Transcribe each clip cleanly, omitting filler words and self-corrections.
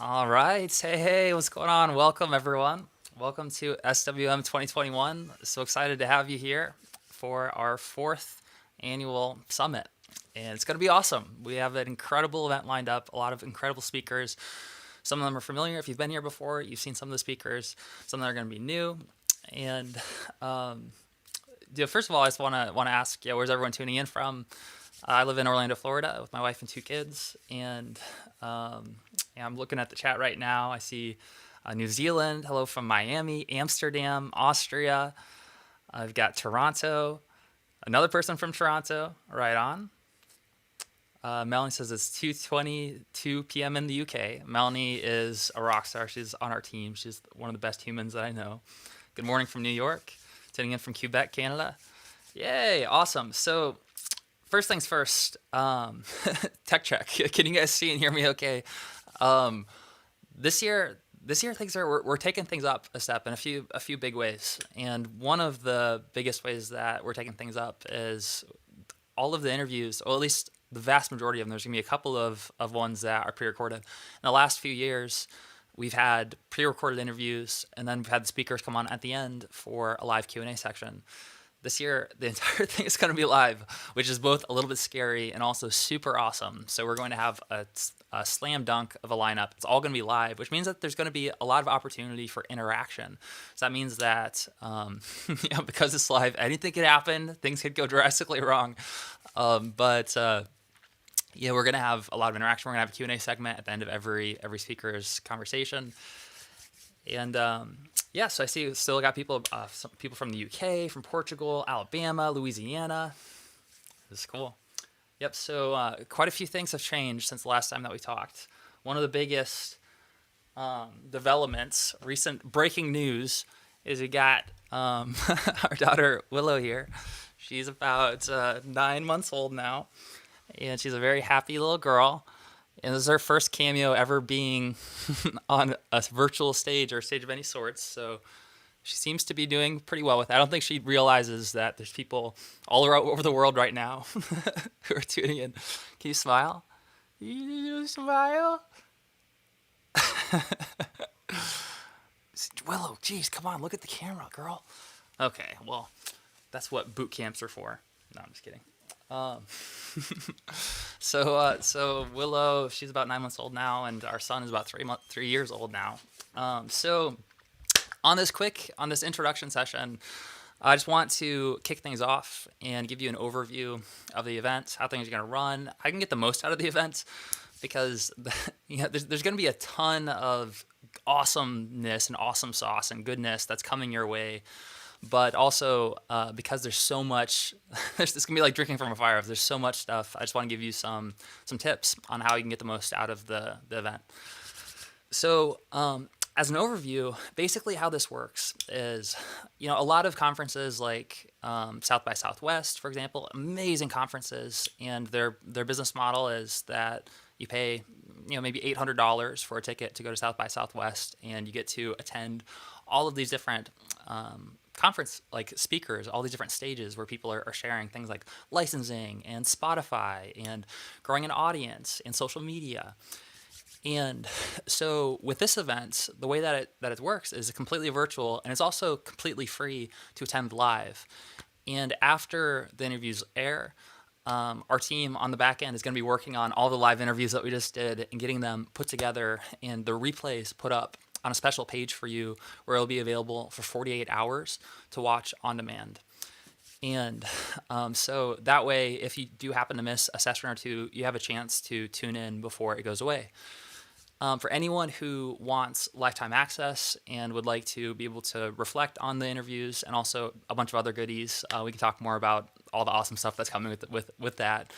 All right. Hey, what's going on? Welcome, everyone. Welcome to SWM 2021. So excited to have you here for our fourth annual summit. And it's going to be awesome. We have an incredible event lined up, a lot of incredible speakers. Some of them are familiar. If you've been here before, you've seen some of the speakers. Some of them are going to be new. And first of all, I just want to ask, where's everyone tuning in from? I live in Orlando, Florida, with my wife and two kids, and I'm looking at the chat right now. I see New Zealand. Hello from Miami, Amsterdam, Austria. I've got Toronto. Another person from Toronto. Right on. Melanie says it's 2:22 p.m. in the UK. Melanie is a rock star. She's on our team. She's one of the best humans that I know. Good morning from New York. Tuning in from Quebec, Canada. Yay, awesome. So first things first, tech check. Can you guys see and hear me okay? This year things we're taking things up a step in a few big ways. And one of the biggest ways that we're taking things up is all of the interviews, or at least the vast majority of them. There's gonna be a couple of ones that are pre-recorded. In the last few years, we've had pre-recorded interviews, and then we've had the speakers come on at the end for a live Q&A section. This year, the entire thing is going to be live, which is both a little bit scary and also super awesome. So we're going to have a slam dunk of a lineup. It's all going to be live, which means that there's going to be a lot of opportunity for interaction. So that means that because it's live, anything could happen. Things could go drastically wrong. But we're going to have a lot of interaction. We're going to have a Q&A segment at the end of every speaker's conversation. And so I see still got people, some people from the UK, from Portugal, Alabama, Louisiana. This is cool. Yep. So quite a few things have changed since the last time that we talked. One of the biggest developments, recent breaking news, is we got our daughter Willow here. She's about 9 months old now, and she's a very happy little girl. And this is her first cameo ever being on a virtual stage or a stage of any sorts. So she seems to be doing pretty well with it. I don't think she realizes that there's people all over the world right now who are tuning in. Can you smile? You smile? Willow, geez, come on, look at the camera, girl. Okay, well, that's what boot camps are for. No, I'm just kidding. So Willow, she's about 9 months old now, and our son is about 3 years old now. So on this introduction session, I just want to kick things off and give you an overview of the event, how things are going to run. I can get the most out of the event because there's going to be a ton of awesomeness and awesome sauce and goodness that's coming your way. But also, because there's so much, this can be like drinking from a fire. There's so much stuff. I just want to give you some tips on how you can get the most out of the event. So, as an overview, basically how this works is, a lot of conferences like South by Southwest, for example, amazing conferences, and their business model is that you pay, maybe $800 for a ticket to go to South by Southwest, and you get to attend all of these different conference like speakers, all these different stages where people are sharing things like licensing and Spotify and growing an audience and social media. And so with this event, the way that it works is completely virtual, and it's also completely free to attend live. And after the interviews air, our team on the back end is going to be working on all the live interviews that we just did and getting them put together and the replays put up on a special page for you where it'll be available for 48 hours to watch on demand. And so that way, if you do happen to miss a session or two, you have a chance to tune in before it goes away. For anyone who wants lifetime access and would like to be able to reflect on the interviews and also a bunch of other goodies, we can talk more about all the awesome stuff that's coming with that.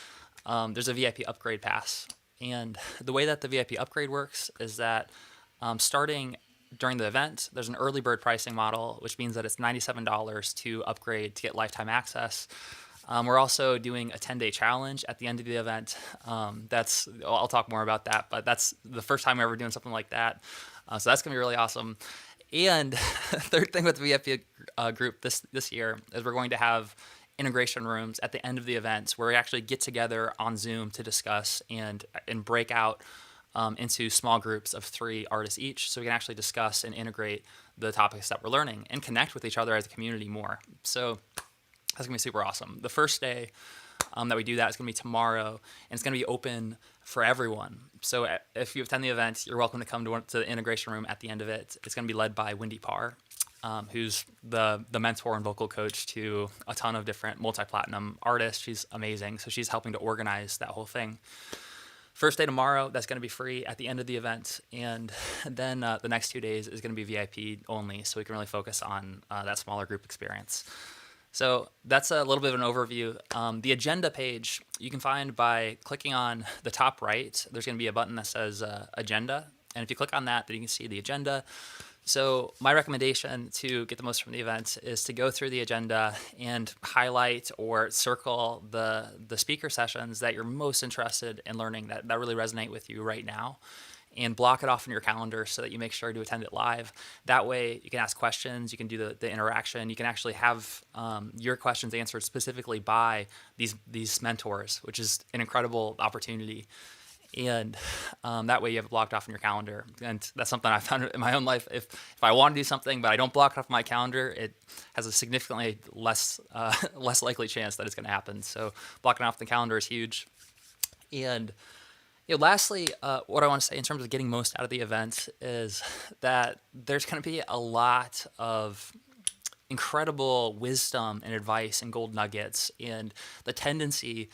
There's a VIP upgrade pass. And the way that the VIP upgrade works is that starting during the event, there's an early bird pricing model, which means that it's $97 to upgrade to get lifetime access. We're also doing a 10-day challenge at the end of the event. I'll talk more about that, but that's the first time we're ever doing something like that. So that's going to be really awesome. And third thing with the VIP group this year is we're going to have integration rooms at the end of the event where we actually get together on Zoom to discuss and break out into small groups of 3 artists each, so we can actually discuss and integrate the topics that we're learning and connect with each other as a community more. So that's going to be super awesome. The first day that we do that is going to be tomorrow, and it's going to be open for everyone. So if you attend the event, you're welcome to come to the integration room at the end of it. It's going to be led by Wendy Parr, who's the mentor and vocal coach to a ton of different multi-platinum artists. She's amazing. So she's helping to organize that whole thing. First day tomorrow, that's going to be free at the end of the event. And then the next 2 days is going to be VIP only, so we can really focus on that smaller group experience. So that's a little bit of an overview. The agenda page you can find by clicking on the top right. There's going to be a button that says agenda. And if you click on that, then you can see the agenda. So my recommendation to get the most from the event is to go through the agenda and highlight or circle the speaker sessions that you're most interested in learning, that really resonate with you right now, and block it off in your calendar so that you make sure to attend it live. That way you can ask questions, you can do the interaction, you can actually have your questions answered specifically by these mentors, which is an incredible opportunity. And that way you have it blocked off in your calendar. And that's something I've found in my own life. If I want to do something but I don't block it off my calendar, it has a significantly less likely chance that it's going to happen. So blocking off the calendar is huge. And lastly, what I want to say in terms of getting most out of the event is that there's going to be a lot of incredible wisdom and advice and gold nuggets. And the tendency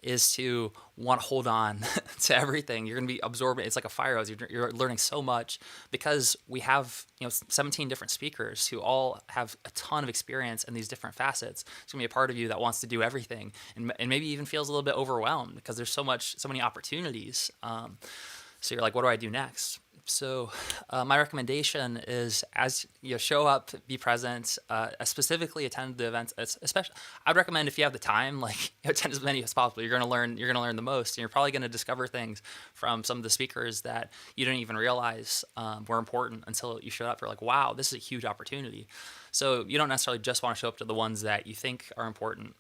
is to want to hold on to everything. You're going to be absorbing. It's like a fire hose. You're learning so much because we have 17 different speakers who all have a ton of experience in these different facets. It's going to be a part of you that wants to do everything and maybe even feels a little bit overwhelmed because there's so many opportunities. So you're like, what do I do next? So my recommendation is, as you show up, be present, specifically attend the events. Especially, I'd recommend if you have the time, attend as many as possible. You're gonna learn the most, and you're probably gonna discover things from some of the speakers that you didn't even realize were important until you showed up. You're like, wow, this is a huge opportunity. So you don't necessarily just want to show up to the ones that you think are important,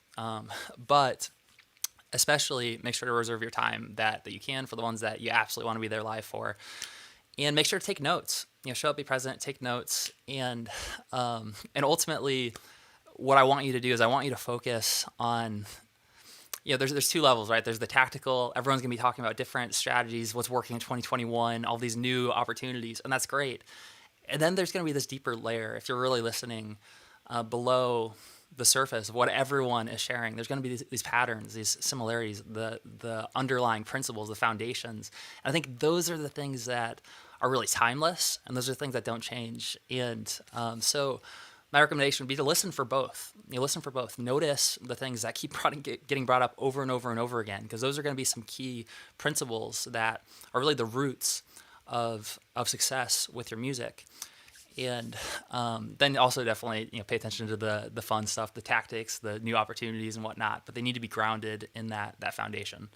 but especially make sure to reserve your time that you can for the ones that you absolutely want to be there live for. And make sure to take notes. Show up, be present, take notes, and ultimately, what I want you to do is I want you to focus on. There's 2 levels, right? There's the tactical. Everyone's gonna be talking about different strategies, what's working in 2021, all these new opportunities, and that's great. And then there's gonna be this deeper layer. If you're really listening, below the surface of what everyone is sharing, there's going to be these patterns, these similarities, the underlying principles, the foundations. And I think those are the things that are really timeless, and those are things that don't change. And so my recommendation would be to listen for both. Listen for both. Notice the things that keep getting brought up over and over and over again, because those are going to be some key principles that are really the roots of success with your music. And then also definitely pay attention to the fun stuff, the tactics, the new opportunities and whatnot, but they need to be grounded in that foundation.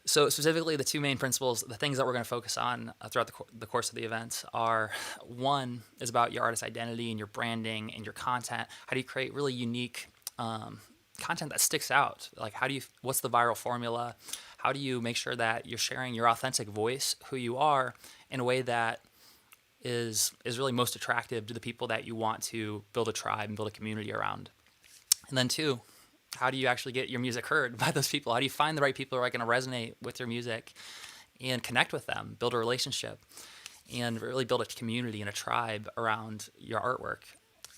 So specifically the 2 main principles, the things that we're going to focus on throughout the course of the event are, one is about your artist identity and your branding and your content. How do you create really unique content that sticks out? Like what's the viral formula? How do you make sure that you're sharing your authentic voice, who you are, in a way that is really most attractive to the people that you want to build a tribe and build a community around? And then 2, how do you actually get your music heard by those people? How do you find the right people who are going to resonate with your music and connect with them, build a relationship, and really build a community and a tribe around your artwork?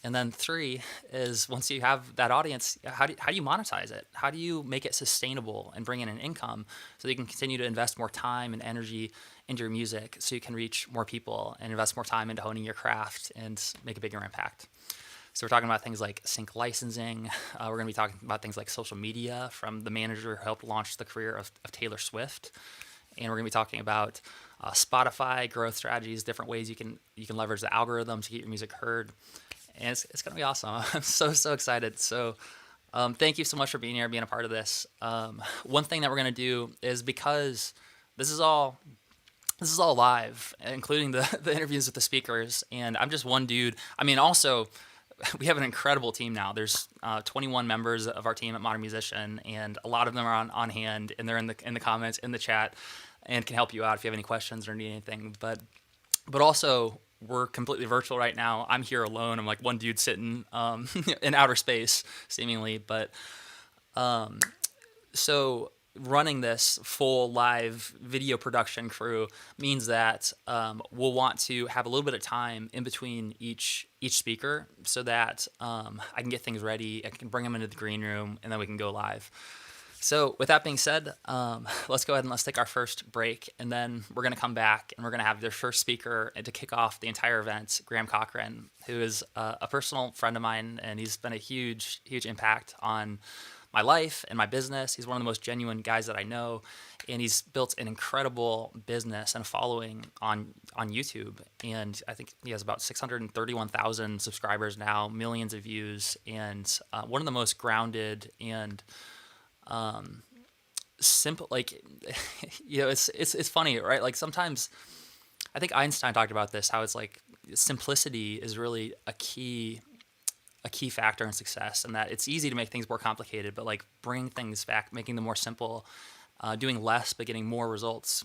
And then 3 is, once you have that audience, how do you monetize it? How do you make it sustainable and bring in an income so that you can continue to invest more time and energy into your music so you can reach more people and invest more time into honing your craft and make a bigger impact? So we're talking about things like sync licensing. We're going to be talking about things like social media from the manager who helped launch the career of Taylor Swift. And we're going to be talking about Spotify growth strategies, different ways you can leverage the algorithm to get your music heard. And it's going to be awesome. I'm so excited. So thank you so much for being here, being a part of this. One thing that we're going to do is, because this is all live, including the interviews with the speakers, and I'm just one dude. I mean, also, we have an incredible team now. There's 21 members of our team at Modern Musician, and a lot of them are on hand, and they're in the comments, in the chat. and can help you out if you have any questions or need anything. But also we're completely virtual right now. I'm here alone. I'm like one dude sitting in outer space, seemingly. But so running this full live video production crew means that we'll want to have a little bit of time in between each speaker so that I can get things ready. I can bring them into the green room, and then we can go live. So with that being said, let's go ahead and let's take our first break, and then we're going to come back and we're going to have their first speaker to kick off the entire event, Graham Cochran, who is a personal friend of mine, and he's been a huge impact on my life and my business. He's one of the most genuine guys that I know, and he's built an incredible business and following on YouTube. And I think he has about 631,000 subscribers now, millions of views, and one of the most grounded and simple, like, it's funny, right? Like sometimes I think Einstein talked about this, how it's like simplicity is really a key factor in success, and that it's easy to make things more complicated, but like bring things back, making them more simple, doing less but getting more results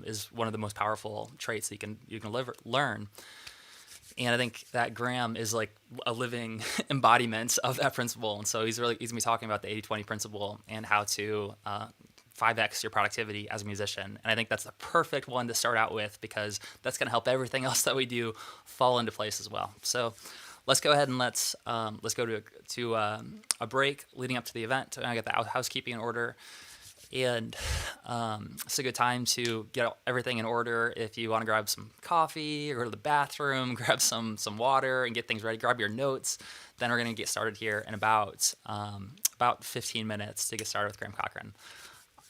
is one of the most powerful traits that you can learn. And I think that Graham is like a living embodiment of that principle. And so he's gonna be talking about the 80-20 principle and how to 5x your productivity as a musician. And I think that's the perfect one to start out with, because that's going to help everything else that we do fall into place as well. So let's go ahead and let's go to a break leading up to the event. I get the housekeeping in order. And it's a good time to get everything in order. If you want to grab some coffee or go to the bathroom, grab some water and get things ready, grab your notes. Then we're going to get started here in about 15 minutes to get started with Graham Cochran.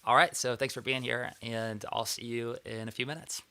All right, so thanks for being here, and I'll see you in a few minutes.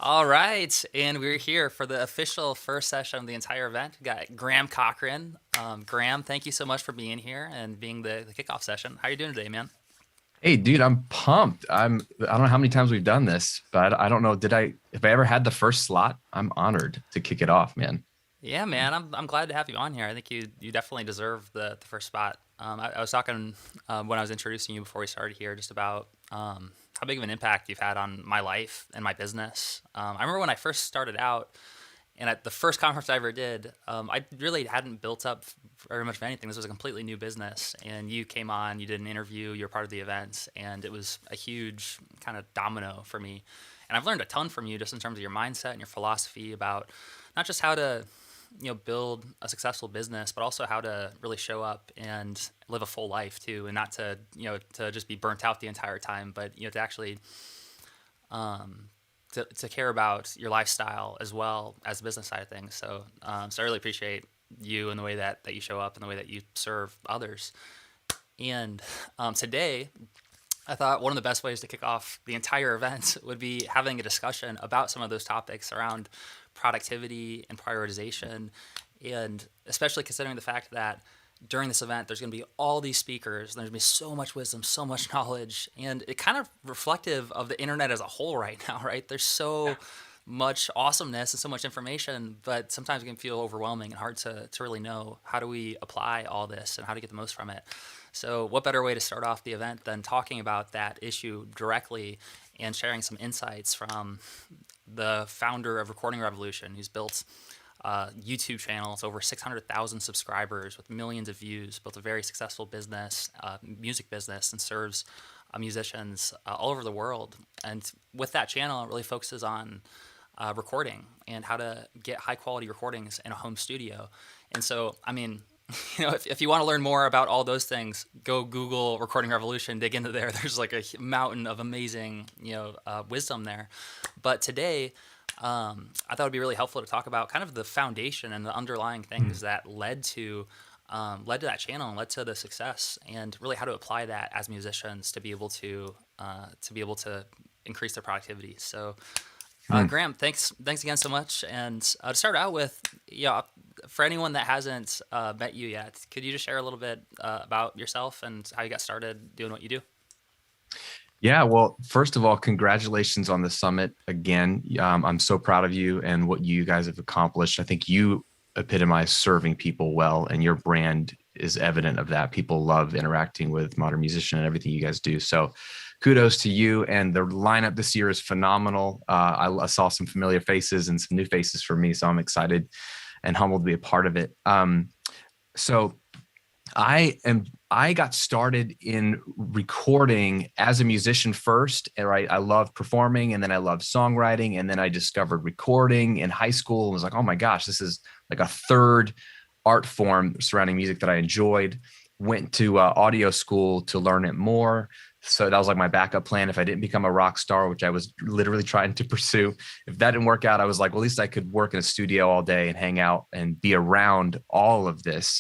All right, and we're here for the official first session of the entire event. We got Graham Cochran. Graham, thank you so much for being here and being the kickoff session. How are you doing today, man? Hey, dude, I'm pumped. I don't know how many times we've done this, but I don't know. If I ever had the first slot, I'm honored to kick it off, man. Yeah, man, I'm glad to have you on here. I think you definitely deserve the first spot. I was talking when I was introducing you before we started here just about how big of an impact you've had on my life and my business. I remember when I first started out, and at the first conference I ever did, I really hadn't built up very much of anything. This was a completely new business, and you came on, you did an interview, you were part of the event, and it was a huge kind of domino for me. And I've learned a ton from you just in terms of your mindset and your philosophy about not just how to build a successful business, but also how to really show up and live a full life too, and not to to just be burnt out the entire time, but to actually to care about your lifestyle as well as the business side of things. So I really appreciate you and the way that you show up and the way that you serve others. And today, I thought one of the best ways to kick off the entire event would be having a discussion about some of those topics around productivity and prioritization, and especially considering the fact that during this event there's going to be all these speakers, there's going to be so much wisdom, so much knowledge, and it kind of reflective of the internet as a whole right now, right? There's so much awesomeness and so much information, but sometimes it can feel overwhelming and hard to really know how do we apply all this and how to get the most from it. So what better way to start off the event than talking about that issue directly and sharing some insights from the founder of Recording Revolution, who's built a YouTube channel. It's over 600,000 subscribers with millions of views, built a very successful business, music business, and serves musicians all over the world. And with that channel, it really focuses on recording and how to get high quality recordings in a home studio. And so, I mean, if you want to learn more about all those things, go Google Recording Revolution, dig into there. There's like a mountain of amazing, wisdom there. But today, I thought it'd be really helpful to talk about kind of the foundation and the underlying things that led to that channel and led to the success, and really how to apply that as musicians to be able to increase their productivity. So, Hmm. Graham, thanks again so much. And to start out with, for anyone that hasn't met you yet, could you just share a little bit about yourself and how you got started doing what you do? Yeah, well, first of all, congratulations on the summit again. I'm so proud of you and what you guys have accomplished. I think you epitomize serving people well, and your brand is evident of that. People love interacting with Modern Musician and everything you guys do. So kudos to you. And the lineup this year is phenomenal. I saw some familiar faces and some new faces for me, so I'm excited and humbled to be a part of it. So I got started in recording as a musician first, right? I loved performing, and then I loved songwriting, and then I discovered recording in high school and was like, oh my gosh, this is like a third art form surrounding music that I enjoyed. Went to audio school to learn it more. So that was like my backup plan if I didn't become a rock star, which I was literally trying to pursue. If that didn't work out, I was like, well, at least I could work in a studio all day and hang out and be around all of this.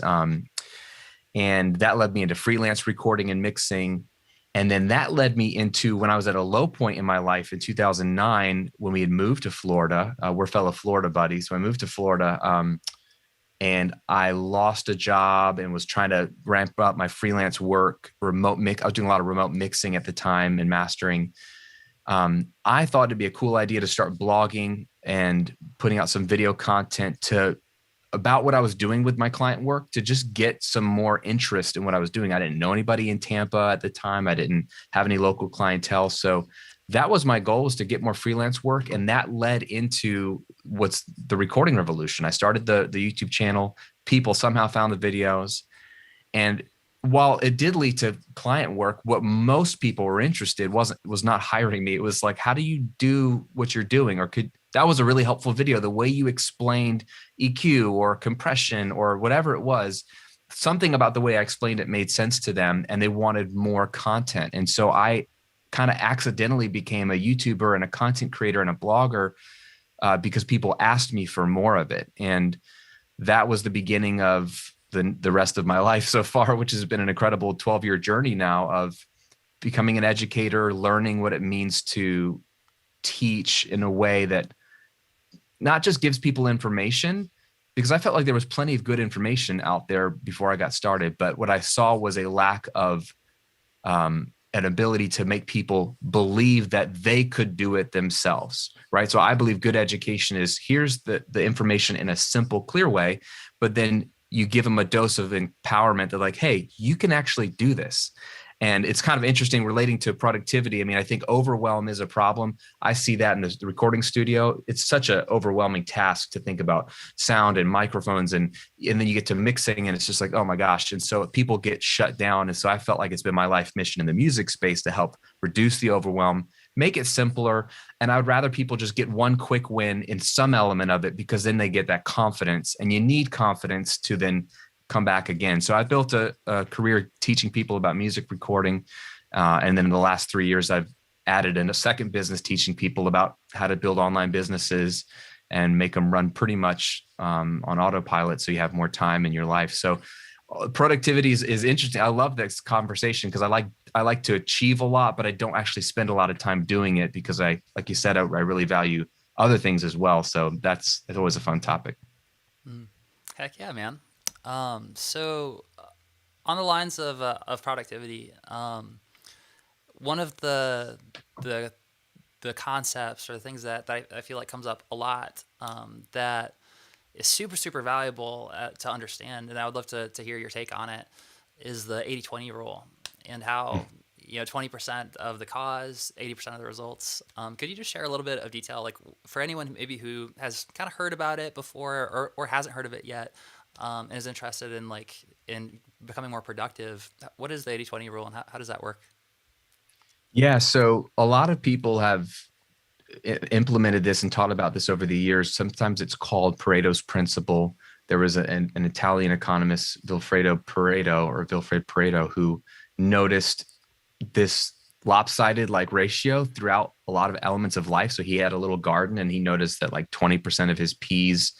And that led me into freelance recording and mixing. And then that led me into when I was at a low point in my life in 2009, when we had moved to Florida. We're fellow Florida buddies. So I moved to Florida, and I lost a job and was trying to ramp up my freelance work, remote mix. I was doing a lot of remote mixing at the time and mastering. I thought it'd be a cool idea to start blogging and putting out some video content about what I was doing with my client work, to just get some more interest in what I was doing. I didn't know anybody in Tampa at the time. I didn't have any local clientele. So that was my goal, was to get more freelance work. And that led into what's the Recording Revolution. I started the YouTube channel. People somehow found the videos. And while it did lead to client work, what most people were interested was not hiring me. It was like, how do you do what you're doing? That was a really helpful video. The way you explained EQ or compression or whatever it was, something about the way I explained it made sense to them, and they wanted more content. And so I kind of accidentally became a YouTuber and a content creator and a blogger because people asked me for more of it. And that was the beginning of the rest of my life so far, which has been an incredible 12-year journey now of becoming an educator, learning what it means to teach in a way that not just gives people information, because I felt like there was plenty of good information out there before I got started, but what I saw was a lack of an ability to make people believe that they could do it themselves, right? So I believe good education is here's the information in a simple, clear way, but then you give them a dose of empowerment that like, hey, you can actually do this. And it's kind of interesting relating to productivity. I mean, I think overwhelm is a problem. I see that in the recording studio. It's such an overwhelming task to think about sound and microphones, and then you get to mixing, and it's just like, oh my gosh. And so people get shut down. And so I felt like it's been my life mission in the music space to help reduce the overwhelm, make it simpler. And I would rather people just get one quick win in some element of it, because then they get that confidence, and you need confidence to then come back again. So I built a career teaching people about music recording. And then in the last 3 years, I've added in a second business teaching people about how to build online businesses and make them run pretty much on autopilot, so you have more time in your life. So productivity is interesting. I love this conversation because I like to achieve a lot, but I don't actually spend a lot of time doing it because like you said, I really value other things as well. So it's always a fun topic. Mm. Heck yeah, man. So on the lines of productivity, one of the the concepts or things that I feel like comes up a lot, that is super valuable to understand, and I would love to hear your take on it, is the 80-20 rule, and how 20% of the cause, 80% of the results. Could you just share a little bit of detail, like for anyone maybe who has kind of heard about it before, or hasn't heard of it yet, and is interested in in becoming more productive? What is the 80-20 rule, and how does that work? Yeah. So a lot of people have implemented this and taught about this over the years. Sometimes it's called Pareto's principle. There was an Italian economist, Vilfredo Pareto, who noticed this lopsided like ratio throughout a lot of elements of life. So he had a little garden, and he noticed that like 20% of his peas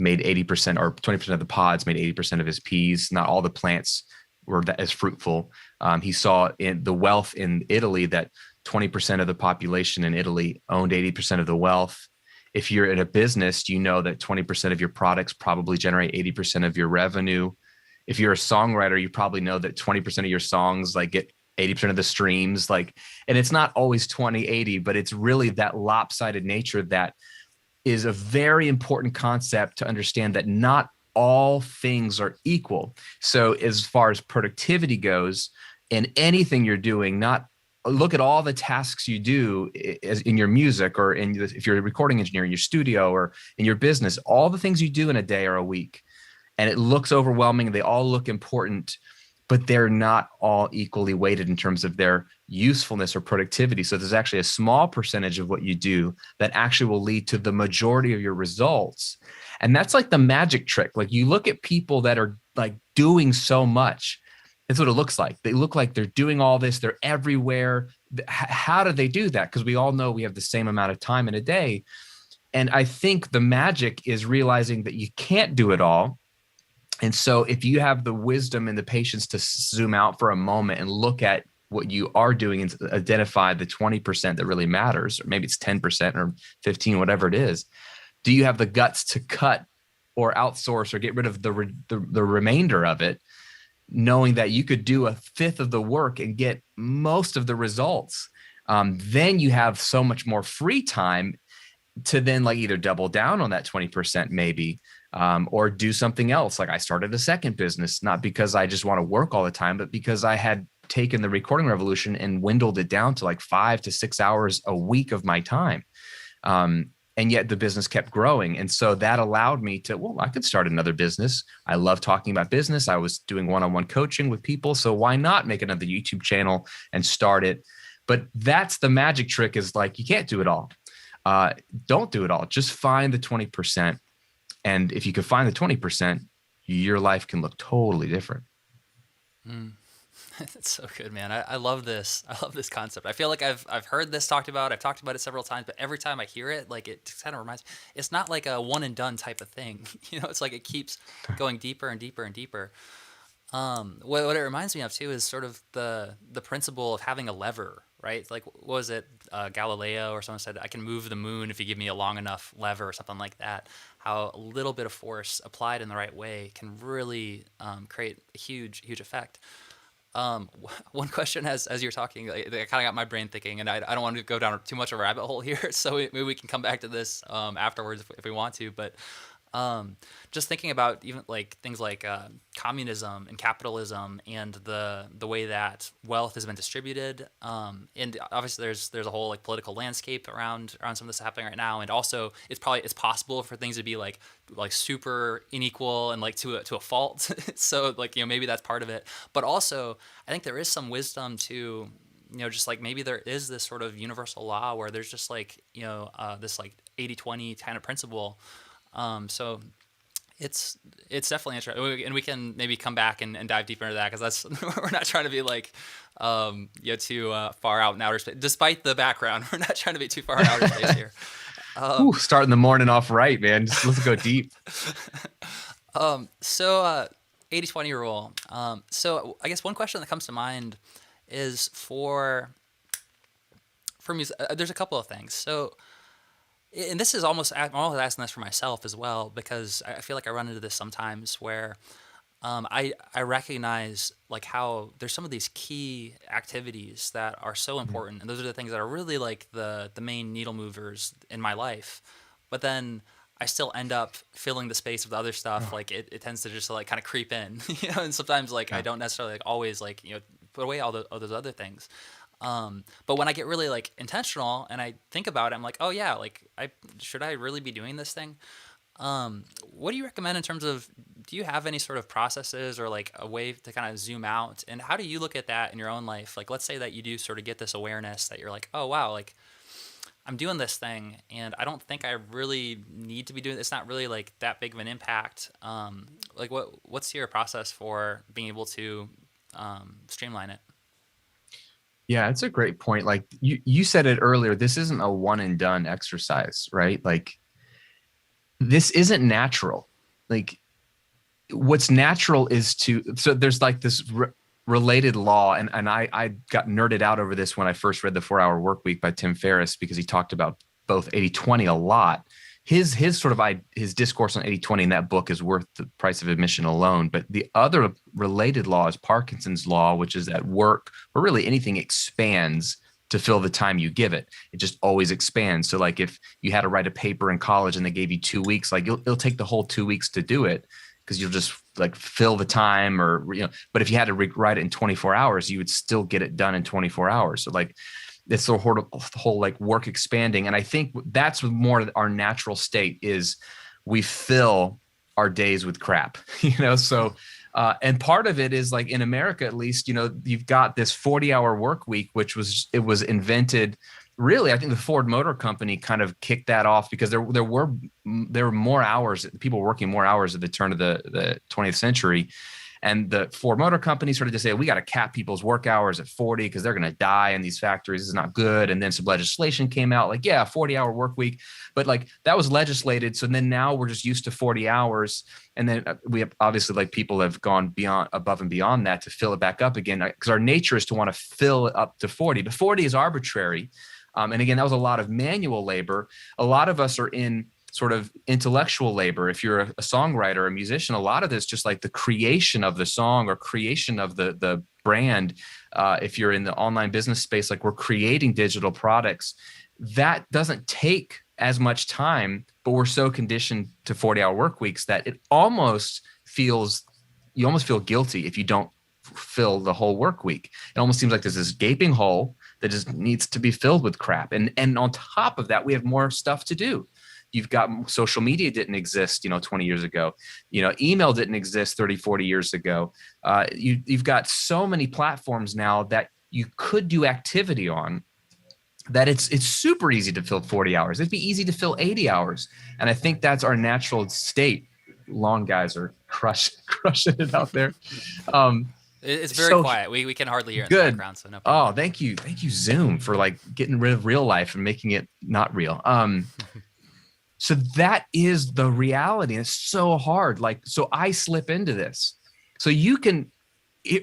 made 80%, or 20% of the pods made 80% of his peas. Not all the plants were as fruitful. He saw in the wealth in Italy that 20% of the population in Italy owned 80% of the wealth. If you're in a business, you know that 20% of your products probably generate 80% of your revenue. If you're a songwriter, you probably know that 20% of your songs like get 80% of the streams. Like, and it's not always 20-80, but it's really that lopsided nature that is a very important concept to understand, that not all things are equal. So as far as productivity goes, in anything you're doing, not look at all the tasks you do in your music, or if you're a recording engineer in your studio or in your business, all the things you do in a day or a week, and it looks overwhelming. They all look important, but they're not all equally weighted in terms of their usefulness or productivity. So there's actually a small percentage of what you do that actually will lead to the majority of your results. And that's like the magic trick. Like you look at people that are like doing so much. That's what it looks like. They look like they're doing all this. They're everywhere. How do they do that? Because we all know we have the same amount of time in a day. And I think the magic is realizing that you can't do it all. And so if you have the wisdom and the patience to zoom out for a moment and look at what you are doing and identify the 20% that really matters, or maybe it's 10% or 15, whatever it is, do you have the guts to cut or outsource or get rid of the remainder of it, knowing that you could do a fifth of the work and get most of the results? Then you have so much more free time to then like either double down on that 20% maybe, or do something else. Like I started a second business, not because I just want to work all the time, but because I had taken the recording revolution and dwindled it down to like 5 to 6 hours a week of my time. And yet the business kept growing. And so that allowed me to, well, I could start another business. I love talking about business. I was doing one-on-one coaching with people. So why not make another YouTube channel and start it? But that's the magic trick, is like, you can't do it all. Don't do it all. Just find the 20%. And if you can find the 20%, your life can look totally different. Mm. That's so good, man. I love this. I love this concept. I feel like I've heard this talked about. I've talked about it several times, but every time I hear it, like it just kind of reminds me, it's not like a one and done type of thing. It's like it keeps going deeper and deeper and deeper. What it reminds me of too is sort of the principle of having a lever, right? Like, what was it, Galileo or someone said, I can move the moon if you give me a long enough lever or something like that. How a little bit of force applied in the right way can really create a huge effect. One question as you're talking, like, it kind of got my brain thinking, and I don't want to go down too much of a rabbit hole here, so maybe we can come back to this afterwards if we want to. But um, just thinking about even like things like communism and capitalism and the way that wealth has been distributed, and obviously there's a whole like political landscape around some of this happening right now, and also it's possible for things to be like super unequal and like to a fault. So like maybe that's part of it, but also I think there is some wisdom to just like maybe there is this sort of universal law where there's just like this like 80/20 kind of principle. So it's definitely interesting, and we can maybe come back and dive deeper into that because that's we're not trying to be like too far out in outer space. Despite the background, we're not trying to be too far in outer space here. Ooh, starting the morning off right, man. Just let's go deep. So 80/20 rule. So I guess one question that comes to mind is for music. There's a couple of things. So and this is I'm almost asking this for myself as well because I feel like I run into this sometimes where I recognize like how there's some of these key activities that are so Mhm. important, and those are the things that are really like the main needle movers in my life. But then I still end up filling the space with other stuff. Oh, Like it tends to just like kind of creep in, and sometimes like I yeah. don't necessarily like always like put away all those other things. But when I get really like intentional and I think about it, I'm like, oh yeah, like I really be doing this thing? What do you recommend in terms of, do you have any sort of processes or like a way to kind of zoom out? And how do you look at that in your own life? Like, let's say that you do sort of get this awareness that you're like, oh wow, like I'm doing this thing and I don't think I really need to be doing it's not really like that big of an impact. Like what's your process for being able to streamline it? Yeah, it's a great point. Like you said it earlier, this isn't a one and done exercise, right? Like this isn't natural. Like what's natural is to so there's like this related law and I got nerded out over this when I first read the 4 Hour Work Week by Tim Ferriss because he talked about both 80/20 a lot. His sort of his discourse on 80/20 in that book is worth the price of admission alone. But the other related law is Parkinson's law, which is that work or really anything expands to fill the time you give it. It just always expands. So like if you had to write a paper in college and they gave you 2 weeks, like it'll take the whole 2 weeks to do it because you'll just like fill the time or but if you had to write it in 24 hours, you would still get it done in 24 hours. So like it's the whole like work expanding. And I think that's more our natural state is we fill our days with crap, so and part of it is like in America, at least, you've got this 40-hour work week, which was invented. Really, I think the Ford Motor Company kind of kicked that off because there were more hours, people working more hours at the turn of the 20th century. And the Ford Motor Company started to say, we got to cap people's work hours at 40 because they're going to die in these factories. This is not good. And then some legislation came out like, yeah, 40-hour work week. But like that was legislated. So then now we're just used to 40 hours. And then we have obviously like people have gone above and beyond that to fill it back up again because our nature is to want to fill it up to 40. But 40 is arbitrary. And again, that was a lot of manual labor. A lot of us are in sort of intellectual labor. If you're a songwriter, a musician, a lot of this just like the creation of the song or creation of the brand. If you're in the online business space, like we're creating digital products, that doesn't take as much time, but we're so conditioned to 40-hour work weeks that you almost feel guilty if you don't fill the whole work week. It almost seems like there's this gaping hole that just needs to be filled with crap. And on top of that, we have more stuff to do. You've got social media didn't exist, 20 years ago. Email didn't exist 30, 40 years ago. You've got so many platforms now that you could do activity on that it's super easy to fill 40 hours. It'd be easy to fill 80 hours. And I think that's our natural state. Lawn guys are crushing it out there. It's very So quiet. We can hardly hear it in the good. background, so no Oh, problem. thank you Zoom for like getting rid of real life and making it not real. So that is the reality. And it's so hard. Like, so I slip into this. So you can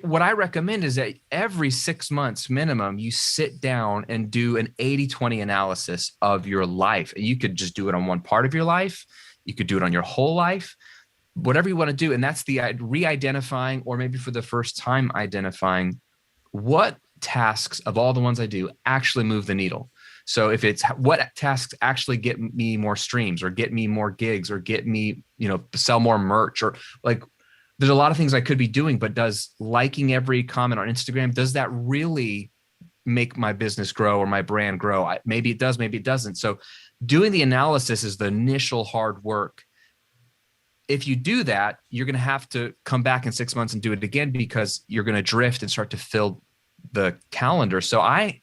what I recommend is that every 6 months minimum, you sit down and do an 80-20 analysis of your life. And you could just do it on one part of your life. You could do it on your whole life, whatever you want to do. And that's the re-identifying, or maybe for the first time, identifying what tasks of all the ones I do actually move the needle. So if it's what tasks actually get me more streams or get me more gigs or get me, sell more merch, or like, there's a lot of things I could be doing, but does liking every comment on Instagram, does that really make my business grow or my brand grow? Maybe it does, maybe it doesn't. So doing the analysis is the initial hard work. If you do that, you're going to have to come back in 6 months and do it again, because you're going to drift and start to fill the calendar. So I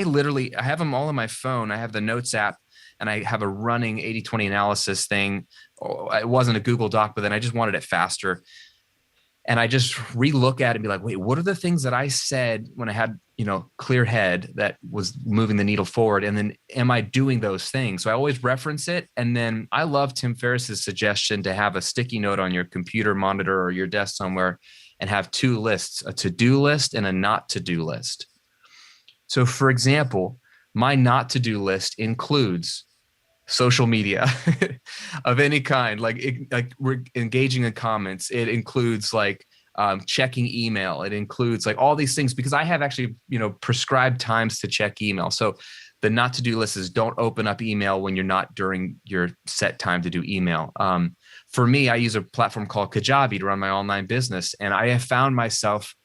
literally, I have them all on my phone. I have the notes app, and I have a running 80-20 analysis thing. It wasn't a Google Doc, but then I just wanted it faster. And I just relook at it and be like, wait, what are the things that I said when I had, clear head that was moving the needle forward? And then am I doing those things? So I always reference it. And then I love Tim Ferriss's suggestion to have a sticky note on your computer monitor or your desk somewhere and have two lists, a to-do list and a not to-do list. So for example, my not to-do list includes social media of any kind, like we're engaging in comments. It includes checking email. It includes like all these things, because I have actually, prescribed times to check email. So the not to do list is don't open up email when you're not during your set time to do email. For me, I use a platform called Kajabi to run my online business. And I have found myself,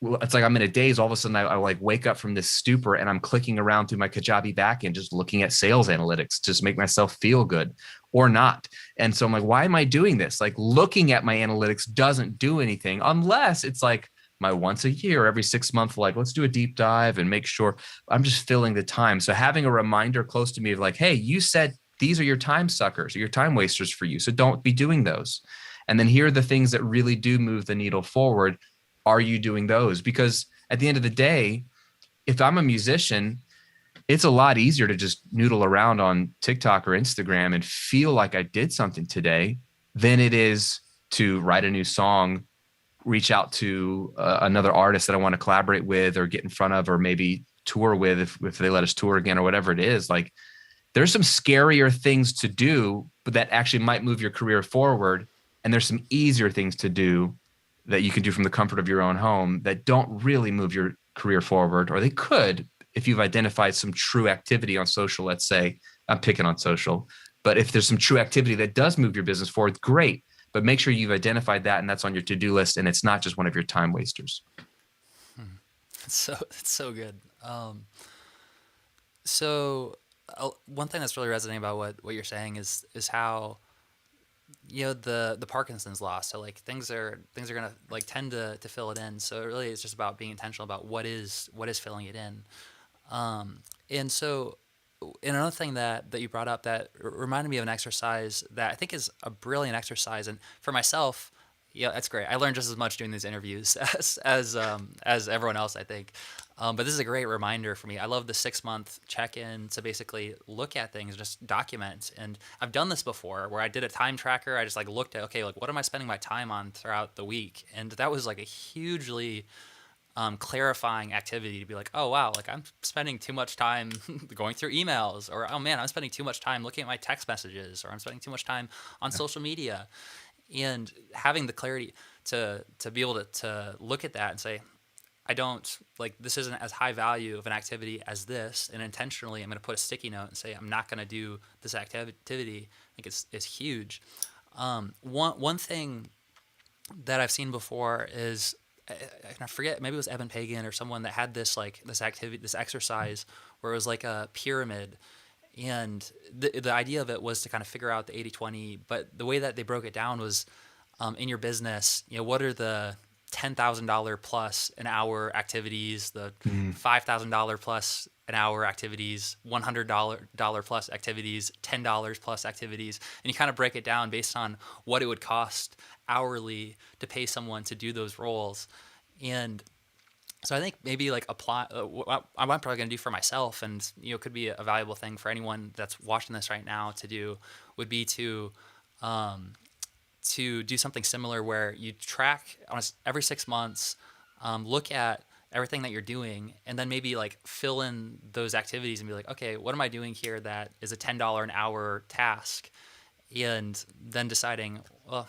it's like I'm in a daze. All of a sudden I like wake up from this stupor and I'm clicking around through my Kajabi backend, just looking at sales analytics, just make myself feel good or not. And so I'm like, why am I doing this? Like, looking at my analytics doesn't do anything unless it's like my once a year, every 6 months, like, let's do a deep dive and make sure I'm just filling the time. So having a reminder close to me of like, hey, you said these are your time suckers or your time wasters for you, so don't be doing those. And then here are the things that really do move the needle forward. Are you doing those? Because at the end of the day, if I'm a musician, it's a lot easier to just noodle around on TikTok or Instagram and feel like I did something today than it is to write a new song, reach out to another artist that I want to collaborate with or get in front of, or maybe tour with if they let us tour again or whatever it is. Like, there's some scarier things to do, but that actually might move your career forward. And there's some easier things to do that you can do from the comfort of your own home that don't really move your career forward, or they could if you've identified some true activity on social. Let's say I'm picking on social, but if there's some true activity that does move your business forward, great. But make sure you've identified that and that's on your to-do list, and it's not just one of your time wasters. It's so good. One thing that's really resonating about what you're saying is how, the Parkinson's law. So like things are gonna like tend to fill it in. So it really is just about being intentional about what is filling it in. And so, and another thing that you brought up that reminded me of an exercise that I think is a brilliant exercise, and for myself, that's great. I learned just as much doing these interviews as everyone else, I think. But this is a great reminder for me. I love the 6-month check-in to basically look at things, just document. And I've done this before where I did a time tracker. I just like looked at, okay, like what am I spending my time on throughout the week? And that was like a hugely clarifying activity to be like, oh wow, like I'm spending too much time going through emails, or oh man, I'm spending too much time looking at my text messages, or I'm spending too much time on social media. And having the clarity to be able to look at that and say, I don't like, this isn't as high value of an activity as this, and intentionally I'm going to put a sticky note and say I'm not going to do this activity. I think it's huge. One thing that I've seen before is, I forget, maybe it was Evan Pagan or someone that had this activity, this exercise where it was like a pyramid. And the idea of it was to kind of figure out the 80-20, but the way that they broke it down was, in your business, what are the $10,000 plus an hour activities, the $5,000 plus an hour activities, $100 plus activities, $10 plus activities, and you kind of break it down based on what it would cost hourly to pay someone to do those roles. And so I think maybe like apply what I'm probably going to do for myself, and could be a valuable thing for anyone that's watching this right now to do, would be to do something similar where you track every 6 months look at everything that you're doing, and then maybe like fill in those activities and be like, okay, what am I doing here that is a $10 an hour task? And then deciding, well,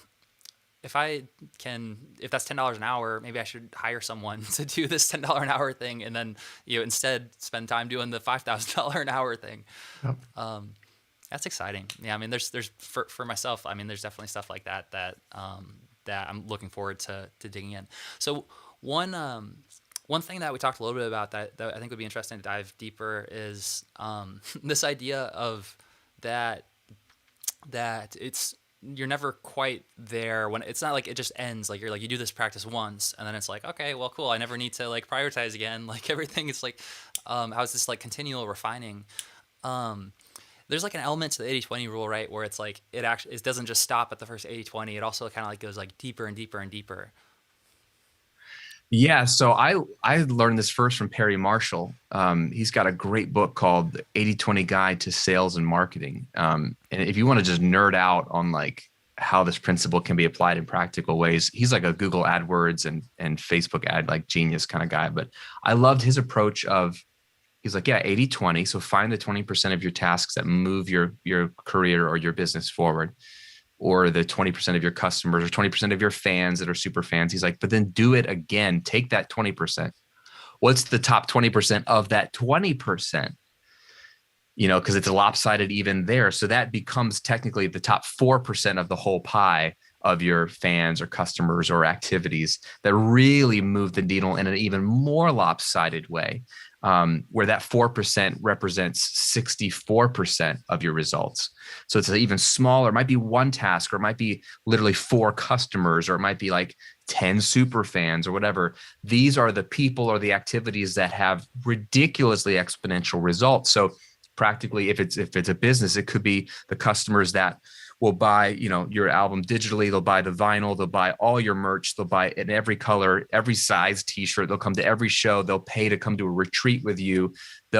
if that's $10 an hour, maybe I should hire someone to do this $10 an hour thing, and then instead spend time doing the $5,000 an hour thing. Yep. That's exciting. Yeah, I mean, there's for myself. I mean, there's definitely stuff like that I'm looking forward to digging in. So one thing that we talked a little bit about that I think would be interesting to dive deeper is this idea of that it's you're never quite there when it's not like it just ends. Like you're like you do this practice once and then it's like, okay, well, cool, I never need to like prioritize again. Like everything is like how's this like continual refining. There's like an element to the 80-20 rule, right, where it's like it doesn't just stop at the first 80-20. It also kind of like goes like deeper and deeper and deeper. Yeah, so I learned this first from Perry Marshall. He's got a great book called The 80-20 Guide to Sales and Marketing. And if you want to just nerd out on like how this principle can be applied in practical ways, he's like a Google AdWords and Facebook ad like genius kind of guy. But I loved his approach of, he's like, yeah, 80-20. So find the 20% of your tasks that move your career or your business forward, or the 20% of your customers or 20% of your fans that are super fans. He's like, but then do it again. Take that 20%. What's the top 20% of that 20%? Because it's lopsided even there. So that becomes technically the top 4% of the whole pie of your fans or customers or activities that really move the needle in an even more lopsided way, where that 4% represents 64% of your results. So it's even smaller. It might be one task, or it might be literally 4 customers, or it might be like 10 super fans or whatever. These are the people or the activities that have ridiculously exponential results. So practically, if it's a business, it could be the customers that will buy, your album digitally. They'll buy the vinyl. They'll buy all your merch. They'll buy in every color, every size T-shirt. They'll come to every show. They'll pay to come to a retreat with you. They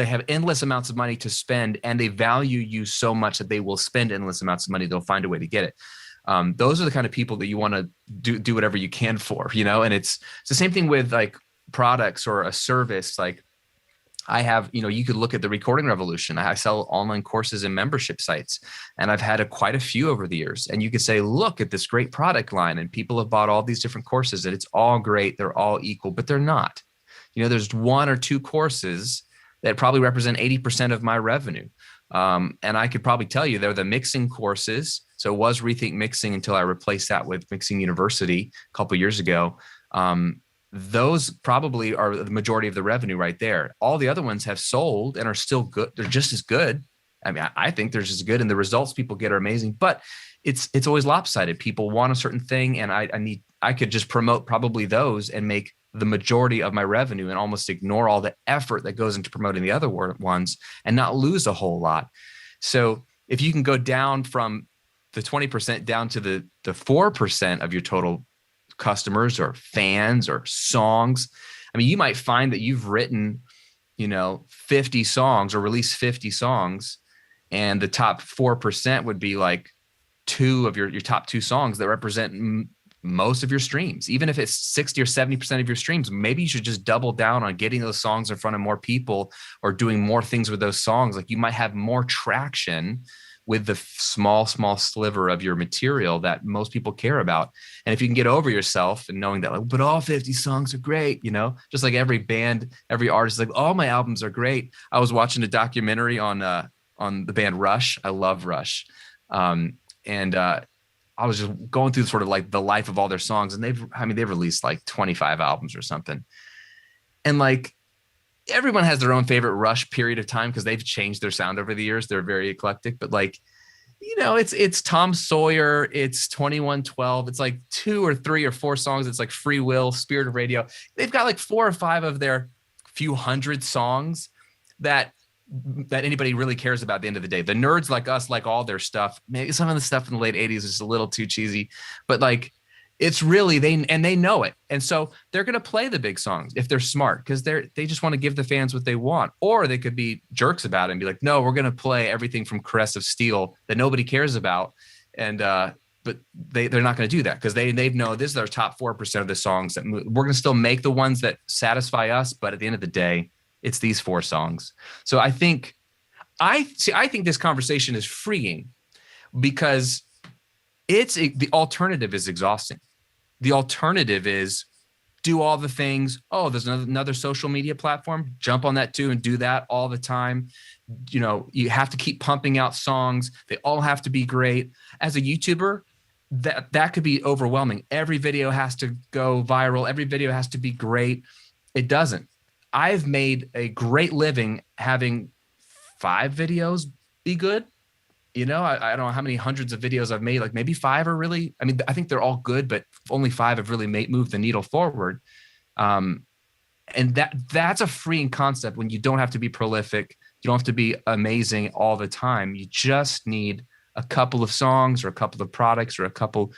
have endless amounts of money to spend, and they value you so much that they will spend endless amounts of money. They'll find a way to get it. Those are the kind of people that you want to do whatever you can for, and it's the same thing with like products or a service. Like I have, you could look at the Recording Revolution. I sell online courses and membership sites, and I've had quite a few over the years. And you could say, look at this great product line, and people have bought all these different courses, and it's all great. They're all equal, but they're not. There's 1 or 2 courses that probably represent 80% of my revenue. And I could probably tell you they're the mixing courses. So it was Rethink Mixing until I replaced that with Mixing University a couple of years ago. Those probably are the majority of the revenue right there. All the other ones have sold and are still good. They're just as good. I mean, I think they're just as good, and the results people get are amazing, but it's always lopsided. People want a certain thing, and I could just promote probably those and make the majority of my revenue and almost ignore all the effort that goes into promoting the other ones and not lose a whole lot. So if you can go down from the 20% down to the 4% of your total customers or fans or songs, I mean, you might find that you've written, 50 songs or released 50 songs, and the top 4% would be like 2 of your top 2 songs that represent most of your streams. Even if it's 60 or 70% of your streams, maybe you should just double down on getting those songs in front of more people or doing more things with those songs. Like you might have more traction with the small sliver of your material that most people care about. And if you can get over yourself and knowing that, like, but all 50 songs are great, just like every band, every artist, like all my albums are great. I was watching a documentary on the band Rush. I love Rush. I was just going through sort of like the life of all their songs, and they've released like 25 albums or something. And like, everyone has their own favorite Rush period of time because they've changed their sound over the years. They're very eclectic, but like, it's Tom Sawyer, it's 2112. It's like 2 or 3 or 4 songs. It's like Free Will, Spirit of Radio. They've got like 4 or 5 of their few hundred songs that anybody really cares about at the end of the day. The nerds like us like all their stuff. Maybe some of the stuff in the late 80s is a little too cheesy, but like, it's really, they know it. And so they're going to play the big songs if they're smart, because they just want to give the fans what they want. Or they could be jerks about it and be like, no, we're going to play everything from Caress of Steel that nobody cares about. And but they're not going to do that because they know this is our top 4% of the songs that move. We're going to still make the ones that satisfy us, but at the end of the day, it's these 4 songs. So I think this conversation is freeing because the alternative is exhausting. The alternative is do all the things. Oh, there's another social media platform. Jump on that too and do that all the time. You have to keep pumping out songs. They all have to be great. As a YouTuber, that could be overwhelming. Every video has to go viral. Every video has to be great. It doesn't. I've made a great living having 5 videos be good. I don't know how many hundreds of videos I've made. Like maybe 5 are really, I mean, I think they're all good, but only 5 have really moved the needle forward. And that's a freeing concept when you don't have to be prolific. You don't have to be amazing all the time. You just need a couple of songs or a couple of products or a couple,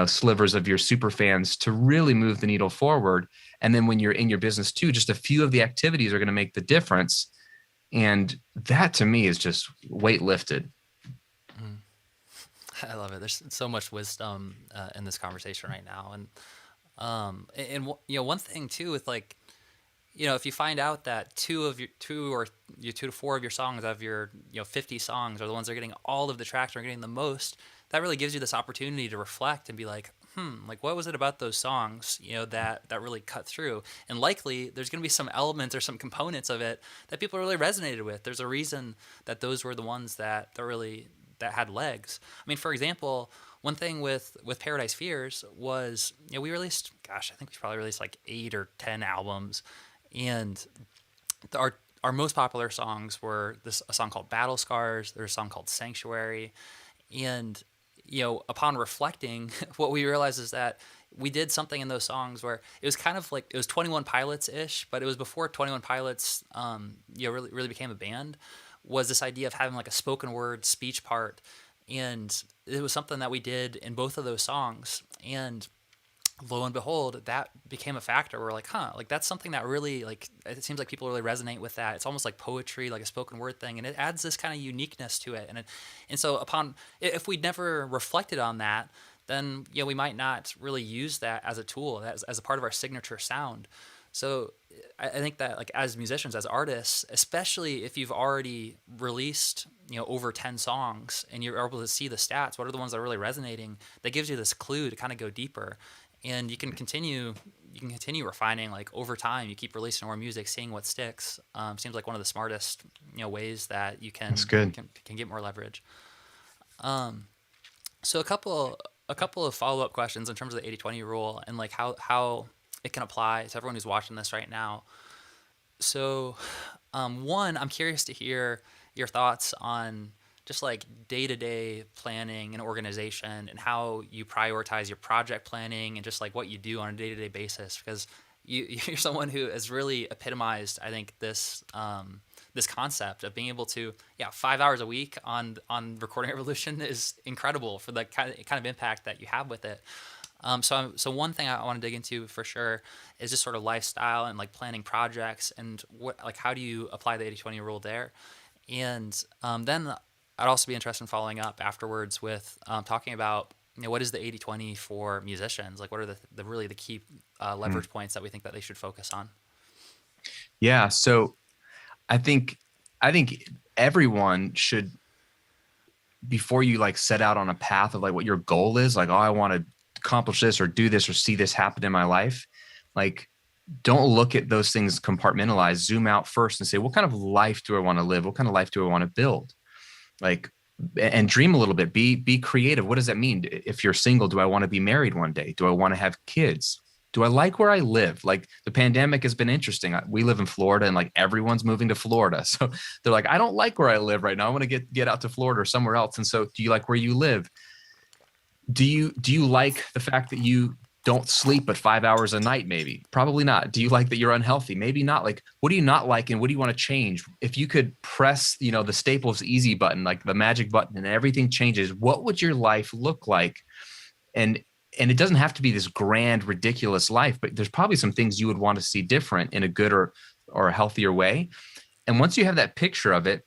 slivers of your super fans to really move the needle forward. And then when you're in your business too, just a few of the activities are going to make the difference. And that to me is just weight lifted. I love it. There's so much wisdom in this conversation right now, and one thing too with like, if you find out that 2 to 4 of your songs out of your 50 songs are the ones that are getting all of the traction, are getting the most, that really gives you this opportunity to reflect and be like, like what was it about those songs that really cut through? And likely there's going to be some elements or some components of it that people really resonated with. There's a reason that those were the ones that had legs. I mean, for example, one thing with Paradise Fears was, we released, I think we probably released like 8 or 10 albums, and our most popular songs were a song called Battle Scars. There's a song called Sanctuary, and upon reflecting, what we realized is that we did something in those songs where it was kind of like, it was 21 Pilots ish, but it was before 21 Pilots, really became a band. Was this idea of having like a spoken word speech part, and it was something that we did in both of those songs, and lo and behold, that became a factor. We're like, like that's something that really, like, it seems like people really resonate with that. It's almost like poetry, like a spoken word thing, and it adds this kind of uniqueness to it. And so if we'd never reflected on that, then we might not really use that as a tool, as a part of our signature sound. So I think that, like, as musicians, as artists, especially if you've already released over 10 songs and you're able to see the stats, what are the ones that are really resonating, that gives you this clue to kind of go deeper. And you can continue refining, like, over time. You keep releasing more music, seeing what sticks. Seems like one of the smartest ways that you can get more leverage. So a couple of follow-up questions in terms of the 80-20 rule, and like how it can apply to everyone who's watching this right now. So, one, I'm curious to hear your thoughts on just like day-to-day planning and organization, and how you prioritize your project planning and just like what you do on a day-to-day basis, because you're someone who has really epitomized, I think, this concept of being able to, 5 hours a week on Recording Revolution is incredible for the kind of impact that you have with it. So one thing I want to dig into for sure is just sort of lifestyle and like planning projects, and how do you apply the 80-20 rule there? And then I'd also be interested in following up afterwards with talking about, what is the 80-20 for musicians? Like, what are the key leverage points that we think that they should focus on? Yeah. So I think everyone should, before you like set out on a path of like what your goal is, like, oh, I want to accomplish this or do this or see this happen in my life, like, don't look at those things compartmentalized. Zoom out first and say, what kind of life do I want to live? What kind of life do I want to build? Like, and dream a little bit, be creative. What does that mean? If you're single, do I want to be married one day? Do I want to have kids? Do I like where I live? Like, the pandemic has been interesting. We live in Florida, and like everyone's moving to Florida. So they're like, I don't like where I live right now. I want to get out to Florida or somewhere else. And so, do you like where you live? Do you like the fact that you don't sleep but 5 hours a night? Maybe. Probably not. Do you like that you're unhealthy? Maybe not. Like, what do you not like, and what do you want to change? If you could press, the Staples easy button, like the magic button, and everything changes, what would your life look like? And it doesn't have to be this grand, ridiculous life, but there's probably some things you would want to see different in a good or a healthier way. And once you have that picture of it,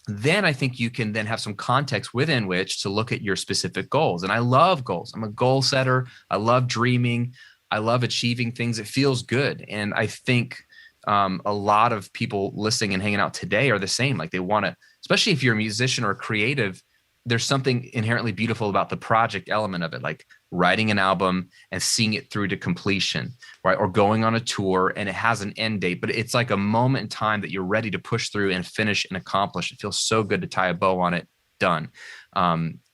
then I think you can then have some context within which to look at your specific goals. And I love goals. I'm a goal setter. I love dreaming. I love achieving things. It feels good. And I think a lot of people listening and hanging out today are the same. Like they want to, especially if you're a musician or creative, there's something inherently beautiful about the project element of it, like writing an album and seeing it through to completion, right? Or going on a tour and it has an end date, but it's like a moment in time that you're ready to push through and finish and accomplish. It feels so good to tie a bow on it. Done.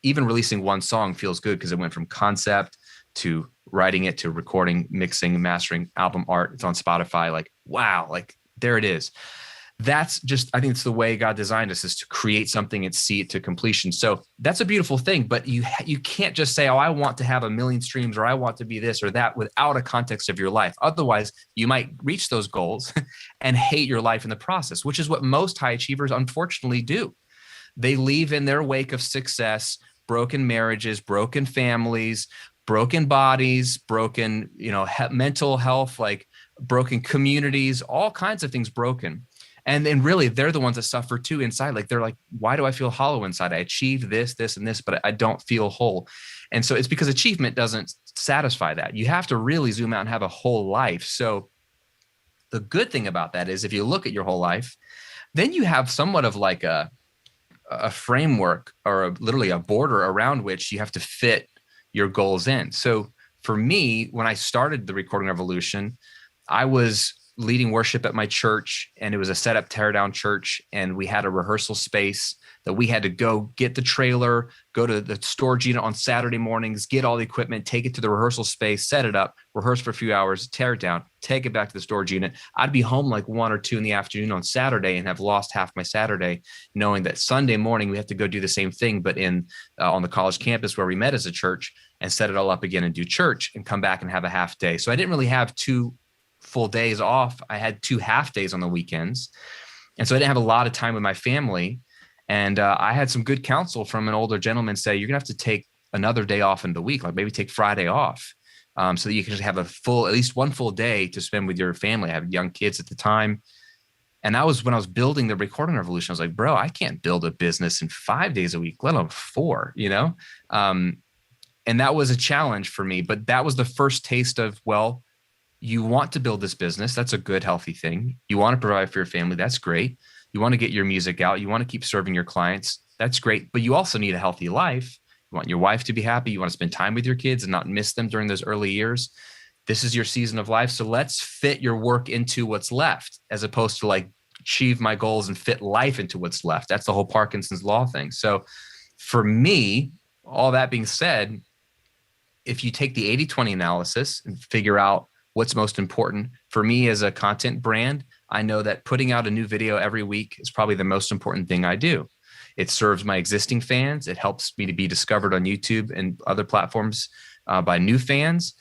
Even releasing one song feels good because it went from concept to writing it to recording, mixing, mastering, album art. It's on Spotify. Like, wow, like there it is. That's just, I think it's the way God designed us, is to create something and see it to completion. So that's a beautiful thing, but you can't just say, oh, I want to have 1 million streams or I want to be this or that without a context of your life. Otherwise, you might reach those goals and hate your life in the process, which is what most high achievers unfortunately do. They leave in their wake of success, broken marriages, broken families, broken bodies, broken, mental health, like broken communities, all kinds of things broken. And then really they're the ones that suffer too inside. Like they're like, why do I feel hollow inside? I achieved this, this, and this, but I don't feel whole. And so it's because achievement doesn't satisfy that. You have to really zoom out and have a whole life. So the good thing about that is if you look at your whole life, then you have somewhat of like a framework or literally a border around which you have to fit your goals in. So for me, when I started the Recording Revolution, I was leading worship at my church, and it was a set up, tear down church. And we had a rehearsal space that we had to go get the trailer, go to the storage unit on Saturday mornings, get all the equipment, take it to the rehearsal space, set it up, rehearse for a few hours, tear it down, take it back to the storage unit. I'd be home like 1 or 2 in the afternoon on Saturday and have lost half my Saturday, knowing that Sunday morning we have to go do the same thing, but on the college campus where we met as a church, and set it all up again and do church and come back and have a half day. So I didn't really have 2 full days off. I had 2 half days on the weekends. And so I didn't have a lot of time with my family. And I had some good counsel from an older gentleman say, you're gonna have to take another day off in the week, like maybe take Friday off, so that you can just have at least 1 full day to spend with your family. I have young kids at the time. And that was when I was building the Recording Revolution. I was like, bro, I can't build a business in 5 days a week, let alone 4, and that was a challenge for me. But that was the first taste of, well, you want to build this business. That's a good, healthy thing. You want to provide for your family. That's great. You want to get your music out. You want to keep serving your clients. That's great. But you also need a healthy life. You want your wife to be happy. You want to spend time with your kids and not miss them during those early years. This is your season of life. So let's fit your work into what's left, as opposed to like achieve my goals and fit life into what's left. That's the whole Parkinson's law thing. So for me, all that being said, if you take the 80-20 analysis and figure out what's most important for me as a content brand, I know that putting out a new video every week is probably the most important thing I do. It serves my existing fans. It helps me to be discovered on YouTube and other platforms by new fans.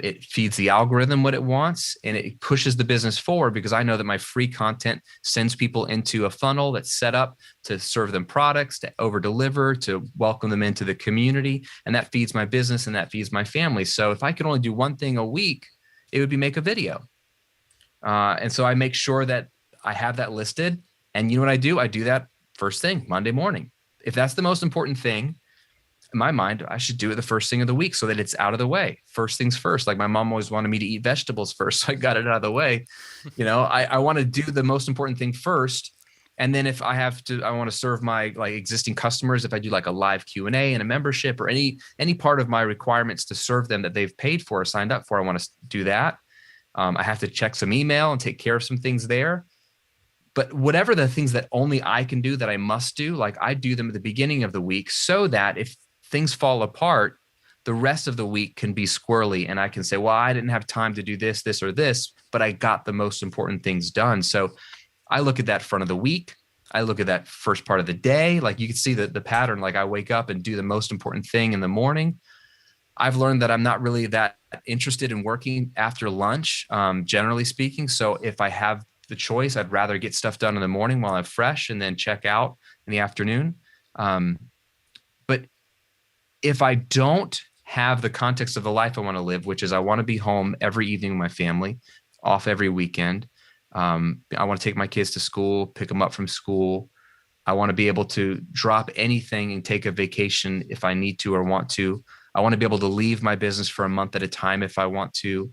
It feeds the algorithm what it wants, and it pushes the business forward, because I know that my free content sends people into a funnel that's set up to serve them products, to over deliver, to welcome them into the community. And that feeds my business and that feeds my family. So if I could only do one thing a week, it would be make a video. And so I make sure that I have that listed. And you know what I do? I do that first thing, Monday morning. If that's the most important thing, in my mind, I should do it the first thing of the week so that it's out of the way. First things first. Like my mom always wanted me to eat vegetables first, so I got it out of the way. I want to do the most important thing first. And then if I have to, I want to serve my like existing customers. If I do like a live Q&A and a membership or any part of my requirements to serve them that they've paid for or signed up for, I want to do that. I have to check some email and take care of some things there. But whatever the things that only I can do, that I must do, like I do them at the beginning of the week, so that if things fall apart, the rest of the week can be squirrely. And I can say, well, I didn't have time to do this, this, or this, but I got the most important things done. So I look at that front of the week. I look at that first part of the day. Like you can see the pattern, like I wake up and do the most important thing in the morning. I've learned that I'm not really that interested in working after lunch, generally speaking. So if I have the choice, I'd rather get stuff done in the morning while I'm fresh and then check out in the afternoon. But if I don't have the context of the life I want to live, which is I want to be home every evening with my family, off every weekend. I want to take my kids to school, pick them up from school. I want to be able to drop anything and take a vacation if I need to or want to. I want to be able to leave my business for a month at a time if I want to.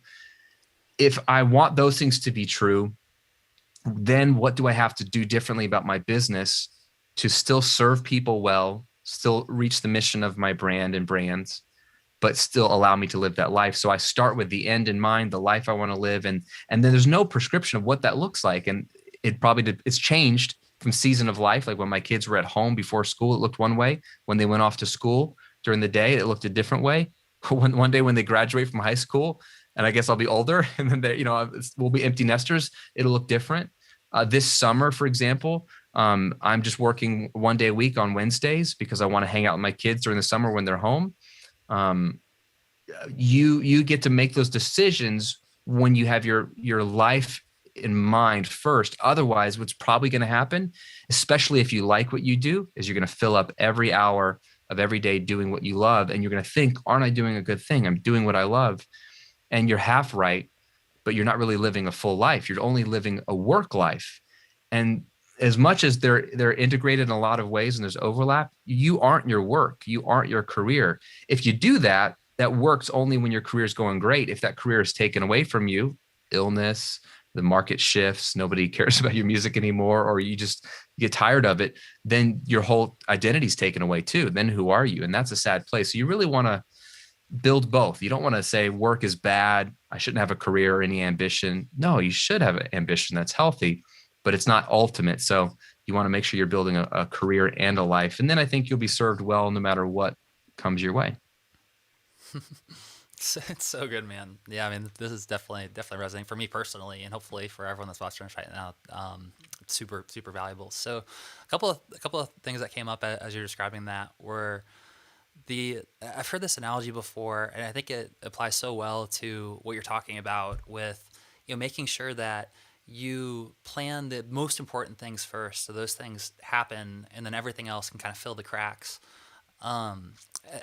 If I want those things to be true, then what do I have to do differently about my business to still serve people well, still reach the mission of my brand and brands, but still allow me to live that life? So I start with the end in mind, the life I want to live, and then there's no prescription of what that looks like. And it's changed from season of life. Like when my kids were at home before school, it looked one way. When they went off to school during the day, it looked a different way. One day when they graduate from high school, and I guess I'll be older, and then we'll be empty nesters, it'll look different. This summer, for example, I'm just working one day a week on Wednesdays because I want to hang out with my kids during the summer when they're home. Um, you get to make those decisions when you have your life in mind first. Otherwise, what's probably going to happen, especially if you like what you do, is you're going to fill up every hour of every day doing what you love, and you're going to think, aren't I doing a good thing? I'm doing what I love. And you're half right, but you're not really living a full life. You're only living a work life. And as much as they're integrated in a lot of ways and there's overlap, you aren't your work. You aren't your career. If you do that, that works only when your career is going great. If that career is taken away from you, illness, the market shifts, nobody cares about your music anymore, or you just get tired of it, then your whole identity is taken away too. Then who are you? And that's a sad place. So you really want to build both. You don't want to say work is bad, I shouldn't have a career or any ambition. No, you should have an ambition that's healthy, but it's not ultimate. So you want to make sure you're building a career and a life. And then I think you'll be served well no matter what comes your way. It's so good, man. Yeah, I mean, this is definitely resonating for me personally, and hopefully for everyone that's watching us right now. Super valuable. So, a couple of things that came up as you're describing that were the I've heard this analogy before, and I think it applies so well to what you're talking about with making sure that you plan the most important things first, so those things happen, and then everything else can kind of fill the cracks. um,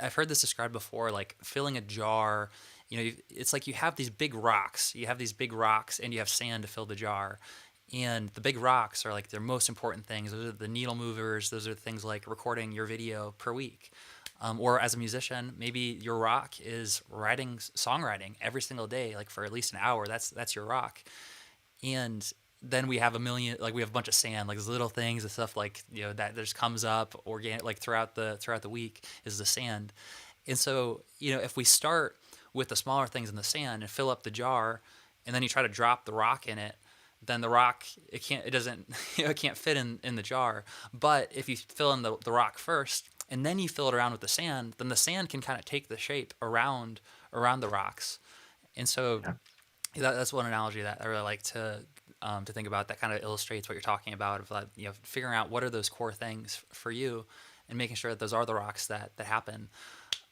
I've heard this described before, like filling a jar. It's like you have these big rocks. You have these big rocks, and you have sand to fill the jar. And the big rocks are like their most important things. Those are the needle movers. Those are things like recording your video per week. Or as a musician, maybe your rock is writing songwriting every single day, like for at least an hour. That's your rock. And then we have we have a bunch of sand, like those little things and stuff, like that just comes up organic, like throughout the week is the sand. And so if we start with the smaller things in the sand and fill up the jar, and then you try to drop the rock in it, then the rock, it doesn't it can't fit in the jar. But if you fill in the rock first and then you fill it around with the sand, then the sand can kind of take the shape around the rocks. And so Yeah. that's one analogy that I really like to think about, that kind of illustrates what you're talking about, of like, figuring out what are those core things for you, and making sure that those are the rocks that happen.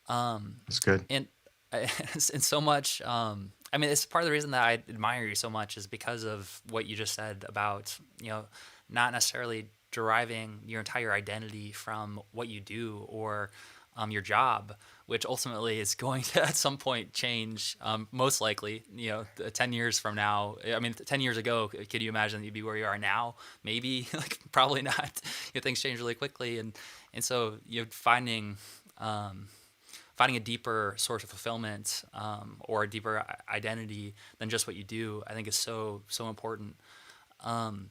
That's good. And and so much. I mean, it's part of the reason that I admire you so much is because of what you just said about not necessarily deriving your entire identity from what you do or your job, which ultimately is going to at some point change. Most likely, 10 years from now. I mean, 10 years ago, could you imagine that you'd be where you are now? Maybe, like, probably not. Things change really quickly, and so finding a deeper source of fulfillment, or a deeper identity than just what you do, I think is so important. Um,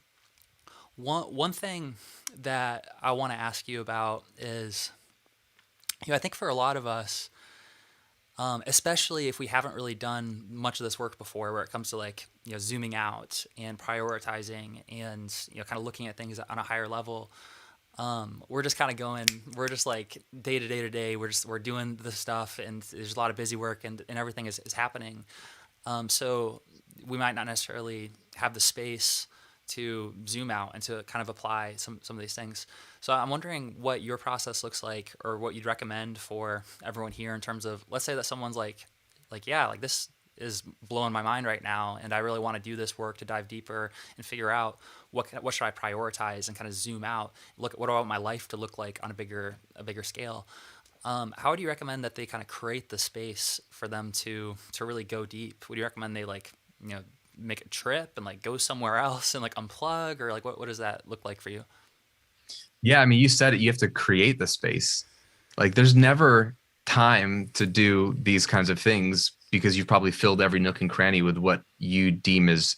one thing that I want to ask you about is, I think for a lot of us, especially if we haven't really done much of this work before, where it comes to like zooming out and prioritizing and kind of looking at things on a higher level. We're just kind of going, we're just like day to day to day. We're doing the stuff, and there's a lot of busy work, and everything is happening. So we might not necessarily have the space to zoom out and to kind of apply some of these things. So I'm wondering what your process looks like, or what you'd recommend for everyone here in terms of, let's say that someone's yeah, like this is blowing my mind right now, and I really want to do this work to dive deeper and figure out what should I prioritize, and kind of zoom out, look at what do I want my life to look like on a bigger scale. How would you recommend that they kind of create the space for them to really go deep? Would you recommend they make a trip and like go somewhere else and like unplug, or like what does that look like for you? Yeah, I mean, you said it, you have to create the space. Like there's never time to do these kinds of things because you've probably filled every nook and cranny with what you deem as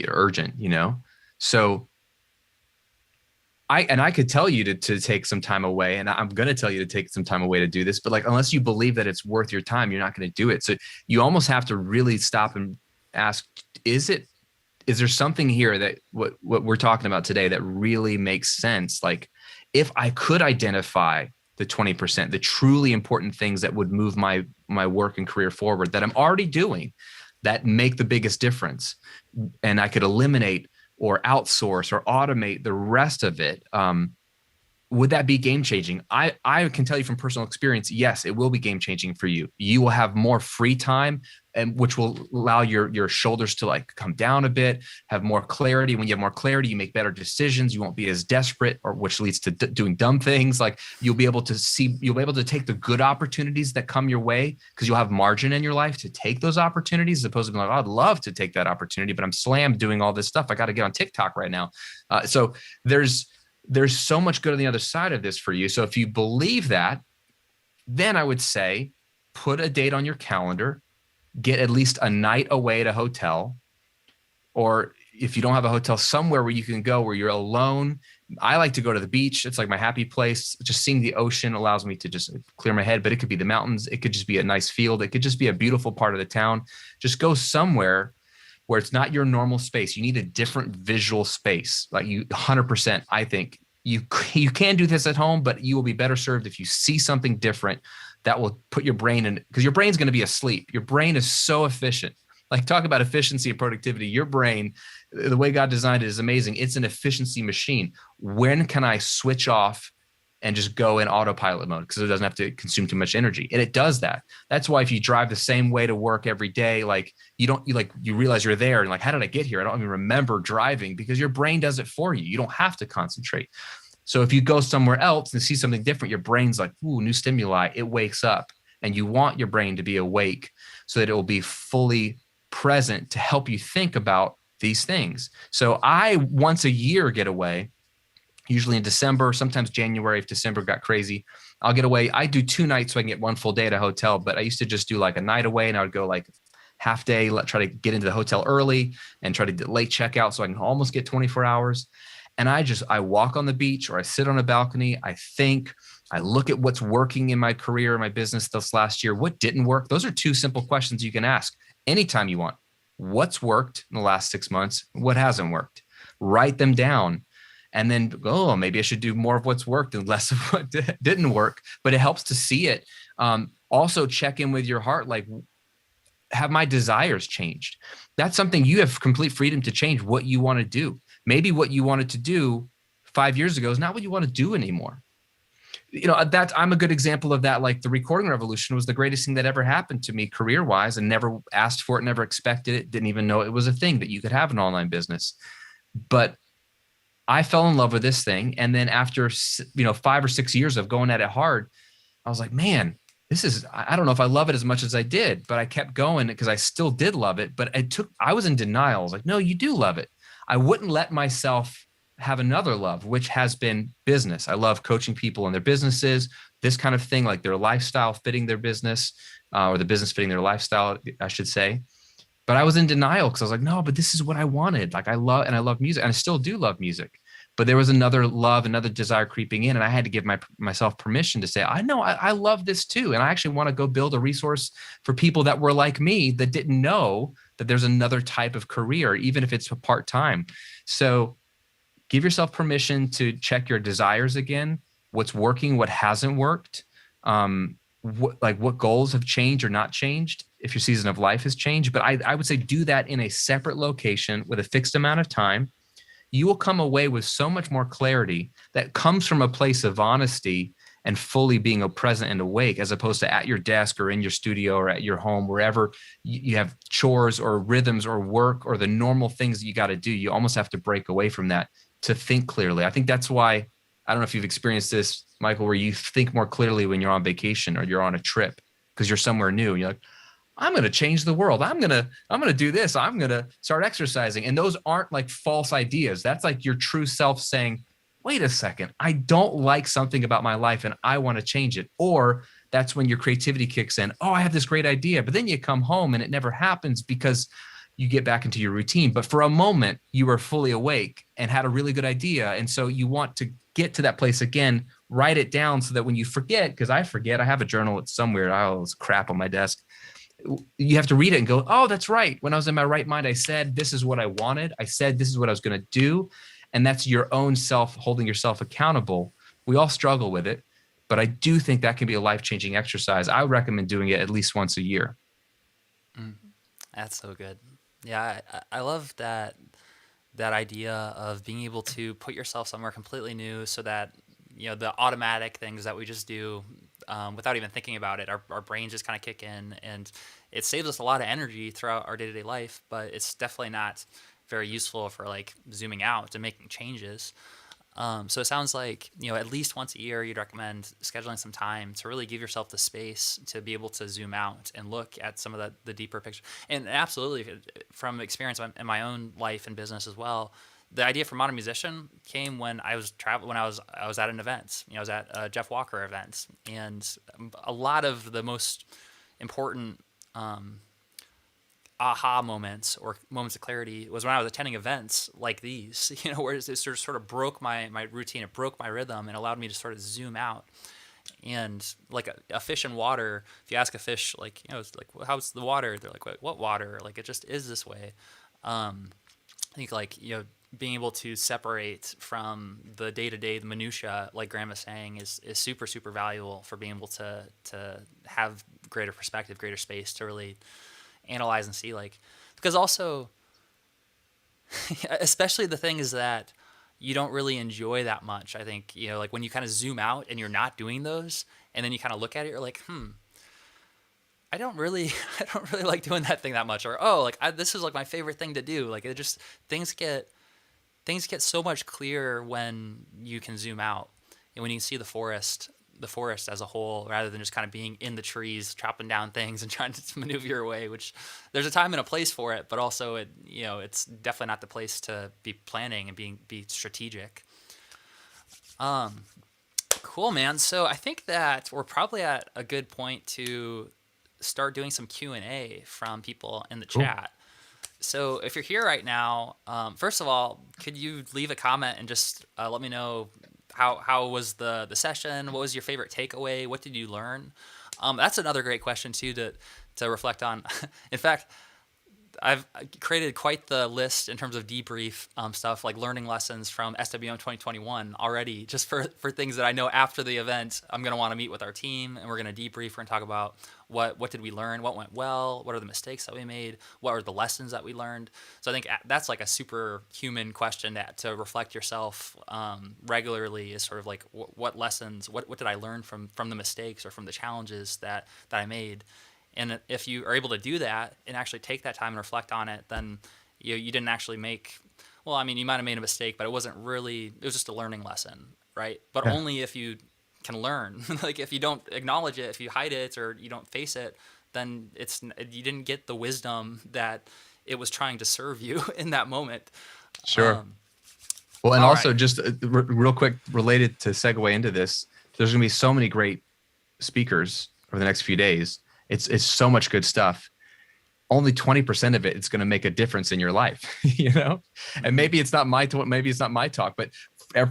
urgent, you know? So I could tell you to take some time away, and I'm gonna tell you to take some time away to do this, but like unless you believe that it's worth your time, you're not gonna do it. So you almost have to really stop and ask, is it is there something here that what we're talking about today that really makes sense? Like if I could identify the 20%, the truly important things that would move my work and career forward that I'm already doing that make the biggest difference, and I could eliminate or outsource or automate the rest of it, would that be game changing? I can tell you from personal experience, yes, it will be game changing for you. You will have more free time, and which will allow your shoulders to like come down a bit, have more clarity. When you have more clarity, you make better decisions. You won't be as desperate, or which leads to doing dumb things. Like you'll be able to take the good opportunities that come your way because you'll have margin in your life to take those opportunities, as opposed to being like, oh, I'd love to take that opportunity, but I'm slammed doing all this stuff. I got to get on TikTok right now. So there's so much good on the other side of this for you. So if you believe that, then I would say put a date on your calendar, get at least a night away at a hotel, or if you don't have a hotel, somewhere where you can go where you're alone. I like to go to the beach. It's like my happy place. Just seeing the ocean allows me to just clear my head, but it could be the mountains. It could just be a nice field. It could just be a beautiful part of the town. Just go somewhere where it's not your normal space. You need a different visual space. Like you 100%, I think you can do this at home, but you will be better served if you see something different that will put your brain in, because your brain's going to be asleep. Your brain is so efficient. Like talk about efficiency and productivity. Your brain, the way God designed it is amazing. It's an efficiency machine. When can I switch off and just go in autopilot mode because it doesn't have to consume too much energy? And it does that. That's why if you drive the same way to work every day, like you realize you're there and like, how did I get here? I don't even remember driving, because your brain does it for you. You don't have to concentrate. So if you go somewhere else and see something different, your brain's like, ooh, new stimuli. It wakes up, and you want your brain to be awake so that it will be fully present to help you think about these things. So I once a year get away, usually in December, sometimes January if December got crazy. I'll get away. I do 2 nights so I can get 1 full day at a hotel, but I used to just do like a night away, and I would go like half day, try to get into the hotel early and try to get late checkout so I can almost get 24 hours. And I walk on the beach, or I sit on a balcony. I think, I look at what's working in my career, my business this last year. What didn't work? Those are 2 simple questions you can ask anytime you want. What's worked in the last 6 months? What hasn't worked? Write them down. And then, oh, maybe I should do more of what's worked and less of what didn't work. But it helps to see it. Also check in with your heart. Like, have my desires changed? That's something you have complete freedom to change what you want to do. Maybe what you wanted to do 5 years ago is not what you want to do anymore. I'm a good example of that. Like the recording revolution was the greatest thing that ever happened to me career wise, and never asked for it, never expected it, didn't even know it was a thing that you could have an online business. But I fell in love with this thing. And then after, 5 or 6 years of going at it hard, I was like, man, I don't know if I love it as much as I did, but I kept going because I still did love it. But I was in denial. I was like, no, you do love it. I wouldn't let myself have another love, which has been business. I love coaching people in their businesses, this kind of thing, like their lifestyle fitting their business, or the business fitting their lifestyle, I should say. But I was in denial because I was like, no, but this is what I wanted. Like I love music, and I still do love music. But there was another love, another desire creeping in, and I had to give myself permission to say, I know I love this too. And I actually want to go build a resource for people that were like me, that didn't know that there's another type of career, even if it's part-time. So give yourself permission to check your desires again, what's working, what hasn't worked, what goals have changed or not changed, if your season of life has changed. But I would say do that in a separate location with a fixed amount of time. You will come away with so much more clarity that comes from a place of honesty and fully being present and awake, as opposed to at your desk or in your studio or at your home, wherever you have chores or rhythms or work or the normal things that you got to do. You almost have to break away from that to think clearly. I think that's why, I don't know if you've experienced this, Michael, where you think more clearly when you're on vacation or you're on a trip because you're somewhere new. You're like, I'm going to change the world. I'm going to do this. I'm going to start exercising. And those aren't like false ideas. That's like your true self saying, wait a second, I don't like something about my life and I want to change it. Or that's when your creativity kicks in. Oh, I have this great idea. But then you come home and it never happens because you get back into your routine. But for a moment, you were fully awake and had a really good idea. And so you want to get to that place again, write it down so that when you forget, because I forget, I have a journal, it's somewhere, I always crap on my desk. You have to read it and go, oh, that's right. When I was in my right mind, I said, this is what I wanted. I said, this is what I was going to do. And that's your own self holding yourself accountable. We all struggle with it, but I do think that can be a life-changing exercise. I recommend doing it at least once a year. Mm, that's so good. Yeah, I love that idea of being able to put yourself somewhere completely new so that the automatic things that we just do without even thinking about it, our brains just kind of kick in, and it saves us a lot of energy throughout our day-to-day life, but it's definitely not very useful for like zooming out and making changes. So it sounds like, at least once a year, you'd recommend scheduling some time to really give yourself the space to be able to zoom out and look at some of the deeper picture. And absolutely, from experience in my own life and business as well, the idea for Modern Musician came when I was when I was at an event. I was at a Jeff Walker event, and a lot of the most important aha moments or moments of clarity was when I was attending events like these, where it sort of broke my routine, it broke my rhythm and allowed me to sort of zoom out. And like a fish in water, if you ask a fish, like, it's like, well, how's the water? They're like, what water? Like, it just is this way. I think like, being able to separate from the day-to-day, the minutia, like Graham was saying, is super, super valuable for being able to have greater perspective, greater space to really analyze and see, like, because also especially the thing is that you don't really enjoy that much. I think, like when you kind of zoom out and you're not doing those and then you kind of look at it, you're like, I don't really I don't really like doing that thing that much, or oh, like this is like my favorite thing to do. Like, it just things get so much clearer when you can zoom out and when you can see the forest as a whole, rather than just kind of being in the trees, chopping down things and trying to maneuver your way, which there's a time and a place for it, but also it's definitely not the place to be planning and be strategic. Cool, man. So I think that we're probably at a good point to start doing some Q&A from people in the Cool. chat. So if you're here right now, first of all, could you leave a comment and just let me know how was the session? What was your favorite takeaway? What did you learn? That's another great question too to reflect on. In fact, I've created quite the list in terms of debrief stuff, like learning lessons from SWM2021 already, just for things that I know after the event I'm going to want to meet with our team, and we're going to debrief. We're going to talk about what did we learn, what went well, what are the mistakes that we made, what are the lessons that we learned. So I think that's like a super human question to reflect yourself regularly, is sort of like what lessons, what did I learn from the mistakes or from the challenges that I made. And if you are able to do that and actually take that time and reflect on it, then you didn't actually make, well, I mean, you might have made a mistake, but it wasn't really, it was just a learning lesson, right? But Yeah. only if you can learn. Like, if you don't acknowledge it, if you hide it or you don't face it, then you didn't get the wisdom that it was trying to serve you in that moment. Sure. Um, Well, and all also right. just real quick, related to segue into this, there's going to be so many great speakers over the next few days. It's so much good stuff. Only 20% of it is going to make a difference in your life, and Mhm. maybe it's not maybe it's not my talk, but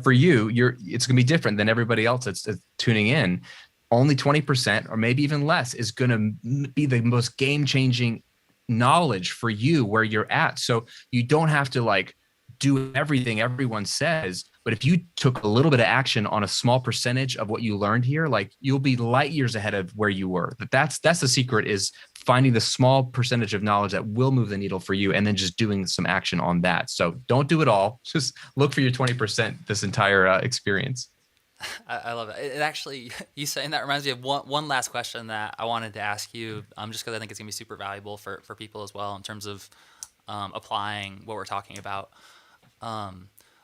for you, it's going to be different than everybody else that's tuning in. Only 20% or maybe even less is going to be the most game changing knowledge for you where you're at. So you don't have to like do everything everyone says, but if you took a little bit of action on a small percentage of what you learned here, like, you'll be light years ahead of where you were. That's the secret, is finding the small percentage of knowledge that will move the needle for you and then just doing some action on that. So don't do it all. Just look for your 20% this entire experience. I love it. It actually, you saying that reminds me of one last question that I wanted to ask you, just because I think it's gonna be super valuable for people as well in terms of applying what we're talking about,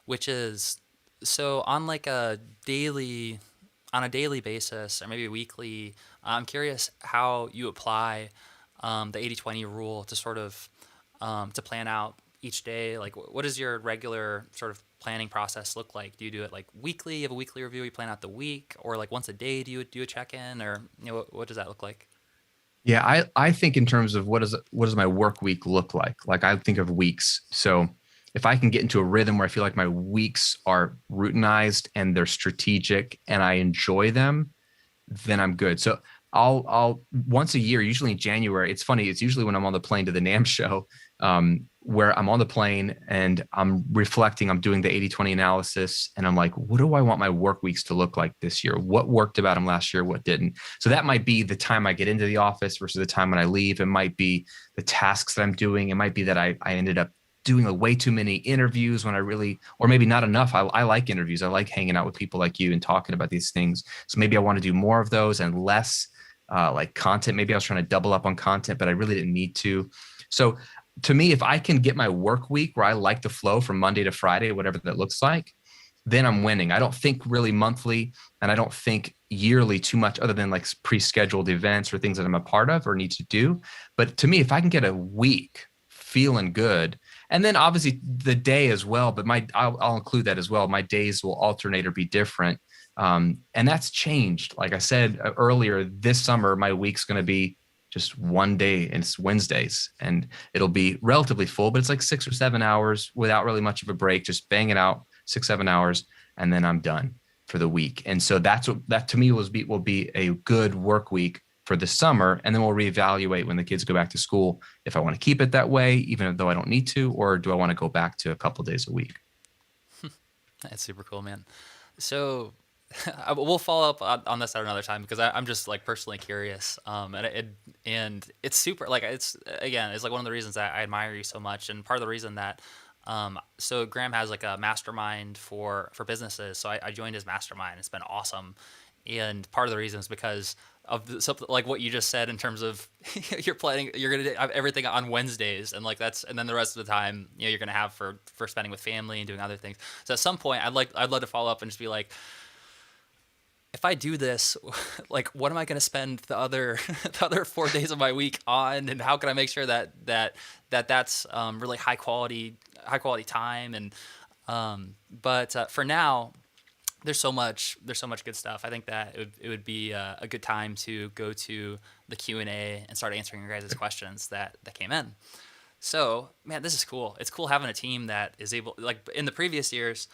which is, so on a daily basis or maybe weekly, I'm curious how you apply the 80/20 rule to sort of to plan out each day? Like, what does your regular sort of planning process look like? Do you do it like weekly? You have a weekly review, you plan out the week, or like once a day do you do a check-in, or what does that look like? Yeah, I think in terms of what does my work week look like? Like I think of weeks. So if I can get into a rhythm where I feel like my weeks are routinized and they're strategic and I enjoy them, then I'm good. So I'll once a year, usually in January. It's funny. It's usually when I'm on the plane to the NAM show, where I'm on the plane and I'm reflecting. I'm doing the 80/20 analysis, and I'm like, what do I want my work weeks to look like this year? What worked about them last year? What didn't? So that might be the time I get into the office versus the time when I leave. It might be the tasks that I'm doing. It might be that I ended up doing way too many interviews when I really, or maybe not enough. I like interviews. I like hanging out with people like you and talking about these things. So maybe I want to do more of those and less like content. Maybe I was trying to double up on content, but I really didn't need to. So to me, if I can get my work week where I like the flow from Monday to Friday, whatever that looks like, then I'm winning. I don't think really monthly, and I don't think yearly too much other than like pre-scheduled events or things that I'm a part of or need to do. But to me, if I can get a week feeling good, and then obviously the day as well, but I'll include that as well. My days will alternate or be different. And that's changed. Like I said earlier, this summer, my week's going to be just one day, and it's Wednesdays, and it'll be relatively full, but it's like 6 or 7 hours without really much of a break, just banging out 6, 7 hours, and then I'm done for the week. And so that's what that to me will be a good work week for the summer. And then we'll reevaluate when the kids go back to school if I want to keep it that way, even though I don't need to, or do I want to go back to a couple of days a week? That's super cool, man. So we'll follow up on this at another time because I'm just like personally curious. And it's super like it's again it's like one of the reasons that I admire you so much, and part of the reason that so Graham has like a mastermind for businesses. So I joined his mastermind. It's been awesome, and part of the reason is because of something like what you just said in terms of you're gonna have everything on Wednesdays, and like that's and then the rest of the time you're gonna have for spending with family and doing other things. So at some point I'd love to follow up and just be like, if I do this, like, what am I going to spend the other the other 4 days of my week on, and how can I make sure that's really high quality time? And but for now, there's so much good stuff. I think that it would be a good time to go to the Q&A and start answering your guys' questions that came in. So man, this is cool. It's cool having a team that is able, like in the previous years,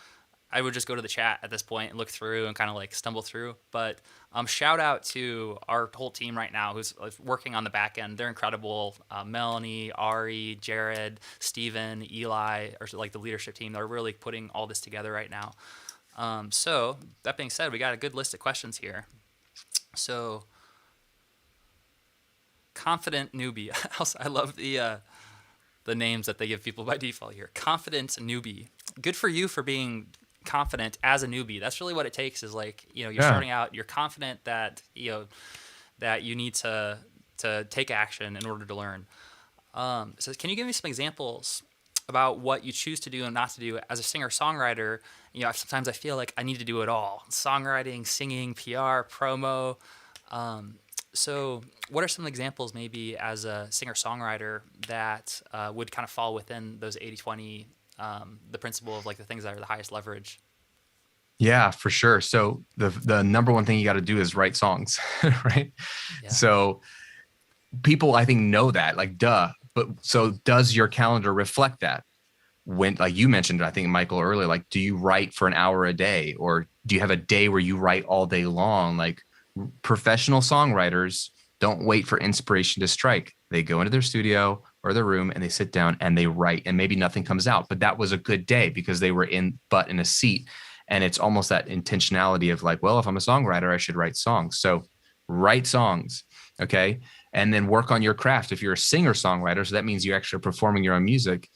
I would just go to the chat at this point and look through and kind of like stumble through. But shout out to our whole team right now who's working on the back end. They're incredible. Melanie, Ari, Jared, Steven, Eli, or like the leadership team. They're really putting all this together right now. So that being said, we got a good list of questions here. So confident newbie. I love the names that they give people by default here. Confident newbie. Good for you for being confident as a newbie. That's really what it takes is like, you're starting out, you're confident that, that you need to take action in order to learn. So can you give me some examples about what you choose to do and not to do as a singer-songwriter? Sometimes I feel like I need to do it all. Songwriting, singing, PR, promo. So what are some examples maybe as a singer-songwriter that would kind of fall within those 80/20, the principle of like the things that are the highest leverage? Yeah, for sure. So the number one thing you got to do is write songs, right? Yeah. So people, I think, know that, like, duh. But so does your calendar reflect that? When, like you mentioned, I think Michael earlier, like, do you write for an hour a day, or do you have a day where you write all day long? Like professional songwriters don't wait for inspiration to strike. They go into their studio or their room and they sit down and they write, and maybe nothing comes out, but that was a good day because they were in a seat. And it's almost that intentionality of like, well, if I'm a songwriter, I should write songs. So write songs. Okay. And then work on your craft. If you're a singer songwriter, so that means you actually are performing your own music,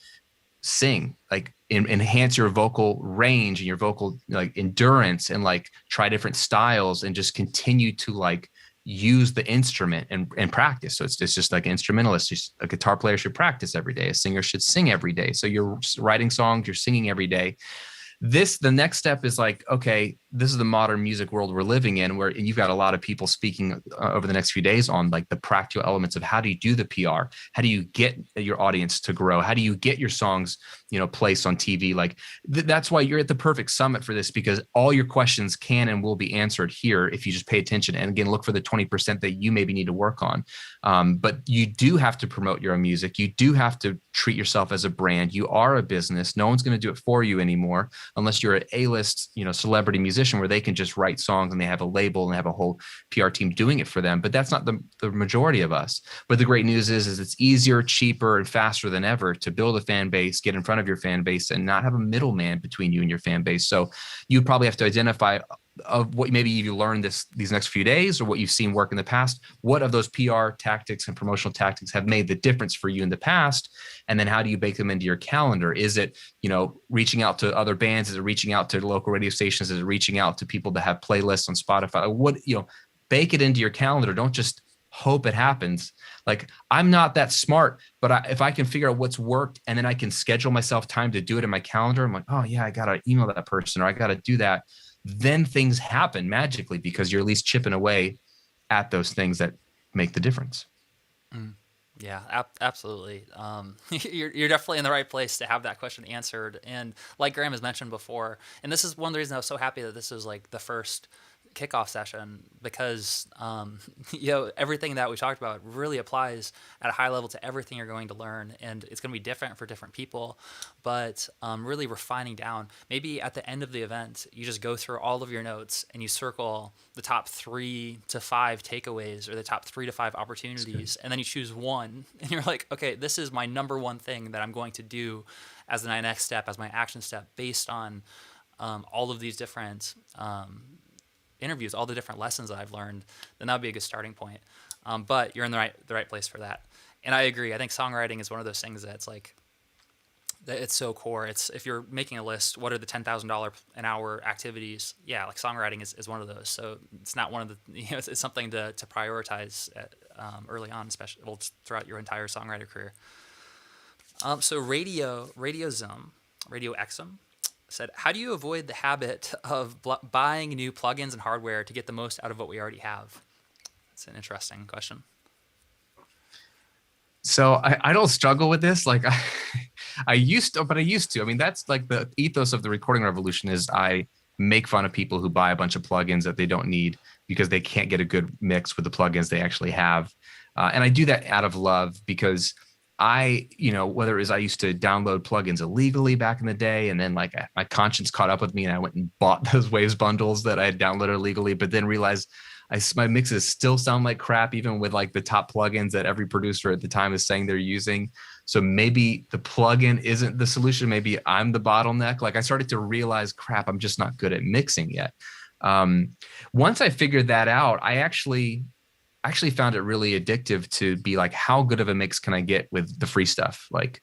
sing, like enhance your vocal range and your vocal like endurance, and like try different styles and just continue to like use the instrument and practice. So it's just like instrumentalists, a guitar player should practice every day. A singer should sing every day. So you're writing songs, you're singing every day. The next step is like, okay, this is the modern music world we're living in, where and you've got a lot of people speaking over the next few days on like the practical elements of how do you do the PR, how do you get your audience to grow, how do you get your songs, placed on TV. Like that's why you're at the perfect summit for this, because all your questions can and will be answered here if you just pay attention. And again, look for the 20% that you maybe need to work on. But you do have to promote your own music. You do have to treat yourself as a brand. You are a business. No one's going to do it for you anymore, unless you're an A-list, celebrity musician where they can just write songs and they have a label and they have a whole PR team doing it for them. But that's not the majority of us. But the great news is it's easier, cheaper, and faster than ever to build a fan base, get in front of your fan base, and not have a middleman between you and your fan base. So you probably have to identify of what maybe you learned these next few days, or what you've seen work in the past. What of those PR tactics and promotional tactics have made the difference for you in the past? And then how do you bake them into your calendar? Is it, reaching out to other bands? Is it reaching out to local radio stations? Is it reaching out to people that have playlists on Spotify? Bake it into your calendar. Don't just hope it happens. Like, I'm not that smart, but if I can figure out what's worked and then I can schedule myself time to do it in my calendar, I'm like, oh yeah, I got to email that person, or I got to do that. Then things happen magically because you're at least chipping away at those things that make the difference. Yeah, absolutely. You're definitely in the right place to have that question answered. And like Graham has mentioned before, and this is one of the reasons I was so happy that this was like the first kickoff session, because everything that we talked about really applies at a high level to everything you're going to learn, and it's going to be different for different people. But really refining down, maybe at the end of the event you just go through all of your notes and you circle the top 3 to 5 takeaways, or the top 3 to 5 opportunities, and then you choose one and you're like, okay, this is my number one thing that I'm going to do as my next step, as my action step, based on all of these different interviews, all the different lessons that I've learned. Then that would be a good starting point. But you're in the right place for that. And I agree. I think songwriting is one of those things that's like, it's so core. It's, if you're making a list, what are the $10,000 an hour activities? Yeah, like songwriting is one of those. So it's not one of the, it's something to prioritize early on, especially throughout your entire songwriter career. So Radio Exum said, how do you avoid the habit of buying new plugins and hardware to get the most out of what we already have? It's an interesting question. So I don't struggle with this. Like I used to. I mean, that's like the ethos of the recording revolution is I make fun of people who buy a bunch of plugins that they don't need because they can't get a good mix with the plugins they actually have. And I do that out of love because whether it was I used to download plugins illegally back in the day, and then like my conscience caught up with me and I went and bought those Waves bundles that I had downloaded illegally, but then realized my mixes still sound like crap, even with like the top plugins that every producer at the time is saying they're using. So maybe the plugin isn't the solution. Maybe I'm the bottleneck. Like I started to realize, crap, I'm just not good at mixing yet. Once I figured that out, I actually found it really addictive to be like, how good of a mix can I get with the free stuff? Like,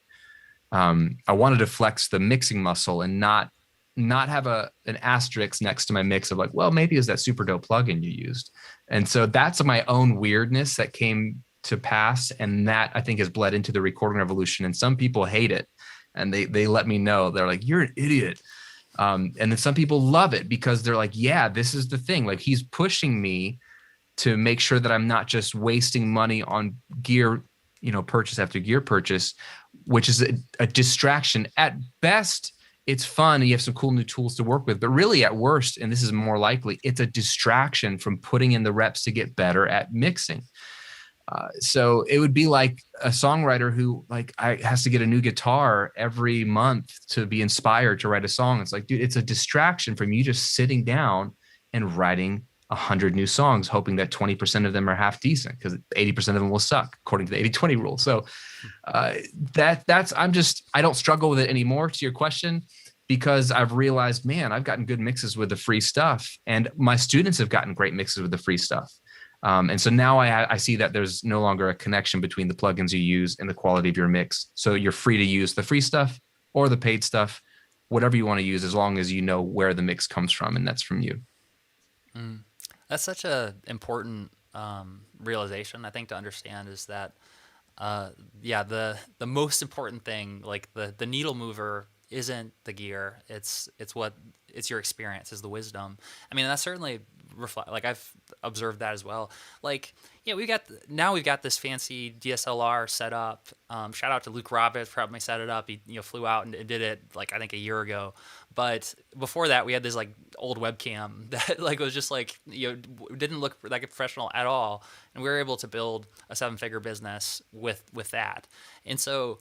I wanted to flex the mixing muscle and not have an asterisk next to my mix of like, well, maybe it's that super dope plugin you used. And so that's my own weirdness that came to pass. And that I think has bled into the recording revolution. And some people hate it. And they let me know, they're like, you're an idiot. And then some people love it because they're like, yeah, this is the thing. Like he's pushing me to make sure that I'm not just wasting money on gear, purchase after gear purchase, which is a distraction. At best, it's fun and you have some cool new tools to work with, but really at worst, and this is more likely, it's a distraction from putting in the reps to get better at mixing. So it would be like a songwriter who has to get a new guitar every month to be inspired to write a song. It's like, dude, it's a distraction from you just sitting down and writing 100 new songs, hoping that 20% of them are half decent because 80% of them will suck according to the 80-20 rule. So I don't struggle with it anymore, to your question, because I've realized, man, I've gotten good mixes with the free stuff and my students have gotten great mixes with the free stuff. And so now I see that there's no longer a connection between the plugins you use and the quality of your mix. So you're free to use the free stuff or the paid stuff, whatever you want to use, as long as you know where the mix comes from, and that's from you. That's such a important realization, I think, to understand, is that the most important thing, like the needle mover isn't the gear. It's your experience, is the wisdom. I mean, that's certainly reflect. Like I've observed that as well. Like we've got this fancy DSLR set up. Shout out to Luke Roberts for helping me set it up. He flew out and did it like I think a year ago. But before that, we had this like old webcam that like was just like didn't look like a professional at all, and we were able to build a 7-figure business with that. And so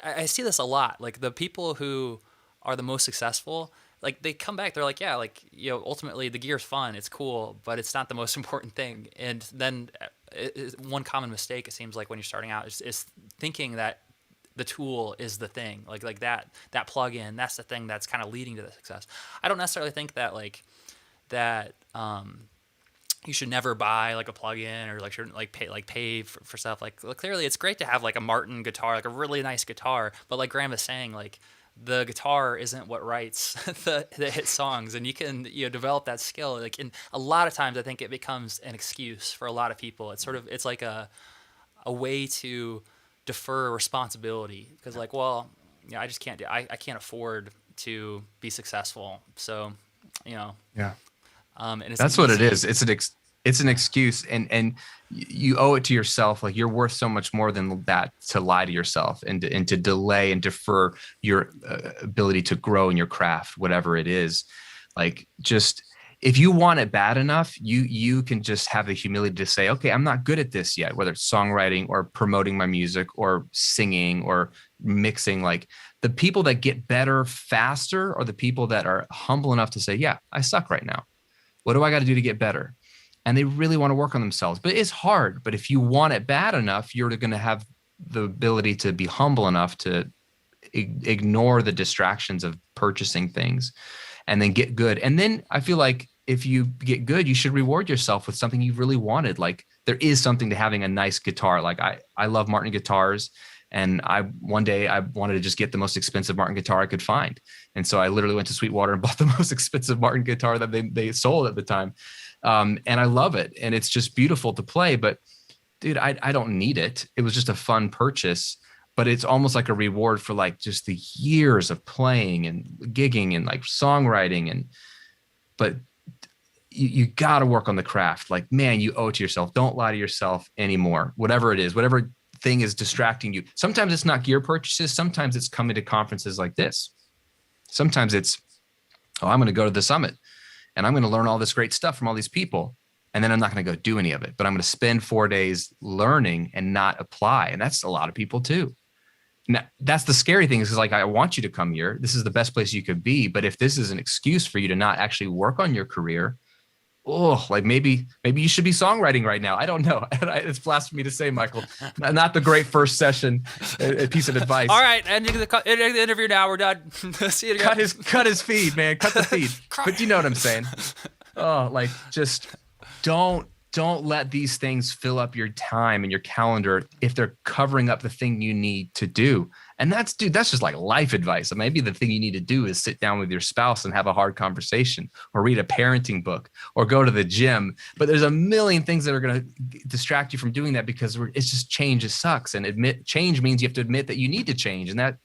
I see this a lot. Like the people who are the most successful, like they come back, they're like, yeah, like ultimately the gear's fun, it's cool, but it's not the most important thing. And then one common mistake it seems like when you're starting out is thinking that the tool is the thing, like that plug-in, that's the thing that's kind of leading to the success. I don't necessarily think that that you should never buy like a plug-in or like shouldn't like pay for stuff. Like clearly it's great to have like a Martin guitar, like a really nice guitar, but like Graham is saying, like the guitar isn't what writes the hit songs, and you can develop that skill. Like, and a lot of times I think it becomes an excuse for a lot of people. It's like a way to defer responsibility because like, well, I just can't I can't afford to be successful, so Yeah. and it's That's what it easy. is. It's an excuse, and you owe it to yourself. Like you're worth so much more than that to lie to yourself and to delay and defer your ability to grow in your craft, whatever it is. Like just if you want it bad enough, you can just have the humility to say, okay, I'm not good at this yet, whether it's songwriting or promoting my music or singing or mixing. Like the people that get better faster are the people that are humble enough to say, yeah, I suck right now. What do I got to do to get better? And they really want to work on themselves. But it's hard. But if you want it bad enough, you're going to have the ability to be humble enough to ignore the distractions of purchasing things and then get good. And then I feel like if you get good, you should reward yourself with something you really wanted. Like there is something to having a nice guitar. Like I love Martin guitars. And one day I wanted to just get the most expensive Martin guitar I could find. And so I literally went to Sweetwater and bought the most expensive Martin guitar that they sold at the time. And I love it. And it's just beautiful to play. But dude, I don't need it. It was just a fun purchase. But it's almost like a reward for like just the years of playing and gigging and like songwriting. But you got to work on the craft. Like, man, you owe it to yourself. Don't lie to yourself anymore. Whatever it is, whatever thing is distracting you. Sometimes it's not gear purchases. Sometimes it's coming to conferences like this. Sometimes it's, oh, I'm going to go to the summit and I'm going to learn all this great stuff from all these people. And then I'm not going to go do any of it, but I'm going to spend 4 days learning and not apply. And that's a lot of people too. Now, that's the scary thing is like, I want you to come here. This is the best place you could be. But if this is an excuse for you to not actually work on your career, oh, like maybe you should be songwriting right now. I don't know. It's blasphemy to say, Michael. Not the great first session piece of advice. All right, ending the interview now. We're done. See you again. Cut his feed, man. Cut the feed. But you know what I'm saying. Oh, like just don't let these things fill up your time and your calendar if they're covering up the thing you need to do. And that's just like life advice. Maybe the thing you need to do is sit down with your spouse and have a hard conversation or read a parenting book or go to the gym. But there's a million things that are going to distract you from doing that because it's just change. It sucks. And change means you have to admit that you need to change. And that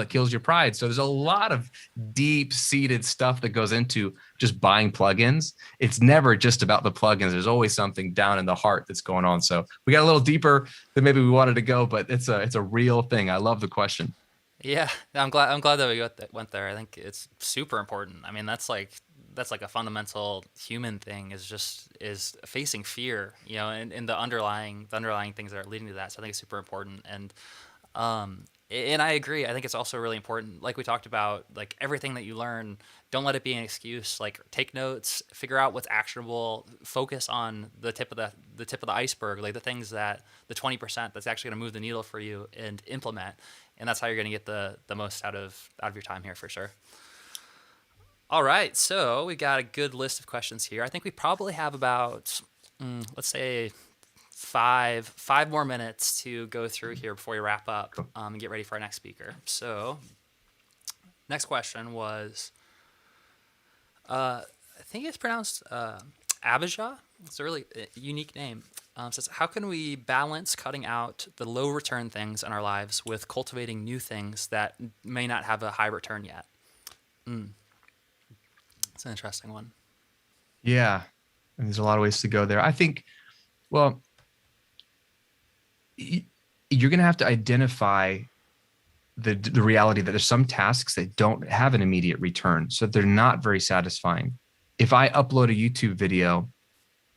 kills your pride. So there's a lot of deep seated stuff that goes into just buying plugins. It's never just about the plugins. There's always something down in the heart that's going on. So we got a little deeper than maybe we wanted to go, but it's a real thing. I love the question. Yeah, I'm glad that we went there. I think it's super important. I mean, that's like a fundamental human thing is facing fear, and the underlying things that are leading to that. So I think it's super important. And I agree. I think it's also really important, like we talked about, like everything that you learn, don't let it be an excuse. Like take notes, figure out what's actionable, focus on the tip of the iceberg, like the things that the 20% that's actually going to move the needle for you, and implement. And that's how you're going to get the most out of your time here for sure. All right, so we got a good list of questions here. I think we probably have about let's say five more minutes to go through here before we wrap up and get ready for our next speaker. So next question was I think it's pronounced Abijah. It's a really unique name. Says, how can we balance cutting out the low return things in our lives with cultivating new things that may not have a high return yet? Mm, it's an interesting one. Yeah. And there's a lot of ways to go there. I think, well, you're going to have to identify the reality that there's some tasks that don't have an immediate return. So they're not very satisfying. If I upload a YouTube video,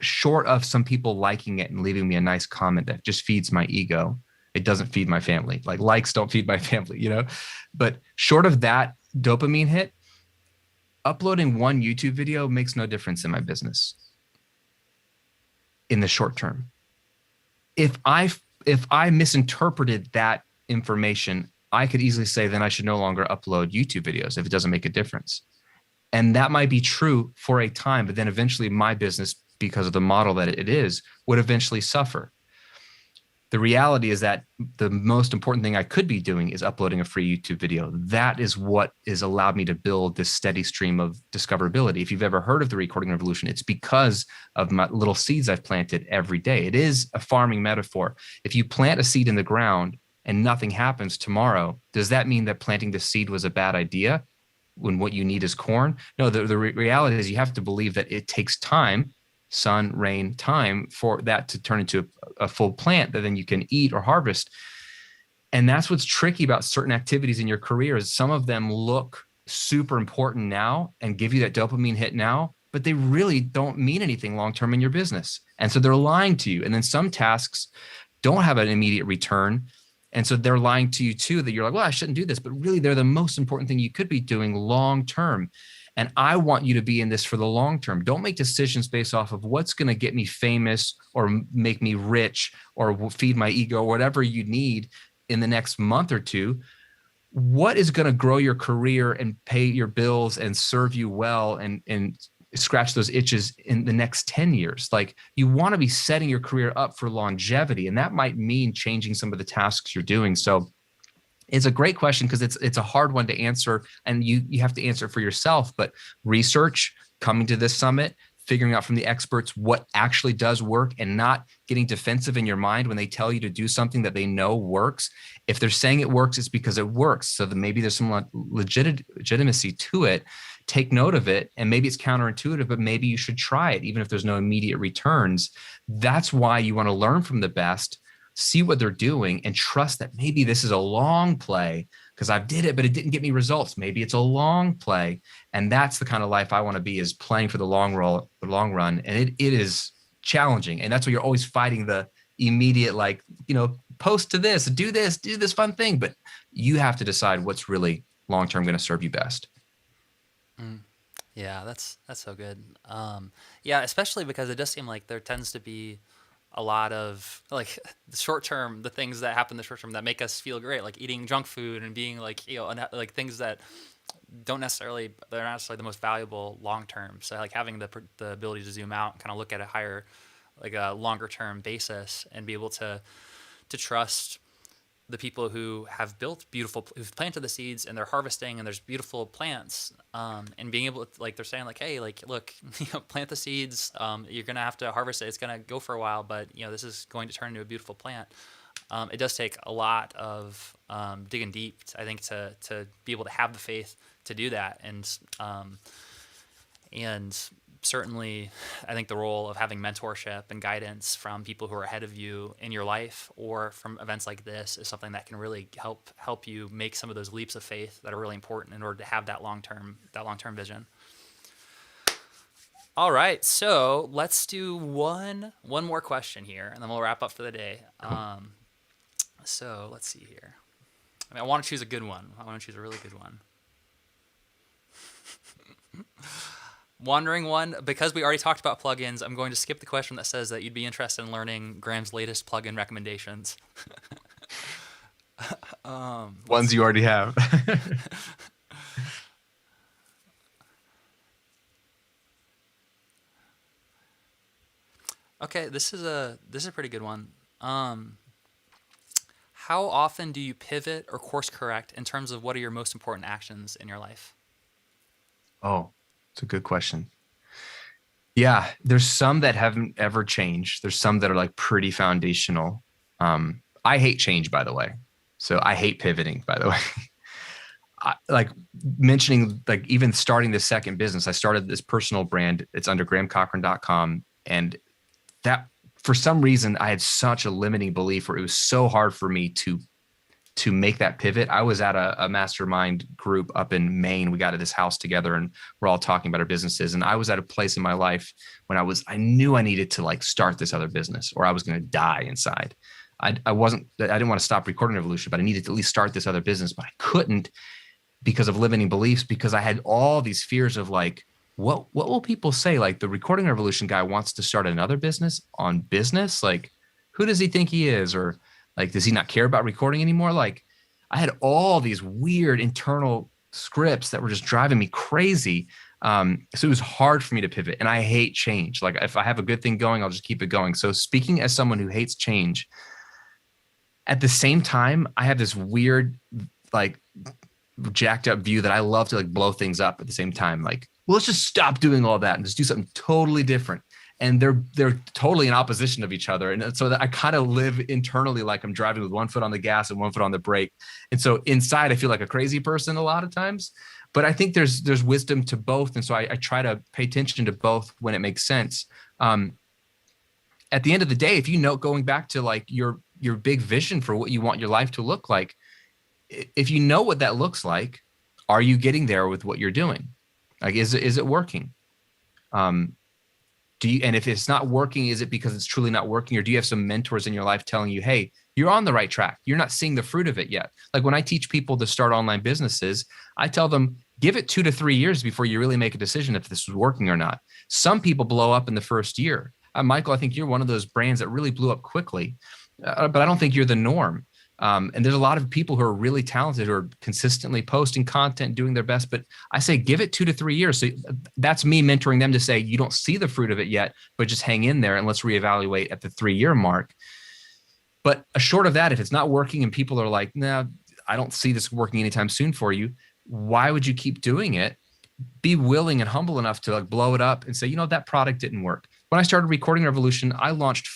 short of some people liking it and leaving me a nice comment that just feeds my ego, it doesn't feed my family. Like likes don't feed my family, you know? But short of that dopamine hit, uploading one YouTube video makes no difference in my business in the short term. If I misinterpreted that information, I could easily say then I should no longer upload YouTube videos if it doesn't make a difference. And that might be true for a time, but then eventually my business, because of the model that it is, would eventually suffer. The reality is that the most important thing I could be doing is uploading a free YouTube video. That is what has allowed me to build this steady stream of discoverability. If you've ever heard of the recording revolution, it's because of my little seeds I've planted every day. It is a farming metaphor. If you plant a seed in the ground and nothing happens tomorrow, does that mean that planting the seed was a bad idea when what you need is corn? No, the reality is you have to believe that it takes time, sun, rain, time for that to turn into a full plant that then you can eat or harvest. And that's what's tricky about certain activities in your career is some of them look super important now and give you that dopamine hit now, but they really don't mean anything long-term in your business. And so they're lying to you. And then some tasks don't have an immediate return. And so they're lying to you too, that you're like, well, I shouldn't do this, but really they're the most important thing you could be doing long-term. And I want you to be in this for the long term. Don't make decisions based off of what's going to get me famous or make me rich or feed my ego, or whatever you need in the next month or two. What is going to grow your career and pay your bills and serve you well and scratch those itches in the next 10 years? Like, you want to be setting your career up for longevity. And that might mean changing some of the tasks you're doing. So it's a great question because it's a hard one to answer, and you have to answer it for yourself. But research, coming to this summit, figuring out from the experts what actually does work, and not getting defensive in your mind when they tell you to do something that they know works. If they're saying it works, it's because it works. So that maybe there's some legitimacy to it. Take note of it, and maybe it's counterintuitive, but maybe you should try it, even if there's no immediate returns. That's why you want to learn from the best, see what they're doing, and trust that maybe this is a long play because I've did it, but it didn't get me results. Maybe it's a long play. And that's the kind of life I want to be, is playing for the long run. And it is challenging. And that's why you're always fighting the immediate, like, post to this, do this fun thing. But you have to decide what's really long-term going to serve you best. Mm. Yeah, that's so good. Yeah, especially because it does seem like there tends to be a lot of like the short term, the things that happen in the short term that make us feel great, like eating junk food and being like, like things that they're not necessarily the most valuable long term. So like having the ability to zoom out and kind of look at a higher, like a longer term basis, and be able to trust the people who have who've planted the seeds and they're harvesting and there's beautiful plants, and being able to, like, they're saying like, hey, like, look, plant the seeds, you're going to have to harvest it. It's going to go for a while, but this is going to turn into a beautiful plant. It does take a lot of digging deep, I think, to be able to have the faith to do that. And certainly, I think the role of having mentorship and guidance from people who are ahead of you in your life or from events like this is something that can really help you make some of those leaps of faith that are really important in order to have that long-term vision. All right, so let's do one more question here, and then we'll wrap up for the day. So let's see here. I want to choose a good one. I want to choose a really good one. Wandering one, because we already talked about plugins, I'm going to skip the question that says that you'd be interested in learning Graham's latest plugin recommendations. Ones you already have. Okay, this is a pretty good one. How often do you pivot or course correct in terms of what are your most important actions in your life? Oh, it's a good question. Yeah, there's some that haven't ever changed. There's some that are like pretty foundational. I hate change, by the way. So I hate pivoting, by the way. Like mentioning, like even starting this second business, I started this personal brand. It's under grahamcochran.com. And that, for some reason, I had such a limiting belief where it was so hard for me to make that pivot. I was at a mastermind group up in Maine. We got at this house together and we're all talking about our businesses. And I was at a place in my life when I knew I needed to like start this other business or I was going to die inside. I didn't want to stop Recording Revolution, but I needed to at least start this other business, but I couldn't because of limiting beliefs, because I had all these fears of like, what will people say? Like the Recording Revolution guy wants to start another business on business. Like, who does he think he is? Or like, does he not care about recording anymore? Like, I had all these weird internal scripts that were just driving me crazy. So it was hard for me to pivot, and I hate change. Like, if I have a good thing going, I'll just keep it going. So, speaking as someone who hates change, at the same time, I have this weird, like, jacked up view that I love to like blow things up at the same time. Like, well, let's just stop doing all that and just do something totally different. And they're totally in opposition of each other. And so that I kind of live internally like I'm driving with one foot on the gas and one foot on the brake. And so inside I feel like a crazy person a lot of times. But I think there's wisdom to both. And so I try to pay attention to both when it makes sense. At the end of the day, if you know, going back to like your big vision for what you want your life to look like, if you know what that looks like, are you getting there with what you're doing? Like, is it working? Um, and if it's not working, is it because it's truly not working, or do you have some mentors in your life telling you, hey, you're on the right track? You're not seeing the fruit of it yet. Like when I teach people to start online businesses, I tell them, give it 2 to 3 years before you really make a decision if this is working or not. Some people blow up in the first year. Michael, I think you're one of those brands that really blew up quickly, but I don't think you're the norm. And there's a lot of people who are really talented, who are consistently posting content, doing their best. But I say, give it 2 to 3 years. So that's me mentoring them to say, you don't see the fruit of it yet, but just hang in there and let's reevaluate at the 3 year mark. But short of that, if it's not working and people are like, no, I don't see this working anytime soon for you, why would you keep doing it? Be willing and humble enough to like blow it up and say, that product didn't work. When I started Recording Revolution, I launched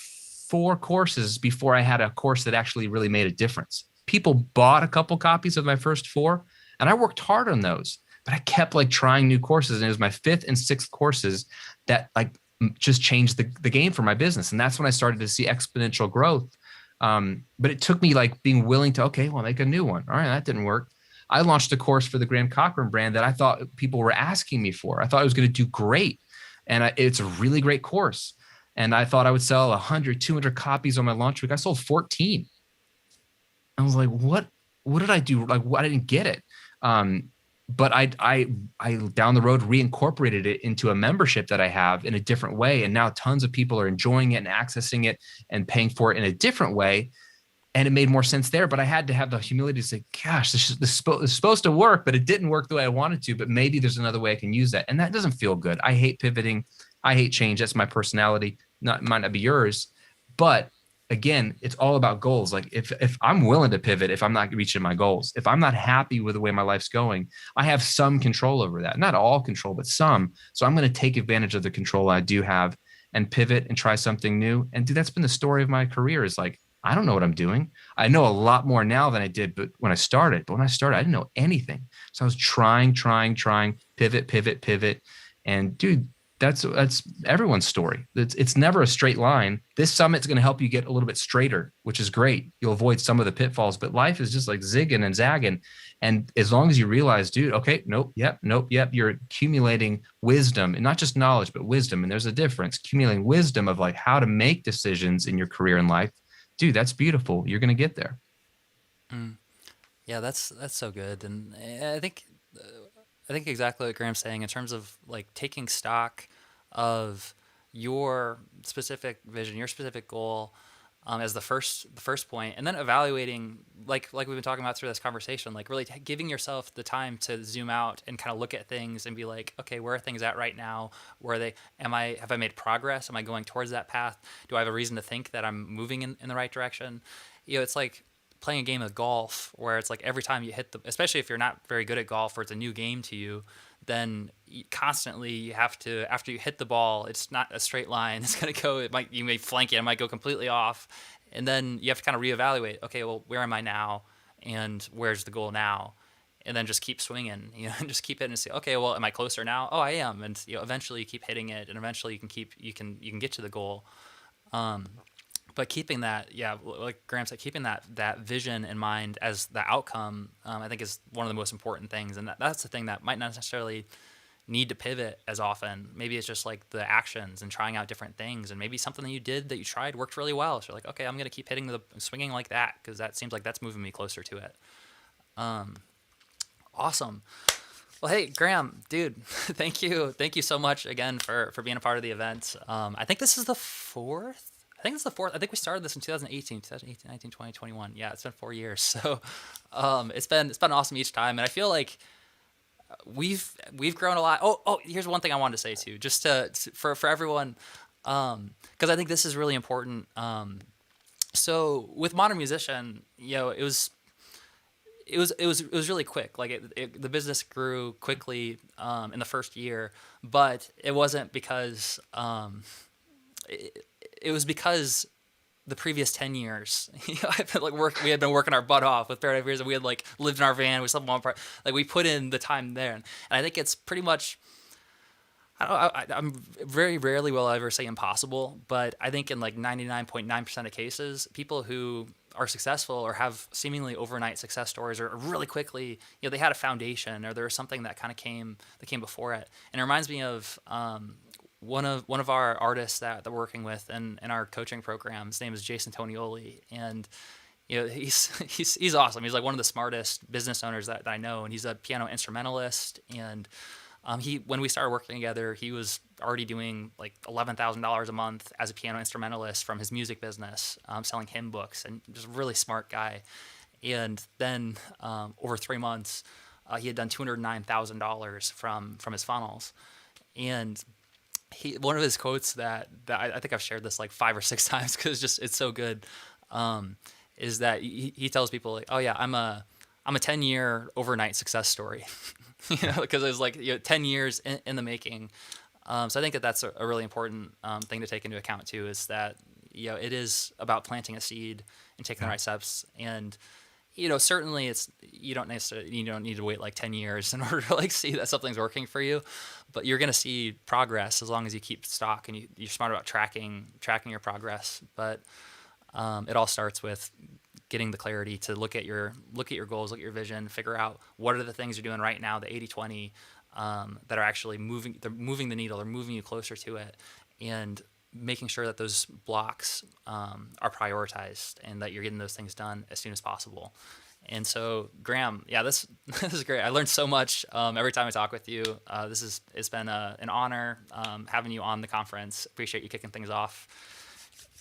4 courses before I had a course that actually really made a difference. People bought a couple copies of my first 4, and I worked hard on those, but I kept like trying new courses. And it was my 5th and 6th courses that like just changed the game for my business. And that's when I started to see exponential growth. But it took me like being willing to, okay, well, make a new one. All right, that didn't work. I launched a course for the Graham Cochran brand that I thought people were asking me for. I thought I was going to do great. And it's a really great course. And I thought I would sell 100, 200 copies on my launch week. I sold 14. I was like, what did I do? Like, I didn't get it. But I down the road reincorporated it into a membership that I have in a different way. And now tons of people are enjoying it and accessing it and paying for it in a different way. And it made more sense there. But I had to have the humility to say, gosh, this is supposed to work, but it didn't work the way I wanted to. But maybe there's another way I can use that. And that doesn't feel good. I hate pivoting. I hate change. That's my personality. Might not be yours. But again, it's all about goals. Like if I'm willing to pivot, if I'm not reaching my goals, if I'm not happy with the way my life's going, I have some control over that. Not all control, but some. So I'm going to take advantage of the control I do have and pivot and try something new. And dude, that's been the story of my career, is like, I don't know what I'm doing. I know a lot more now than I did, but when I started, I didn't know anything. So I was trying, pivot. And dude, that's everyone's story. It's never a straight line. This summit's going to help you get a little bit straighter, which is great. You'll avoid some of the pitfalls, but life is just like zigging and zagging. And as long as you realize, dude, okay, nope, yep, you're accumulating wisdom, and not just knowledge, but wisdom. And there's a difference. Accumulating wisdom of like how to make decisions in your career and life. Dude, that's beautiful. You're going to get there. Mm. Yeah, that's so good, and I think exactly what Graham's saying in terms of like taking stock of your specific vision, your specific goal, as the first point, and then evaluating, like we've been talking about through this conversation, like really giving yourself the time to zoom out and kind of look at things and be like, okay, where are things at right now? Where are they? Have I made progress? Am I going towards that path? Do I have a reason to think that I'm moving in the right direction? It's like playing a game of golf where it's like every time you hit especially if you're not very good at golf or it's a new game to you, then constantly you have to, after you hit the ball, it's not a straight line. It's going to go, you may flank it, it might go completely off. And then you have to kind of reevaluate, okay, well, where am I now? And where's the goal now? And then just keep swinging, and just keep hitting and say, okay, well, am I closer now? Oh, I am. And, eventually you keep hitting it, and eventually you can get to the goal. But keeping that, yeah, like Graham said, keeping that vision in mind as the outcome, I think is one of the most important things. And that's the thing that might not necessarily need to pivot as often. Maybe it's just like the actions and trying out different things, and maybe something that you did that you tried worked really well. So you're like, okay, I'm gonna keep hitting swinging like that because that seems like that's moving me closer to it. Awesome. Well, hey, Graham, dude, thank you so much again for being a part of the event. I think this is the fourth. I think it's the fourth. I think we started this in 2018, 19, 20, 21. Yeah, it's been 4 years. So, it's been awesome each time, and I feel like we've grown a lot. Oh, here's one thing I wanted to say too, just for everyone, because I think this is really important. So with Modern Musician, it was really quick. Like the business grew quickly in the first year, but it wasn't because it was because the previous 10 years, we had been working our butt off with Paradise Beers, and we had like lived in our van, we slept in one part, like we put in the time there, and I think it's pretty much. I'm very rarely will I ever say impossible, but I think in like 99.9% of cases, people who are successful or have seemingly overnight success stories, or really quickly, they had a foundation, or there was something that kind of came before it. And it reminds me of one of our artists that we're working with in our coaching program. His name is Jason Tonioli, and he's awesome. He's like one of the smartest business owners that I know, and he's a piano instrumentalist. And when we started working together, he was already doing like $11,000 a month as a piano instrumentalist from his music business, selling hymn books, and just a really smart guy. And then over 3 months, he had done $209,000 from his funnels. And one of his quotes that I think I've shared this like 5 or 6 times because it's so good, is that he tells people like, oh yeah, I'm a 10-year overnight success story. Because it was like 10 years in the making. So I think that's a really important thing to take into account too, is that it is about planting a seed and taking the right steps. And certainly you don't need to wait like 10 years in order to like see that something's working for you, but you're going to see progress as long as you keep stock and you're smart about tracking your progress. But it all starts with getting the clarity to look at your goals, look at your vision, figure out what are the things you're doing right now, the 80-20, that are actually moving the needle, they're moving you closer to it, and making sure that those blocks are prioritized and that you're getting those things done as soon as possible. And so, Graham, yeah, this is great. I learned so much every time I talk with you. It's been an honor having you on the conference. Appreciate you kicking things off.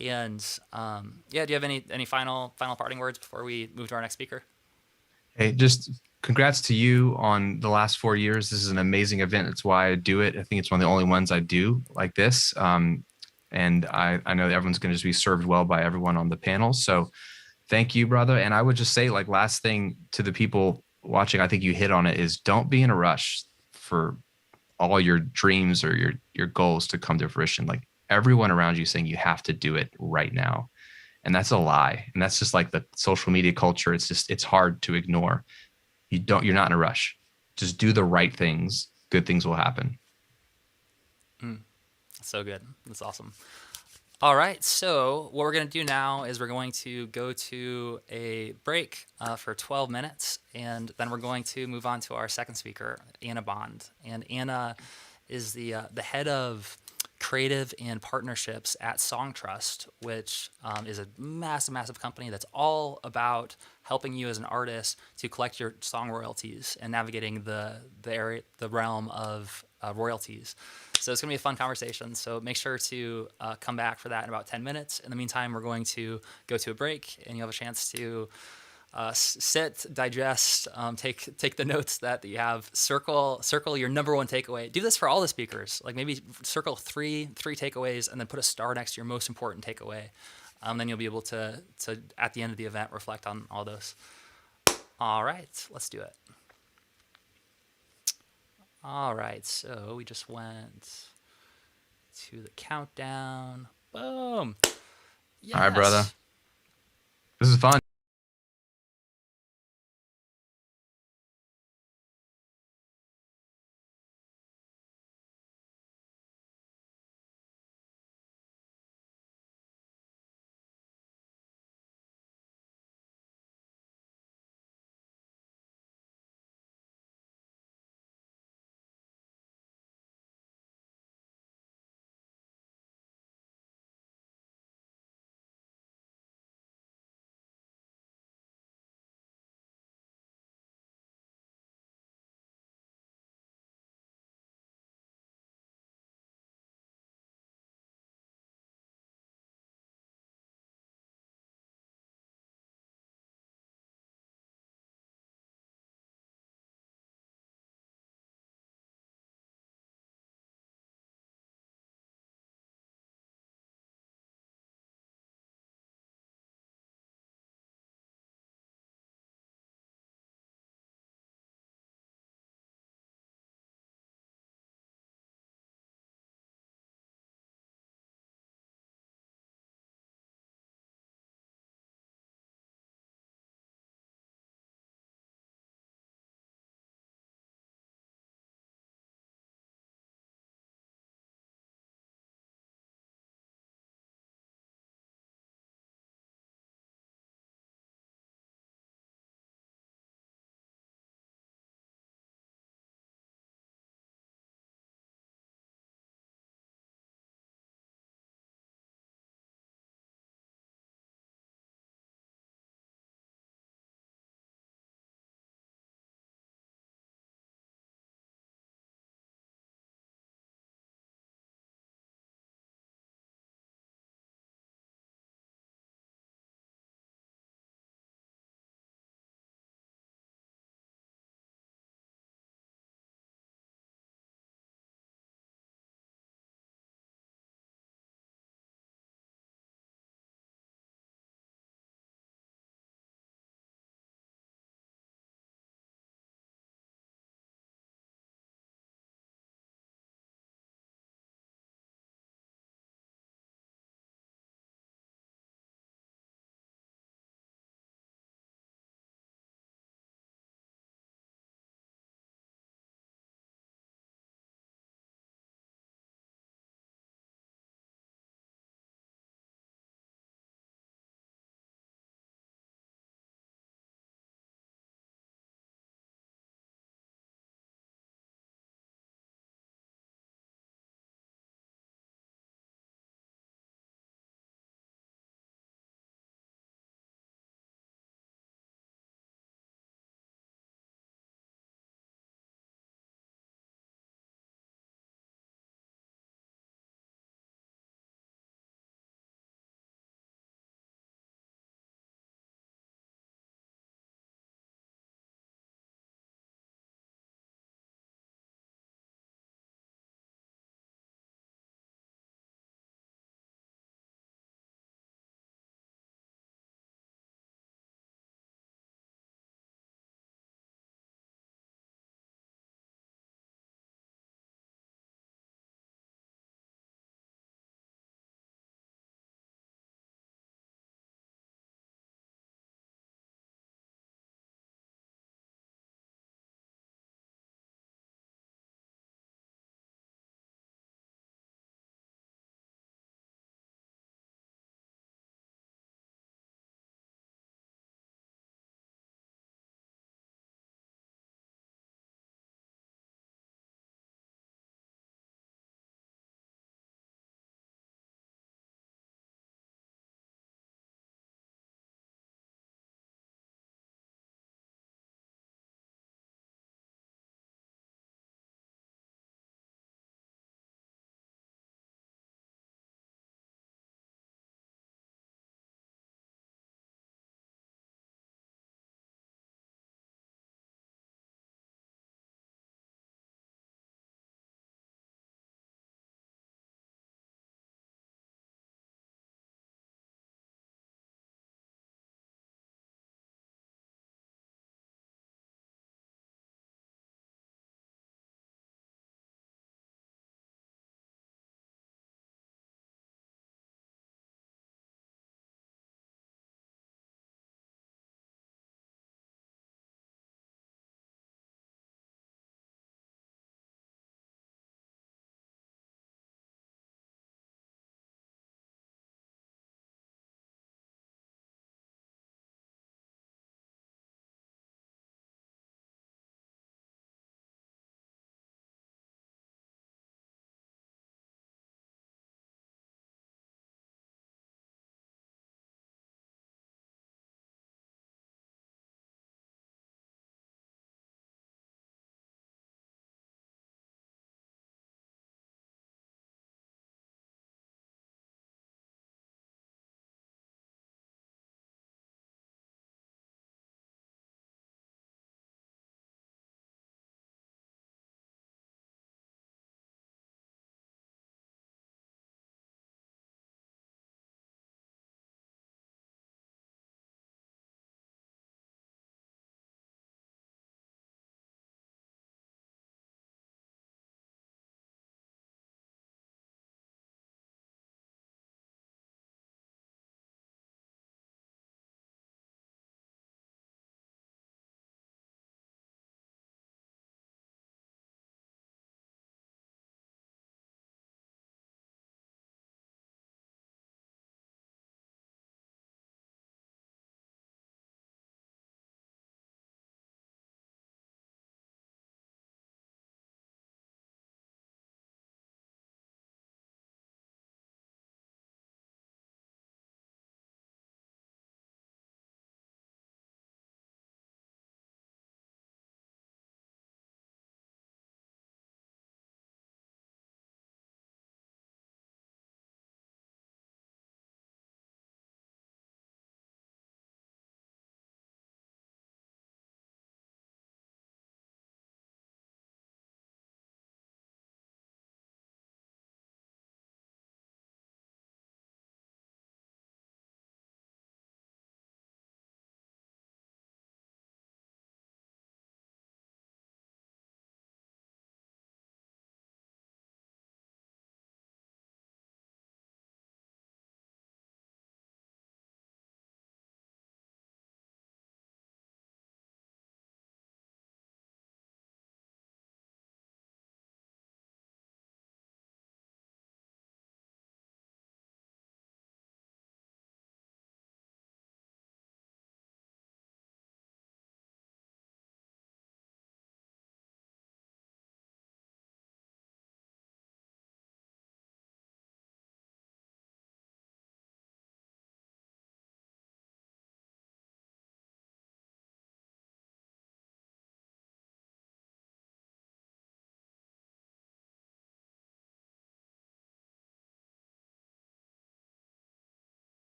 And yeah, do you have any final parting words before we move to our next speaker? Hey, just congrats to you on the last 4 years. This is an amazing event. That's why I do it. I think it's one of the only ones I do like this. And I know that everyone's going to just be served well by everyone on the panel. So thank you, brother. And I would just say, like, last thing to the people watching, I think you hit on it, is don't be in a rush for all your dreams or your goals to come to fruition. Like, everyone around you saying you have to do it right now. And that's a lie. And that's just like the social media culture. It's hard to ignore. You're not in a rush. Just do the right things. Good things will happen. So good. That's awesome. All right. So what we're going to do now is we're going to go to a break for 12 minutes. And then we're going to move on to our second speaker, Anna Bond. And Anna is the head of creative and partnerships at Songtrust, which is a massive company that's all about helping you as an artist to collect your song royalties and navigating the realm of royalties. So it's going to be a fun conversation. So make sure to come back for that in about 10 minutes. In the meantime, we're going to go to a break, and you'll have a chance to sit, digest, take the notes that you have, circle your number one takeaway. Do this for all the speakers. Like maybe circle three takeaways, and then put a star next to your most important takeaway. Then you'll be able to at the end of the event reflect on all those. All right, let's do it. All right, so we just went to the countdown. Boom. All right, brother. Yes. This is fun.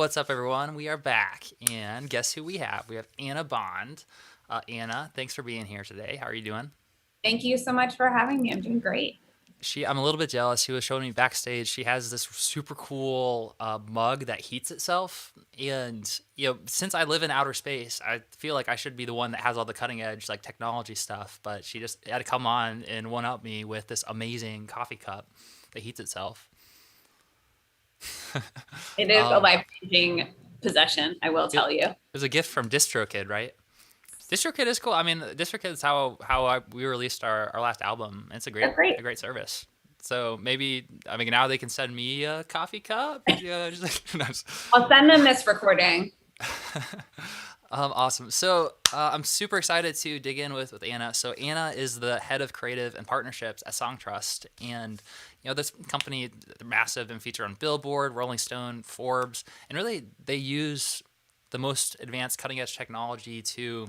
What's up, everyone? We are back, and guess who we have? We have Anna Bond. Anna, thanks for being here today. How are you doing? Thank you so much for having me. I'm doing great. I'm a little bit jealous. She was showing me backstage. She has this super cool mug that heats itself, and since I live in outer space, I feel like I should be the one that has all the cutting edge like technology stuff. But she just had to come on and one up me with this amazing coffee cup that heats itself. It is a life-changing possession, I will tell you. It was a gift from DistroKid, right? DistroKid is cool. I mean, DistroKid is we released our last album. It's a great service. So maybe, I mean, now they can send me a coffee cup. Yeah, I'll send them this recording. Awesome. So I'm super excited to dig in with Anna. So Anna is the head of creative and partnerships at Songtrust, and this company, they're massive and feature on Billboard, Rolling Stone, Forbes, and really they use the most advanced cutting edge technology to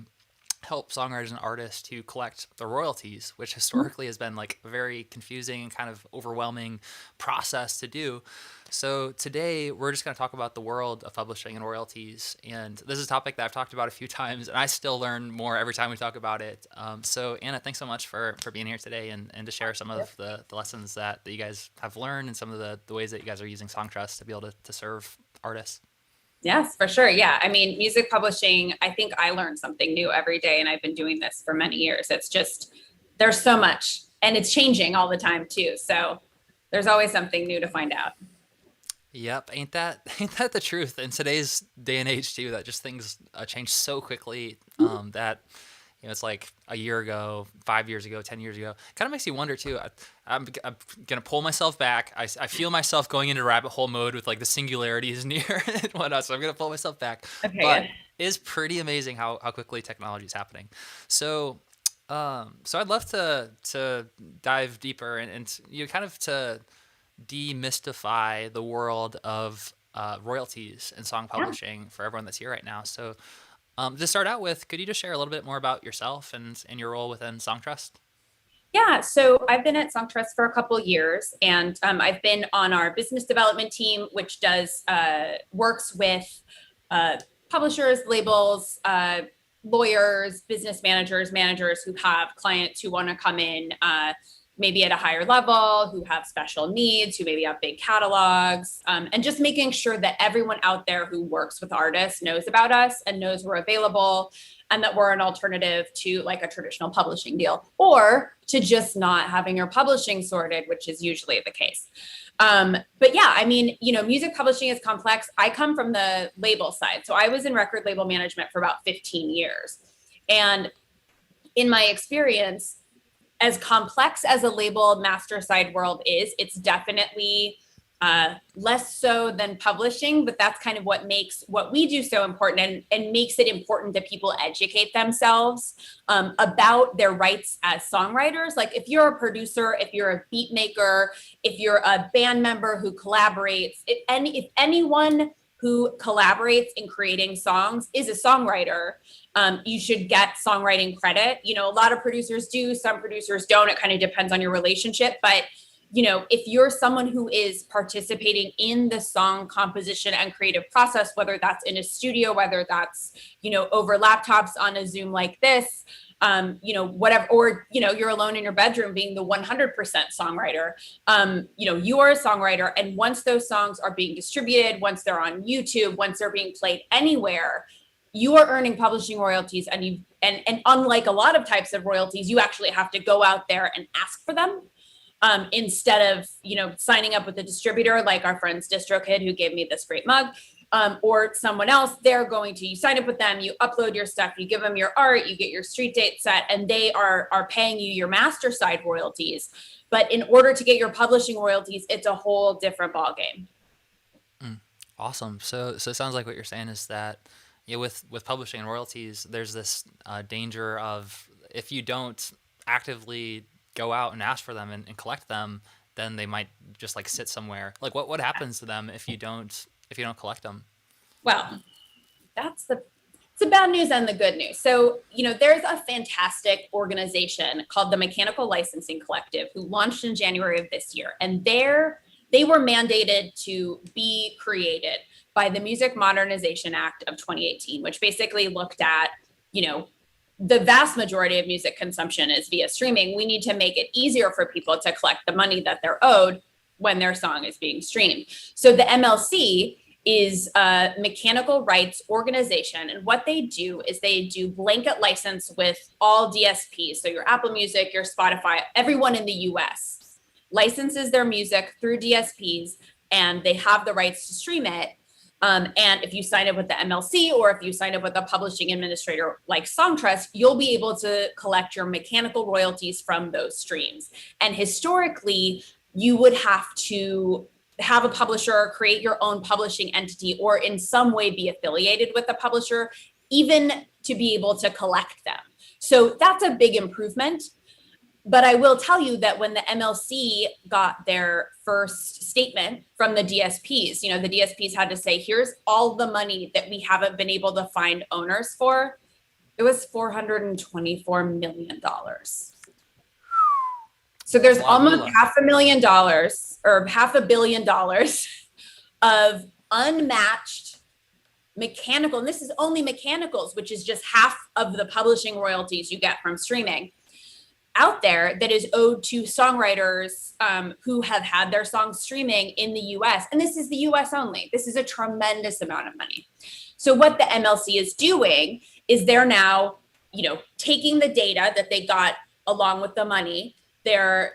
help songwriters and artists to collect the royalties, which historically has been like a very confusing and kind of overwhelming process to do. So today we're just going to talk about the world of publishing and royalties. And this is a topic that I've talked about a few times, and I still learn more every time we talk about it. So Anna, thanks so much for being here today and to share some of the lessons that you guys have learned and some of the ways that you guys are using Songtrust to be able to serve artists. Yes, for sure. Yeah. I mean, music publishing, I think I learn something new every day, and I've been doing this for many years. It's just, there's so much, and it's changing all the time too. So there's always something new to find out. Yep. Ain't that the truth in today's day and age too, that just things change so quickly, that it's like a year ago, 5 years ago, 10 years ago. Kind of makes you wonder too. I'm going to pull myself back. I feel myself going into rabbit hole mode with like the singularity is near and whatnot. So I'm going to pull myself back. Okay. But it is pretty amazing how quickly technology is happening. So I'd love to dive deeper and kind of to demystify the world of royalties and song publishing for everyone that's here right now. So to start out with, could you just share a little bit more about yourself and your role within Songtrust? Yeah, so I've been at Songtrust for a couple of years, and I've been on our business development team, which does works with publishers, labels, lawyers, business managers who have clients who want to come in maybe at a higher level, who have special needs, who maybe have big catalogs, and just making sure that everyone out there who works with artists knows about us and knows we're available, and that we're an alternative to like a traditional publishing deal, or to just not having your publishing sorted, which is usually the case. But yeah, I mean, music publishing is complex. I come from the label side. So I was in record label management for about 15 years. And in my experience, as complex as a label master side world is, it's definitely less so than publishing, but that's kind of what makes what we do so important and makes it important that people educate themselves about their rights as songwriters. Like if you're a producer, if you're a beat maker, if you're a band member who collaborates, if anyone who collaborates in creating songs is a songwriter, you should get songwriting credit. A lot of producers do, some producers don't. It kind of depends on your relationship. But, if you're someone who is participating in the song composition and creative process, whether that's in a studio, whether that's, over laptops on a Zoom like this, whatever, or, you're alone in your bedroom being the 100% songwriter, you are a songwriter. And once those songs are being distributed, once they're on YouTube, once they're being played anywhere, you are earning publishing royalties. And unlike a lot of types of royalties, you actually have to go out there and ask for them. Instead of, signing up with a distributor like our friends DistroKid, who gave me this great mug, or someone else, you sign up with them, you upload your stuff, you give them your art, you get your street date set, and they are paying you your master side royalties. But in order to get your publishing royalties, it's a whole different ballgame. Awesome. So it sounds like what you're saying is that with publishing and royalties, there's this danger of if you don't actively go out and ask for them and collect them, then they might just like sit somewhere. Like what happens to them if you don't collect them? Well, it's the bad news and the good news. So, there's a fantastic organization called the Mechanical Licensing Collective who launched in January of this year. And their they were mandated to be created by the Music Modernization Act of 2018, which basically looked at, the vast majority of music consumption is via streaming. We need to make it easier for people to collect the money that they're owed when their song is being streamed. So the MLC is a mechanical rights organization. And what they do is they do blanket license with all DSPs. So your Apple Music, your Spotify, everyone in the US licenses their music through DSPs, and they have the rights to stream it. And if you sign up with the MLC, or if you sign up with a publishing administrator like Songtrust, you'll be able to collect your mechanical royalties from those streams. And historically, you would have to have a publisher, create your own publishing entity, or in some way be affiliated with a publisher, even to be able to collect them. So that's a big improvement. But I will tell you that when the MLC got their first statement from the DSPs, the DSPs had to say, here's all the money that we haven't been able to find owners for. It was $424 million. So there's almost $500,000 or $500 million of unmatched mechanical, and this is only mechanicals, which is just half of the publishing royalties you get from streaming, out there, that is owed to songwriters who have had their songs streaming in the US. And this is the US only. This is a tremendous amount of money. So what the MLC is doing is they're now, taking the data that they got along with the money, they're,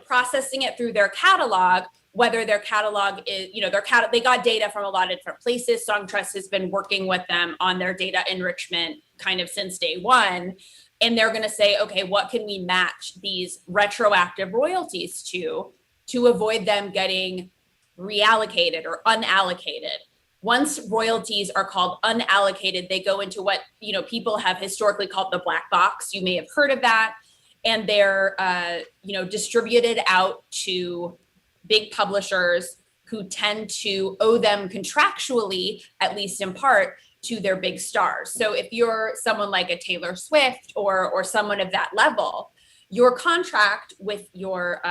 processing it through their catalog, whether their catalog is, they got data from a lot of different places. Songtrust has been working with them on their data enrichment kind of since day one. And they're going to say, okay, what can we match these retroactive royalties to avoid them getting reallocated or unallocated? Once royalties are called unallocated, they go into what, people have historically called the black box. You may have heard of that. And they're, distributed out to big publishers who tend to owe them contractually, at least in part, to their big stars. So if you're someone like a Taylor Swift or someone of that level, your contract with your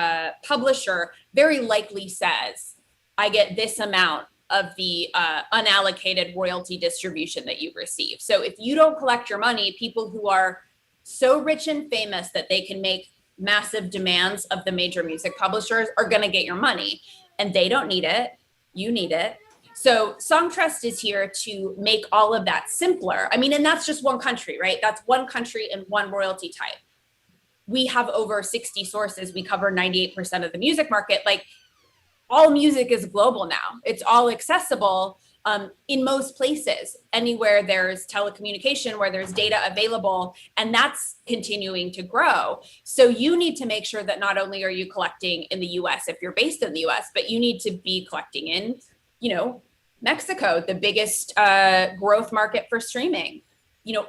publisher very likely says, I get this amount of the unallocated royalty distribution that you receive. So if you don't collect your money, people who are so rich and famous that they can make massive demands of the major music publishers are going to get your money, and they don't need it. You need it. So Songtrust is here to make all of that simpler. I mean, and that's just one country, right? That's one country and one royalty type. We have over 60 sources. We cover 98% of the music market. Like, all music is global now. It's all accessible in most places, anywhere there's telecommunication, where there's data available, and that's continuing to grow. So you need to make sure that not only are you collecting in the US if you're based in the US, but you need to be collecting in, Mexico, the biggest growth market for streaming,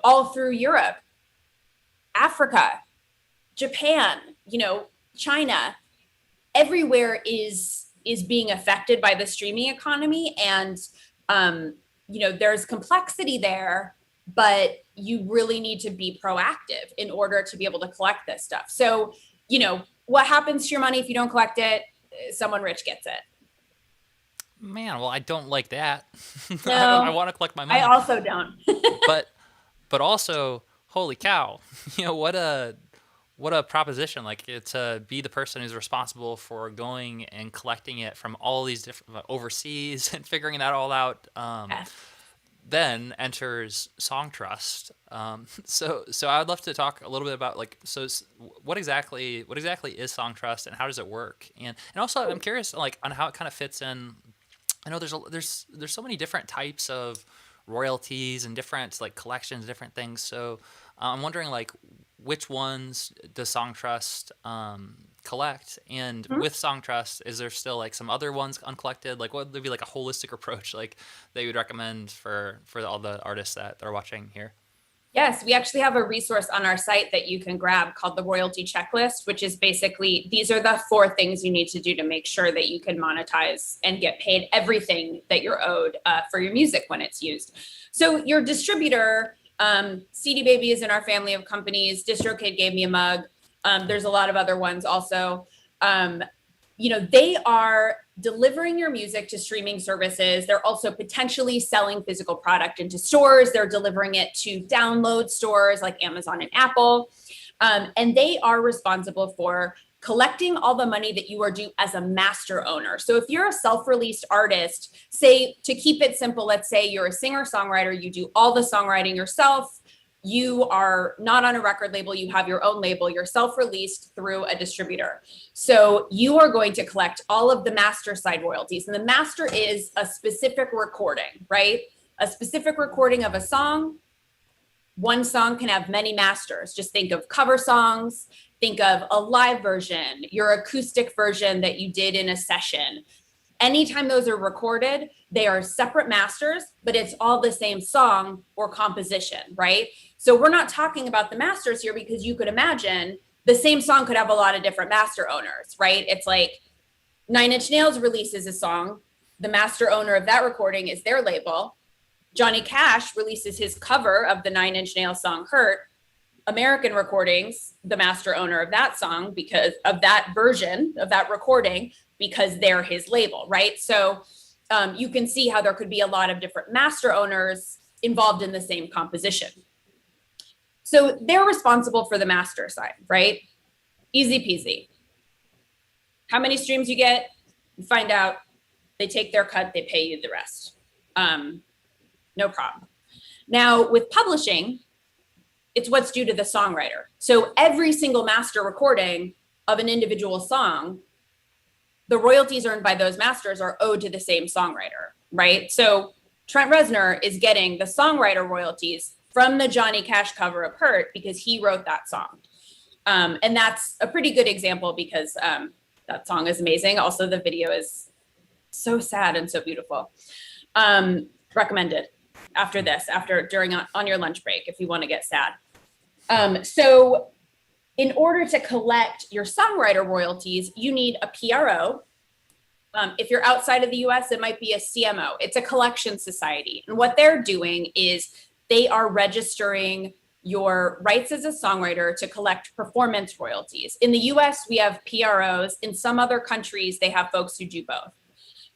all through Europe, Africa, Japan, China, everywhere is being affected by the streaming economy. And there's complexity there, but you really need to be proactive in order to be able to collect this stuff. So, what happens to your money if you don't collect it? Someone rich gets it. Man, well, I don't like that. No, I want to collect my money. I also don't. but also, holy cow, what a proposition, like, to be the person who's responsible for going and collecting it from all these different overseas and figuring that all out. Yes. Then enters Songtrust. So I would love to talk a little bit about, like, so what exactly is Songtrust and how does it work? And also I'm curious, like, on how it kind of fits in. I know there's so many different types of royalties and different, like, collections, different things. So I'm wondering, like, which ones does Songtrust collect? And with Songtrust, is there still, like, some other ones uncollected? Like, what would be, like, a holistic approach, like, that you would recommend for all the artists that are watching here? Yes, we actually have a resource on our site that you can grab called the Royalty Checklist, which is basically, these are the 4 things you need to do to make sure that you can monetize and get paid everything that you're owed for your music when it's used. So your distributor, CD Baby is in our family of companies. DistroKid gave me a mug. There's a lot of other ones also. they are delivering your music to streaming services. They're also potentially selling physical product into stores. They're delivering it to download stores like Amazon and Apple. And they are responsible for collecting all the money that you are due as a master owner. So if you're a self-released artist, say, to keep it simple, let's say you're a singer-songwriter, you do all the songwriting yourself, you are not on a record label, you have your own label, you're self-released through a distributor. So you are going to collect all of the master side royalties. And the master is a specific recording, right? A specific recording of a song. One song can have many masters. Just think of cover songs, think of a live version, your acoustic version that you did in a session. Anytime those are recorded, they are separate masters, but it's all the same song or composition, right? So we're not talking about the masters here because you could imagine the same song could have a lot of different master owners, right? It's like 9 Inch Nails releases a song. The master owner of that recording is their label. Johnny Cash releases his cover of the 9 Inch Nails song Hurt. American Recordings, the master owner of that song, because of that version of that recording, because they're his label, right? So you can see how there could be a lot of different master owners involved in the same composition. So they're responsible for the master side, right? Easy peasy. How many streams you get, you find out, they take their cut, they pay you the rest. No problem. Now with publishing, it's what's due to the songwriter. So every single master recording of an individual song, the royalties earned by those masters are owed to the same songwriter, right? So Trent Reznor is getting the songwriter royalties from the Johnny Cash cover of Hurt because he wrote that song. And that's a pretty good example because that song is amazing. Also, the video is so sad and so beautiful. Recommended after this, on your lunch break, if you want to get sad. So in order to collect your songwriter royalties, you need a PRO. If you're outside of the US, it might be a CMO. It's a collection society. And what they're doing is they are registering your rights as a songwriter to collect performance royalties. In the US, we have PROs. In some other countries, they have folks who do both.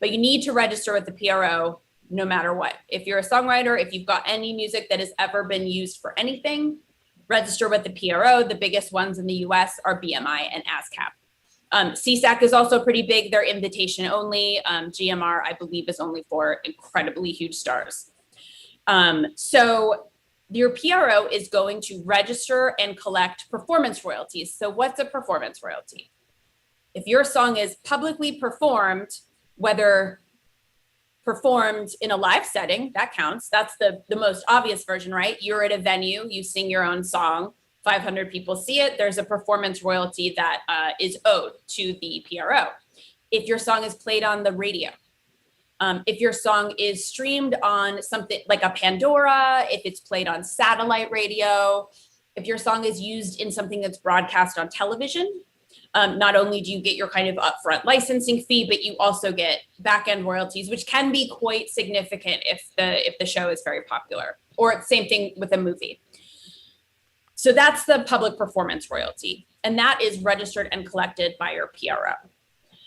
But you need to register with the PRO no matter what. If you're a songwriter, if you've got any music that has ever been used for anything, register with the PRO. The biggest ones in the US are BMI and ASCAP. CSAC is also pretty big. They're invitation only. GMR, I believe, is only for incredibly huge stars. So your PRO is going to register and collect performance royalties. So what's a performance royalty? If your song is publicly performed, whether performed in a live setting, that counts. That's the most obvious version, right? You're at a venue, you sing your own song, 500 people see it, there's a performance royalty that is owed to the PRO. If your song is played on the radio, if your song is streamed on something like a Pandora, if it's played on satellite radio, if your song is used in something that's broadcast on television, not only do you get your kind of upfront licensing fee, but you also get back-end royalties, which can be quite significant if the show is very popular, or same thing with a movie. So that's the public performance royalty, and that is registered and collected by your PRO.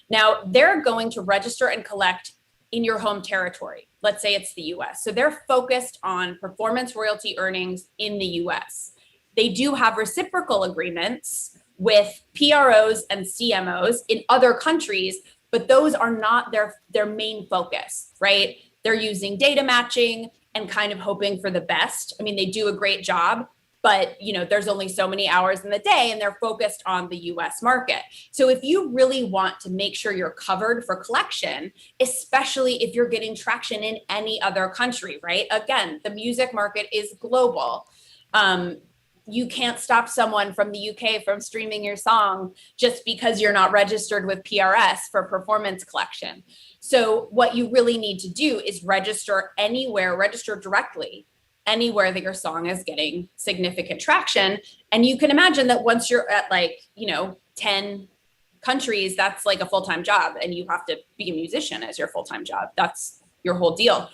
Now, they're going to register and collect in your home territory. Let's say it's the US. So they're focused on performance royalty earnings in the US. They do have reciprocal agreements with PROs and CMOs in other countries, but those are not their main focus, right? They're using data matching and kind of hoping for the best. I mean, they do a great job, but there's only so many hours in the day and they're focused on the US market. So if you really want to make sure you're covered for collection, especially if you're getting traction in any other country, right? Again, the music market is global. You can't stop someone from the UK from streaming your song just because you're not registered with PRS for performance collection. So what you really need to do is register directly anywhere that your song is getting significant traction. And you can imagine that once you're at 10 countries, that's like a full-time job, and you have to be a musician as your full-time job. That's your whole deal.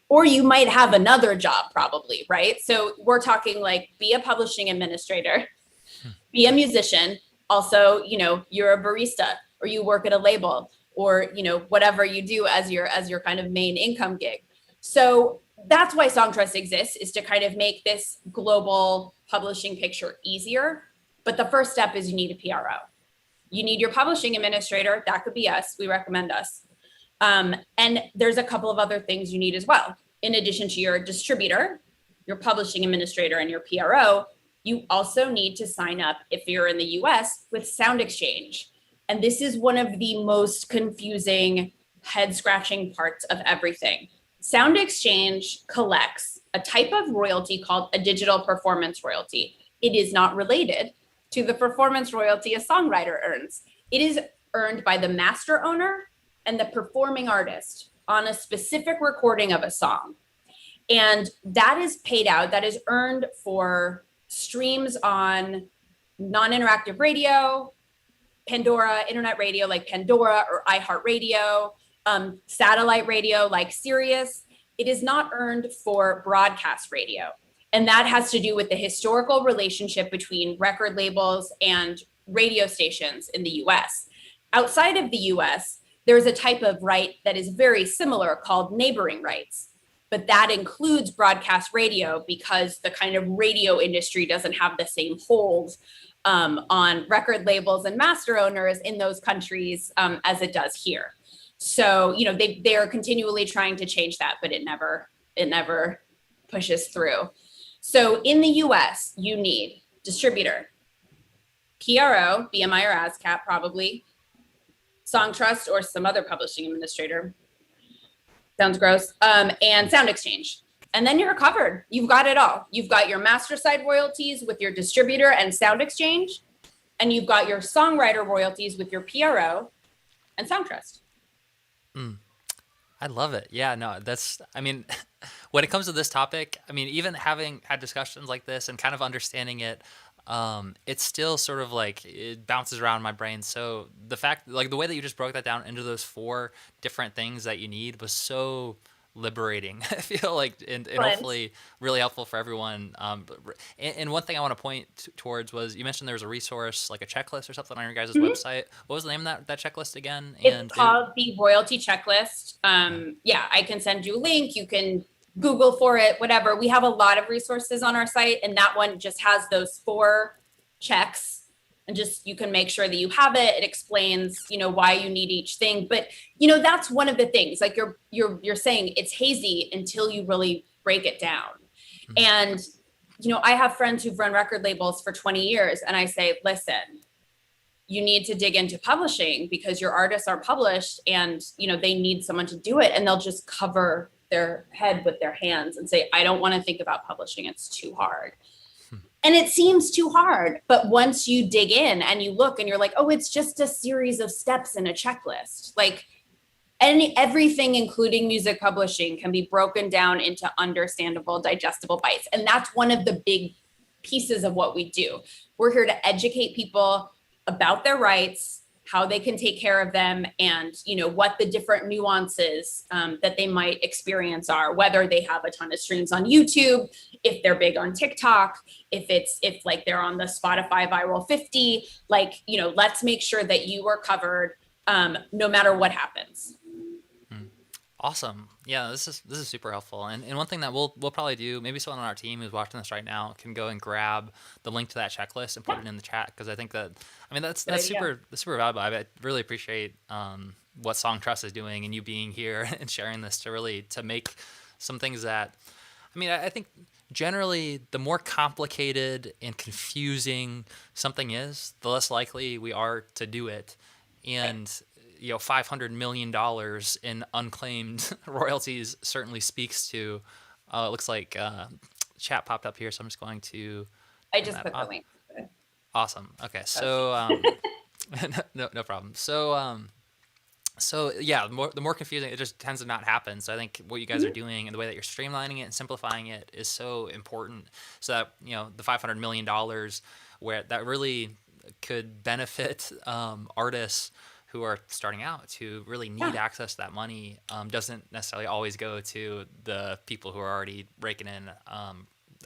Or you might have another job probably, right? So we're talking like be a publishing administrator, be a musician. Also, you're a barista, or you work at a label, or whatever you do as your kind of main income gig. So that's why Songtrust exists, is to kind of make this global publishing picture easier. But the first step is you need a PRO. You need your publishing administrator. That could be us. We recommend us. And there's a couple of other things you need as well. In addition to your distributor, your publishing administrator, and your PRO, you also need to sign up, if you're in the US, with Sound Exchange. And this is one of the most confusing, head-scratching parts of everything. Sound Exchange collects a type of royalty called a digital performance royalty. It is not related to the performance royalty a songwriter earns. It is earned by the master owner and the performing artist on a specific recording of a song. And that is paid out, that is earned for streams on non-interactive radio, Pandora, internet radio like Pandora or iHeartRadio, satellite radio like Sirius. It is not earned for broadcast radio. And that has to do with the historical relationship between record labels and radio stations in the US. Outside of the US, there's a type of right that is very similar called neighboring rights. But that includes broadcast radio, because the kind of radio industry doesn't have the same hold on record labels and master owners in those countries as it does here. So, they are continually trying to change that, but it never pushes through. So in the US, you need distributor, PRO, BMI or ASCAP probably, Songtrust or some other publishing administrator. Sounds gross. And Sound Exchange. And then you're covered. You've got it all. You've got your master side royalties with your distributor and Sound Exchange. And you've got your songwriter royalties with your PRO and Songtrust. I love it. Yeah, no, when it comes to this topic, even having had discussions like this and kind of understanding it, it's still sort of like it bounces around my brain. So the fact, like the way that you just broke that down into those 4 different things that you need was so liberating. I feel like, and hopefully really helpful for everyone. And one thing I want to point towards was, you mentioned there was a resource, like a checklist or something on your guys' website. What was the name of that checklist again? It's called the Royalty Checklist. Yeah, I can send you a link. You can Google for it, whatever. We have a lot of resources on our site, and that one just has those 4 checks. And just, you can make sure that you have it. It explains, why you need each thing. But, that's one of the things, like you're saying, it's hazy until you really break it down. And, I have friends who've run record labels for 20 years, and I say, listen, you need to dig into publishing, because your artists aren't published, and, they need someone to do it. And they'll just cover their head with their hands and say, I don't want to think about publishing. It's too hard. And it seems too hard. But once you dig in and you look and you're like, oh, it's just a series of steps in a checklist. Like everything, including music publishing, can be broken down into understandable, digestible bites. And that's one of the big pieces of what we do. We're here to educate people about their rights, how they can take care of them, and what the different nuances that they might experience are, whether they have a ton of streams on YouTube, if they're big on TikTok, if like they're on the Spotify Viral 50, let's make sure that you are covered no matter what happens. Awesome. Yeah, this is super helpful. And one thing that we'll probably do, maybe someone on our team who's watching this right now can go and grab the link to that checklist and put it in the chat, because I think that's super valuable. I really appreciate what Songtrust is doing, and you being here and sharing this to make some things that, I think generally the more complicated and confusing something is, the less likely we are to do it. And $500 million in unclaimed royalties certainly speaks to, it looks like chat popped up here, so I'm just going to... I just put the link. Awesome. Okay, so no problem. So yeah, the more confusing, it just tends to not happen. So I think what you guys are doing and the way that you're streamlining it and simplifying it is so important, so that the $500 million, where that really could benefit artists who are starting out, who really need access to that money, doesn't necessarily always go to the people who are already raking in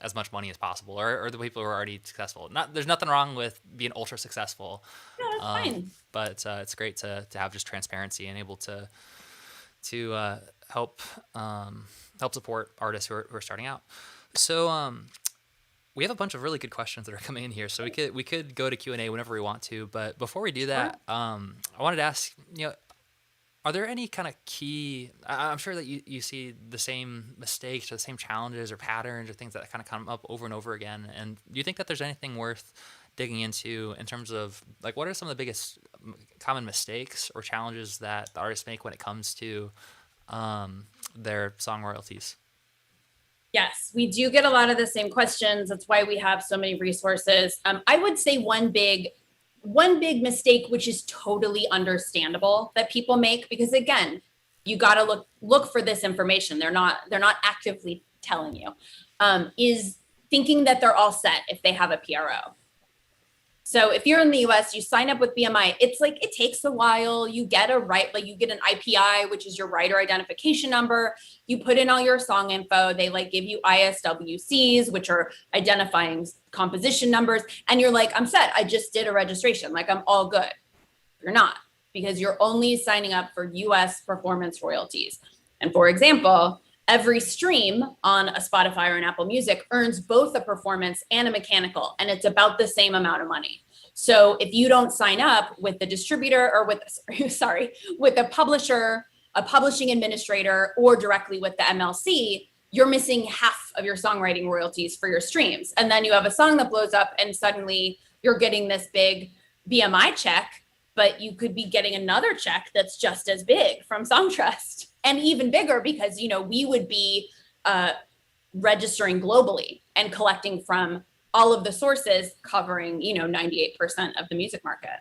as much money as possible, or the people who are already successful. There's nothing wrong with being ultra successful, Yeah, that's fine. but it's great to have just transparency and able to help help support artists who are starting out. So we have a bunch of really good questions that are coming in here, so we could go to Q&A whenever we want to. But before we do that, I wanted to ask, are there any kind of key? I'm sure that you see the same mistakes or the same challenges or patterns or things that kind of come up over and over again. And do you think that there's anything worth digging into in terms of like what are some of the biggest common mistakes or challenges that the artists make when it comes to their song royalties? Yes, we do get a lot of the same questions. That's why we have so many resources. I would say one big mistake, which is totally understandable that people make, because again, you got to look for this information. They're not actively telling you, is thinking that they're all set if they have a PRO. So if you're in the US, you sign up with BMI. It's like, it takes a while. You get an IPI, which is your writer identification number. You put in all your song info. They give you ISWCs, which are identifying composition numbers. And you're like, I'm set. I just did a registration. I'm all good. You're not, because you're only signing up for US performance royalties. And for example, every stream on a Spotify or an Apple Music earns both a performance and a mechanical, and it's about the same amount of money. So if you don't sign up with the distributor or with the publisher, a publishing administrator, or directly with the MLC, you're missing half of your songwriting royalties for your streams. And then you have a song that blows up and suddenly you're getting this big BMI check, but you could be getting another check that's just as big from Songtrust. And even bigger because, we would be registering globally and collecting from all of the sources covering, 98% of the music market.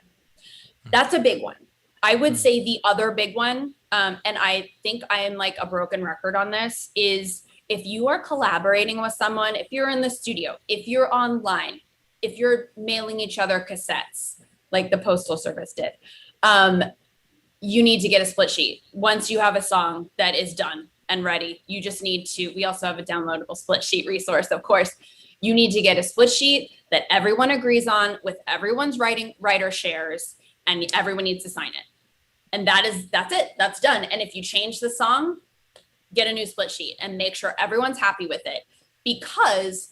That's a big one. I would say the other big one, and I think I am a broken record on this, is if you are collaborating with someone, if you're in the studio, if you're online, if you're mailing each other cassettes, like the Postal Service did, you need to get a split sheet. Once you have a song that is done and ready, you just need to, we also have a downloadable split sheet resource, of course. You need to get a split sheet that everyone agrees on with everyone's writer shares, and everyone needs to sign it. And that's it, that's done. And if you change the song, get a new split sheet and make sure everyone's happy with it. Because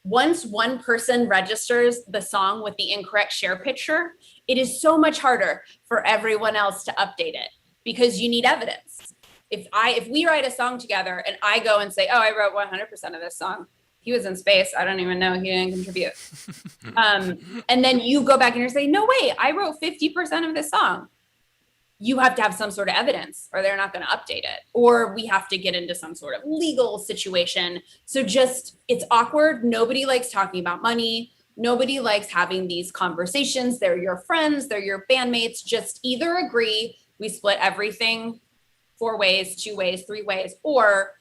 once one person registers the song with the incorrect share picture, it is so much harder for everyone else to update it because you need evidence. If we write a song together and I go and say, oh, I wrote 100% of this song, he was in space, I don't even know, he didn't contribute. And then you go back and you're saying, no way, I wrote 50% of this song. You have to have some sort of evidence or they're not going to update it, or we have to get into some sort of legal situation. So it's awkward. Nobody likes talking about money. Nobody likes having these conversations. They're your friends, they're your bandmates. Just either agree, we split everything 4 ways, 2 ways, 3 ways, or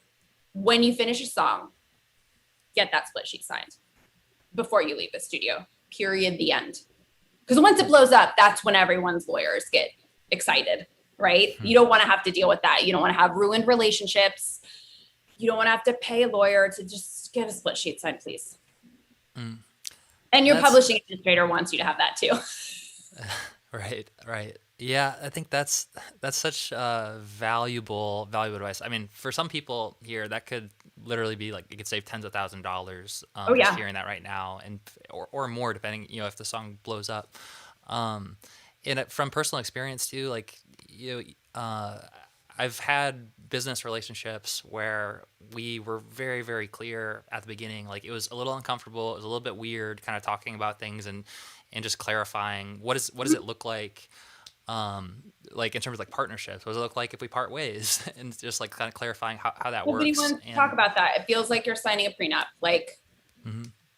when you finish a song, get that split sheet signed before you leave the studio, period, the end. Because once it blows up, that's when everyone's lawyers get excited, right? You don't want to have to deal with that. You don't want to have ruined relationships. You don't want to have to pay a lawyer to just get a split sheet signed, please. And your publishing administrator wants you to have that too. Right. Yeah, I think that's such valuable advice. I mean, for some people here, that could literally be it could save tens of thousands of dollars. Just hearing that right now, and or more depending, if the song blows up. And from personal experience too, I've had business relationships where we were very, very clear at the beginning. It was a little uncomfortable. It was a little bit weird, kind of talking about things and just clarifying what does it look like, in terms of partnerships. What does it look like if we part ways, and just kind of clarifying how that works. Nobody wants to talk about that. It feels like you're signing a prenup.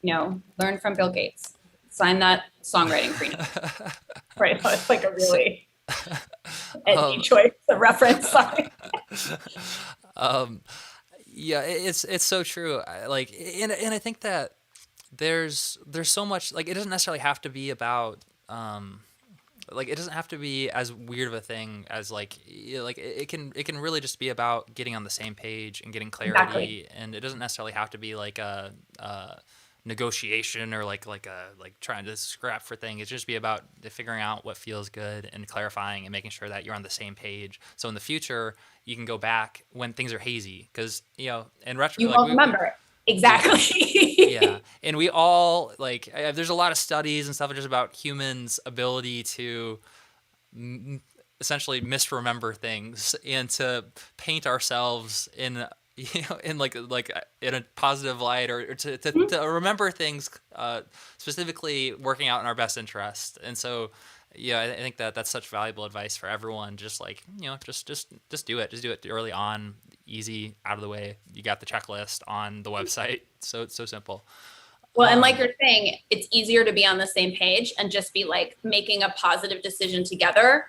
Learn from Bill Gates. Sign that songwriting prenup. Right. It's a really edgy choice of reference. Sorry. Yeah, it's so true. And I think that there's so much, it doesn't necessarily have to be about like it doesn't have to be as weird of a thing as like like it can really just be about getting on the same page and getting Exactly. clarity, and it doesn't necessarily have to be like a negotiation or like a like trying to scrap for things. It just be about figuring out what feels good and clarifying and making sure that you're on the same page. So in the future, you can go back when things are hazy, because in retro, You like won't remember it. yeah, Exactly. and we all like there's a lot of studies and stuff just about humans' ability to essentially misremember things and to paint ourselves in in like in a positive light, or to remember things specifically working out in our best interest. And so yeah, I think that that's such valuable advice for everyone. Just like just do it, just do it early on, easy, out of the way. You got the checklist on the website, so it's so simple. Well, and like you're saying, it's easier to be on the same page and just be like making a positive decision together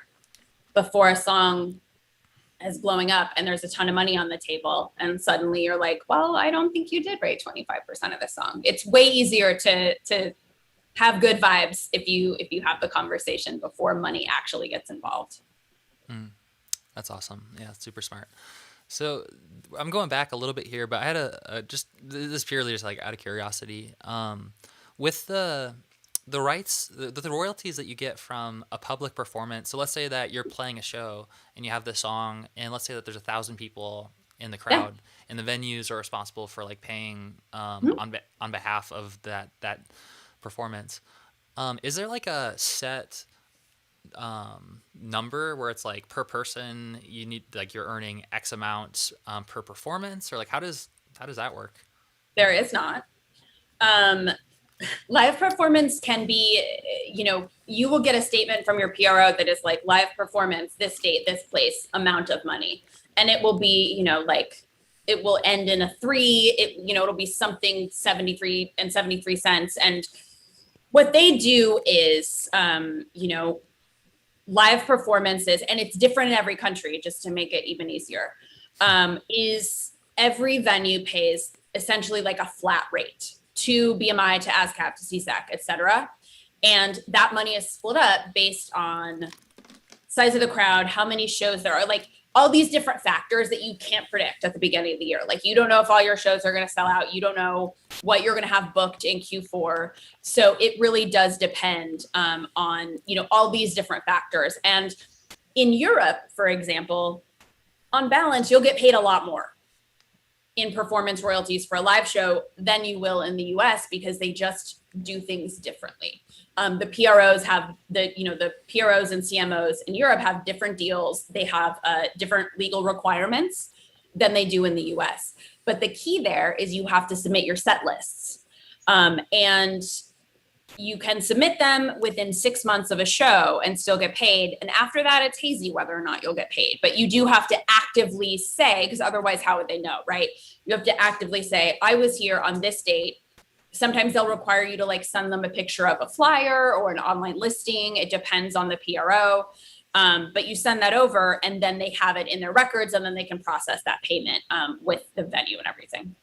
before a song is blowing up and there's a ton of money on the table. And suddenly you're like, well, I don't think you did rate 25% of the song. It's way easier to have good vibes if you have the conversation before money actually gets involved. That's awesome. Yeah, super smart. So I'm going back a little bit here, but I had just this purely just like out of curiosity. With the rights, the royalties that you get from a public performance. So let's say that you're playing a show and you have this song, and let's say that there's 1,000 people in the crowd, and the venues are responsible for like paying on behalf of that performance. Is there like a set number where it's like per person you need, like you're earning X amount per performance, or like how does that work? There is not. Live performance can be, you will get a statement from your PRO that is like live performance, this date, this place, amount of money. And it will be, like it will end in a 3, it'll be something 73 and 73 cents. And what they do is, live performances, and it's different in every country, just to make it even easier, is every venue pays essentially like a flat rate to BMI, to ASCAP, to CSAC, et cetera. And that money is split up based on size of the crowd, how many shows there are, like all these different factors that you can't predict at the beginning of the year. Like you don't know if all your shows are going to sell out. You don't know what you're going to have booked in Q4. So it really does depend on, all these different factors. And in Europe, for example, on balance, you'll get paid a lot more in performance royalties for a live show than you will in the US, because they just do things differently. The PROs have the PROs and CMOs in Europe have different deals. They have different legal requirements than they do in the US. But the key there is you have to submit your set lists. And you can submit them within 6 months of a show and still get paid. And after that, it's hazy whether or not you'll get paid. But you do have to actively say, because otherwise, how would they know, right? You have to actively say, I was here on this date. Sometimes they'll require you to like send them a picture of a flyer or an online listing. It depends on the PRO. But you send that over and then they have it in their records, and then they can process that payment with the venue and everything.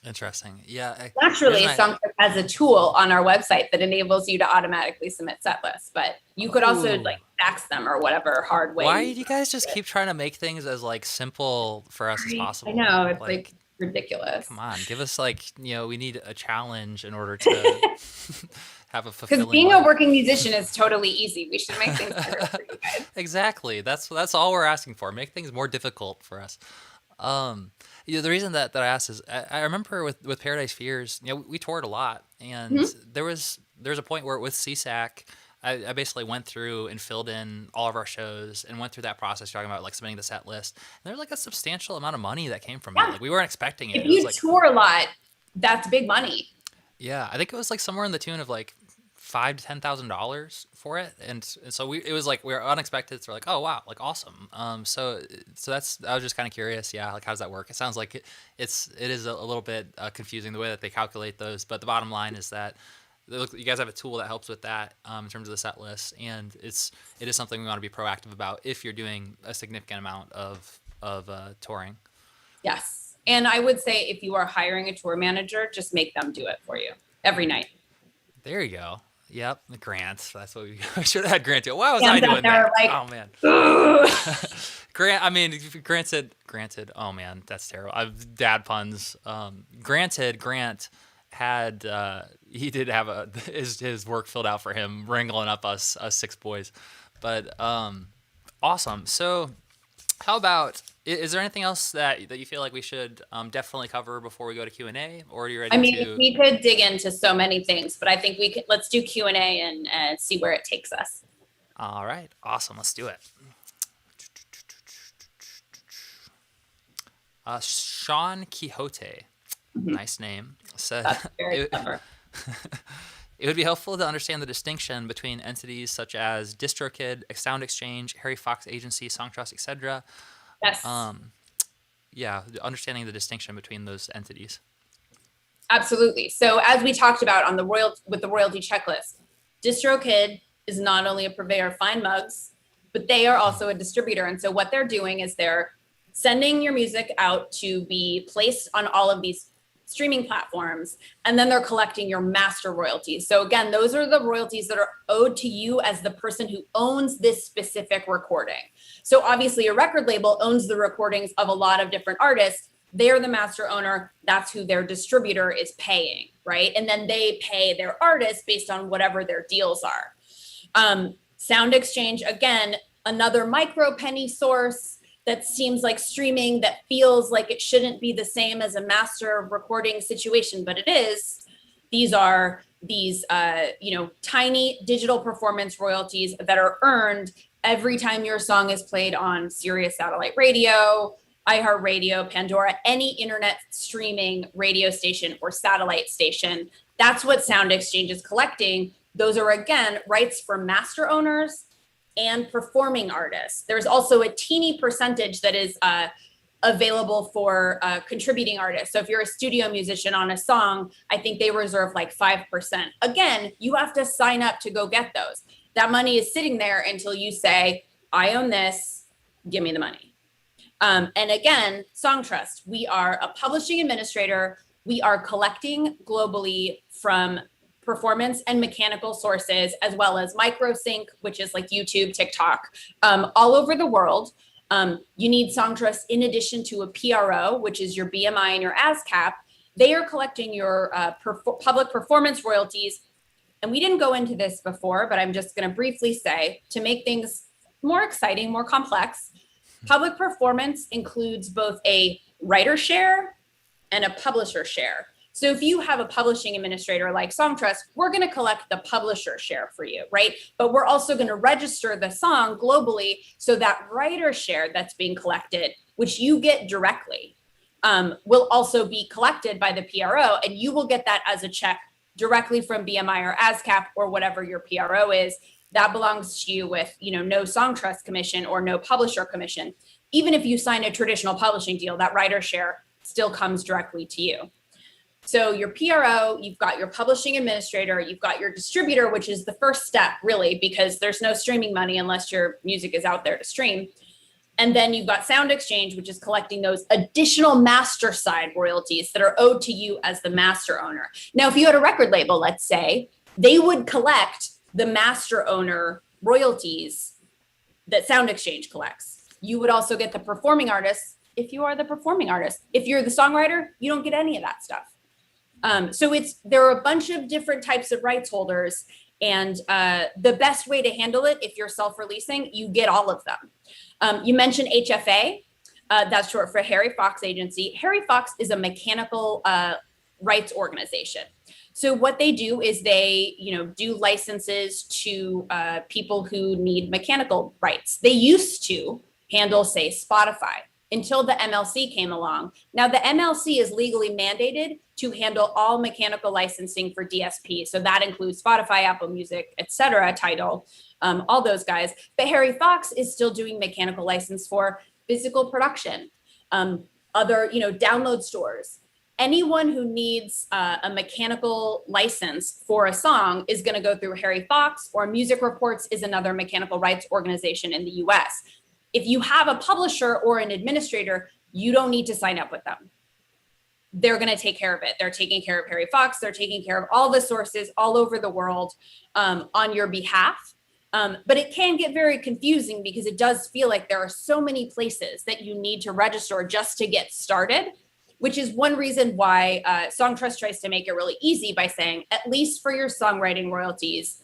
Interesting. Yeah. Naturally, Songtrip has a tool on our website that enables you to automatically submit set lists, but you could also like fax them or whatever hard way. Why do you guys just keep trying to make things as like simple for us as possible? I know, it's like ridiculous. Come on, give us like, we need a challenge in order to have a fulfilling Because being life. a working musician is totally easy. We should make things harder for you guys. Exactly. That's all we're asking for. Make things more difficult for us. The reason that I asked is I remember with Paradise Fears, we toured a lot, and there was a point where with CSAC, I basically went through and filled in all of our shows and went through that process, talking about like submitting the set list. And there's like a substantial amount of money that came from it. Like we weren't expecting it. If you like, tour a lot, that's big money. Yeah, I think it was like somewhere in the tune of like $5,000 to $10,000 for it, and so it was like we were unexpected. So we're like, oh wow, like awesome. So that's, I was just kind of curious. Yeah, like how does that work? It sounds like it is a little bit confusing the way that they calculate those, but the bottom line is that you guys have a tool that helps with that in terms of the set list, and it is something we want to be proactive about if you're doing a significant amount of touring. Yes, and I would say if you are hiring a tour manager, just make them do it for you every night. There you go. Yep, Grant. That's what we should have had Grant do. Why was I Hands doing out there that? like, Oh man. "Ugh." Grant. I mean, granted. Oh man, that's terrible. I've dad puns. Granted, Grant had he did have his work filled out for him, wrangling up us six boys. But awesome. So, how about? Is there anything else that you feel like we should definitely cover before we go to Q&A, or are you ready I mean, to? we could dig into so many things, but I think let's do Q&A and see where it takes us. All right, awesome. Let's do it. Sean Quixote, nice name, said That's very it, clever. it would be helpful to understand the distinction between entities such as DistroKid, Sound Exchange, Harry Fox Agency, Songtrust, etc. Yes, Yeah, understanding the distinction between those entities. absolutely. So as we talked about on the royalty checklist, DistroKid is not only a purveyor of fine mugs, but they are also a distributor. And so what they're doing is they're sending your music out to be placed on all of these streaming platforms, and then they're collecting your master royalties. So again, those are the royalties that are owed to you as the person who owns this specific recording. So obviously a record label owns the recordings of a lot of different artists. They're the master owner. That's who their distributor is paying, right? And then they pay their artists based on whatever their deals are. Sound Exchange, again, another micro penny source that seems like streaming, that feels like it shouldn't be the same as a master recording situation, but it is. These are tiny digital performance royalties that are earned every time your song is played on Sirius satellite radio, iHeartRadio, Pandora, any internet streaming radio station or satellite station. That's what Sound Exchange is collecting. Those are, again, rights for master owners and performing artists. There's also a teeny percentage that is available for contributing artists. So if you're a studio musician on a song, I think they reserve like 5%. Again, you have to sign up to go get those. That money is sitting there until you say, I own this, give me the money. And again, Songtrust, we are a publishing administrator. We are collecting globally from performance and mechanical sources, as well as microsync, which is like YouTube, TikTok, all over the world. You need Songtrust in addition to a PRO, which is your BMI and your ASCAP. They are collecting your public performance royalties. And we didn't go into this before, but I'm just going to briefly say, to make things more exciting, more complex, public performance includes both a writer share and a publisher share. So if you have a publishing administrator like Songtrust, we're going to collect the publisher share for you, right? But we're also going to register the song globally, so that writer share that's being collected, which you get directly, will also be collected by the PRO, and you will get that as a check directly from BMI or ASCAP or whatever your PRO is. That belongs to you with, no Songtrust commission or no publisher commission. Even if you sign a traditional publishing deal, that writer share still comes directly to you. So your PRO, you've got your publishing administrator, you've got your distributor, which is the first step, really, because there's no streaming money unless your music is out there to stream. And then you've got Sound Exchange, which is collecting those additional master side royalties that are owed to you as the master owner. Now, if you had a record label, let's say, they would collect the master owner royalties that Sound Exchange collects. You would also get the performing artists if you are the performing artist. If you're the songwriter, you don't get any of that stuff. So there are a bunch of different types of rights holders, and the best way to handle it, if you're self-releasing, you get all of them. You mentioned HFA, that's short for Harry Fox Agency. Harry Fox is a mechanical rights organization. So what they do is they, do licenses to people who need mechanical rights. They used to handle, say, Spotify, until the MLC came along. Now the MLC is legally mandated to handle all mechanical licensing for DSP. So that includes Spotify, Apple Music, etc., Tidal, all those guys. But Harry Fox is still doing mechanical license for physical production, other, download stores. Anyone who needs a mechanical license for a song is going to go through Harry Fox, or Music Reports is another mechanical rights organization in the US. If you have a publisher or an administrator, you don't need to sign up with them. they're going to take care of it. They're taking care of Harry Fox. They're taking care of all the sources all over the world on your behalf. But it can get very confusing because it does feel like there are so many places that you need to register just to get started, which is one reason why Songtrust tries to make it really easy by saying, at least for your songwriting royalties,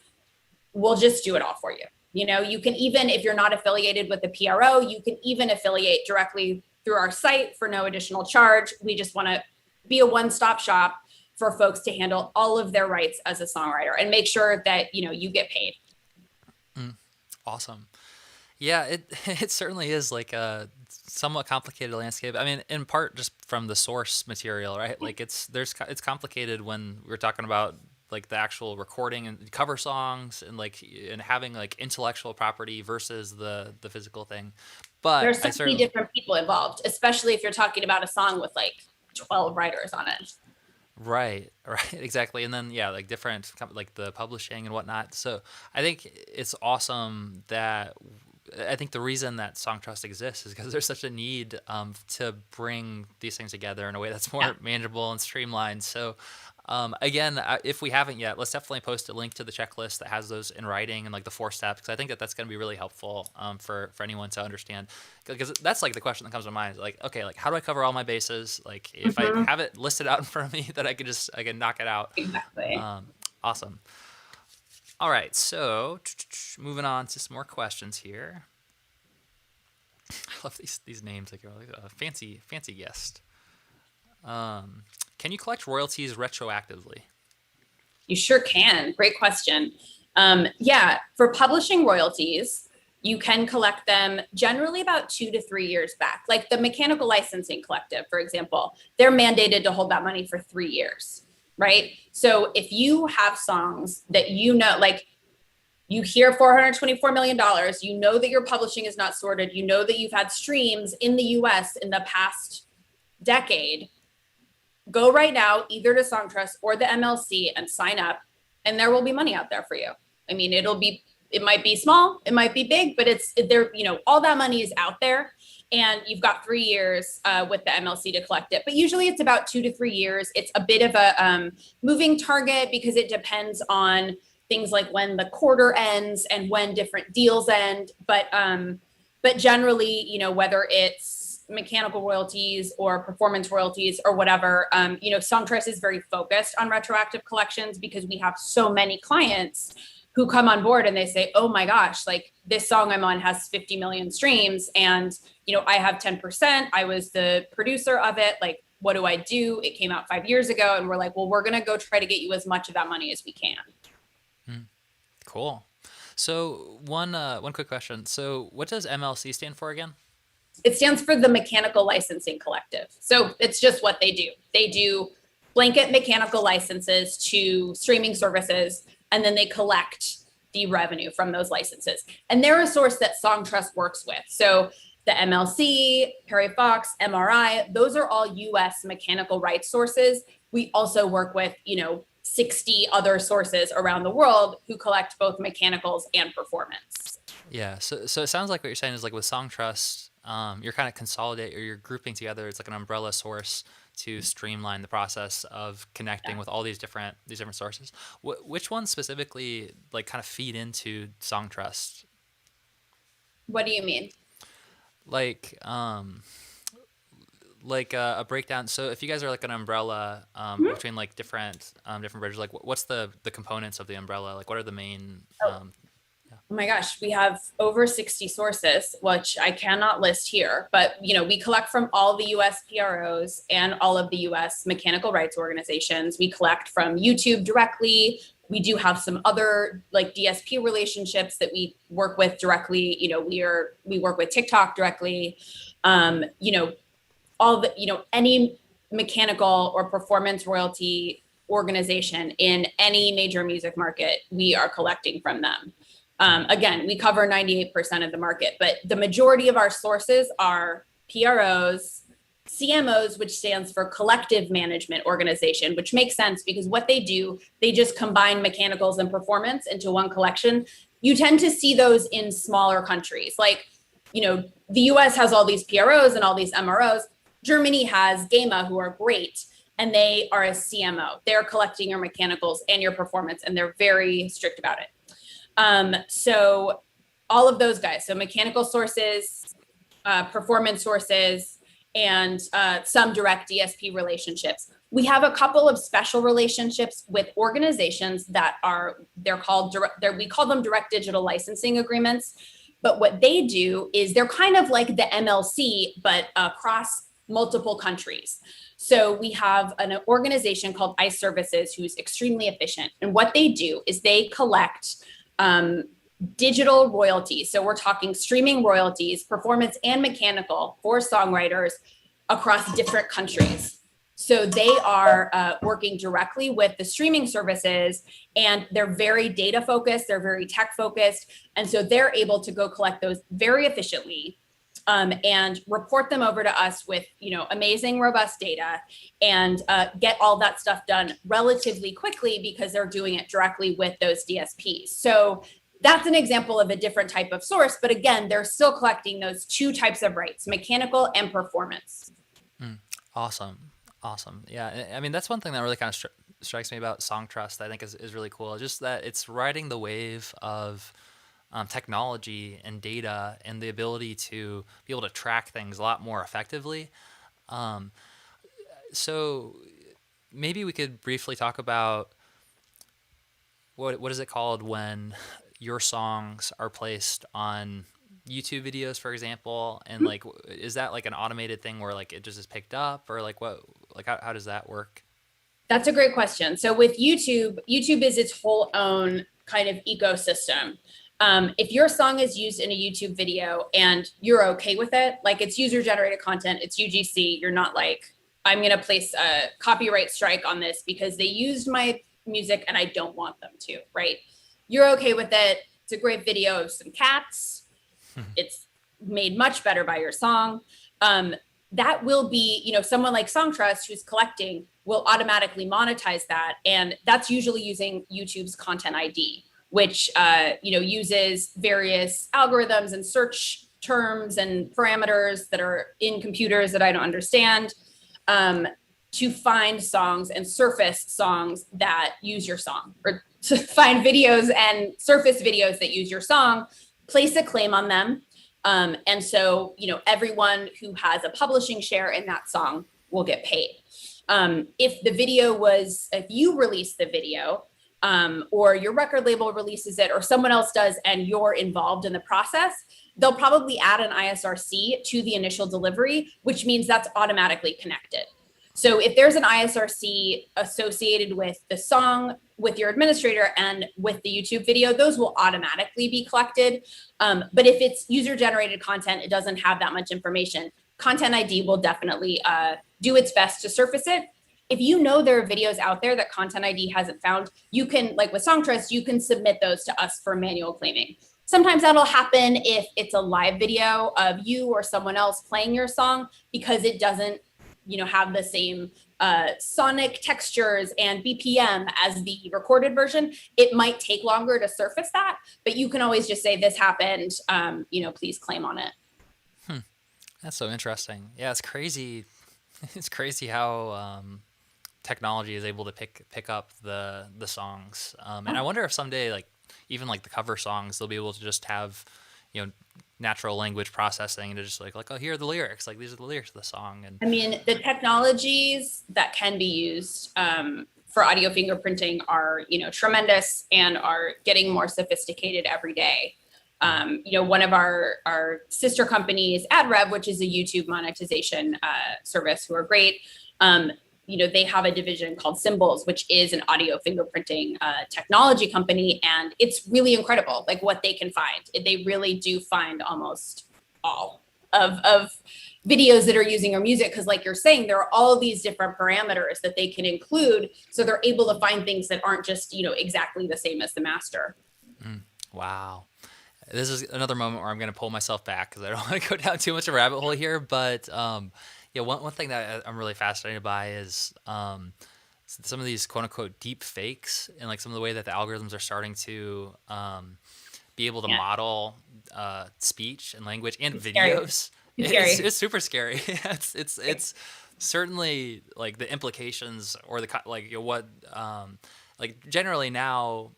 we'll just do it all for you. You know, you can even, if you're not affiliated with the PRO, you can even affiliate directly through our site for no additional charge. We just want to be a one-stop shop for folks to handle all of their rights as a songwriter and make sure that, you know, you get paid. Awesome. Yeah, it certainly is like a somewhat complicated landscape. I mean, in part just from the source material, right? Like it's complicated when we're talking about like the actual recording and cover songs and having like intellectual property versus the physical thing. But there's so many different people involved, especially if you're talking about a song with like 12 writers on it. Right, exactly. And then, yeah, like different, like the publishing and whatnot. So I think it's awesome that I think the reason that Songtrust exists is because there's such a need to bring these things together in a way that's more manageable and streamlined. So again, if we haven't yet, let's definitely post a link to the checklist that has those in writing and like the 4 steps, because I think that that's going to be really helpful for anyone to understand. Because that's like the question that comes to mind, like, okay, like how do I cover all my bases? Like if I have it listed out in front of me, that I can knock it out. Exactly. Awesome. All right, so moving on to some more questions here. I love these names, like a fancy guest. Can you collect royalties retroactively? You sure can. Great question. Yeah, for publishing royalties, you can collect them generally about 2 to 3 years back. Like the Mechanical Licensing Collective, for example, they're mandated to hold that money for 3 years, right? So if you have songs that you know, like you hear $424 million, you know that your publishing is not sorted, you know that you've had streams in the US in the past decade, go right now, either to Songtrust or the MLC and sign up, and there will be money out there for you. I mean, it might be small, it might be big, but it's there, you know, all that money is out there, and you've got 3 years with the MLC to collect it. But usually it's about 2 to 3 years. It's a bit of a moving target because it depends on things like when the quarter ends and when different deals end. But generally, you know, whether it's mechanical royalties or performance royalties or whatever, you know, Songtrust is very focused on retroactive collections because we have so many clients who come on board and they say, oh my gosh, like this song I'm on has 50 million streams and, you know, I have 10%. I was the producer of it. Like, what do I do? It came out 5 years ago. And we're like, well, we're going to go try to get you as much of that money as we can. Cool. So one quick question. So what does MLC stand for again? It stands for the Mechanical Licensing Collective. So it's just what they do. They do blanket mechanical licenses to streaming services, and then they collect the revenue from those licenses. And they're a source that Songtrust works with. So the MLC, Perry Fox, MRI, those are all US mechanical rights sources. We also work with, you know, 60 other sources around the world who collect both mechanicals and performance. Yeah. So it sounds like what you're saying is like with Songtrust, you're kind of consolidate or you're grouping together. It's like an umbrella source to streamline the process of connecting with all these different sources. Which ones specifically like kind of feed into Songtrust? What do you mean? Like a breakdown. So if you guys are like an umbrella between like different bridges, like what's the components of the umbrella? Like what are the main? Oh my gosh, we have over 60 sources, which I cannot list here, but you know, we collect from all the US PROs and all of the US mechanical rights organizations. We collect from YouTube directly. We do have some other like DSP relationships that we work with directly. You know, we work with TikTok directly. You know, all the, you know, any mechanical or performance royalty organization in any major music market, we are collecting from them. Again, we cover 98% of the market, but the majority of our sources are PROs, CMOs, which stands for Collective Management Organization, which makes sense because what they do, they just combine mechanicals and performance into one collection. You tend to see those in smaller countries. Like, you know, the US has all these PROs and all these MROs. Germany has GEMA, who are great. and they are a CMO. They're collecting your mechanicals and your performance, and they're very strict about it. So all of those guys, so mechanical sources, performance sources, and some direct DSP relationships. We have a couple of special relationships with organizations that we call them direct digital licensing agreements. But what they do is they're kind of like the MLC, but across multiple countries. So we have an organization called ICE Services who's extremely efficient. And what they do is they collect digital royalties. So we're talking streaming royalties, performance and mechanical for songwriters across different countries. So they are working directly with the streaming services, and they're very data focused, they're very tech focused. And so they're able to go collect those very efficiently and report them over to us with, amazing, robust data, and get all that stuff done relatively quickly because they're doing it directly with those DSPs. So that's an example of a different type of source. But again, they're still collecting those two types of rights, mechanical and performance. Awesome. Yeah. I mean, that's one thing that really kind of strikes me about Song Trust, I think is really cool. Just that it's riding the wave of technology and data and the ability to be able to track things a lot more effectively. So maybe we could briefly talk about what is it called when your songs are placed on YouTube videos, for example, and like, is that like an automated thing where like it just is picked up, or like how does that work? That's a great question. So with YouTube is its whole own kind of ecosystem. If your song is used in a YouTube video and you're okay with it, like it's user generated content, it's UGC, you're not like, I'm going to place a copyright strike on this because they used my music and I don't want them to, right? You're okay with it. It's a great video of some cats. It's made much better by your song. That will be, someone like Songtrust who's collecting will automatically monetize that. And that's usually using YouTube's Content ID, which, uses various algorithms and search terms and parameters that are in computers that I don't understand, to find songs and surface songs that use your song, or to find videos and surface videos that use your song, place a claim on them. And so, everyone who has a publishing share in that song will get paid. If you release the video, or your record label releases it, or someone else does, and you're involved in the process, they'll probably add an ISRC to the initial delivery, which means that's automatically connected. So if there's an ISRC associated with the song, with your administrator, and with the YouTube video, those will automatically be collected. But if it's user-generated content, it doesn't have that much information. Content ID will definitely do its best to surface it. If you know there are videos out there that Content ID hasn't found, you can, like with Songtrust, you can submit those to us for manual claiming. Sometimes that'll happen if it's a live video of you or someone else playing your song, because it doesn't have the same sonic textures and BPM as the recorded version. It might take longer to surface that, but you can always just say this happened, please claim on it. That's so interesting. Yeah, it's crazy. It's crazy how technology is able to pick up the songs. And I wonder if someday, like even like the cover songs, they'll be able to just have, natural language processing to just like, oh, here are the lyrics. Like these are the lyrics of the song. And I mean, the technologies that can be used for audio fingerprinting are, tremendous and are getting more sophisticated every day. One of our sister companies, AdRev, which is a YouTube monetization service, who are great. They have a division called Symbols, which is an audio fingerprinting technology company. And it's really incredible, like what they can find. They really do find almost all of videos that are using our music. Because like you're saying, there are all these different parameters that they can include. So they're able to find things that aren't just, exactly the same as the master. Wow. This is another moment where I'm going to pull myself back because I don't want to go down too much of a rabbit hole here. But one thing that I'm really fascinated by is some of these quote unquote deep fakes, and like some of the way that the algorithms are starting to be able to model speech and language and videos. It's It's super scary. It's certainly like the implications or like what like generally now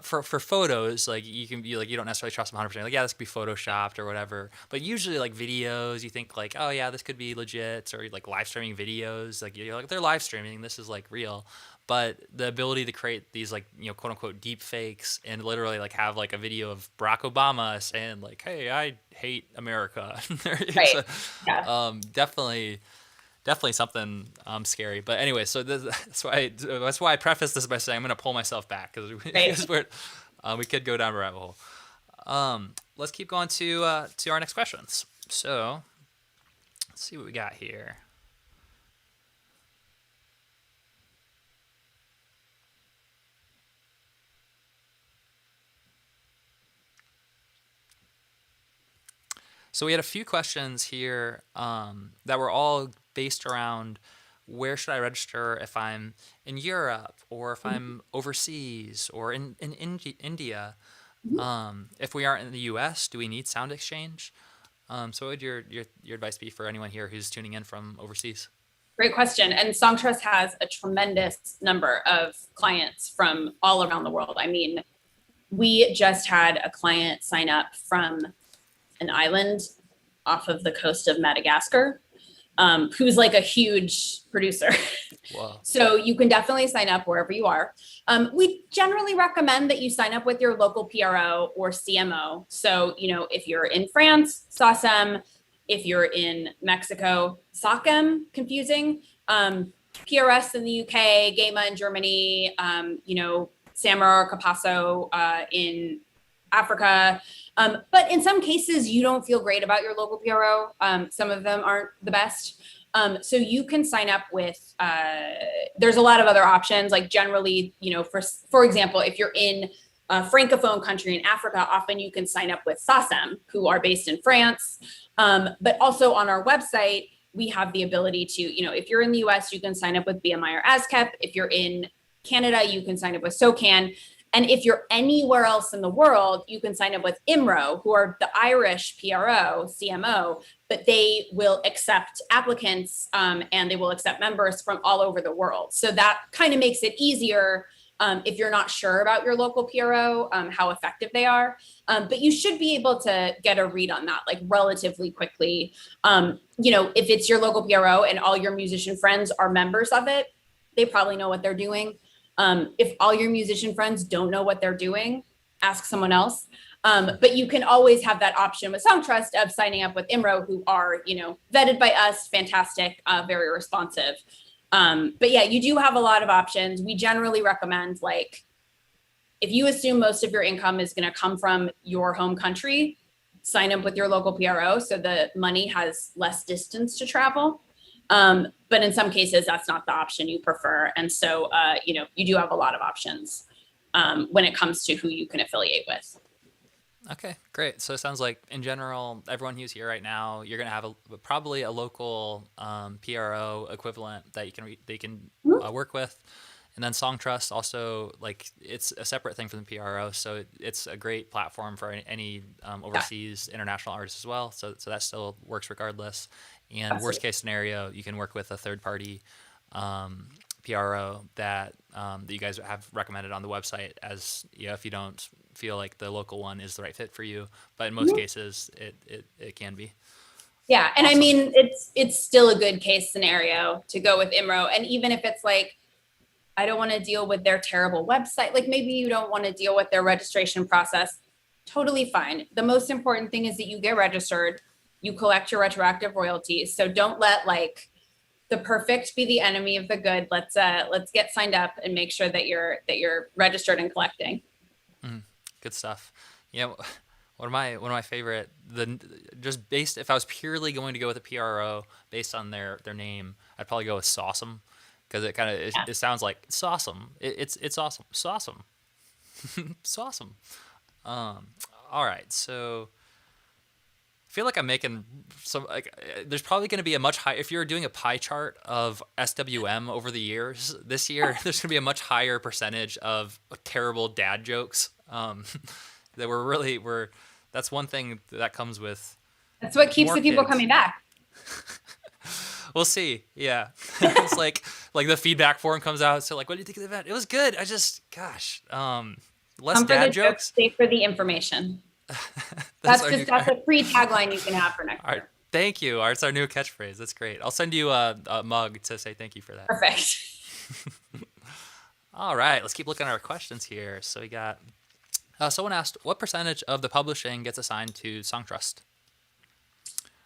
for photos, like you can be like, you don't necessarily trust them 100%. Like, yeah, this could be photoshopped or whatever. But usually, like videos, you think like, oh yeah, this could be legit, or like live streaming videos. Like you're like, they're live streaming, this is like real. But the ability to create these like, quote unquote deep fakes and literally like have like a video of Barack Obama saying like, hey, I hate America. It's Right. Yeah. definitely something scary. But anyway, so that's why I preface this by saying I'm going to pull myself back Right. because we could go down a rabbit hole. Let's keep going to our next questions. So let's see what we got here. So we had a few questions here that were all based around where should I register if I'm in Europe or if I'm overseas or in India. If we aren't in the U.S., do we need Sound Exchange? So what would your advice be for anyone here who's tuning in from overseas? Great question. And Songtrust has a tremendous number of clients from all around the world. I mean, we just had a client sign up from an island off of the coast of Madagascar, who's like a huge producer. Wow. So you can definitely sign up wherever you are. We generally recommend that you sign up with your local PRO or CMO. So, if you're in France, SACEM, if you're in Mexico, SACEM, confusing, PRS in the UK, GEMA in Germany, SAMR or Capasso in Africa. But in some cases, you don't feel great about your local PRO. Some of them aren't the best. So you can sign up with, there's a lot of other options, like generally, for example, if you're in a Francophone country in Africa, often you can sign up with SACEM, who are based in France. But also on our website, we have the ability to, if you're in the US, you can sign up with BMI or ASCAP. If you're in Canada, you can sign up with SOCAN. And if you're anywhere else in the world, you can sign up with IMRO, who are the Irish PRO, CMO, but they will accept applicants and they will accept members from all over the world. So that kind of makes it easier if you're not sure about your local PRO, how effective they are. But you should be able to get a read on that like relatively quickly. If it's your local PRO and all your musician friends are members of it, they probably know what they're doing. If all your musician friends don't know what they're doing, ask someone else. But you can always have that option with Songtrust of signing up with IMRO, who are, vetted by us, fantastic, very responsive. But yeah, you do have a lot of options. We generally recommend, like, if you assume most of your income is going to come from your home country, sign up with your local PRO so the money has less distance to travel. But in some cases, that's not the option you prefer. And so, you do have a lot of options when it comes to who you can affiliate with. Okay, great. So it sounds like in general, everyone who's here right now, you're going to have probably a local PRO equivalent that they can work with. And then Songtrust also, like, it's a separate thing from the PRO, so it's a great platform for any overseas international artists as well. So that still works regardless. And Absolutely. Worst case scenario, you can work with a third party PRO that you guys have recommended on the website, as if you don't feel like the local one is the right fit for you. But in most cases, it can be. Yeah, and Awesome. I mean, it's still a good case scenario to go with IMRO. And even if it's like, I don't want to deal with their terrible website, like maybe you don't want to deal with their registration process, totally fine. The most important thing is that you get registered, you collect your retroactive royalties. So don't let like the perfect be the enemy of the good. Let's get signed up and make sure that you're registered and collecting. Good stuff. Yeah, one of my favorite, just based, if I was purely going to go with a PRO based on their name, I'd probably go with Sauceum, because it kind of it sounds like it's awesome. It's awesome. Sauceum. Sauceum. All right, so I feel like I'm making some, like, there's probably going to be a much higher, if you're doing a pie chart of SWM over the years, this year, there's going to be a much higher percentage of terrible dad jokes that that's one thing that comes with. That's what keeps more the people kids coming back. We'll see. Yeah. It's like the feedback form comes out. So like, what do you think of the event? It was good. I just, gosh, less Come for the dad jokes, jokes. stay for the information. That's our new. That's a free tagline you can have for next All right. year. Thank you. It's our new catchphrase. That's great. I'll send you a mug to say thank you for that. Perfect. All right. Let's keep looking at our questions here. So we got, someone asked, what percentage of the publishing gets assigned to Song Trust?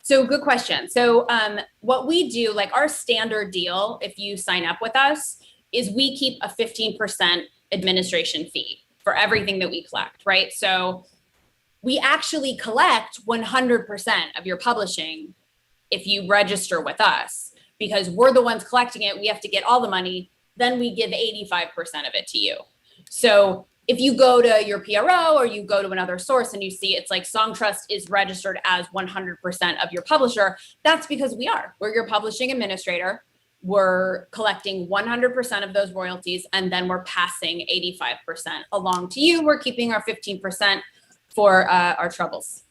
So good question. So what we do, like our standard deal, if you sign up with us, is we keep a 15% administration fee for everything that we collect, right? So we actually collect 100% of your publishing if you register with us, because we're the ones collecting it. We have to get all the money. Then we give 85% of it to you. So if you go to your PRO or you go to another source and you see it's like Song Trust is registered as 100% of your publisher, that's because we're your publishing administrator. We're collecting 100% of those royalties, and then we're passing 85% along to you. We're keeping our 15% for our troubles.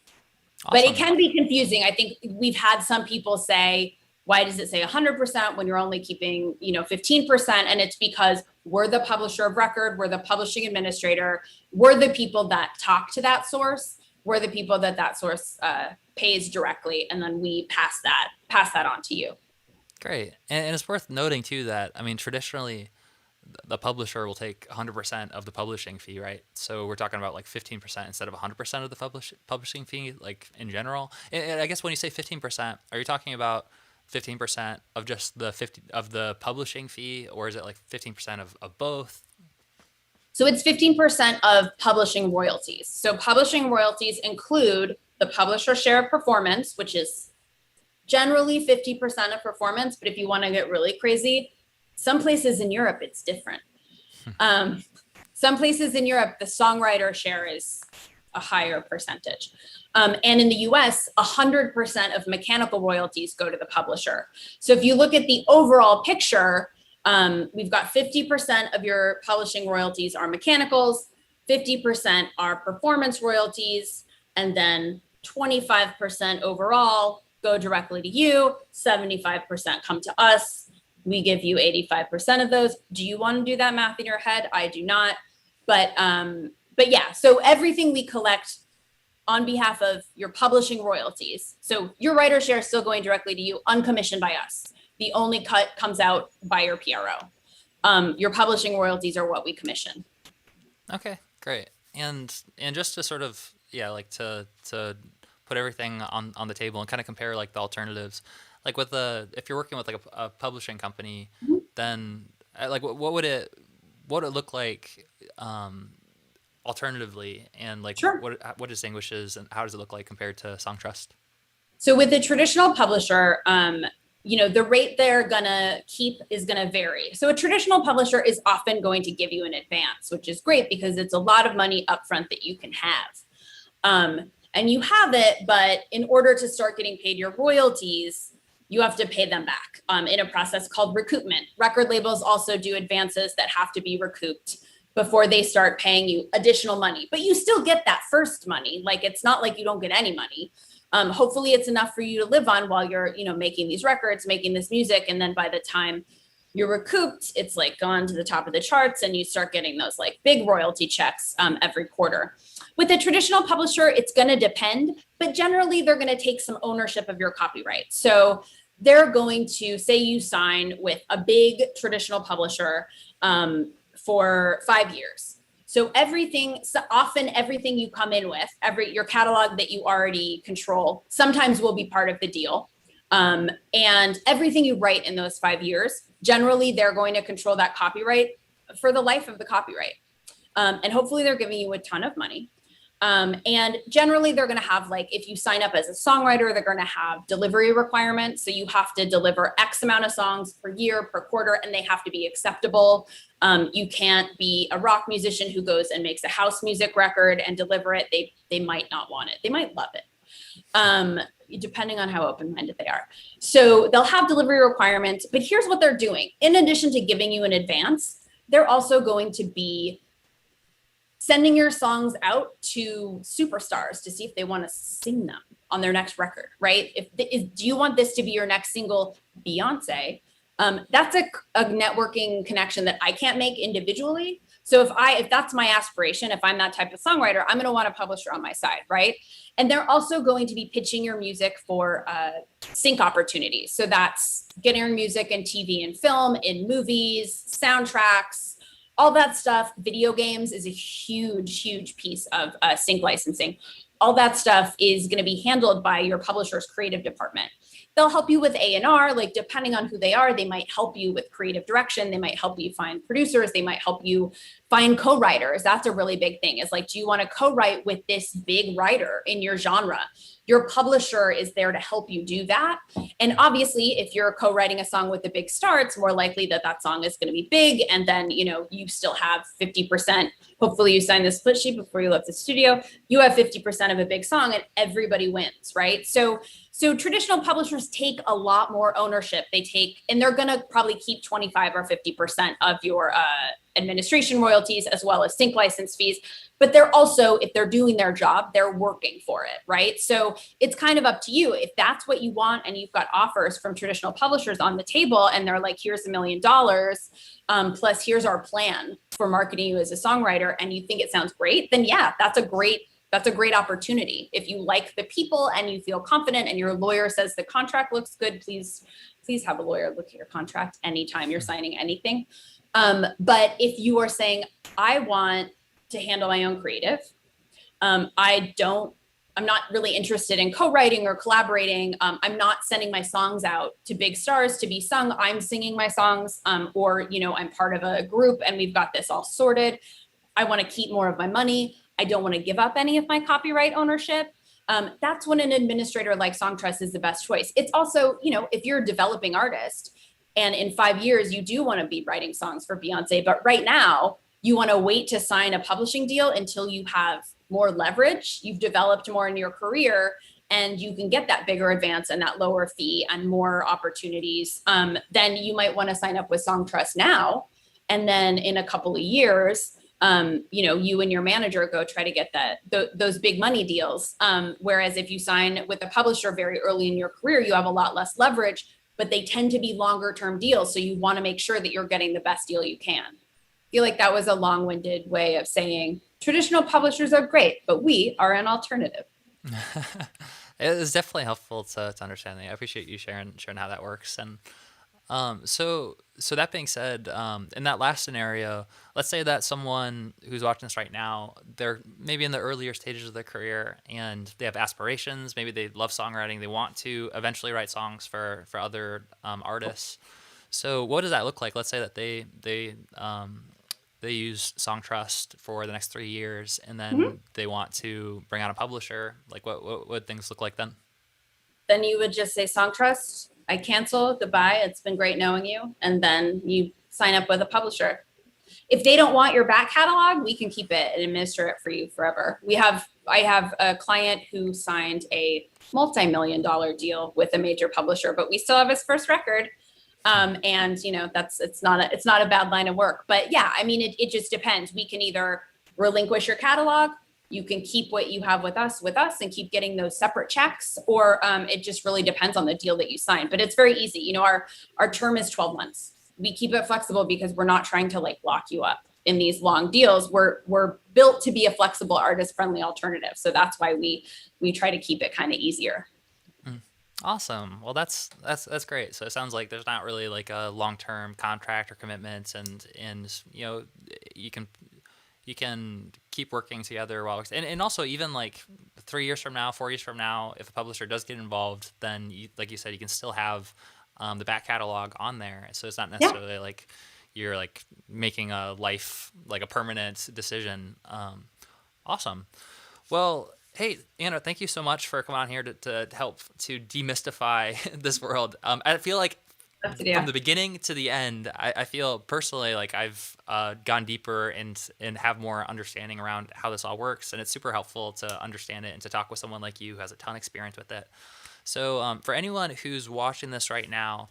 Awesome. But it can be confusing. I think we've had some people say, why does it say 100% when you're only keeping, 15%? And it's because we're the publisher of record, we're the publishing administrator, we're the people that talk to that source, we're the people that source pays directly, and then we pass that on to you. Great. And it's worth noting too that, I mean, traditionally the publisher will take 100% of the publishing fee, right? So we're talking about like 15% instead of 100% of the publishing fee, like in general. And I guess when you say 15%, are you talking about 15% of just the publishing fee, or is it like 15% of both? So it's 15% of publishing royalties. So publishing royalties include the publisher share of performance, which is generally 50% of performance. But if you want to get really crazy, some places in Europe, it's different. Some places in Europe, the songwriter share is a higher percentage. And in the US, 100% of mechanical royalties go to the publisher. So if you look at the overall picture, we've got 50% of your publishing royalties are mechanicals, 50% are performance royalties, and then 25% overall go directly to you, 75% come to us. We give you 85% of those. Do you want to do that math in your head? I do not. But yeah, so everything we collect on behalf of your publishing royalties. So your writer share is still going directly to you, uncommissioned by us. The only cut comes out by your PRO. Your publishing royalties are what we commission. Okay, great. And just to sort of, like to put everything on the table and kind of compare like the alternatives, like with if you're working with like a publishing company, then like what would it look like alternatively, and like Sure. what distinguishes and how does it look like compared to Song Trust? So with a traditional publisher, the rate they're gonna keep is gonna vary. So a traditional publisher is often going to give you an advance, which is great because it's a lot of money upfront that you can have. And you have it, but in order to start getting paid your royalties, you have to pay them back in a process called recoupment. Record labels also do advances that have to be recouped before they start paying you additional money. But you still get that first money. Like, it's not like you don't get any money. Hopefully it's enough for you to live on while you're, making these records, making this music. And then by the time you're recouped, it's like gone to the top of the charts and you start getting those like big royalty checks every quarter. With a traditional publisher, it's going to depend, but generally they're going to take some ownership of your copyright. So they're going to say you sign with a big traditional publisher for 5 years. So often everything you come in with, your catalog that you already control, sometimes will be part of the deal. And everything you write in those 5 years, generally they're going to control that copyright for the life of the copyright. And hopefully they're giving you a ton of money. And generally they're going to have, like, if you sign up as a songwriter, they're going to have delivery requirements. So you have to deliver X amount of songs per year, per quarter, and they have to be acceptable. You can't be a rock musician who goes and makes a house music record and deliver it. They might not want it. They might love it, depending on how open-minded they are. So they'll have delivery requirements, but here's what they're doing. In addition to giving you an advance, they're also going to be sending your songs out to superstars to see if they want to sing them. on their next record, right? Do you want this to be your next single, Beyonce? That's a networking connection that I can't make individually. So if that's my aspiration, if I'm that type of songwriter, I'm going to want a publisher on my side, right? And they're also going to be pitching your music for sync opportunities. So that's getting your music in TV and film, in movies, soundtracks, all that stuff. Video games is a huge piece of sync licensing. All that stuff is going to be handled by your publisher's creative department. They'll help you with A&R, like depending on who they are, they might help you with creative direction. They might help you find producers. They might help you find co-writers. That's a really big thing, is like, do you want to co-write with this big writer in your genre? Your publisher is there to help you do that. And obviously, if you're co-writing a song with a big star, it's more likely that that song is going to be big. And then, you still have 50%. Hopefully you sign the split sheet before you left the studio. You have 50% of a big song and everybody wins, right? So traditional publishers take a lot more ownership. And they're going to probably keep 25 or 50% of your administration royalties, as well as sync license fees. But they're also, if they're doing their job, they're working for it, right? So it's kind of up to you. If that's what you want and you've got offers from traditional publishers on the table and they're like, here's $1 million, plus here's our plan for marketing you as a songwriter, and you think it sounds great, then yeah, that's a great opportunity. If you like the people and you feel confident and your lawyer says the contract looks good, please have a lawyer look at your contract anytime you're signing anything. But if you are saying, I want to handle my own creative, I'm not really interested in co-writing or collaborating. I'm not sending my songs out to big stars to be sung. I'm singing my songs, or I'm part of a group and we've got this all sorted. I want to keep more of my money. I don't want to give up any of my copyright ownership. That's when an administrator like Songtrust is the best choice. It's also, if you're a developing artist and in 5 years you do want to be writing songs for Beyonce, but right now you want to wait to sign a publishing deal until you have more leverage, you've developed more in your career, and you can get that bigger advance and that lower fee and more opportunities, then you might want to sign up with Songtrust now. And then in a couple of years, you and your manager go try to get those big money deals. Whereas if you sign with a publisher very early in your career, you have a lot less leverage, but they tend to be longer term deals. So you want to make sure that you're getting the best deal you can. I feel like that was a long-winded way of saying traditional publishers are great, but we are an alternative. It was definitely helpful to understand that. I appreciate you sharing how that works. And so that being said, in that last scenario, let's say that someone who's watching this right now, they're maybe in the earlier stages of their career and they have aspirations. Maybe they love songwriting. They want to eventually write songs for other artists. So what does that look like? Let's say that they use Songtrust for the next 3 years, and then they want to bring on a publisher. Like, what would things look like then? Then you would just say, Songtrust, I cancel, goodbye. It's been great knowing you. And then you sign up with a publisher. If they don't want your back catalog, we can keep it and administer it for you forever. I have a client who signed a multi-million-dollar deal with a major publisher, but we still have his first record. And it's not a bad line of work, but yeah, I mean, it just depends. We can either relinquish your catalog, you can keep what you have with us and keep getting those separate checks, or it just really depends on the deal that you sign. But it's very easy. Our term is 12 months. We keep it flexible because we're not trying to lock you up in these long deals. We're built to be a flexible, artist friendly alternative. So that's why we try to keep it kind of easier. Awesome. Well, that's great. So it sounds like there's not really like a long-term contract or commitments, and you can keep working together while, and also even like 3 years from now, 4 years from now, if a publisher does get involved, then like you said, you can still have the back catalog on there. So it's not necessarily like you're like making a permanent decision. Awesome. Well, hey, Anna, thank you so much for coming on here to help to demystify this world. I feel like from the beginning to the end, I feel personally like I've gone deeper and have more understanding around how this all works. And it's super helpful to understand it and to talk with someone like you who has a ton of experience with it. So for anyone who's watching this right now,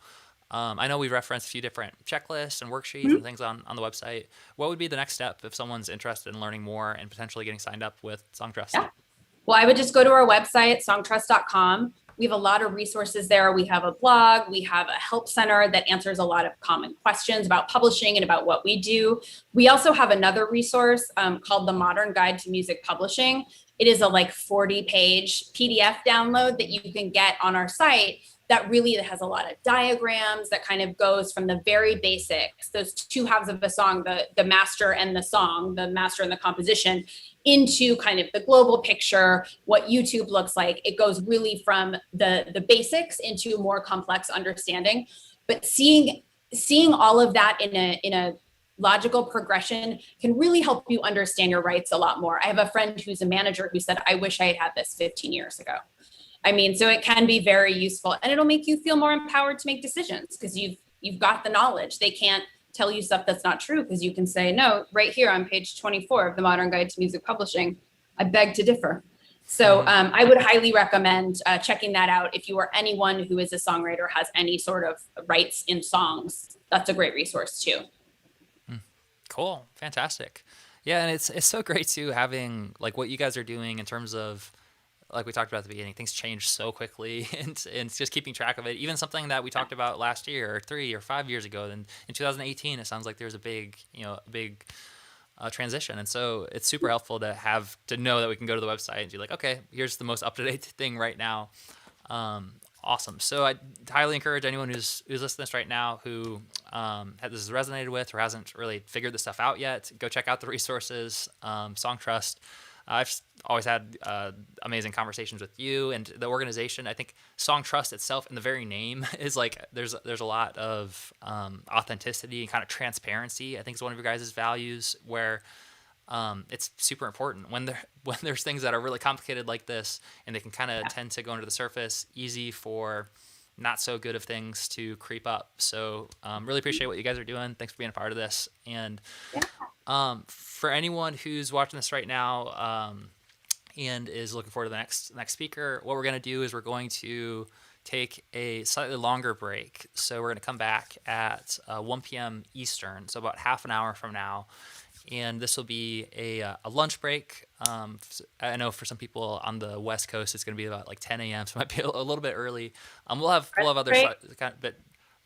I know we referenced a few different checklists and worksheets and things on the website. What would be the next step if someone's interested in learning more and potentially getting signed up with Songtrust? Yeah. Well, I would just go to our website, songtrust.com. We have a lot of resources there. We have a blog, we have a help center that answers a lot of common questions about publishing and about what we do. We also have another resource called the Modern Guide to Music Publishing. It is a like 40-page PDF download that you can get on our site that really has a lot of diagrams that kind of goes from the very basics, those two halves of a song, the master and the song, the master and the composition, into kind of the global picture, what YouTube looks like. It goes really from the basics into more complex understanding. But seeing all of that in a logical progression can really help you understand your rights a lot more. I have a friend who's a manager who said, I wish I had had this 15 years ago. I mean, so it can be very useful, and it'll make you feel more empowered to make decisions because you've got the knowledge. They can't tell you stuff that's not true because you can say, no, right here on page 24 of the Modern Guide to Music Publishing, I beg to differ. So I would highly recommend checking that out. If you are anyone who is a songwriter, has any sort of rights in songs, that's a great resource too. Cool. Fantastic. Yeah. And it's so great too, having like what you guys are doing in terms of, like we talked about at the beginning, things change so quickly, and just keeping track of it. Even something that we talked about last year or 3 or 5 years ago, then in 2018, it sounds like there's a big transition. And so it's super helpful to know that we can go to the website and be like, okay, here's the most up-to-date thing right now. Awesome. So I highly encourage anyone who's listening to this right now who this has resonated with or hasn't really figured this stuff out yet, go check out the resources, Songtrust. I've always had amazing conversations with you and the organization. I think Songtrust itself, in the very name, is like there's a lot of authenticity and kind of transparency. I think is one of your guys' values, where it's super important when there's things that are really complicated like this, and they can kind of tend to go under the surface. Easy for not so good of things to creep up. So really appreciate what you guys are doing. Thanks for being a part of this. And for anyone who's watching this right now and is looking forward to the next speaker, what we're going to do is we're going to take a slightly longer break. So we're going to come back at 1 p.m. Eastern, so about half an hour from now. And this will be a lunch break. I know for some people on the West Coast, it's going to be about like 10 a.m., so it might be a little bit early. We'll have other kind of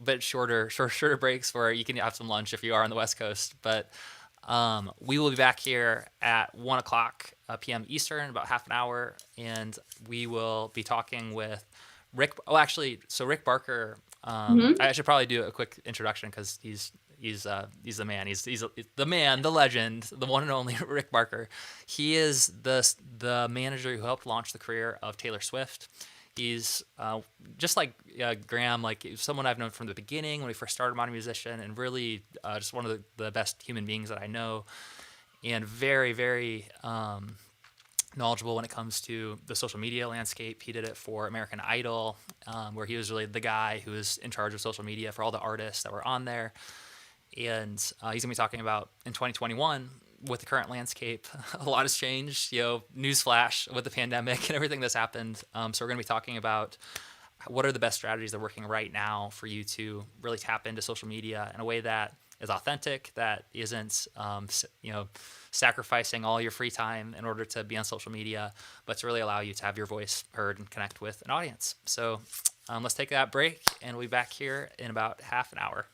bit shorter breaks where you can have some lunch if you are on the West Coast. But we will be back here at 1 o'clock p.m. Eastern, about half an hour, and we will be talking with Rick. Oh, actually, so Rick Barker. I should probably do a quick introduction because he's the man. He's the man, the legend, the one and only Rick Barker. He is the manager who helped launch the career of Taylor Swift. He's just like Graham, like someone I've known from the beginning when we first started Modern Musician, and really just one of the best human beings that I know, and very, very knowledgeable when it comes to the social media landscape. He did it for American Idol, where he was really the guy who was in charge of social media for all the artists that were on there. And he's going to be talking about in 2021 with the current landscape, a lot has changed, newsflash with the pandemic and everything that's happened. So we're going to be talking about what are the best strategies that are working right now for you to really tap into social media in a way that is authentic, that isn't, sacrificing all your free time in order to be on social media, but to really allow you to have your voice heard and connect with an audience. So let's take that break, and we'll be back here in about half an hour.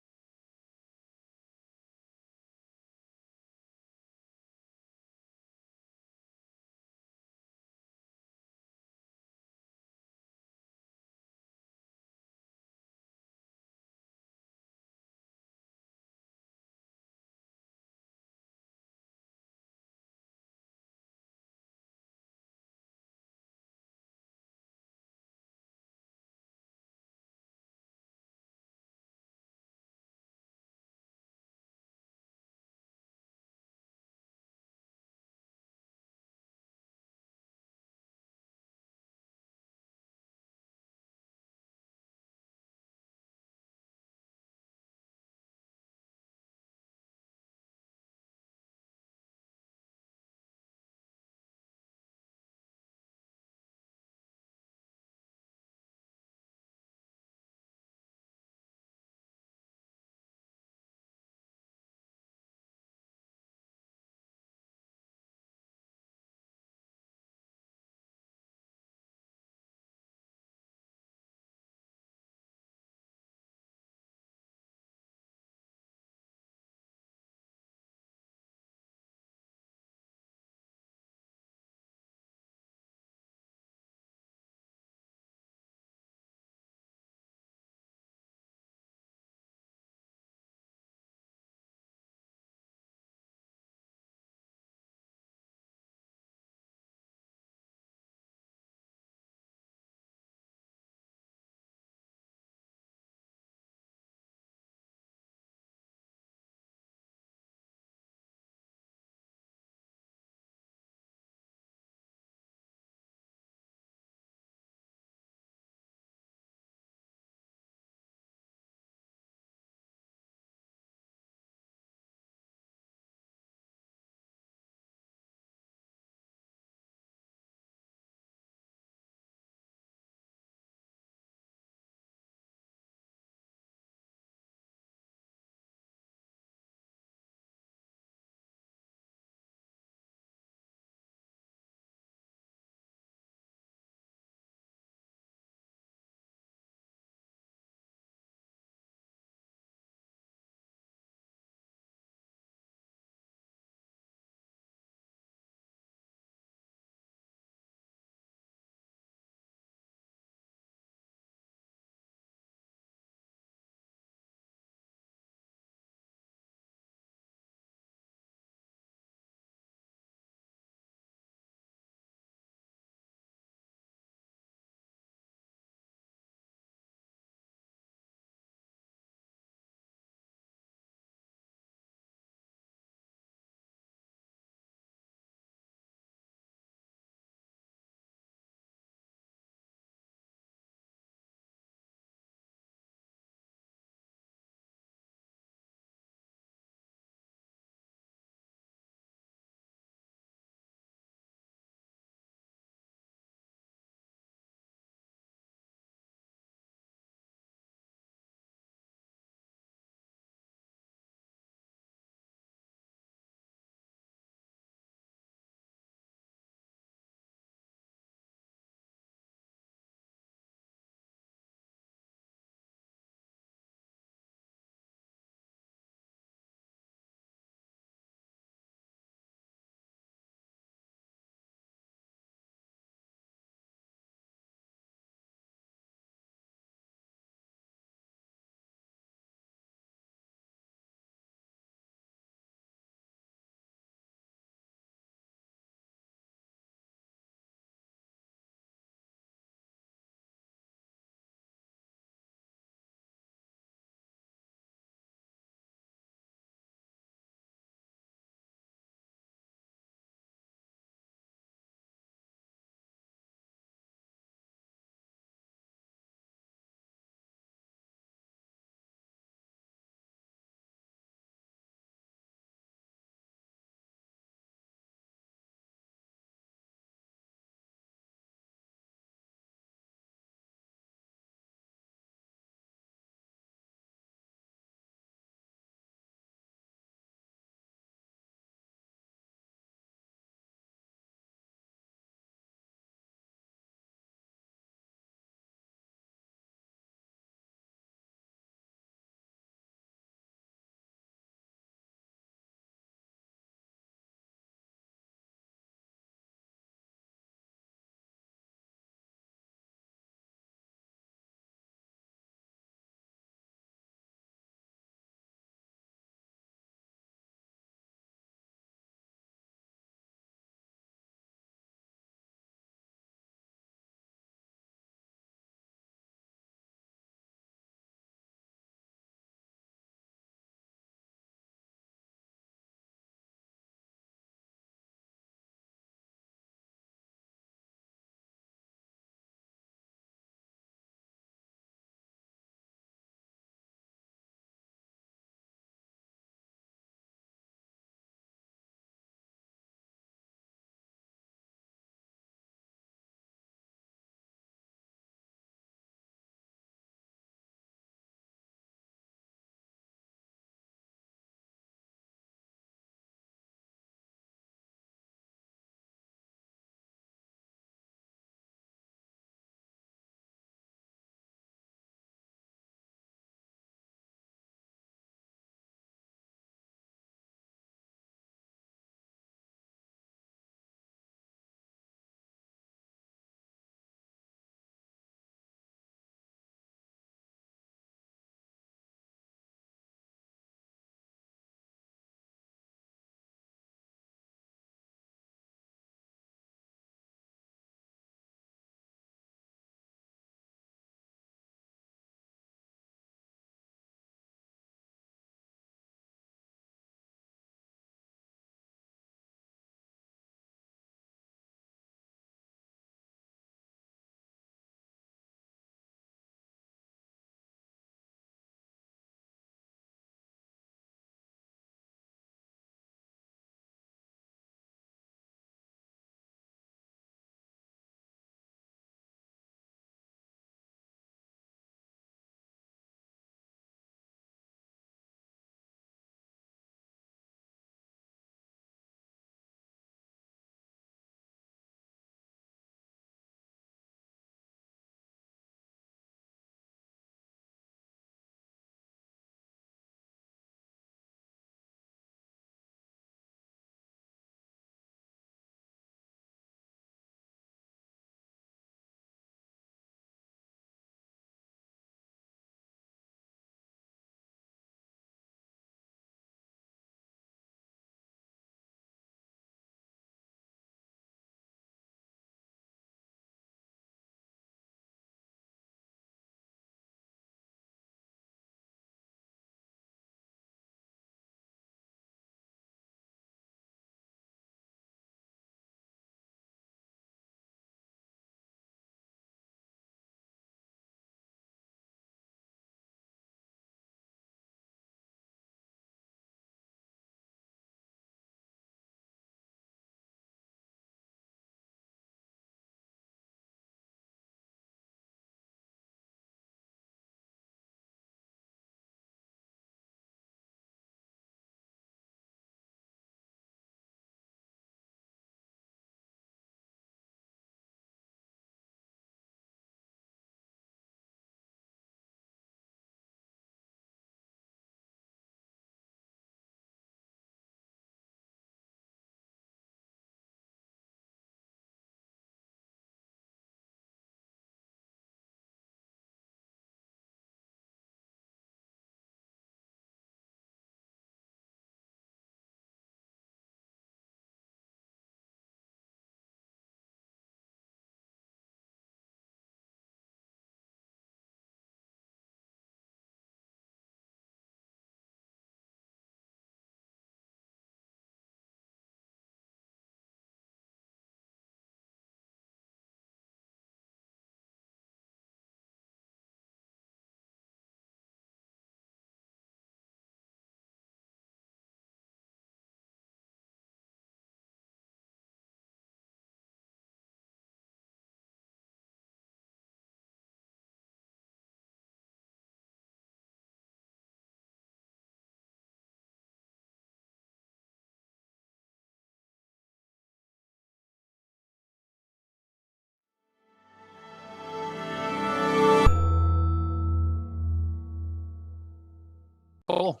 Cool.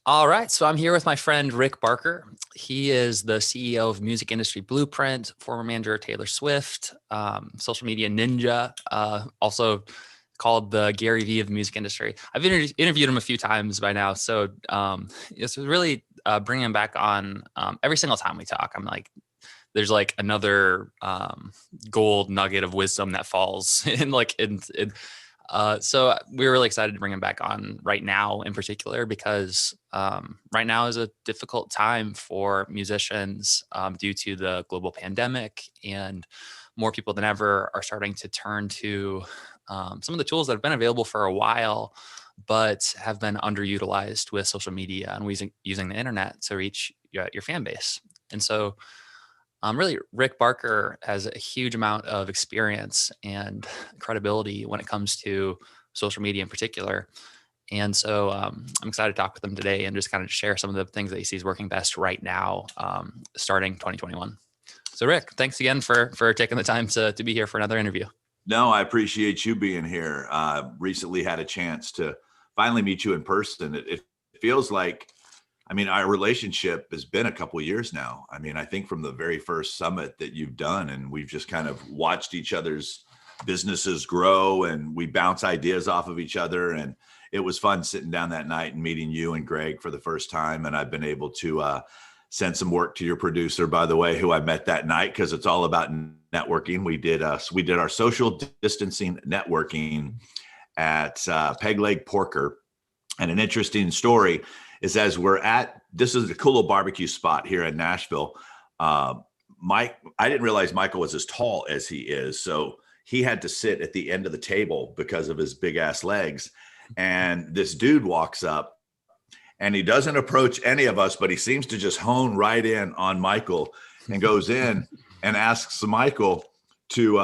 All right. So I'm here with my friend Rick Barker. He is the CEO of Music Industry Blueprint, former manager of Taylor Swift, social media ninja, also called the Gary Vee of the music industry. I've interviewed him a few times by now. So it's really bringing him back on every single time we talk. I'm like, there's like another gold nugget of wisdom that falls so we're really excited to bring him back on right now in particular, because right now is a difficult time for musicians due to the global pandemic, and more people than ever are starting to turn to some of the tools that have been available for a while, but have been underutilized with social media and using the internet to reach your fan base. And so really, Rick Barker has a huge amount of experience and credibility when it comes to social media in particular. And so I'm excited to talk with him today and just kind of share some of the things that he sees working best right now, starting 2021. So Rick, thanks again for taking the time to be here for another interview. No, I appreciate you being here. Recently had a chance to finally meet you in person. It feels like, I mean, our relationship has been a couple of years now. I mean, I think from the very first summit that you've done, and we've just kind of watched each other's businesses grow, and we bounce ideas off of each other. And it was fun sitting down that night and meeting you and Greg for the first time. And I've been able to send some work to your producer, by the way, who I met that night, because it's all about networking. We did our social distancing networking at Peg Leg Porker. And an interesting story is, as this is a cool little barbecue spot here in Nashville. I didn't realize Michael was as tall as he is. So he had to sit at the end of the table because of his big ass legs. And this dude walks up and he doesn't approach any of us, but he seems to just hone right in on Michael and goes in and asks Michael to,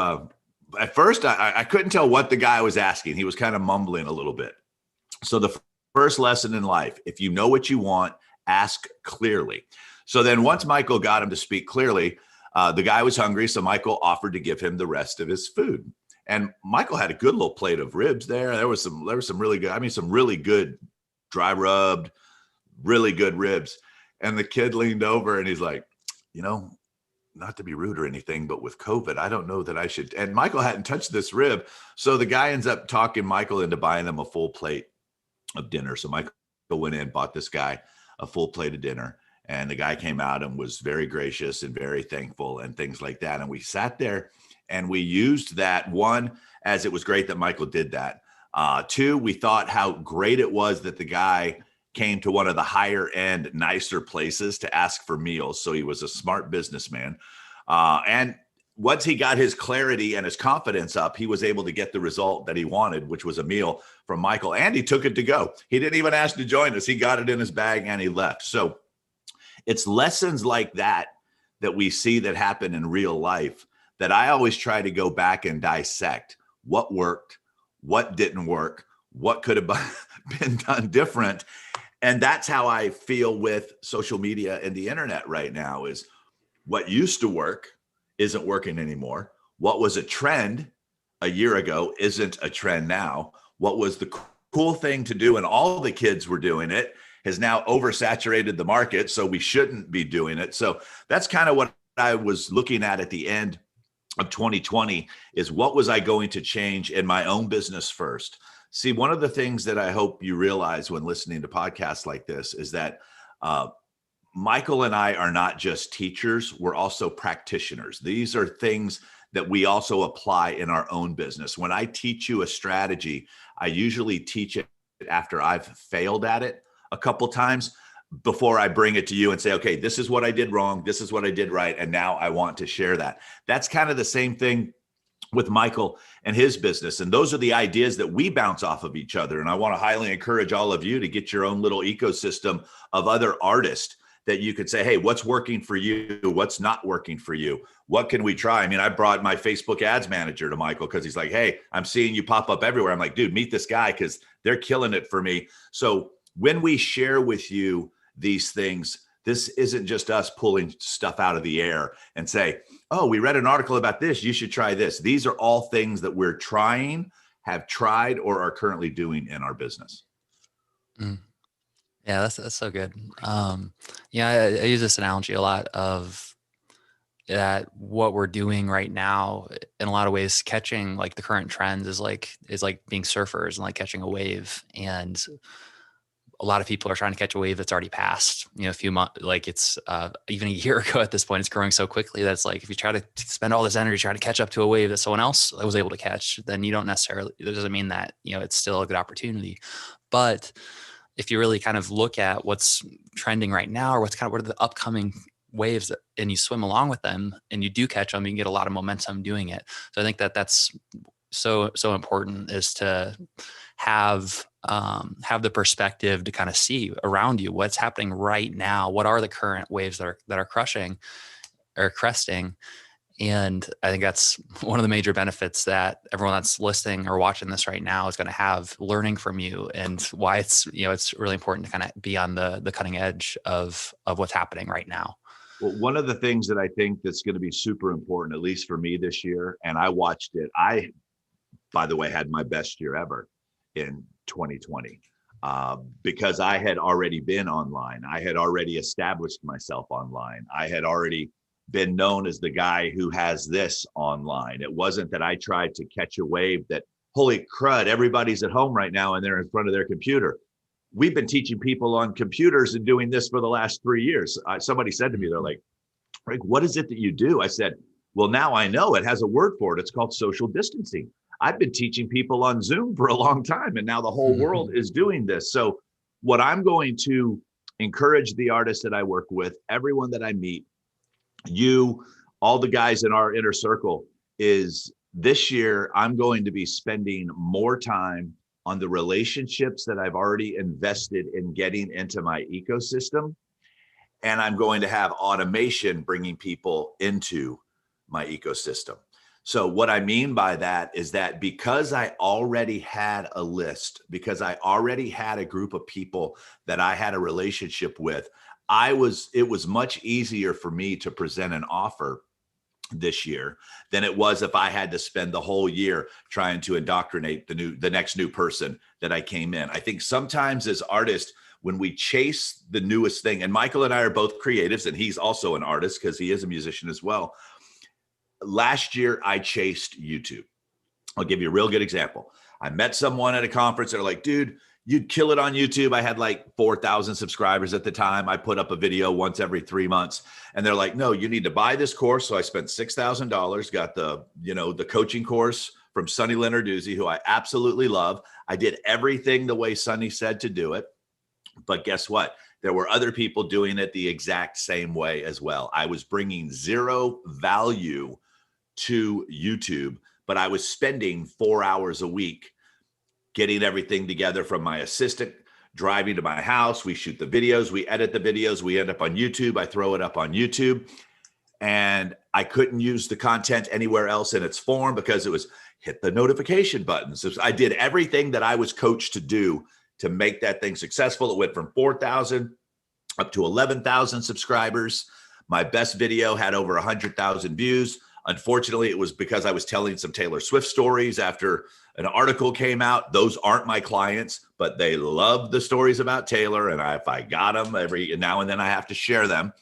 at first I couldn't tell what the guy was asking. He was kind of mumbling a little bit. So the first lesson in life: if you know what you want, ask clearly. So then once Michael got him to speak clearly, the guy was hungry. So Michael offered to give him the rest of his food. And Michael had a good little plate of ribs there. There was some really good, some really good dry rubbed, really good ribs. And the kid leaned over and he's like, not to be rude or anything, but with COVID, I don't know that I should. And Michael hadn't touched this rib. So the guy ends up talking Michael into buying him a full plate of dinner. So Michael went in, bought this guy a full plate of dinner, and the guy came out and was very gracious and very thankful and things like that. And we sat there and we used that. One, as it was great that Michael did that. Two, we thought how great it was that the guy came to one of the higher end, nicer places to ask for meals. So he was a smart businessman. And once he got his clarity and his confidence up, he was able to get the result that he wanted, which was a meal from Michael. And he took it to go. He didn't even ask to join us. He got it in his bag and he left. So it's lessons like that we see that happen in real life that I always try to go back and dissect. What worked? What didn't work? What could have been done different? And that's how I feel with social media and the internet right now. Is what used to work isn't working anymore. What was a trend a year ago isn't a trend now. What was the cool thing to do and all the kids were doing it has now oversaturated the market. So we shouldn't be doing it. So that's kind of what I was looking at the end of 2020, is what was I going to change in my own business first? See, one of the things that I hope you realize when listening to podcasts like this is that Michael and I are not just teachers, we're also practitioners. These are things that we also apply in our own business. When I teach you a strategy, I usually teach it after I've failed at it a couple times before I bring it to you and say, okay, this is what I did wrong. This is what I did right. And now I want to share that. That's kind of the same thing with Michael and his business. And those are the ideas that we bounce off of each other. And I want to highly encourage all of you to get your own little ecosystem of other artists that you could say, hey, what's working for you? What's not working for you? What can we try? I mean, I brought my Facebook ads manager to Michael because he's like, hey, I'm seeing you pop up everywhere. I'm like, dude, meet this guy because they're killing it for me. So when we share with you these things, this isn't just us pulling stuff out of the air and say, oh, we read an article about this, you should try this. These are all things that we're trying, have tried, or are currently doing in our business. Mm. Yeah, that's so good. Yeah, I use this analogy a lot of that what we're doing right now in a lot of ways, catching like the current trends is like being surfers and like catching a wave. And a lot of people are trying to catch a wave that's already passed, a few months, like it's even a year ago at this point. It's growing so quickly that's like, if you try to spend all this energy trying to catch up to a wave that someone else was able to catch, then you don't necessarily, that doesn't mean that, it's still a good opportunity. But if you really kind of look at what's trending right now, or what are the upcoming waves and you swim along with them and you do catch them, you can get a lot of momentum doing it. So I think that that's so important, is to have the perspective to kind of see around you what's happening right now. What are the current waves that are crushing or cresting? And I think that's one of the major benefits that everyone that's listening or watching this right now is going to have, learning from you, and why it's really important to kind of be on the cutting edge of what's happening right now. Well, one of the things that I think that's going to be super important, at least for me this year, and I watched it. I, by the way, had my best year ever in 2020 because I had already been online. I had already established myself online. I had already been known as the guy who has this online. It wasn't that I tried to catch a wave that, holy crud, everybody's at home right now and they're in front of their computer. We've been teaching people on computers and doing this for the last 3 years. Somebody said to me, they're like, Rick, what is it that you do? I said, well, now I know it has a word for it. It's called social distancing. I've been teaching people on Zoom for a long time, and now the whole world is doing this. So what I'm going to encourage the artists that I work with, everyone that I meet, you, all the guys in our inner circle, is this year I'm going to be spending more time on the relationships that I've already invested in getting into my ecosystem. And I'm going to have automation bringing people into my ecosystem. So what I mean by that is that because I already had a list, because I already had a group of people that I had a relationship with, it was much easier for me to present an offer this year than it was if I had to spend the whole year trying to indoctrinate the next new person that I came in. I think sometimes as artists, when we chase the newest thing, and Michael and I are both creatives, and he's also an artist because he is a musician as well. Last year, I chased YouTube. I'll give you a real good example. I met someone at a conference. They're like, dude, you'd kill it on YouTube. I had like 4,000 subscribers at the time. I put up a video once every 3 months. And they're like, no, you need to buy this course. So I spent $6,000, got the coaching course from Sonny Lenarduzzi, who I absolutely love. I did everything the way Sonny said to do it. But guess what? There were other people doing it the exact same way as well. I was bringing zero value to YouTube, but I was spending 4 hours a week getting everything together, from my assistant driving to my house. We shoot the videos, we edit the videos, we end up on YouTube. I throw it up on YouTube, and I couldn't use the content anywhere else in its form because it was hit the notification button. So I did everything that I was coached to do to make that thing successful. It went from 4,000 up to 11,000 subscribers. My best video had over 100,000 views. Unfortunately, it was because I was telling some Taylor Swift stories after an article came out. Those aren't my clients, but they love the stories about Taylor. And if I got them every now and then, I have to share them.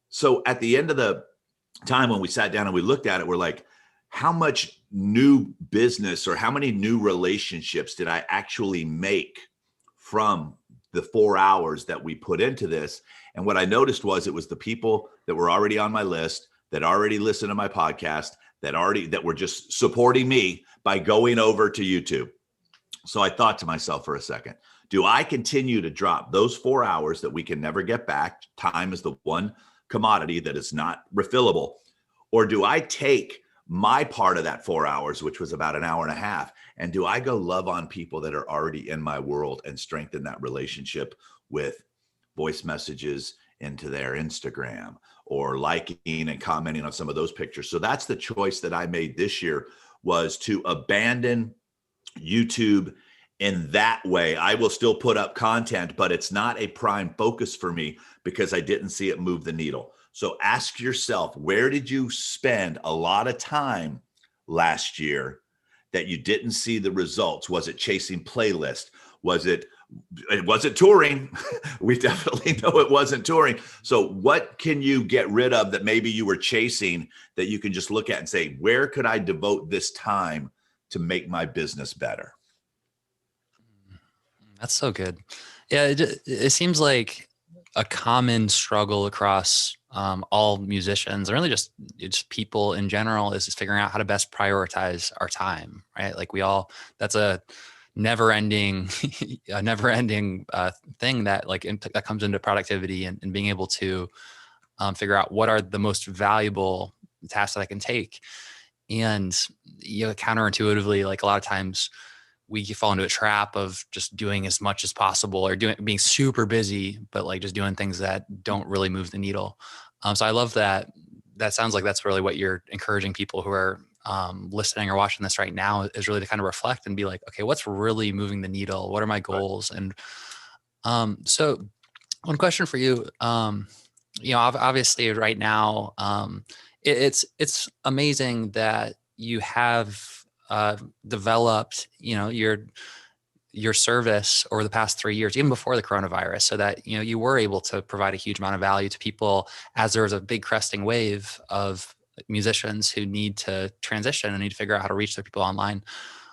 So at the end of the time when we sat down and we looked at it, we're like, how much new business or how many new relationships did I actually make from the 4 hours that we put into this? And what I noticed was it was the people that were already on my list, that already listened to my podcast, that were just supporting me by going over to YouTube. So I thought to myself for a second, do I continue to drop those 4 hours that we can never get back? Time is the one commodity that is not refillable. Or do I take my part of that 4 hours, which was about an hour and a half, and do I go love on people that are already in my world and strengthen that relationship with voice messages into their Instagram or liking and commenting on some of those pictures? So that's the choice that I made this year, was to abandon YouTube in that way. I will still put up content, but it's not a prime focus for me because I didn't see it move the needle. So ask yourself, where did you spend a lot of time last year that you didn't see the results? Was it chasing playlist? Was it It wasn't touring. We definitely know it wasn't touring. So what can you get rid of that maybe you were chasing that you can just look at and say, where could I devote this time to make my business better? That's so good. Yeah, it seems like a common struggle across all musicians, and really just people in general, is just figuring out how to best prioritize our time, right? Like that's a never-ending, a never-ending thing that that comes into productivity and being able to figure out what are the most valuable tasks that I can take. And counterintuitively, like a lot of times we fall into a trap of just doing as much as possible or being super busy, but like just doing things that don't really move the needle. So I love that. That sounds like that's really what you're encouraging people who are listening or watching this right now, is really to kind of reflect and be like, okay, what's really moving the needle? What are my goals? And so one question for you, obviously right now, it's amazing that you have developed, your service over the past 3 years, even before the coronavirus, so that, you were able to provide a huge amount of value to people as there was a big cresting wave of musicians who need to transition and need to figure out how to reach their people online.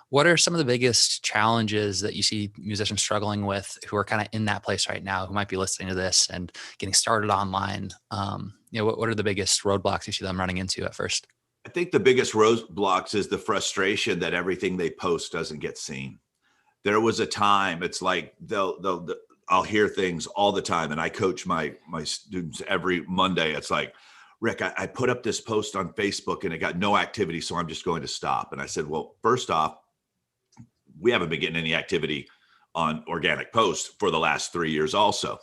What are some of the biggest challenges that you see musicians struggling with who are kind of in that place right now, who might be listening to this and getting started online? What are the biggest roadblocks you see them running into at first? I think the biggest roadblocks is the frustration that everything they post doesn't get seen. There was a time, it's like I'll hear things all the time, and I coach my students every Monday. It's like, Rick, I put up this post on Facebook and it got no activity, so I'm just going to stop. And I said, well, first off, we haven't been getting any activity on organic posts for the last 3 years also.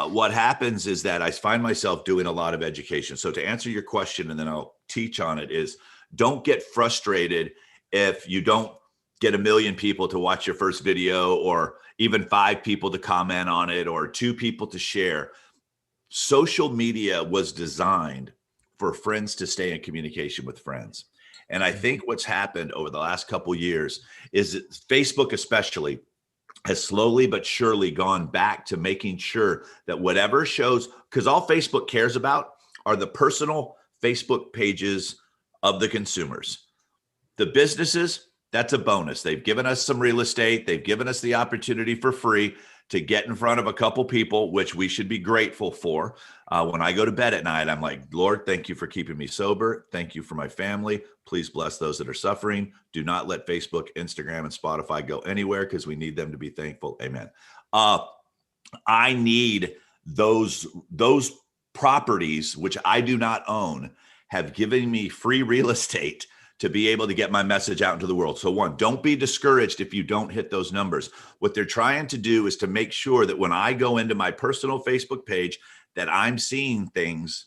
What happens is that I find myself doing a lot of education. So to answer your question, and then I'll teach on it, is don't get frustrated if you don't get 1 million people to watch your first video, or even 5 people to comment on it, or 2 people to share. Social media was designed for friends to stay in communication with friends. And I think what's happened over the last couple of years is that Facebook especially has slowly but surely gone back to making sure that whatever shows, because all Facebook cares about are the personal Facebook pages of the consumers. The businesses, that's a bonus. They've given us some real estate. They've given us the opportunity for free to get in front of a couple people, which we should be grateful for. When I go to bed at night, I'm like, Lord, thank you for keeping me sober. Thank you for my family. Please bless those that are suffering. Do not let Facebook, Instagram, and Spotify go anywhere, because we need them to be thankful. Amen. I need those properties, which I do not own, have given me free real estate to be able to get my message out into the world. So one, don't be discouraged if you don't hit those numbers. What they're trying to do is to make sure that when I go into my personal Facebook page, that I'm seeing things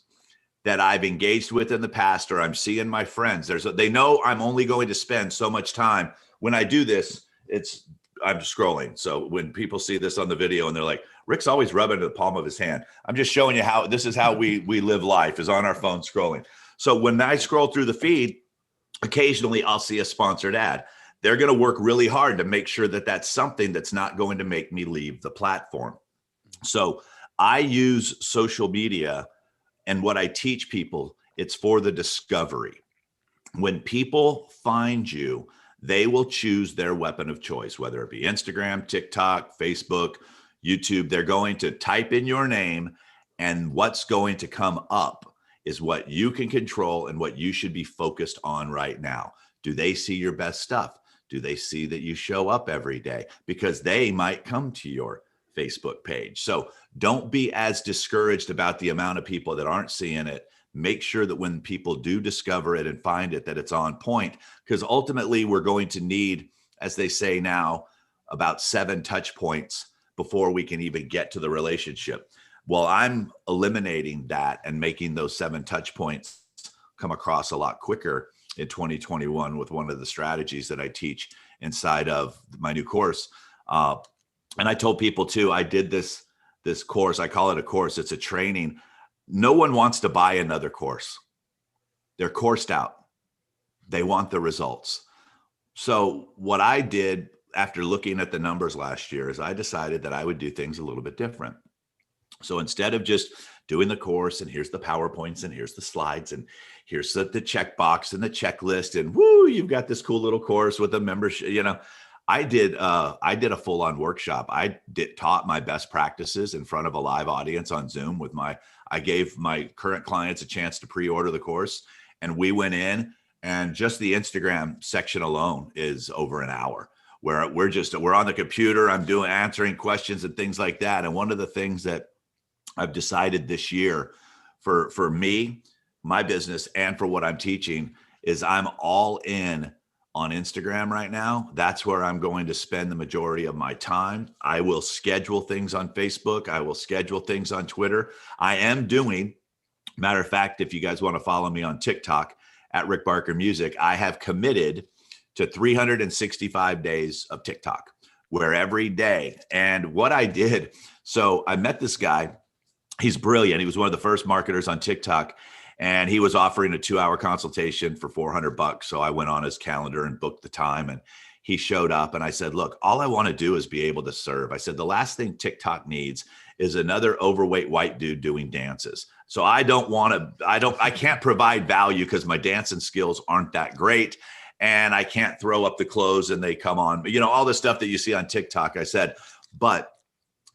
that I've engaged with in the past, or I'm seeing my friends. They know I'm only going to spend so much time. When I do this, I'm scrolling. So when people see this on the video and they're like, Rick's always rubbing the palm of his hand, I'm just showing you how this is how we live life, is on our phone scrolling. So when I scroll through the feed, occasionally I'll see a sponsored ad. They're going to work really hard to make sure that that's something that's not going to make me leave the platform. So I use social media, and what I teach people, it's for the discovery. When people find you, they will choose their weapon of choice, whether it be Instagram, TikTok, Facebook, YouTube. They're going to type in your name, and what's going to come up is what you can control and what you should be focused on right now. Do they see your best stuff? Do they see that you show up every day? Because they might come to your Facebook page. So don't be as discouraged about the amount of people that aren't seeing it. Make sure that when people do discover it and find it, that it's on point, because ultimately we're going to need, as they say now, about 7 touch points before we can even get to the relationship. Well, I'm eliminating that and making those 7 touch points come across a lot quicker in 2021 with one of the strategies that I teach inside of my new course. And I told people too, I did this course. I call it a course. It's a training. No one wants to buy another course. They're coursed out. They want the results. So what I did after looking at the numbers last year is I decided that I would do things a little bit different. So instead of just doing the course and here's the PowerPoints and here's the slides and here's the checkbox and the checklist and woo, you've got this cool little course with a membership, I did a full-on workshop. Taught my best practices in front of a live audience on Zoom I gave my current clients a chance to pre-order the course, and we went in, and just the Instagram section alone is over an hour where we're on the computer. I'm answering questions and things like that. And one of the things that I've decided this year for me, my business, and for what I'm teaching is I'm all in on Instagram right now. That's where I'm going to spend the majority of my time. I will schedule things on Facebook. I will schedule things on Twitter. I am doing, matter of fact, if you guys want to follow me on TikTok at Rick Barker Music, I have committed to 365 days of TikTok, where every day. And what I did, so I met this guy. He's brilliant. He was one of the first marketers on TikTok, and he was offering a 2-hour consultation for $400. So I went on his calendar and booked the time, and he showed up, and I said, look, all I want to do is be able to serve. I said, the last thing TikTok needs is another overweight white dude doing dances. So I can't provide value because my dancing skills aren't that great. And I can't throw up the clothes and they come on, all the stuff that you see on TikTok. I said, but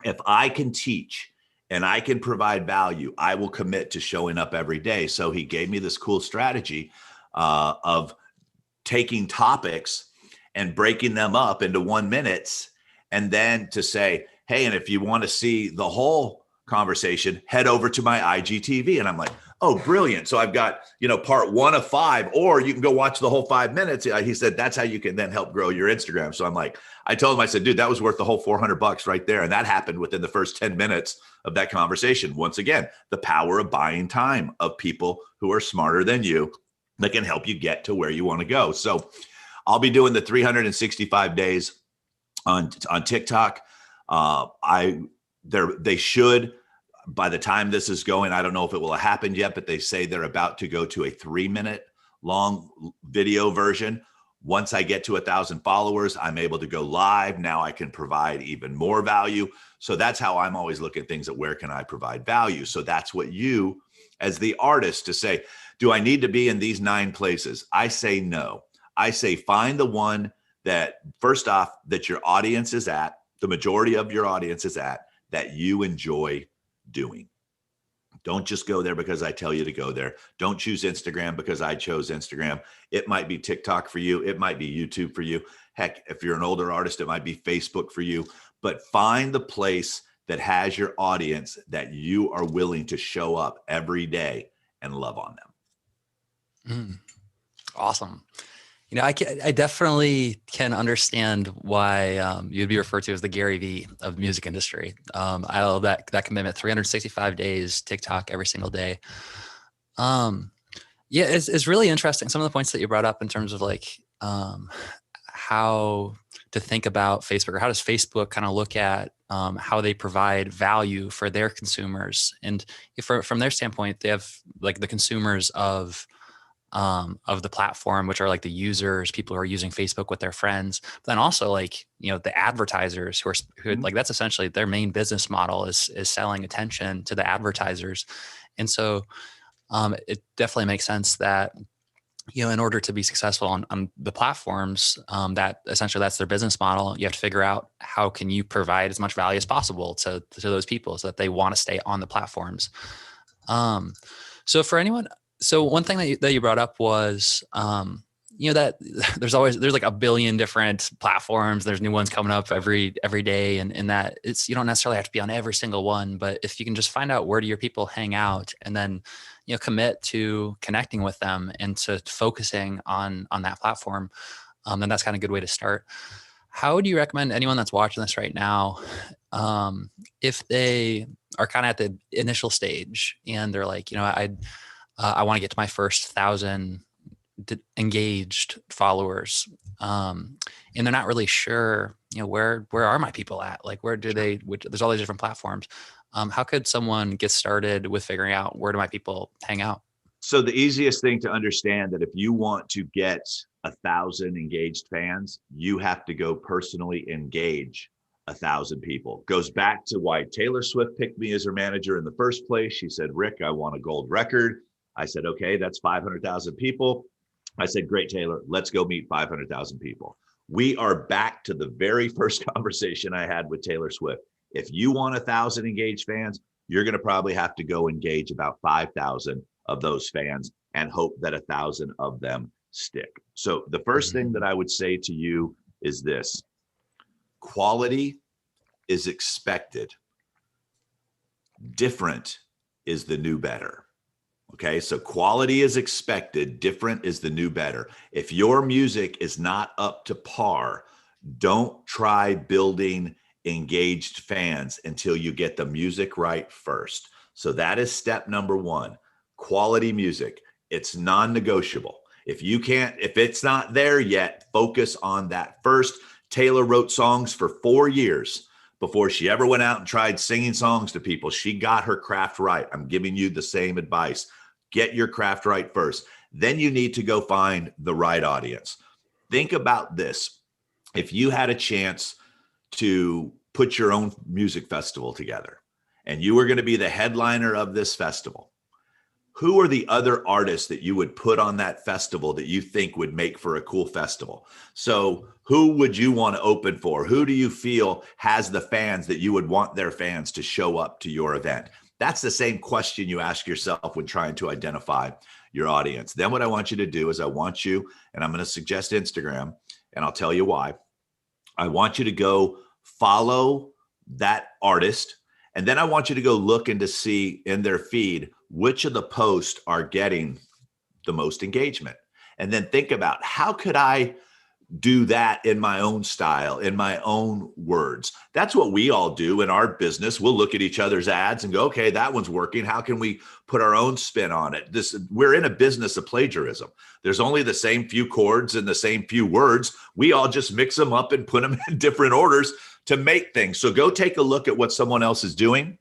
if I can teach and I can provide value, I will commit to showing up every day. So he gave me this cool strategy of taking topics and breaking them up into 1 minute, and then to say, hey, and if you want to see the whole conversation, head over to my IGTV. And I'm like, oh, brilliant. So I've got, part 1 of 5, or you can go watch the whole 5 minutes. He said, that's how you can then help grow your Instagram. So I'm like, I told him, I said, dude, that was worth the whole $400 right there. And that happened within the first 10 minutes of that conversation. Once again, the power of buying time of people who are smarter than you that can help you get to where you want to go. So I'll be doing the 365 days on TikTok. They should, by the time this is going, I don't know if it will have happened yet, but they say they're about to go to a 3-minute long video version. Once I get to 1,000 followers, I'm able to go live. Now I can provide even more value. So that's how I'm always looking at things, at where can I provide value? So that's what you, as the artist, to say, do I need to be in these 9 places? I say no. I say find the one that, first off, that your audience is at, the majority of your audience is at, that you enjoy doing. Don't just go there because I tell you to go there. Don't choose Instagram because I chose Instagram. It might be TikTok for you. It might be YouTube for you. Heck, if you're an older artist, it might be Facebook for you. But find the place that has your audience that you are willing to show up every day and love on them. Awesome. I definitely can understand why you'd be referred to as the Gary Vee of the music industry. I love that commitment, 365 days, TikTok every single day. It's really interesting. Some of the points that you brought up in terms of how to think about Facebook, or how does Facebook kind of look at how they provide value for their consumers. And from their standpoint, they have the consumers of the platform, which are the users, people who are using Facebook with their friends, but then also the advertisers who that's essentially their main business model is selling attention to the advertisers. And so it definitely makes sense that, in order to be successful on the platforms, that essentially that's their business model. You have to figure out how can you provide as much value as possible to those people so that they want to stay on the platforms. So for anyone, so one thing that you brought up was, that there's a billion different platforms. There's new ones coming up every day. And that you don't necessarily have to be on every single one, but if you can just find out where do your people hang out, and then, commit to connecting with them and to focusing on that platform, then that's kind of a good way to start. How would you recommend anyone that's watching this right now, if they are kind of at the initial stage and they're I want to get to my first 1,000 engaged followers, and they're not really sure, where are my people at? Where do they? There's all these different platforms. How could someone get started with figuring out where do my people hang out? So the easiest thing to understand that if you want to get 1,000 engaged fans, you have to go personally engage 1,000 people. Goes back to why Taylor Swift picked me as her manager in the first place. She said, Rick, I want a gold record. I said, okay, that's 500,000 people. I said, great, Taylor, let's go meet 500,000 people. We are back to the very first conversation I had with Taylor Swift. If you want 1,000 engaged fans, you're going to probably have to go engage about 5,000 of those fans and hope that 1,000 of them stick. So the first thing that I would say to you is this: quality is expected. Different is the new better. Okay, so quality is expected. Different is the new better. If your music is not up to par, don't try building engaged fans until you get the music right first. So that is step number one. Quality music. It's non-negotiable. If it's not there yet, focus on that first. Taylor wrote songs for 4 years before she ever went out and tried singing songs to people. She got her craft right. I'm giving you the same advice. Get your craft right first. Then you need to go find the right audience. Think about this. If you had a chance to put your own music festival together and you were going to be the headliner of this festival, who are the other artists that you would put on that festival that you think would make for a cool festival? So who would you want to open for? Who do you feel has the fans that you would want their fans to show up to your event? That's the same question you ask yourself when trying to identify your audience. Then what I want you to do is and I'm going to suggest Instagram, and I'll tell you why. I want you to go follow that artist. And then I want you to go look and to see in their feed which of the posts are getting the most engagement. And then think about, how could I do that in my own style, in my own words? That's what we all do in our business. We'll look at each other's ads and go, okay, that one's working. How can we put our own spin on it? We're in a business of plagiarism. There's only the same few chords and the same few words. We all just mix them up and put them in different orders to make things. So go take a look at what someone else is doing.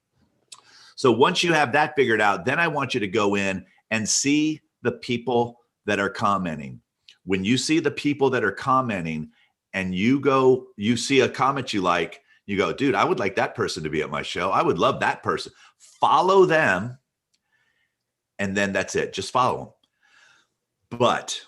So once you have that figured out, then I want you to go in and see the people that are commenting. When you see the people that are commenting and you see a comment you like, you go, dude, I would like that person to be at my show. I would love that person. Follow them. And then that's it. Just follow them. But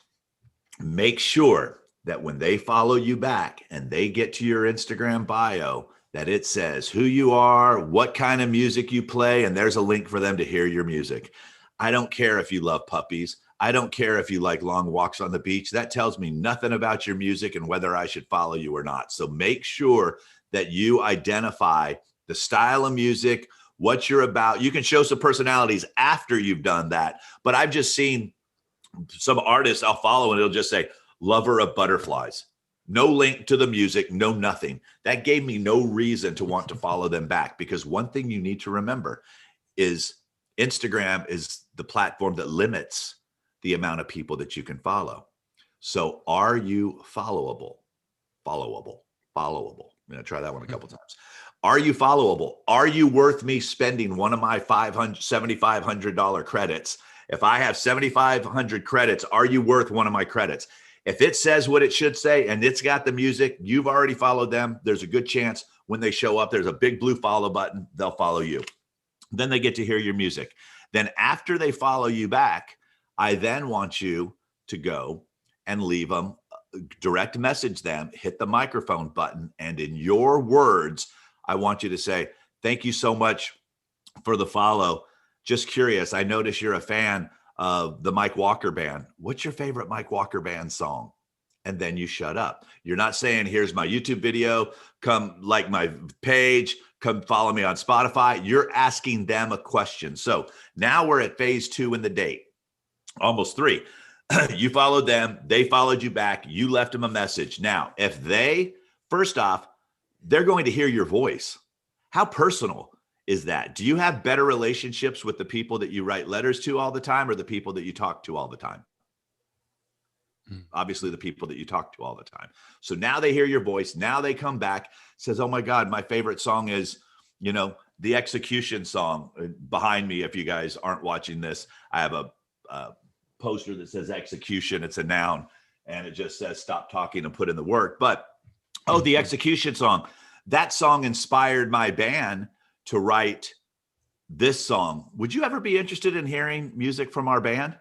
make sure that when they follow you back and they get to your Instagram bio, that it says who you are, what kind of music you play, and there's a link for them to hear your music. I don't care if you love puppies. I don't care if you like long walks on the beach. That tells me nothing about your music and whether I should follow you or not. So make sure that you identify the style of music, what you're about. You can show some personalities after you've done that. But I've just seen some artists I'll follow and it'll just say, lover of butterflies. No link to the music, no nothing. That gave me no reason to want to follow them back, because one thing you need to remember is Instagram is the platform that limits the amount of people that you can follow. So are you followable? Followable. I'm going to try that one a couple times. Are you followable? Are you worth me spending one of my $7,500 credits? If I have 7,500 credits, are you worth one of my credits? If it says what it should say and it's got the music, you've already followed them. There's a good chance when they show up, there's a big blue follow button, they'll follow you. Then they get to hear your music. Then after they follow you back, I then want you to go and leave them, direct message them, hit the microphone button. And in your words, I want you to say, thank you so much for the follow. Just curious, I notice you're a fan of the Mike Walker Band. What's your favorite Mike Walker Band song? And then you shut up. You're not saying, here's my YouTube video, come like my page, come follow me on Spotify. You're asking them a question. So now we're at phase 2 in the date, almost 3. You followed them, they followed you back, you left them a message. Now, if first off, they're going to hear your voice. How personal is that? Do you have better relationships with the people that you write letters to all the time or the people that you talk to all the time? Obviously the people that you talk to all the time. So now they hear your voice. Now they come back, says, oh my God, my favorite song is, the Execution song behind me. If you guys aren't watching this, I have poster that says execution. It's a noun, and it just says stop talking and put in the work. But the execution song, that song inspired my band to write this song. Would you ever be interested in hearing music from our band?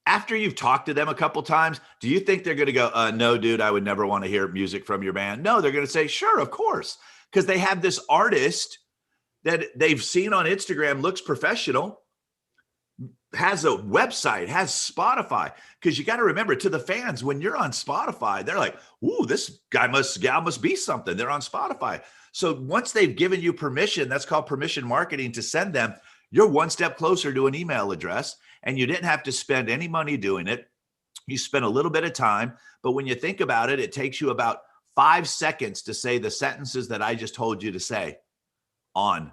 After you've talked to them a couple times, do you think they're going to go, no, dude, I would never want to hear music from your band? No, they're going to say, sure, of course. Because they have this artist that they've seen on Instagram, looks professional, has a website, has Spotify. Because you got to remember, to the fans, when you're on Spotify, they're like, ooh, this gal must be something. They're on Spotify. So once they've given you permission, that's called permission marketing, to send them, you're one step closer to an email address, and you didn't have to spend any money doing it. You spent a little bit of time, but when you think about it, it takes you about 5 seconds to say the sentences that I just told you to say on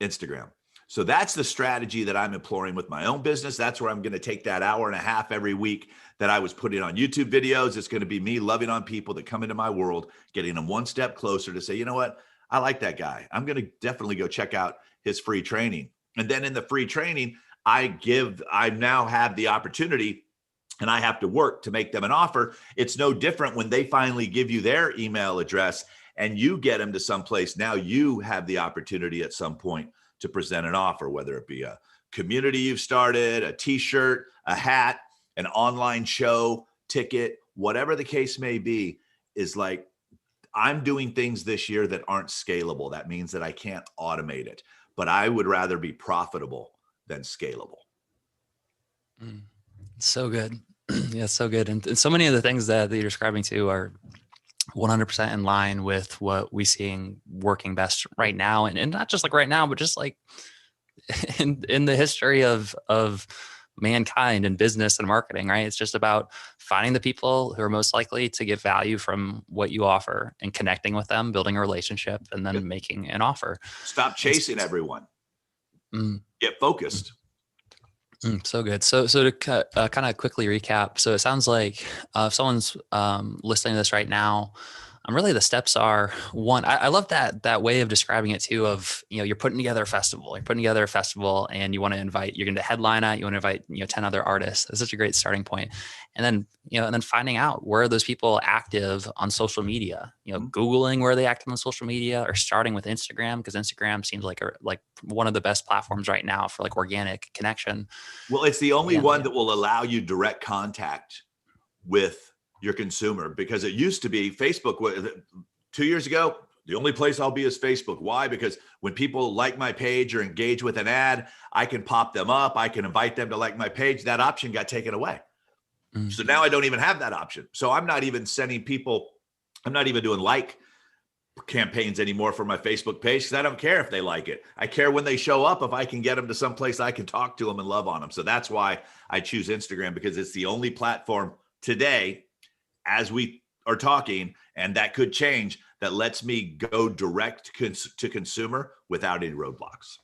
Instagram. So that's the strategy that I'm employing with my own business. That's where I'm going to take that hour and a half every week that I was putting on YouTube videos. It's going to be me loving on people that come into my world, getting them one step closer to say, you know what? I like that guy. I'm going to definitely go check out his free training. And then in the free training, I now have the opportunity, and I have to work to make them an offer. It's no different when they finally give you their email address and you get them to someplace. Now you have the opportunity at some point to present an offer, whether it be a community you've started, a t-shirt, a hat, an online show, ticket, whatever the case may be. Is like, I'm doing things this year that aren't scalable. That means that I can't automate it, but I would rather be profitable than scalable. So good. Yeah, so good. And so many of the things that you're describing too are 100% in line with what we seeing working best right now. And not just like right now, but just like in the history of mankind and business and marketing, right? It's just about finding the people who are most likely to get value from what you offer and connecting with them, building a relationship, and then making an offer. Stop chasing everyone. Get focused. So good. So to kind of quickly recap. So it sounds like if someone's listening to this right now, really the steps are, one, I love that way of describing it too, of, you're putting together a festival, and you want to invite, you're going to headline it, you want to invite, 10 other artists. That's such a great starting point. And then, and then finding out where are those people active on social media, Googling where they active on social media, or starting with Instagram, because Instagram seems like one of the best platforms right now for like organic connection. Well, it's the only one that will allow you direct contact with your consumer, because it used to be Facebook. 2 years ago, the only place I'll be is Facebook. Why? Because when people like my page or engage with an ad, I can pop them up. I can invite them to like my page. That option got taken away. So now I don't even have that option. So I'm not even sending people, I'm not even doing like campaigns anymore for my Facebook page, because I don't care if they like it. I care when they show up, if I can get them to someplace I can talk to them and love on them. So that's why I choose Instagram, because it's the only platform today, as we are talking, and that could change, that lets me go direct to consumer without any roadblocks.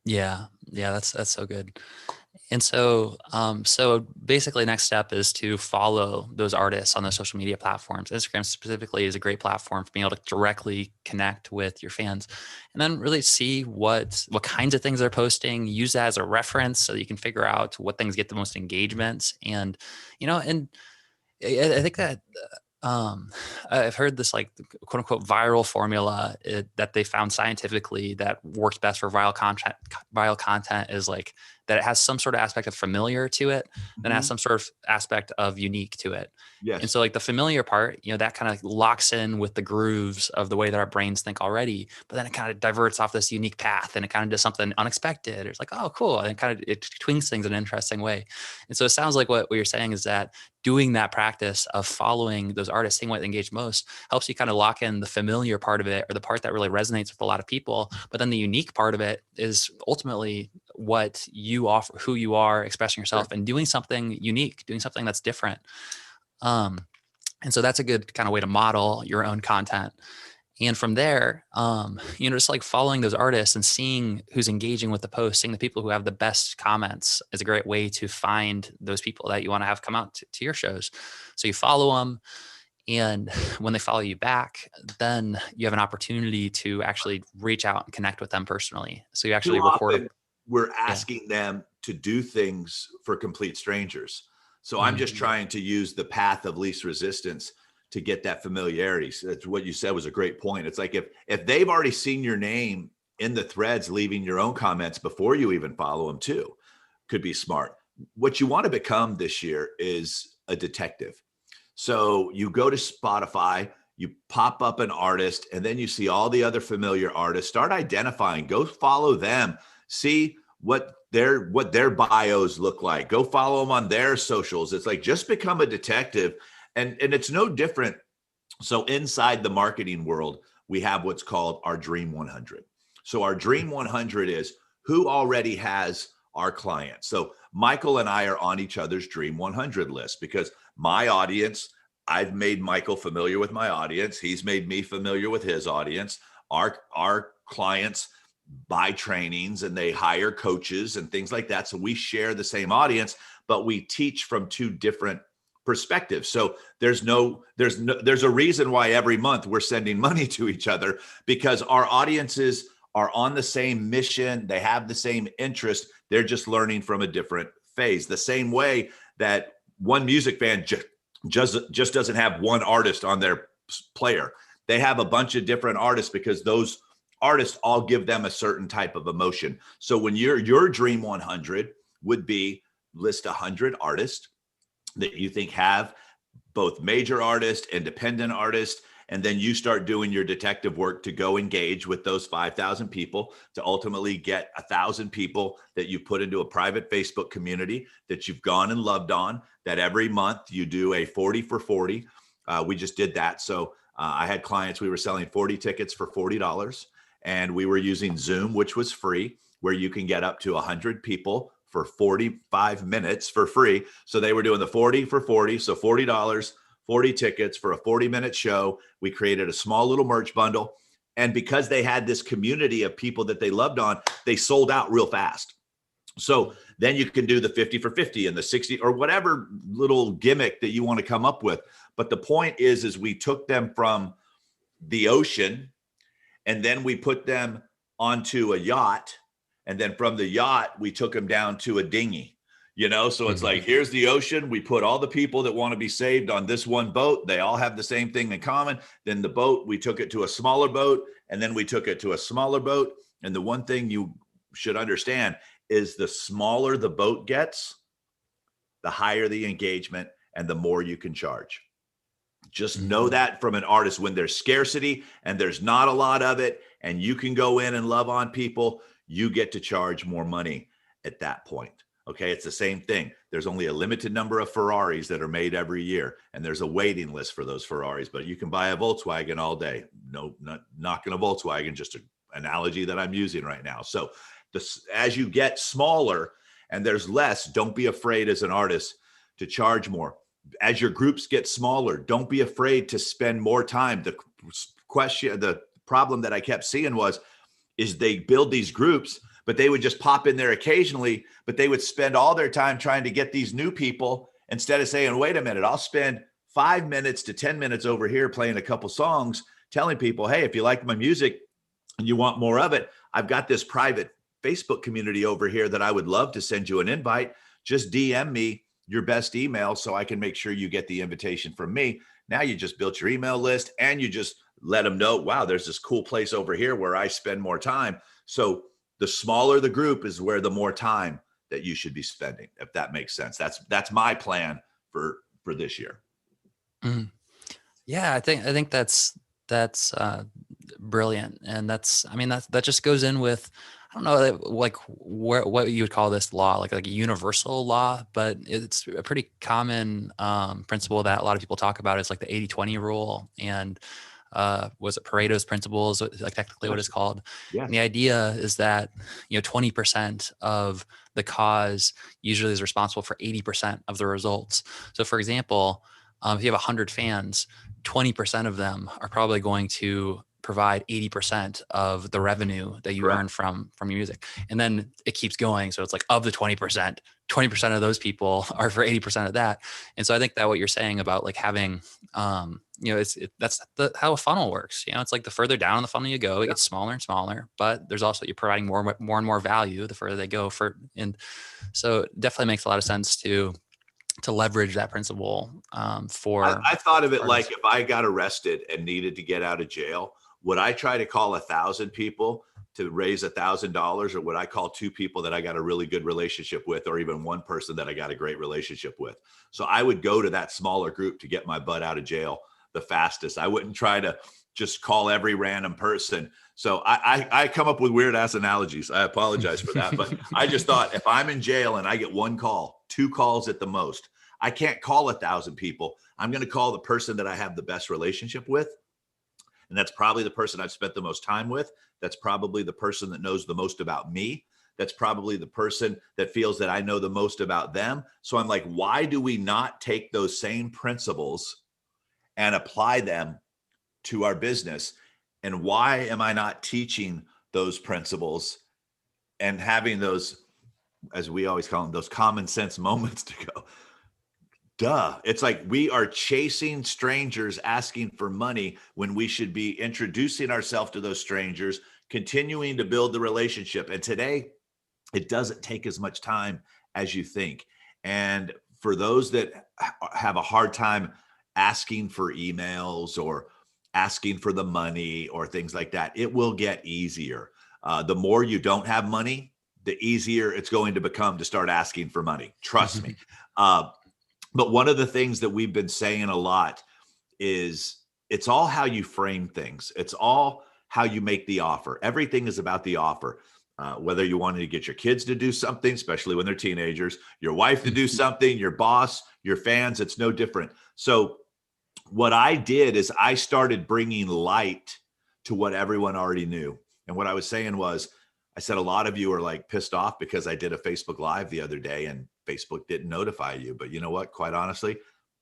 Yeah, that's so good. And so basically next step is to follow those artists on those social media platforms. Instagram specifically is a great platform for being able to directly connect with your fans, and then really see what kinds of things they're posting, use that as a reference so that you can figure out what things get the most engagement. And, and I think that I've heard this like quote unquote viral formula that they found scientifically that works best for viral content is like that it has some sort of aspect of familiar to it, then has some sort of aspect of unique to it. Yes. And so like the familiar part, that kind of locks in with the grooves of the way that our brains think already, but then it kind of diverts off this unique path and it kind of does something unexpected. It's like, oh, cool. And it tweaks things in an interesting way. And so it sounds like what you're saying is that doing that practice of following those artists, seeing what they engage most, helps you kind of lock in the familiar part of it, or the part that really resonates with a lot of people. But then the unique part of it is ultimately what you offer, who you are, expressing yourself, and doing something unique, doing something that's different. And so that's a good kind of way to model your own content. And from there, just like following those artists and seeing who's engaging with the post, seeing the people who have the best comments is a great way to find those people that you want to have come out to your shows. So you follow them, and when they follow you back, then you have an opportunity to actually reach out and connect with them personally. So you actually record. We're asking them to do things for complete strangers. So I'm just trying to use the path of least resistance to get that familiarity. So that's what you said was a great point. It's like if they've already seen your name in the threads, leaving your own comments before you even follow them too, could be smart. What you want to become this year is a detective. So you go to Spotify, you pop up an artist, and then you see all the other familiar artists. Start identifying, go follow them, see what their bios look like. Go follow them on their socials. It's like, just become a detective. And it's no different. So inside the marketing world, we have what's called our Dream 100. So our Dream 100 is who already has our clients. So Michael and I are on each other's Dream 100 list, because my audience, I've made Michael familiar with my audience. He's made me familiar with his audience. Our clients buy trainings and they hire coaches and things like that. So we share the same audience, but we teach from two different perspectives. So there's a reason why every month we're sending money to each other, because our audiences are on the same mission. They have the same interest. They're just learning from a different phase. The same way that one music fan just doesn't have one artist on their player. They have a bunch of different artists, because those artists all give them a certain type of emotion. So when your Dream 100 would be list 100 artists that you think have both major artists, independent artists, and then you start doing your detective work to go engage with those 5,000 people to ultimately get 1,000 people that you put into a private Facebook community that you've gone and loved on, that every month you do a 40 for 40. We just did that. So I had clients, we were selling 40 tickets for $40, and we were using Zoom, which was free, where you can get up to 100 people for 45 minutes for free. So they were doing the 40 for 40. So $40, 40 tickets for a 40-minute show. We created a small little merch bundle. And because they had this community of people that they loved on, they sold out real fast. So then you can do the 50 for 50 and the 60 or whatever little gimmick that you want to come up with. But the point is we took them from the ocean, and then we put them onto a yacht. And then from the yacht, we took them down to a dinghy, so it's like, here's the ocean. We put all the people that want to be saved on this one boat. They all have the same thing in common. Then the boat, we took it to a smaller boat, and then we took it to a smaller boat. And the one thing you should understand is the smaller the boat gets, the higher the engagement and the more you can charge. Just know that from an artist, when there's scarcity and there's not a lot of it, and you can go in and love on people, you get to charge more money at that point. Okay. It's the same thing. There's only a limited number of Ferraris that are made every year, and there's a waiting list for those Ferraris, but you can buy a Volkswagen all day. No, not knocking a Volkswagen, just an analogy that I'm using right now. So as you get smaller and there's less, don't be afraid as an artist to charge more. As your groups get smaller, don't be afraid to spend more time. The problem that I kept seeing is they build these groups, but they would just pop in there occasionally, but they would spend all their time trying to get these new people instead of saying, wait a minute, I'll spend 5 minutes to 10 minutes over here playing a couple songs, telling people, hey, if you like my music and you want more of it, I've got this private Facebook community over here that I would love to send you an invite. Just DM me your best email so I can make sure you get the invitation from me. Now you just built your email list, and you just let them know, wow, there's this cool place over here where I spend more time. So the smaller the group is where the more time that you should be spending, if that makes sense. That's my plan for this year. Yeah, I think that's brilliant. And that just goes in with, I don't know, like what you would call this law, like a universal law, but it's a pretty common principle that a lot of people talk about. Is like the 80-20 rule, and was it Pareto's principle is like technically what it's called. Yes. And the idea is that 20% of the cause usually is responsible for 80% of the results. So for example, if you have 100 fans, 20% of them are probably going to provide 80% of the revenue that you earn from your music. And then it keeps going. So it's like, of the 20%, 20% of those people are for 80% of that. And so I think that what you're saying about like having, that's how a funnel works. It's like the further down the funnel you go, it gets smaller and smaller, but there's also, you're providing more and more value the further they go and so it definitely makes a lot of sense to leverage that principle for. I thought of it like, if I got arrested and needed to get out of jail, would I try to call 1,000 people to raise $1,000, or would I call 2 people that I got a really good relationship with, or even 1 person that I got a great relationship with? So I would go to that smaller group to get my butt out of jail the fastest. I wouldn't try to just call every random person. So I come up with weird ass analogies. I apologize for that, but I just thought, if I'm in jail and I get 1 call, 2 calls at the most, I can't call 1,000 people. I'm going to call the person that I have the best relationship with. And that's probably the person I've spent the most time with. That's probably the person that knows the most about me. That's probably the person that feels that I know the most about them. So I'm like, why do we not take those same principles and apply them to our business? And why am I not teaching those principles and having those, as we always call them, those common sense moments to go, duh. It's like we are chasing strangers asking for money when we should be introducing ourselves to those strangers, continuing to build the relationship. And today, it doesn't take as much time as you think. And for those that have a hard time asking for emails or asking for the money or things like that, it will get easier. The more you don't have money, the easier it's going to become to start asking for money. Trust me. But one of the things that we've been saying a lot is it's all how you frame things. It's all how you make the offer. Everything is about the offer. Whether you wanted to get your kids to do something, especially when they're teenagers, your wife to do something, your boss, your fans, it's no different. So what I did is I started bringing light to what everyone already knew. And what I was saying was, I said, a lot of you are like pissed off because I did a Facebook Live the other day and Facebook didn't notify you. But you know what? Quite honestly,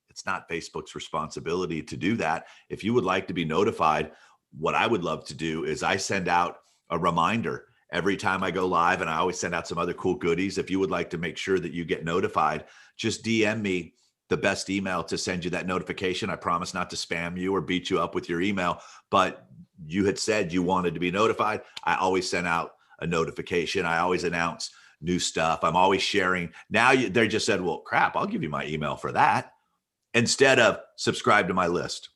it's not Facebook's responsibility to do that. If you would like to be notified, what I would love to do is I send out a reminder every time I go live, and I always send out some other cool goodies. If you would like to make sure that you get notified, just DM me the best email to send you that notification. I promise not to spam you or beat you up with your email, but you had said you wanted to be notified. I always send out a notification. I always announce new stuff. I'm always sharing. Now they just said, well, crap, I'll give you my email for that. Instead of subscribe to my list,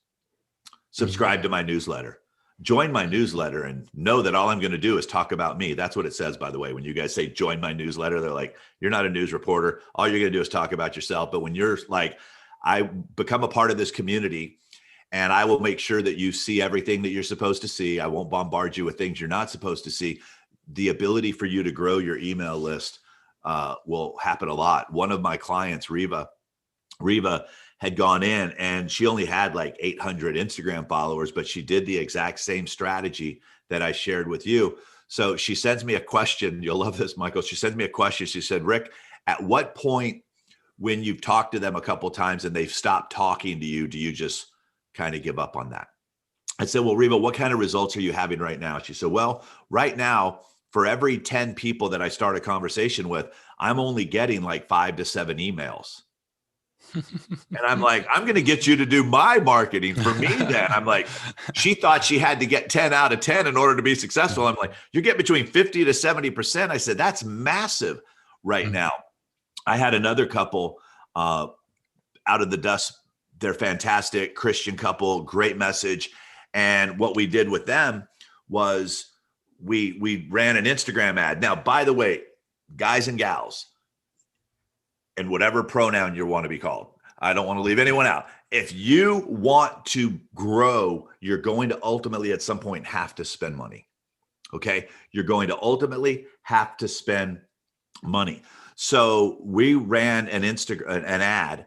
subscribe to my newsletter, join my newsletter, and know that all I'm going to do is talk about me. That's what it says, by the way. When you guys say join my newsletter, they're like, you're not a news reporter. All you're going to do is talk about yourself. But when you're like, I become a part of this community, and I will make sure that you see everything that you're supposed to see. I won't bombard you with things you're not supposed to see. The ability for you to grow your email list will happen a lot. One of my clients, Reva had gone in and she only had like 800 Instagram followers, but she did the exact same strategy that I shared with you. So she sends me a question. You'll love this, Michael. She sends me a question. She said, Rick, at what point when you've talked to them a couple of times and they've stopped talking to you, do you just kind of give up on that? I said, well, Reva, what kind of results are you having right now? She said, well, right now, for every 10 people that I start a conversation with, I'm only getting like 5 to 7 emails. And I'm like, I'm going to get you to do my marketing for me then. I'm like, she thought she had to get 10 out of 10 in order to be successful. I'm like, you get between 50 to 70%. I said, that's massive right now. I had another couple out of the dust. They're fantastic Christian couple, great message. And what we did with them was we ran an Instagram ad. Now, by the way, guys and gals, and whatever pronoun you want to be called, I don't want to leave anyone out. If you want to grow, you're going to ultimately at some point have to spend money. Okay. You're going to ultimately have to spend money. So we ran an ad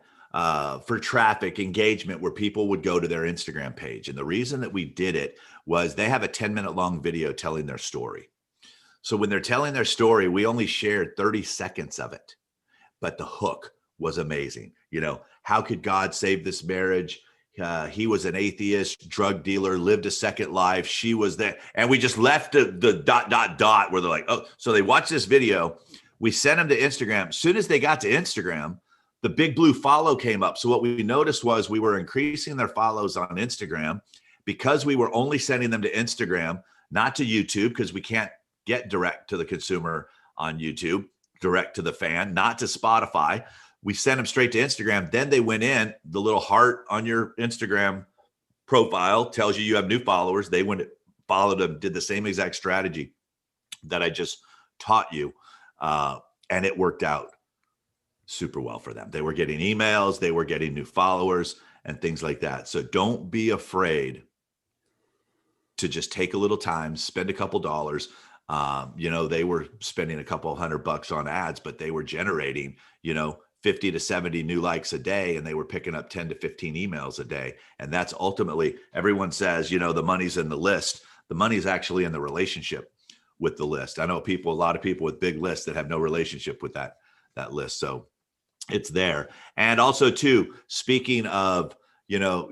for traffic engagement where people would go to their Instagram page. And the reason that we did it was they have a 10-minute long video telling their story. So when they're telling their story, we only shared 30 seconds of it, but the hook was amazing. You know, how could God save this marriage? He was an atheist, drug dealer, lived a second life. She was there. And we just left the dot where they're like, oh, so they watched this video. We sent them to Instagram. As soon as they got to Instagram, the big blue follow came up. So what we noticed was we were increasing their follows on Instagram because we were only sending them to Instagram, not to YouTube, because we can't get direct to the consumer on YouTube, direct to the fan, not to Spotify. We sent them straight to Instagram. Then they went in, the little heart on your Instagram profile tells you have new followers. They went, followed them, did the same exact strategy that I just taught you. And it worked out super well for them. They were getting emails, they were getting new followers and things like that. So don't be afraid to just take a little time, spend a couple dollars. They were spending a couple $100 on ads, but they were generating, 50 to 70 new likes a day, and they were picking up 10 to 15 emails a day. And that's ultimately, everyone says, the money's in the list. The money's actually in the relationship with the list. I know a lot of people with big lists that have no relationship with that list. So it's there. And also too, speaking of,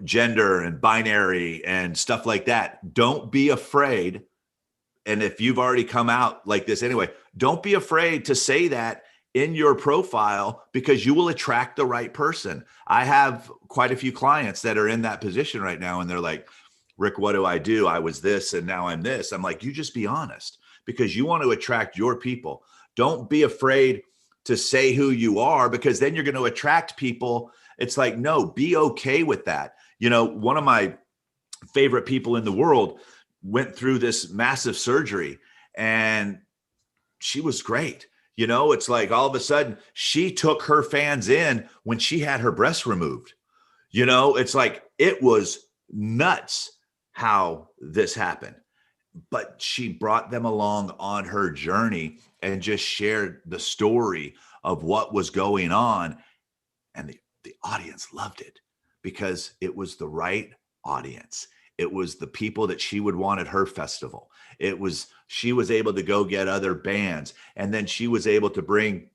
gender and binary and stuff like that, don't be afraid. And if you've already come out like this anyway, don't be afraid to say that in your profile, because you will attract the right person. I have quite a few clients that are in that position right now, and they're like, Rick, what do? I was this and now I'm this. I'm like, you just be honest, because you want to attract your people. Don't be afraid to say who you are, because then you're going to attract people. It's like, no, be okay with that. One of my favorite people in the world went through this massive surgery, and she was great. It's like all of a sudden she took her fans in when she had her breast removed. It's like, it was nuts how this happened, but she brought them along on her journey and just shared the story of what was going on. And the audience loved it because it was the right audience. It was the people that she would want at her festival. She was able to go get other bands, and then she was able to bring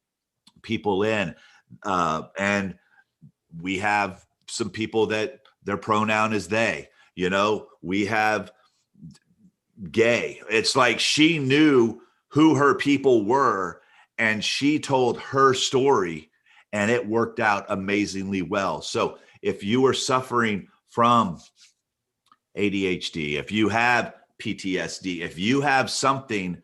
people in. And we have some people that their pronoun is they, we have gay. It's like she knew who her people were, and she told her story, and it worked out amazingly well. So if you are suffering from ADHD, if you have PTSD, if you have something,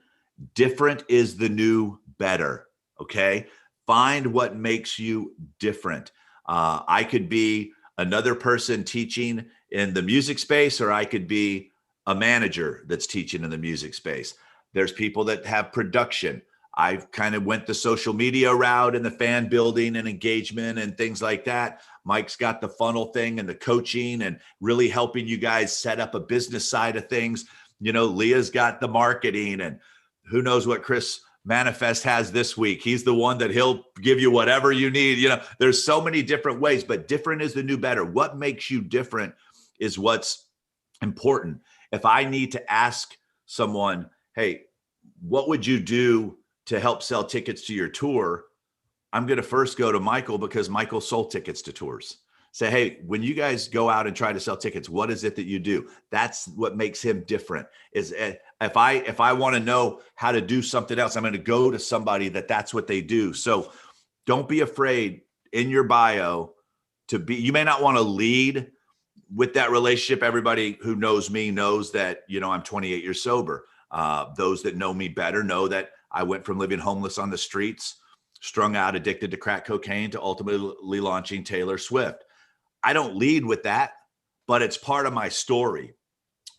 different is the new better. Okay. Find what makes you different. I could be another person teaching in the music space, or I could be a manager that's teaching in the music space. There's people that have production. I've kind of went the social media route and the fan building and engagement and things like that. Mike's got the funnel thing and the coaching and really helping you guys set up a business side of things. Leah's got the marketing, and who knows what Chris Manifest has this week. He's the one that he'll give you whatever you need. There's so many different ways, but different is the new better. What makes you different is what's important. If I need to ask someone, hey, what would you do to help sell tickets to your tour? I'm going to first go to Michael, because Michael sold tickets to tours. Say, hey, when you guys go out and try to sell tickets, what is it that you do? That's what makes him different. Is if I want to know how to do something else, I'm going to go to somebody that's what they do. So don't be afraid in your bio to be, you may not want to lead with that relationship. Everybody who knows me knows that, I'm 28 years sober. Those that know me better know that I went from living homeless on the streets, strung out, addicted to crack cocaine, to ultimately launching Taylor Swift. I don't lead with that, but it's part of my story.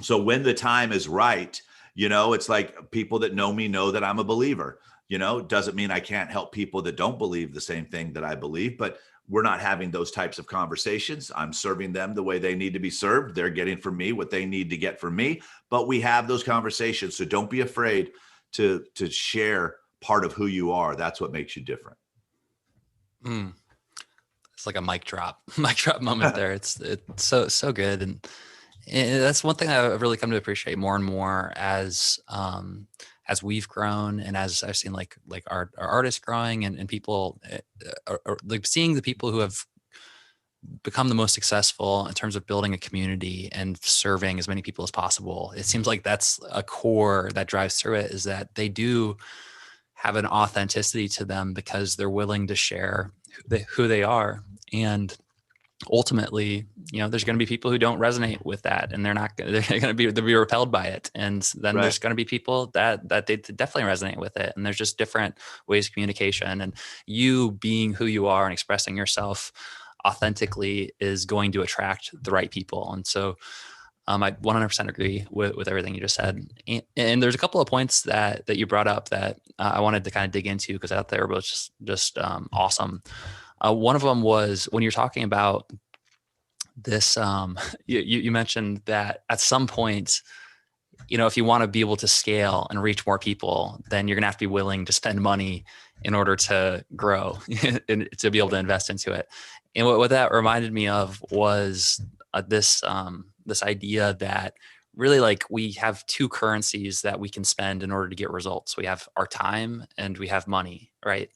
So when the time is right, it's like people that know me know that I'm a believer. Doesn't mean I can't help people that don't believe the same thing that I believe, but we're not having those types of conversations. I'm serving them the way they need to be served. They're getting from me what they need to get from me, but we have those conversations. So don't be afraid to share part of who you are. That's what makes you different. It's like a mic drop moment there. It's so good. And that's one thing I've really come to appreciate more and more as we've grown, and as I've seen like our artists growing, and people like seeing the people who have become the most successful in terms of building a community and serving as many people as possible, it seems like that's a core that drives through it, is that they do have an authenticity to them because they're willing to share who they are. And ultimately, there's going to be people who don't resonate with that, and they're going to be repelled by it. And then Right. there's going to be people that they definitely resonate with it. And there's just different ways of communication, and you being who you are and expressing yourself authentically is going to attract the right people. And so I 100% agree with everything you just said. And there's a couple of points that you brought up that I wanted to kind of dig into, because I thought they were both just awesome. One of them was when you're talking about this, you mentioned that at some point, if you want to be able to scale and reach more people, then you're going to have to be willing to spend money in order to grow and to be able to invest into it. And what that reminded me of was this idea that really, like, we have two currencies that we can spend in order to get results. We have our time and we have money, right?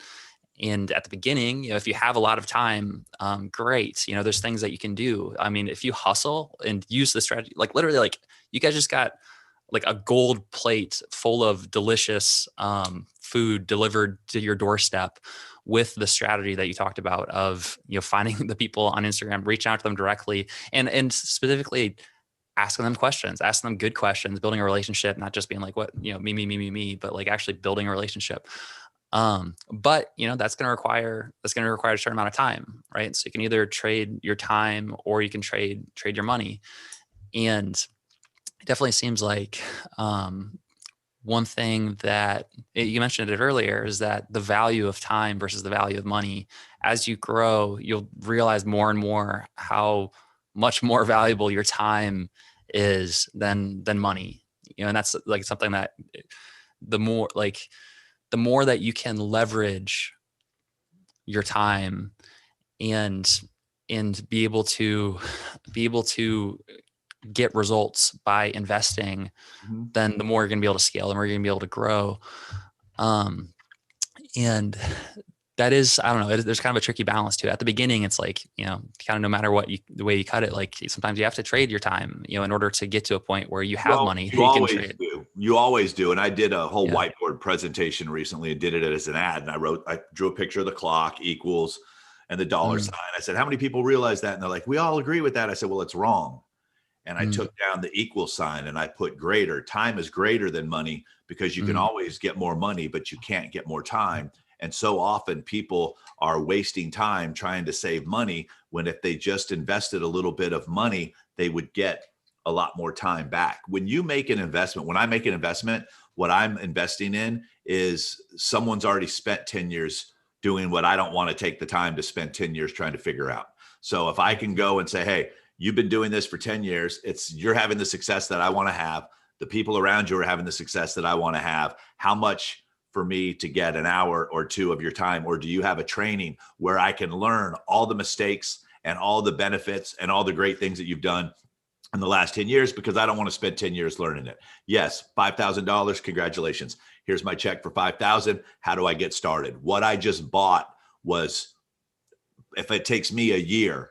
And at the beginning, if you have a lot of time, great. There's things that you can do. I mean, if you hustle and use the strategy, like literally, like you guys just got like a gold plate full of delicious food delivered to your doorstep with the strategy that you talked about of, finding the people on Instagram, reaching out to them directly, and specifically asking them questions, asking them good questions, building a relationship, not just being like, what, me, but like actually building a relationship. But that's going to require a certain amount of time, right? So you can either trade your time or you can trade your money. And it definitely seems like, one thing that you mentioned it earlier is that the value of time versus the value of money, as you grow, you'll realize more and more how much more valuable your time is than money, and that's like something that the more that you can leverage your time and be able to get results by investing, then the more you're going to be able to scale, the more you're going to be able to grow. And that is, I don't know, there's kind of a tricky balance to it. At the beginning, it's like, kind of no matter the way you cut it, like sometimes you have to trade your time, in order to get to a point where you have money. You always do. You always do. And I did a whole whiteboard presentation recently and did it as an ad. And I drew a picture of the clock equals and the dollar sign. I said, how many people realize that? And they're like, we all agree with that. I said, well, it's wrong. And I took down the equal sign and I put greater. Time is greater than money because you can always get more money, but you can't get more time. And so often people are wasting time trying to save money when if they just invested a little bit of money, they would get a lot more time back. When you make an investment, when I make an investment, what I'm investing in is someone's already spent 10 years doing what I don't want to take the time to spend 10 years trying to figure out. So if I can go and say, hey, you've been doing this for 10 years. You're having the success that I want to have. The people around you are having the success that I want to have. How much for me to get an hour or two of your time? Or do you have a training where I can learn all the mistakes and all the benefits and all the great things that you've done in the last 10 years? Because I don't want to spend 10 years learning it. Yes, $5,000. Congratulations. Here's my check for $5,000. How do I get started? What I just bought was, if it takes me a year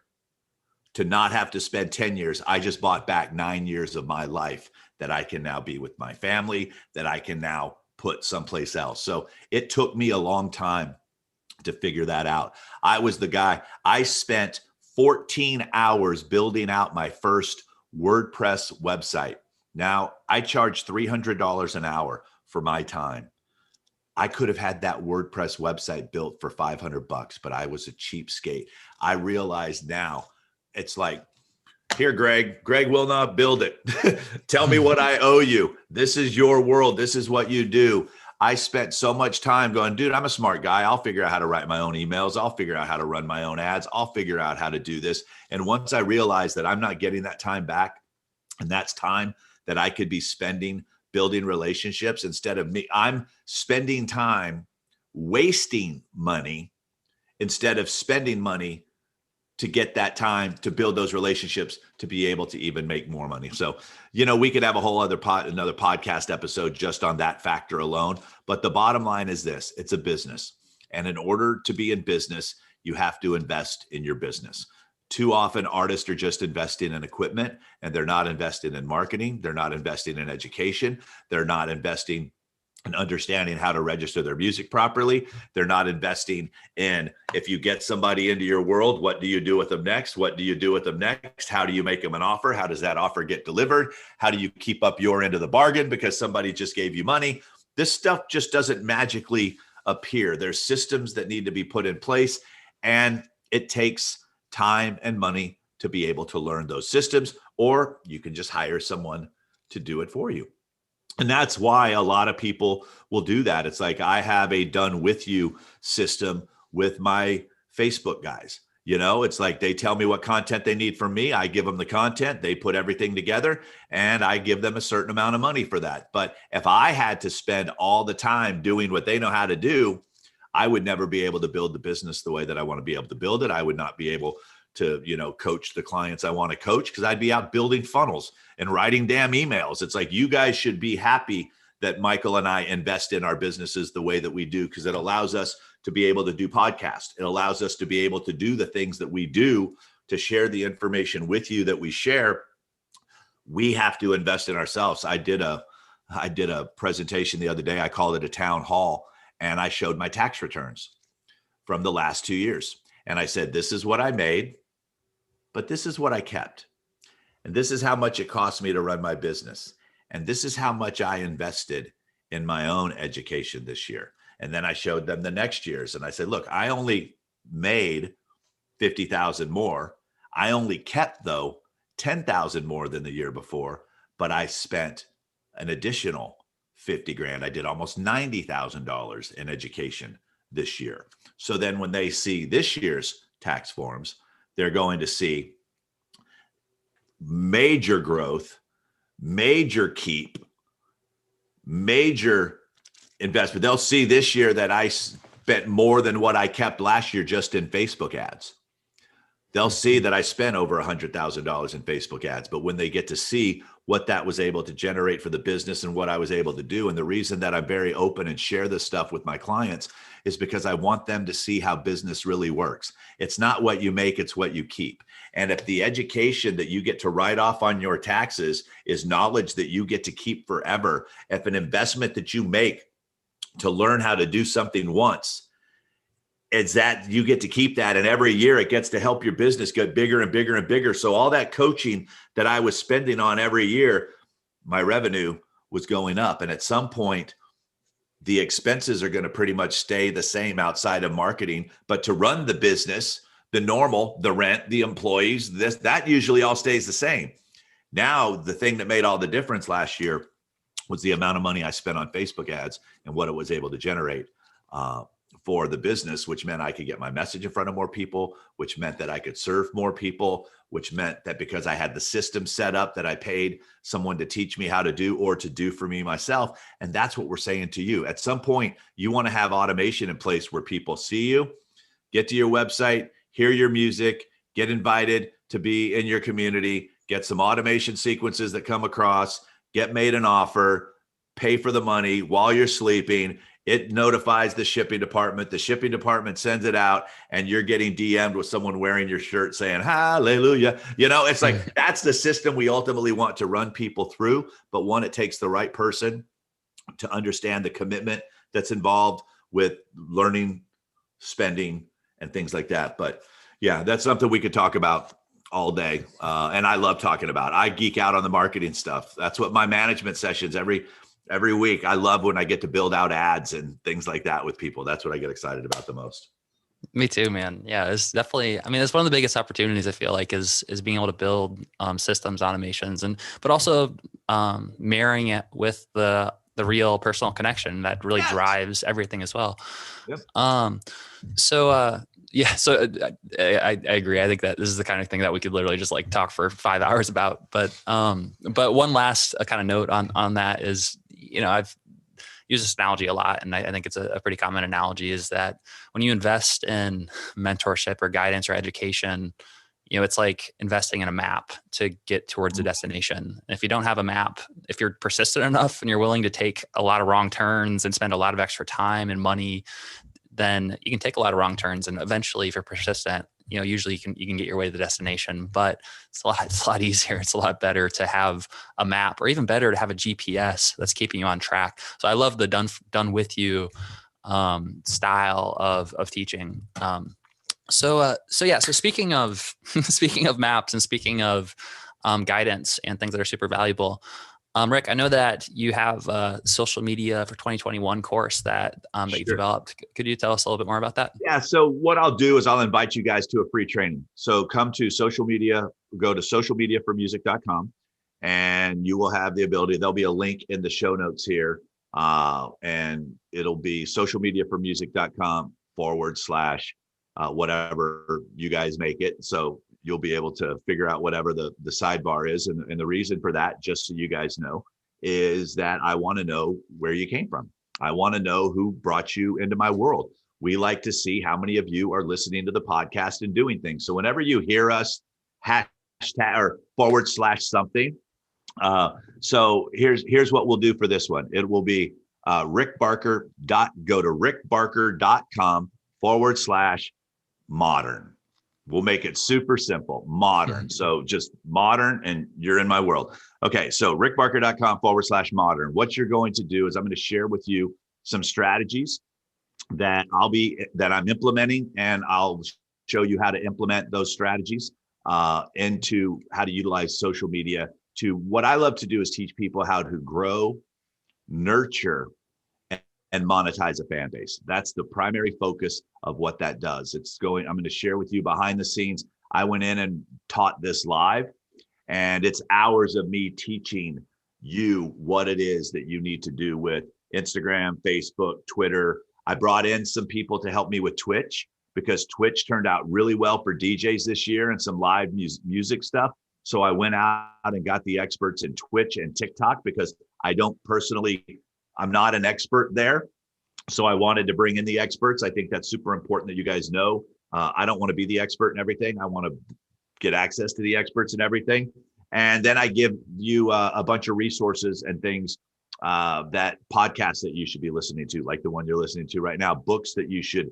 to not have to spend 10 years, I just bought back 9 years of my life that I can now be with my family, that I can now put someplace else. So it took me a long time to figure that out. I was the guy, I spent 14 hours building out my first WordPress website. Now I charge $300 an hour for my time. I could have had that WordPress website built for $500, but I was a cheapskate. I realize now, it's like, here, Greg will not build it. Tell me what I owe you. This is your world. This is what you do. I spent so much time going, dude, I'm a smart guy. I'll figure out how to write my own emails. I'll figure out how to run my own ads. I'll figure out how to do this. And once I realized that I'm not getting that time back, and that's time that I could be spending building relationships instead of me, I'm spending time wasting money instead of spending money to get that time to build those relationships to be able to even make more money. So, we could have a whole other another podcast episode just on that factor alone. But the bottom line is this: it's a business. And in order to be in business, you have to invest in your business. too often artists are just investing in equipment and they're not investing in marketing. They're not investing in education. They're not investing and understanding how to register their music properly. They're not investing in, if you get somebody into your world, what do you do with them next? What do you do with them next? How do you make them an offer? How does that offer get delivered? How do you keep up your end of the bargain because somebody just gave you money? This stuff just doesn't magically appear. There's systems that need to be put in place, and it takes time and money to be able to learn those systems, or you can just hire someone to do it for you. And that's why a lot of people will do that. It's like, I have a done with you system with my Facebook guys. You know, it's like they tell me what content they need from me. I give them the content, they put everything together, and I give them a certain amount of money for that. But if I had to spend all the time doing what they know how to do, I would never be able to build the business the way that I want to be able to build it. I would not be able to, coach the clients I want to coach, because I'd be out building funnels and writing damn emails. It's like, you guys should be happy that Michael and I invest in our businesses the way that we do, because it allows us to be able to do podcasts. It allows us to be able to do the things that we do, to share the information with you that we share. We have to invest in ourselves. I did a presentation the other day. I called it a town hall, and I showed my tax returns from the last 2 years. And I said, this is what I made, but this is what I kept. And this is how much it cost me to run my business. And this is how much I invested in my own education this year. And then I showed them the next year's. And I said, look, I only made 50,000 more. I only kept, though, 10,000 more than the year before, but I spent an additional 50 grand. I did almost $90,000 in education this year. So then when they see this year's tax forms, they're going to see major growth, major keep, major investment. They'll see this year that I spent more than what I kept last year just in Facebook ads. They'll see that I spent over $100,000 in Facebook ads. But when they get to see what that was able to generate for the business and what I was able to do, and the reason that I'm very open and share this stuff with my clients is because I want them to see how business really works. It's not what you make, it's what you keep. And if the education that you get to write off on your taxes is knowledge that you get to keep forever, if an investment that you make to learn how to do something once, it's that you get to keep that, and every year it gets to help your business get bigger and bigger and bigger. So all that coaching that I was spending on every year, my revenue was going up. And at some point, the expenses are going to pretty much stay the same outside of marketing. But to run the business, the normal, the rent, the employees, that usually all stays the same. Now, the thing that made all the difference last year was the amount of money I spent on Facebook ads and what it was able to generate for the business, which meant I could get my message in front of more people, which meant that I could serve more people, which meant that because I had the system set up that I paid someone to teach me how to do or to do for me myself. And that's what we're saying to you. At some point, you want to have automation in place where people see you, get to your website, hear your music, get invited to be in your community, get some automation sequences that come across, get made an offer, pay for the money while you're sleeping. It notifies the shipping department. The shipping department sends it out, and you're getting DM'd with someone wearing your shirt saying, hallelujah. It's like, that's the system we ultimately want to run people through. But one, it takes the right person to understand the commitment that's involved with learning, spending, and things like that. But yeah, that's something we could talk about all day. And I love talking about. I geek out on the marketing stuff. That's what my management sessions every week. I love when I get to build out ads and things like that with people. That's what I get excited about the most. Me too, man. Yeah, it's definitely, it's one of the biggest opportunities I feel like is being able to build systems, automations, but also marrying it with the real personal connection that really drives everything as well. Yep. So I agree. I think that this is the kind of thing that we could literally just like talk for 5 hours about. But one last kind of note on that is, I've used this analogy a lot, and I think it's a pretty common analogy, is that when you invest in mentorship or guidance or education, it's like investing in a map to get towards a destination. And if you don't have a map, if you're persistent enough and you're willing to take a lot of wrong turns and spend a lot of extra time and money, then you can take a lot of wrong turns. And eventually, if you're persistent, usually you can get your way to the destination, but it's a lot easier. It's a lot better to have a map, or even better to have a GPS that's keeping you on track. So I love the done with you style of teaching. So speaking of speaking of maps and speaking of guidance and things that are super valuable, Rick, I know that you have a social media for 2021 course that that you developed. Could you tell us a little bit more about that? Yeah. So what I'll do is I'll invite you guys to a free training. So come to social media, go to socialmediaformusic.com, and you will have the ability. There'll be a link in the show notes here, and it'll be socialmediaformusic.com/, whatever you guys make it. So you'll be able to figure out whatever the sidebar is. And the reason for that, just so you guys know, is that I want to know where you came from. I want to know who brought you into my world. We like to see how many of you are listening to the podcast and doing things. So whenever you hear us hashtag or /something. So here's what we'll do for this one. It will be Rick Barker. Go to rickbarker.com/modern. We'll make it super simple, modern. So just modern, and you're in my world. Okay, so rickbarker.com/modern. What you're going to do is I'm going to share with you some strategies that I'm implementing, and I'll show you how to implement those strategies into how to utilize social media. To what I love to do is teach people how to grow, nurture, and monetize a fan base. That's the primary focus of what that does. I'm going to share with you behind the scenes. I went in and taught this live, and it's hours of me teaching you what it is that you need to do with Instagram, Facebook, Twitter. I brought in some people to help me with Twitch, because Twitch turned out really well for DJs this year and some live music stuff. So I went out and got the experts in Twitch and TikTok, because I'm not an expert there. So I wanted to bring in the experts. I think that's super important that you guys know. I don't want to be the expert in everything. I want to get access to the experts in everything. And then I give you a bunch of resources and things, that podcasts that you should be listening to, like the one you're listening to right now, books that you should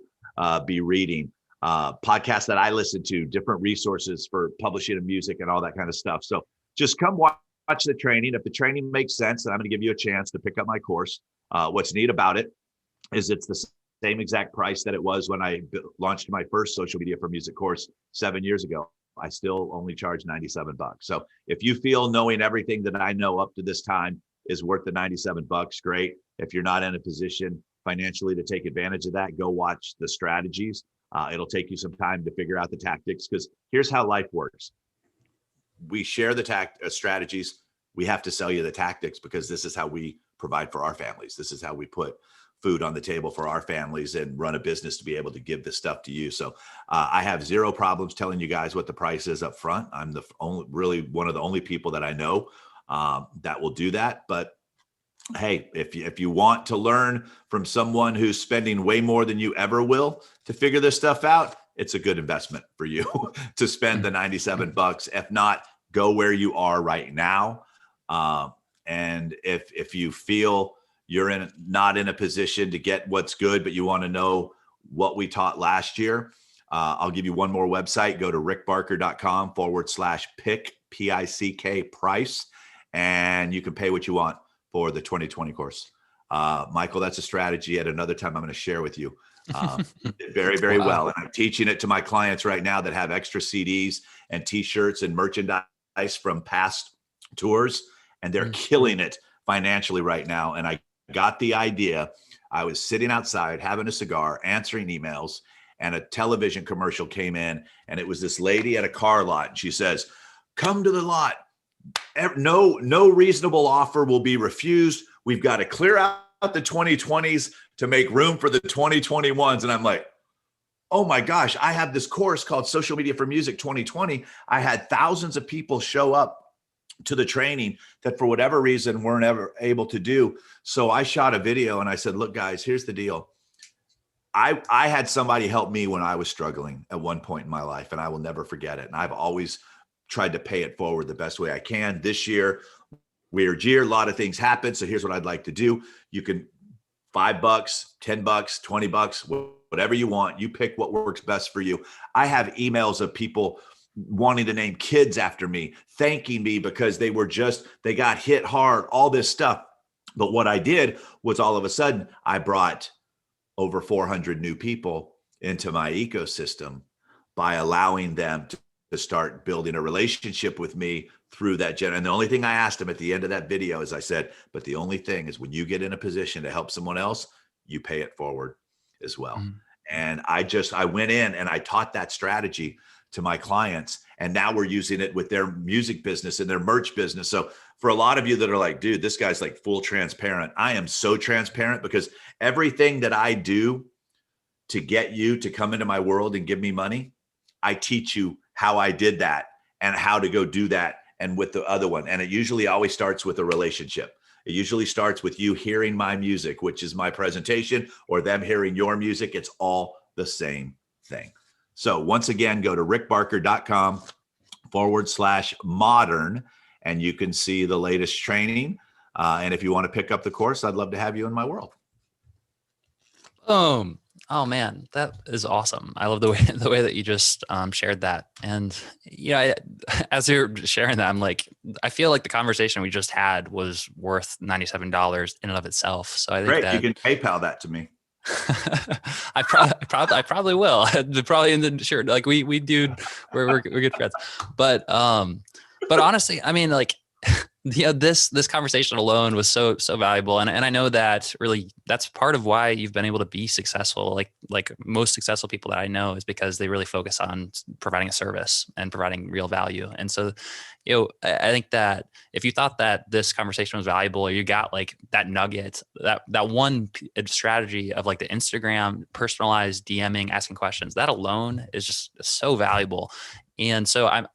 be reading, podcasts that I listen to, different resources for publishing of music and all that kind of stuff. So just come watch the training. If the training makes sense, then I'm going to give you a chance to pick up my course. What's neat about it is it's the same exact price that it was when I launched my first social media for music course 7 years ago. I still only charge $97. So if you feel knowing everything that I know up to this time is worth the $97, great. If you're not in a position financially to take advantage of that, go watch the strategies. It'll take you some time to figure out the tactics, because here's how life works. We share the strategies. We have to sell you the tactics, because this is how we provide for our families. This is how we put food on the table for our families and run a business to be able to give this stuff to you. So I have zero problems telling you guys what the price is up front. I'm really one of the only people that I know that will do that. But hey, if you want to learn from someone who's spending way more than you ever will to figure this stuff out, it's a good investment for you to spend the $97. If not, go where you are right now. And if you feel you're not in a position to get what's good, but you want to know what we taught last year, I'll give you one more website. Go to rickbarker.com/pick, PICK price, and you can pay what you want for the 2020 course. Michael, that's a strategy at another time I'm going to share with you. Very, very well. And I'm teaching it to my clients right now that have extra CDs and t-shirts and merchandise from past tours, and they're killing it financially right now. And I got the idea. I was sitting outside having a cigar, answering emails, and a television commercial came in, and it was this lady at a car lot. And she says, "Come to the lot. No reasonable offer will be refused. We've got to clear out the 2020s to make room for the 2021s." And I'm like, oh my gosh, I have this course called Social Media for Music 2020. I had thousands of people show up to the training that for whatever reason weren't ever able to do. So I shot a video and I said, look guys, here's the deal. I had somebody help me when I was struggling at one point in my life, and I will never forget it. And I've always tried to pay it forward the best way I can. This year, weird year, a lot of things happen. So here's what I'd like to do. You can $5, $10, $20, whatever you want. You pick what works best for you. I have emails of people wanting to name kids after me, thanking me because they got hit hard, all this stuff. But what I did was all of a sudden I brought over 400 new people into my ecosystem by allowing them to start building a relationship with me through that and the only thing I asked them at the end of that video is I said, but the only thing is when you get in a position to help someone else, you pay it forward as well. Mm-hmm. And I went in and I taught that strategy to my clients, and now we're using it with their music business and their merch business. So for a lot of you that are like, dude, this guy's like full transparent. I am so transparent because everything that I do to get you to come into my world and give me money, I teach you how I did that and how to go do that and with the other one. And it usually always starts with a relationship. It usually starts with you hearing my music, which is my presentation, or them hearing your music. It's all the same thing. So once again, go to rickbarker.com/modern, and you can see the latest training. And if you want to pick up the course, I'd love to have you in my world. Boom. Oh man, that is awesome. I love the way that you just shared that. And as you're sharing that, I'm like, I feel like the conversation we just had was worth $97 in and of itself. So I think great. You can PayPal that to me. I probably will. Probably in the sure. Like we do, we're good friends. But honestly, I mean, like, this conversation alone was so valuable, and I know that really that's part of why you've been able to be successful. Like most successful people that I know is because they really focus on providing a service and providing real value. And so, I think that if you thought that this conversation was valuable, or you got like that nugget, that one strategy of like the Instagram personalized DMing, asking questions, that alone is just so valuable. And so I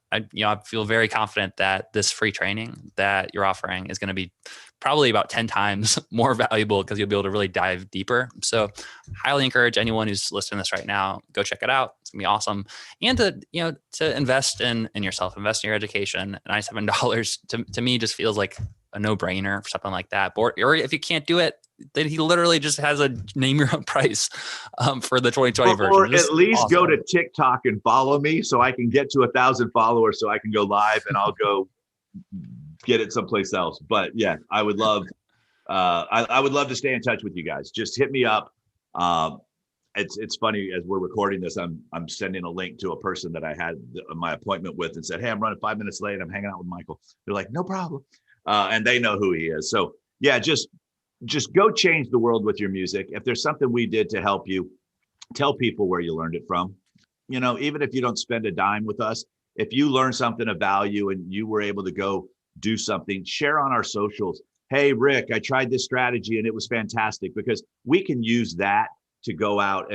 feel very confident that this free training that you're offering is going to be probably about 10 times more valuable because you'll be able to really dive deeper. So highly encourage anyone who's listening to this right now, go check it out. It's gonna be awesome. And to invest in yourself, invest in your education. $97 to me just feels like a no-brainer for something like that. Or if you can't do it, then he literally just has a name your own price for the 2020 version. Or at least go to TikTok and follow me so I can get to 1,000 followers so I can go live and I'll go get it someplace else. But yeah, I would love, I would love to stay in touch with you guys. Just hit me up. It's funny, as we're recording this, I'm sending a link to a person that I had my appointment with and said, hey, I'm running 5 minutes late. I'm hanging out with Michael. They're like, no problem. And they know who he is. So yeah, just go change the world with your music. If there's something we did to help you, tell people where you learned it from. Even if you don't spend a dime with us, if you learn something of value and you were able to go do something, share on our socials. Hey, Rick, I tried this strategy and it was fantastic, because we can use that to go out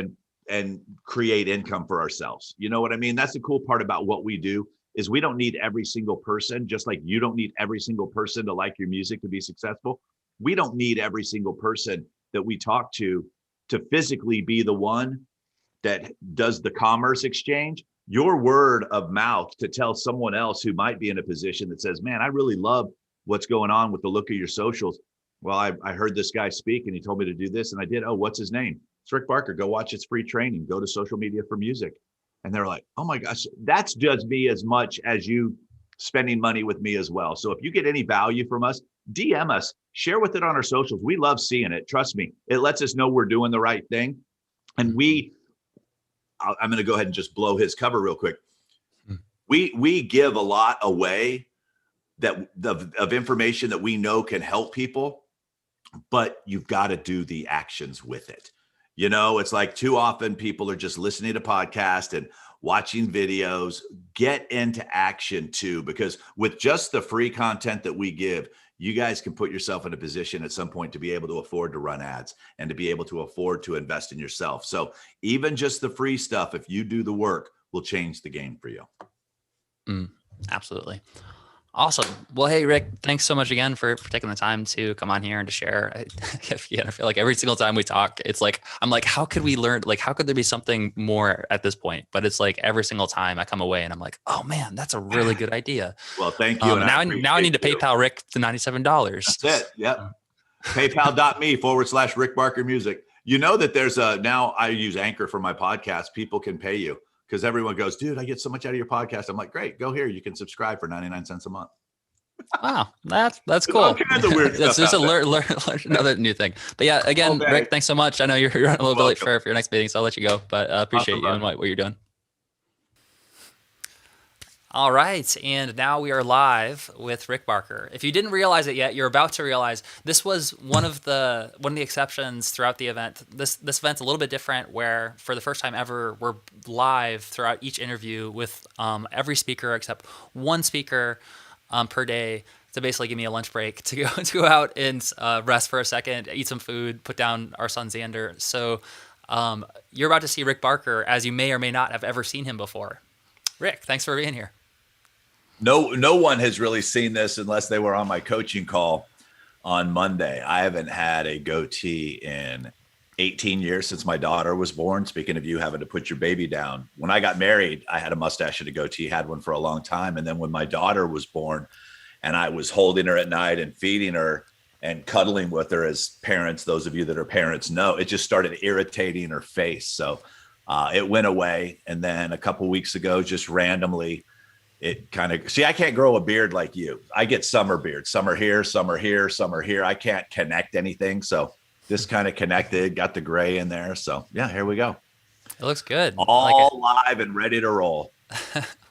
and create income for ourselves. You know what I mean? That's the cool part about what we do, is we don't need every single person, just like you don't need every single person to like your music to be successful. We don't need every single person that we talk to physically be the one that does the commerce exchange. Your word of mouth to tell someone else who might be in a position that says, man, I really love what's going on with the look of your socials. Well, I heard this guy speak and he told me to do this and I did. Oh, what's his name? It's Rick Barker. Go watch his free training. Go to Social Media for Music. And they're like, oh my gosh, that's just me as much as you spending money with me as well. So if you get any value from us, DM us, share with it on our socials. We love seeing it. Trust me. It lets us know we're doing the right thing. And I'm going to go ahead and just blow his cover real quick. We give a lot away of information that we know can help people, but you've got to do the actions with it. It's like too often people are just listening to podcasts and watching videos. Get into action too, because with just the free content that we give, you guys can put yourself in a position at some point to be able to afford to run ads and to be able to afford to invest in yourself. So even just the free stuff, if you do the work, will change the game for you. Absolutely. Awesome. Well, hey, Rick, thanks so much again for taking the time to come on here and to share. I feel like every single time we talk, it's like, I'm like, how could we learn? Like, how could there be something more at this point? But it's like every single time I come away and I'm like, oh man, that's a really good idea. Well, thank you. And now I need to PayPal Rick the $97. That's it. Yep. PayPal.me/Rick Barker Music. You know that there's now I use Anchor for my podcast. People can pay you because everyone goes, dude, I get so much out of your podcast. I'm like, great, go here. You can subscribe for 99 cents a month. Wow, that's There's cool. all kinds of weird That's stuff just out there. learn another new thing. But yeah, again, Okay. Rick, thanks so much. I know you're running a little bit late Welcome. for your next meeting, so I'll let you go. But appreciate Awesome, you and what you're doing. All right, and now we are live with Rick Barker. If you didn't realize it yet, you're about to realize this was one of the exceptions throughout the event. This event's a little bit different, where for the first time ever, we're live throughout each interview with every speaker except one speaker per day to basically give me a lunch break to go out and rest for a second, eat some food, put down our son Xander. So you're about to see Rick Barker as you may or may not have ever seen him before. Rick, thanks for being here. No one has really seen this unless they were on my coaching call on Monday. I haven't had a goatee in 18 years since my daughter was born. Speaking of you having to put your baby down. When I got married, I had a mustache and a goatee, had one for a long time. And then when my daughter was born and I was holding her at night and feeding her and cuddling with her as parents, those of you that are parents know, it just started irritating her face. So it went away. And then a couple of weeks ago, just randomly, it kind of, see, I can't grow a beard like you. I get summer beards. Some are here, some are here, some are here. I can't connect anything. So this kind of connected, got the gray in there. So yeah, here we go. It looks good. All live and ready to roll.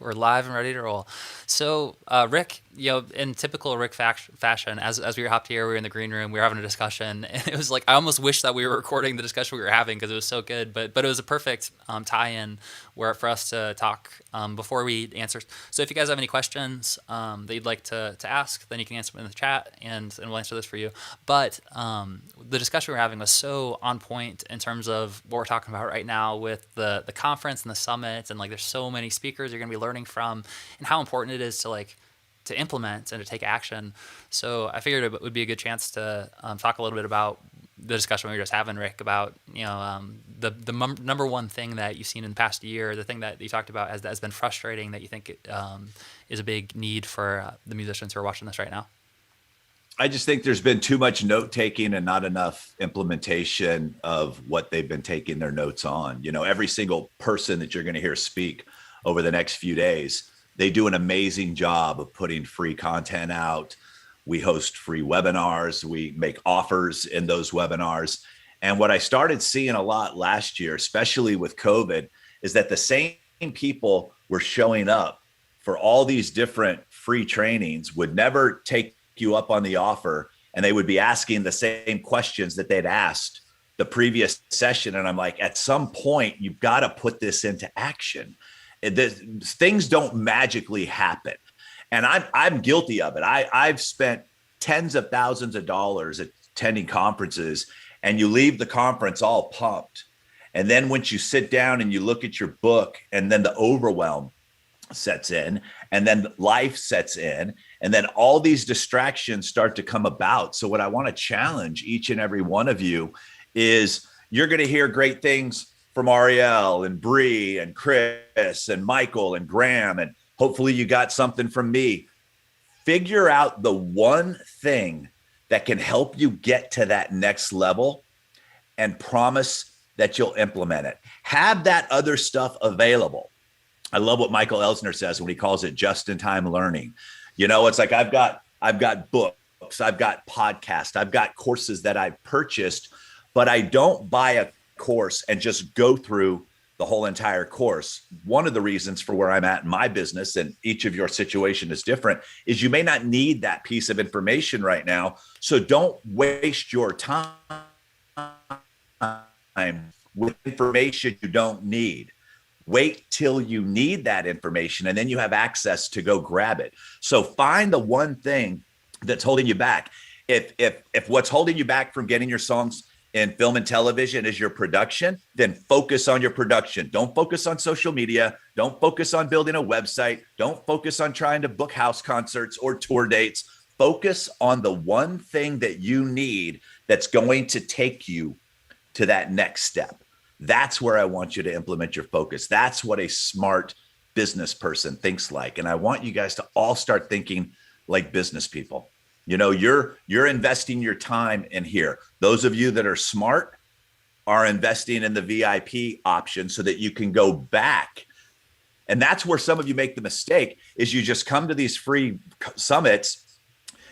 We're live and ready to roll. So, Rick, in typical Rick fashion, as we hopped here, we were in the green room, we were having a discussion, and it was like I almost wish that we were recording the discussion we were having because it was so good. But it was a perfect tie-in for us to talk before we answer. So, if you guys have any questions that you'd like to ask, then you can answer them in the chat, and we'll answer this for you. But the discussion we were having was so on point in terms of what we're talking about right now with the conference and the summit, and like there's so many speakers you're going to be learning from, and how important it is to implement and to take action. So I figured it would be a good chance to talk a little bit about the discussion we were just having, Rick, about the number one thing that you've seen in the past year, the thing that you talked about has been frustrating that you think is a big need for the musicians who are watching this right now. I just think there's been too much note taking and not enough implementation of what they've been taking their notes on. Every single person that you're going to hear speak over the next few days, they do an amazing job of putting free content out. We host free webinars. We make offers in those webinars. And what I started seeing a lot last year, especially with COVID, is that the same people were showing up for all these different free trainings, would never take you up on the offer, and they would be asking the same questions that they'd asked the previous session. And I'm like, at some point, you've got to put this into action. Things don't magically happen. And I'm guilty of it. I've spent tens of thousands of dollars attending conferences, and you leave the conference all pumped. And then once you sit down and you look at your book, and then the overwhelm sets in, and then life sets in, and then all these distractions start to come about. So what I want to challenge each and every one of you is, you're going to hear great things from Ariel and Bree and Chris and Michael and Graham, and hopefully you got something from me. Figure out the one thing that can help you get to that next level and promise that you'll implement it. Have that other stuff available. I love what Michael Elsner says when he calls it just-in-time learning. It's like I've got books, I've got podcasts, I've got courses that I've purchased, but I don't buy a course and just go through the whole entire course. One of the reasons for where I'm at in my business, and each of your situation is different, is you may not need that piece of information right now. So don't waste your time with information you don't need. Wait till you need that information, and then you have access to go grab it. So find the one thing that's holding you back. If what's holding you back from getting your songs in film and television is your production, then focus on your production. Don't focus on social media. Don't focus on building a website. Don't focus on trying to book house concerts or tour dates. Focus on the one thing that you need that's going to take you to that next step. That's where I want you to implement your focus. That's what a smart business person thinks like. And I want you guys to all start thinking like business people. You're investing your time in here. Those of you that are smart are investing in the VIP option so that you can go back. And that's where some of you make the mistake, is you just come to these free summits,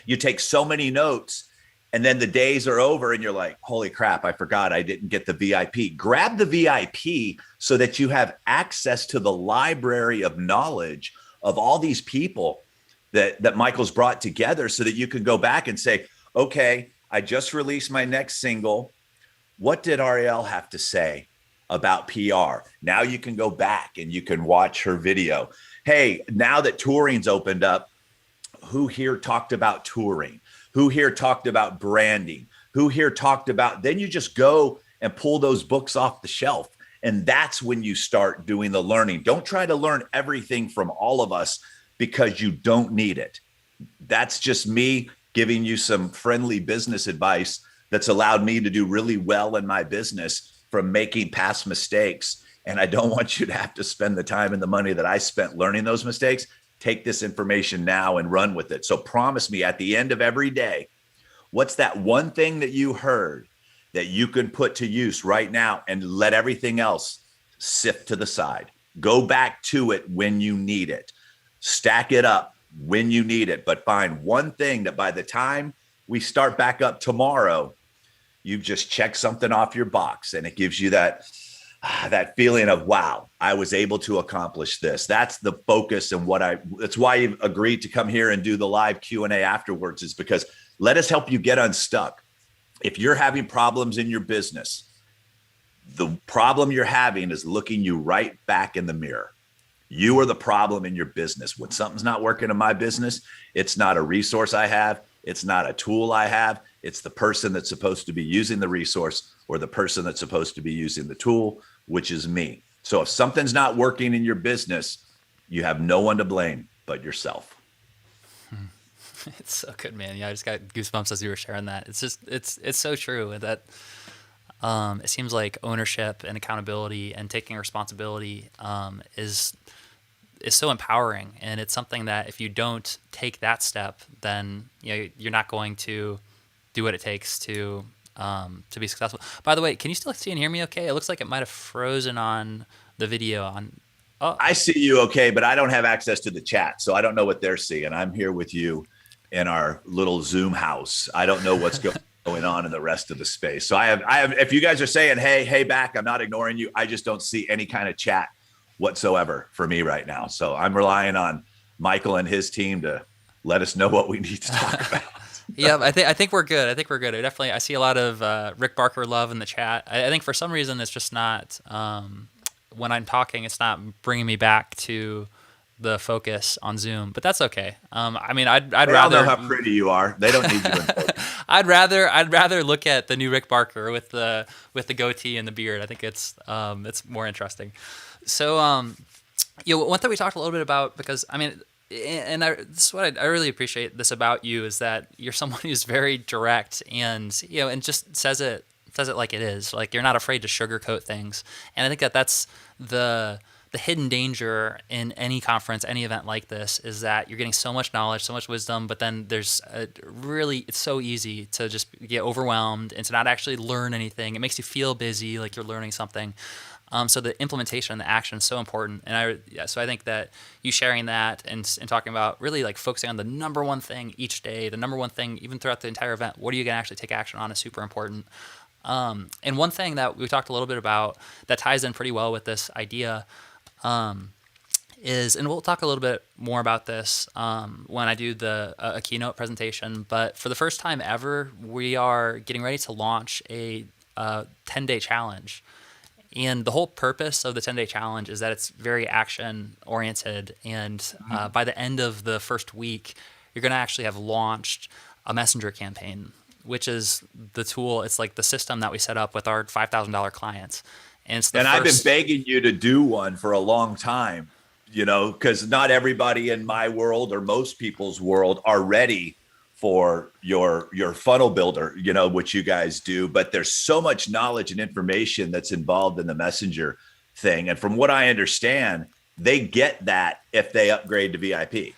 you take so many notes, and then the days are over and you're like, holy crap, I forgot I didn't get the VIP. Grab the VIP so that you have access to the library of knowledge of all these people that Michael's brought together, so that you can go back and say, okay, I just released my next single. What did Ariel have to say about PR? Now you can go back and you can watch her video. Hey, now that touring's opened up, who here talked about touring? Who here talked about branding? Who here talked about, then you just go and pull those books off the shelf. And that's when you start doing the learning. Don't try to learn everything from all of us, because you don't need it. That's just me giving you some friendly business advice that's allowed me to do really well in my business from making past mistakes. And I don't want you to have to spend the time and the money that I spent learning those mistakes. Take this information now and run with it. So promise me at the end of every day, what's that one thing that you heard that you can put to use right now, and let everything else sift to the side. Go back to it when you need it. Stack it up when you need it, but find one thing that by the time we start back up tomorrow, you've just checked something off your box, and it gives you that feeling of, wow, I was able to accomplish this. That's the focus. And that's why you've agreed to come here and do the live Q&A afterwards, is because let us help you get unstuck. If you're having problems in your business, the problem you're having is looking you right back in the mirror. You are the problem in your business. When something's not working in my business, it's not a resource I have. It's not a tool I have. It's the person that's supposed to be using the resource, or the person that's supposed to be using the tool, which is me. So if something's not working in your business, you have no one to blame but yourself. It's so good, man. Yeah, I just got goosebumps as you were sharing that. It's just, it's so true that it seems like ownership and accountability and taking responsibility is so empowering. And it's something that if you don't take that step, then you're not going to do what it takes to be successful. By the way, can you still see and hear me okay? It looks like it might have frozen on the video on. Oh, I see you okay, but I don't have access to the chat, so I don't know what they're seeing. I'm here with you in our little Zoom house. I don't know what's going on in the rest of the space. So I have, if you guys are saying, hey back, I'm not ignoring you. I just don't see any kind of chat whatsoever for me right now. So I'm relying on Michael and his team to let us know what we need to talk about. Yeah, I think we're good. I see a lot of Rick Barker love in the chat. I think for some reason it's just not, when I'm talking, it's not bringing me back to the focus on Zoom, but that's okay. I mean, I'd rather know how pretty you are. They don't need you in focus. I'd rather look at the new Rick Barker with the goatee and the beard. I think it's more interesting. So, one thing we talked a little bit about, because I mean, this is what I really appreciate this about you, is that you're someone who's very direct and and just says it like it is. Like, you're not afraid to sugarcoat things, and I think that's the hidden danger in any conference, any event like this, is that you're getting so much knowledge, so much wisdom, but then it's so easy to just get overwhelmed and to not actually learn anything. It makes you feel busy, like you're learning something. So the implementation and the action is so important. And so I think that you sharing that and talking about really like focusing on the number one thing each day, the number one thing, even throughout the entire event, what are you going to actually take action on, is super important. And one thing that we talked a little bit about that ties in pretty well with this idea is, and we'll talk a little bit more about this when I do a keynote presentation, but for the first time ever, we are getting ready to launch a 10-day challenge. And the whole purpose of the 10-day challenge is that it's very action-oriented, and by the end of the first week, you're going to actually have launched a messenger campaign, which is the tool. It's like the system that we set up with our $5,000 clients. And I've been begging you to do one for a long time, because not everybody in my world or most people's world are ready for your funnel builder, which you guys do. But there's so much knowledge and information that's involved in the messenger thing. And from what I understand, they get that if they upgrade to VIP.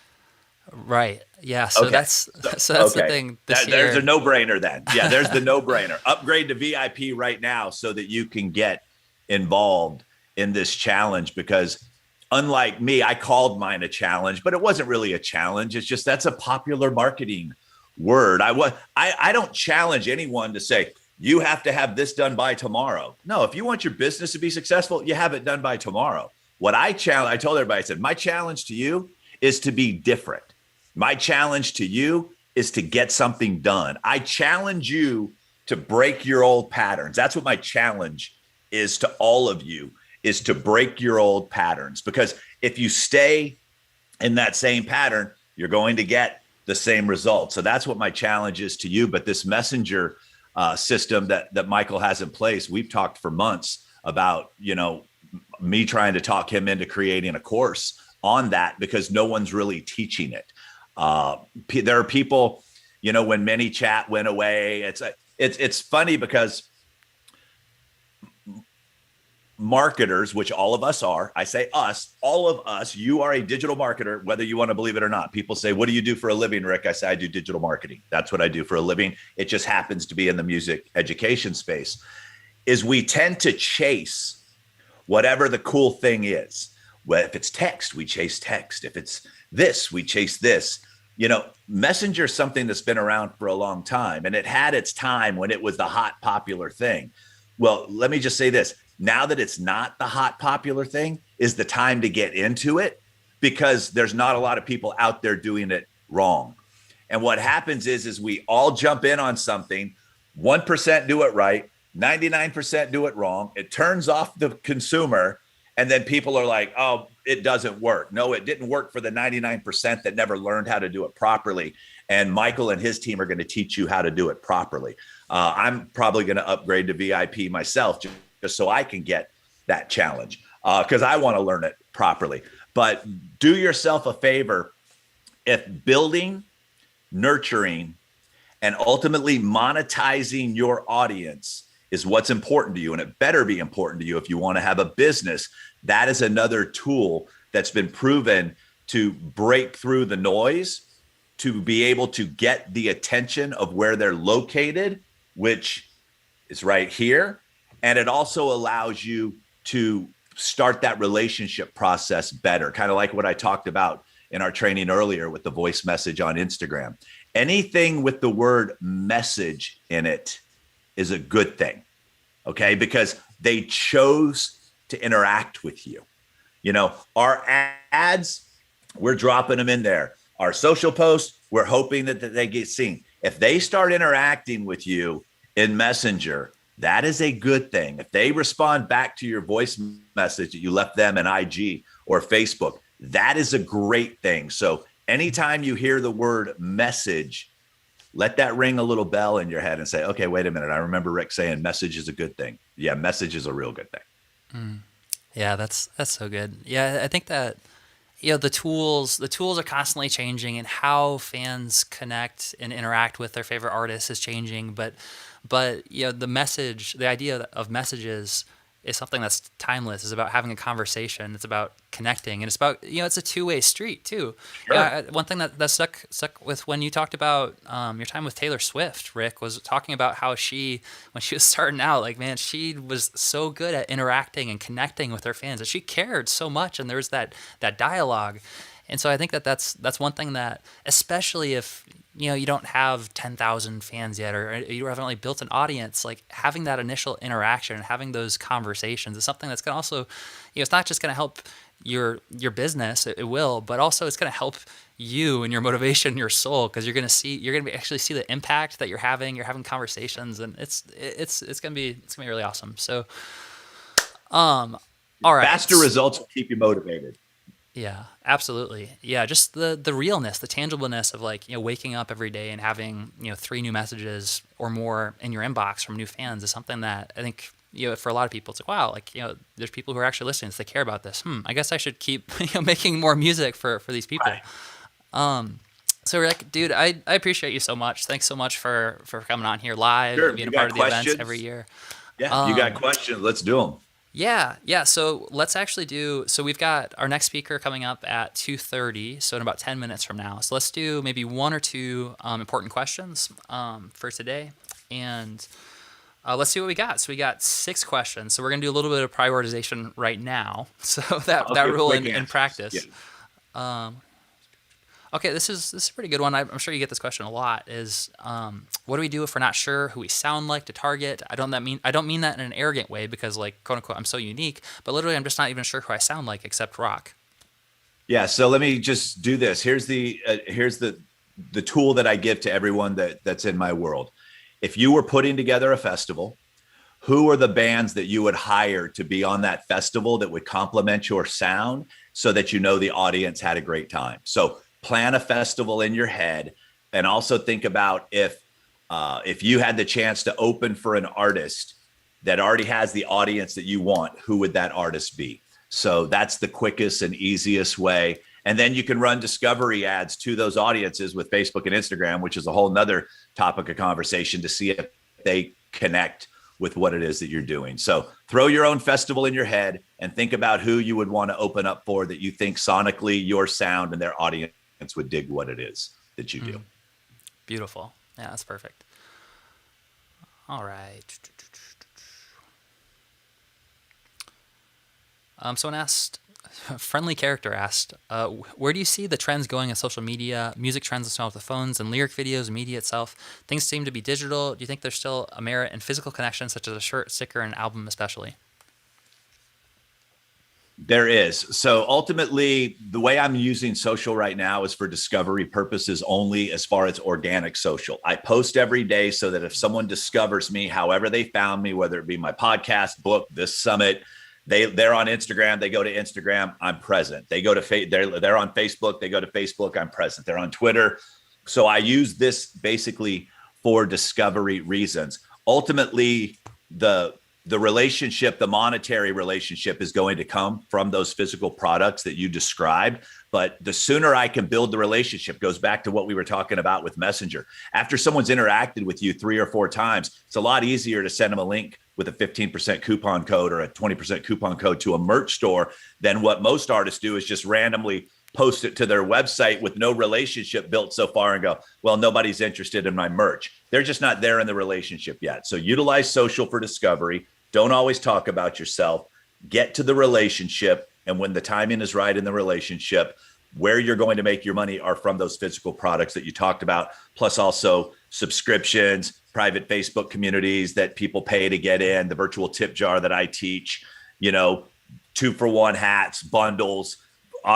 Right. Yeah. So Okay. that's the Okay. thing this There's year. a no-brainer then. Yeah, there's the no-brainer. Upgrade to VIP right now so that you can get involved in this challenge, because unlike me, I called mine a challenge, but it wasn't really a challenge. It's just that's a popular marketing word. I don't challenge anyone to say you have to have this done by tomorrow. No, if you want your business to be successful, you have it done by tomorrow. What I told everybody, I said, my challenge to you is to be different. My challenge to you is to get something done. I challenge you to break your old patterns. That's what my challenge is to all of you, is to break your old patterns. Because if you stay in that same pattern, you're going to get the same result. So that's what my challenge is to you. But this messenger system that Michael has in place, we've talked for months about, me trying to talk him into creating a course on that, because no one's really teaching it. There are people, when ManyChat went away, it's funny because marketers, which all of us are, I say us, all of us, you are a digital marketer, whether you want to believe it or not. People say, what do you do for a living, Rick? I say, I do digital marketing. That's what I do for a living. It just happens to be in the music education space. Is we tend to chase whatever the cool thing is. Well, if it's text, we chase text. If it's this, we chase this. Messenger is something that's been around for a long time, and it had its time when it was the hot popular thing. Well, let me just say this. Now that it's not the hot popular thing is the time to get into it, because there's not a lot of people out there doing it wrong. And what happens is we all jump in on something. 1% do it right. 99% do it wrong. It turns off the consumer. And then people are like, oh, it doesn't work. No, it didn't work for the 99% that never learned how to do it properly. And Michael and his team are going to teach you how to do it properly. I'm probably going to upgrade to VIP myself just so I can get that challenge, because I want to learn it properly. But do yourself a favor. If building, nurturing, and ultimately monetizing your audience is what's important to you, and it better be important to you if you want to have a business, that is another tool that's been proven to break through the noise, to be able to get the attention of where they're located, which is right here. And it also allows you to start that relationship process better, kind of like what I talked about in our training earlier with the voice message on Instagram. Anything with the word message in it is a good thing, okay? Because they chose to interact with you. Our ads, we're dropping them in there. Our social posts, we're hoping that they get seen. If they start interacting with you in Messenger, that is a good thing. If they respond back to your voice message that you left them in IG or Facebook, that is a great thing. So anytime you hear the word message, let that ring a little bell in your head and say, okay, wait a minute. I remember Rick saying message is a good thing. Yeah, message is a real good thing. Yeah, that's so good. Yeah, I think that the tools are constantly changing, and how fans connect and interact with their favorite artists is changing. But the idea of messages is something that's timeless. It's about having a conversation. It's about connecting, and it's about it's a two-way street too. Sure. One thing that stuck with when you talked about your time with Taylor Swift, Rick, was talking about how when she was starting out, like, man, she was so good at interacting and connecting with her fans, and she cared so much, and there was that dialogue. And so I think that's one thing that, especially if you don't have 10,000 fans yet, or you haven't really built an audience, like having that initial interaction and having those conversations is something that's going to also, it's not just going to help your business, it will, but also it's going to help you and your motivation, your soul, because you're going to actually see the impact that you're having conversations, and it's going to be really awesome. So, all right. Faster results will keep you motivated. Yeah, absolutely. Yeah, just the realness, the tangibleness of waking up every day and having 3 new messages or more in your inbox from new fans is something that I think for a lot of people it's like, wow, there's people who are actually listening, so they care about this. I guess I should keep making more music for these people. Right. So Rick, dude, I appreciate you so much. Thanks so much for coming on here live, Sure. being a part of the events every year. Yeah, you got questions? Let's do them. Yeah. So let's actually do. So we've got our next speaker coming up at 2:30. So in about 10 minutes from now. So let's do maybe one or two important questions for today, and let's see what we got. So we got 6 questions. So we're gonna do a little bit of prioritization right now. So that I'll that give rule quick in answers. practice. Yeah. Okay, this is a pretty good one. I'm sure you get this question a lot. Is what do we do if we're not sure who we sound like to target? I don't mean that in an arrogant way, because like quote unquote I'm so unique, but literally I'm just not even sure who I sound like except rock. Yeah. So let me just do this. Here's the tool that I give to everyone that's in my world. If you were putting together a festival, who are the bands that you would hire to be on that festival that would complement your sound so that you know the audience had a great time? So plan a festival in your head, and also think about if you had the chance to open for an artist that already has the audience that you want, who would that artist be? So that's the quickest and easiest way. And then you can run discovery ads to those audiences with Facebook and Instagram, which is a whole nother topic of conversation, to see if they connect with what it is that you're doing. So throw your own festival in your head and think about who you would want to open up for that you think sonically your sound and their audience would dig what it is that you do. Beautiful. Yeah, that's perfect. All right. Someone asked, friendly character asked, where do you see the trends going in social media, music trends as well with the phones and lyric videos, media itself? Things seem to be digital. Do you think there's still a merit in physical connections, such as a shirt, sticker, and album especially? There is. So ultimately, the way I'm using social right now is for discovery purposes only, as far as organic social. I post every day so that if someone discovers me, however they found me, whether it be my podcast, book, this summit, they're on Instagram, they go to Instagram, I'm present. They go to they're on Facebook, they go to Facebook, I'm present. They're on Twitter. So I use this basically for discovery reasons. Ultimately, the relationship, the monetary relationship, is going to come from those physical products that you described. But the sooner I can build the relationship, goes back to what we were talking about with Messenger. After someone's interacted with you 3 or 4 times, it's a lot easier to send them a link with a 15% coupon code or a 20% coupon code to a merch store than what most artists do, is just randomly post it to their website with no relationship built so far and go, well, nobody's interested in my merch. They're just not there in the relationship yet. So utilize social for discovery. Don't always talk about yourself. Get to the relationship. And when the timing is right in the relationship, where you're going to make your money are from those physical products that you talked about, plus also subscriptions, private Facebook communities that people pay to get in, the virtual tip jar that I teach, 2-for-1 hats, bundles,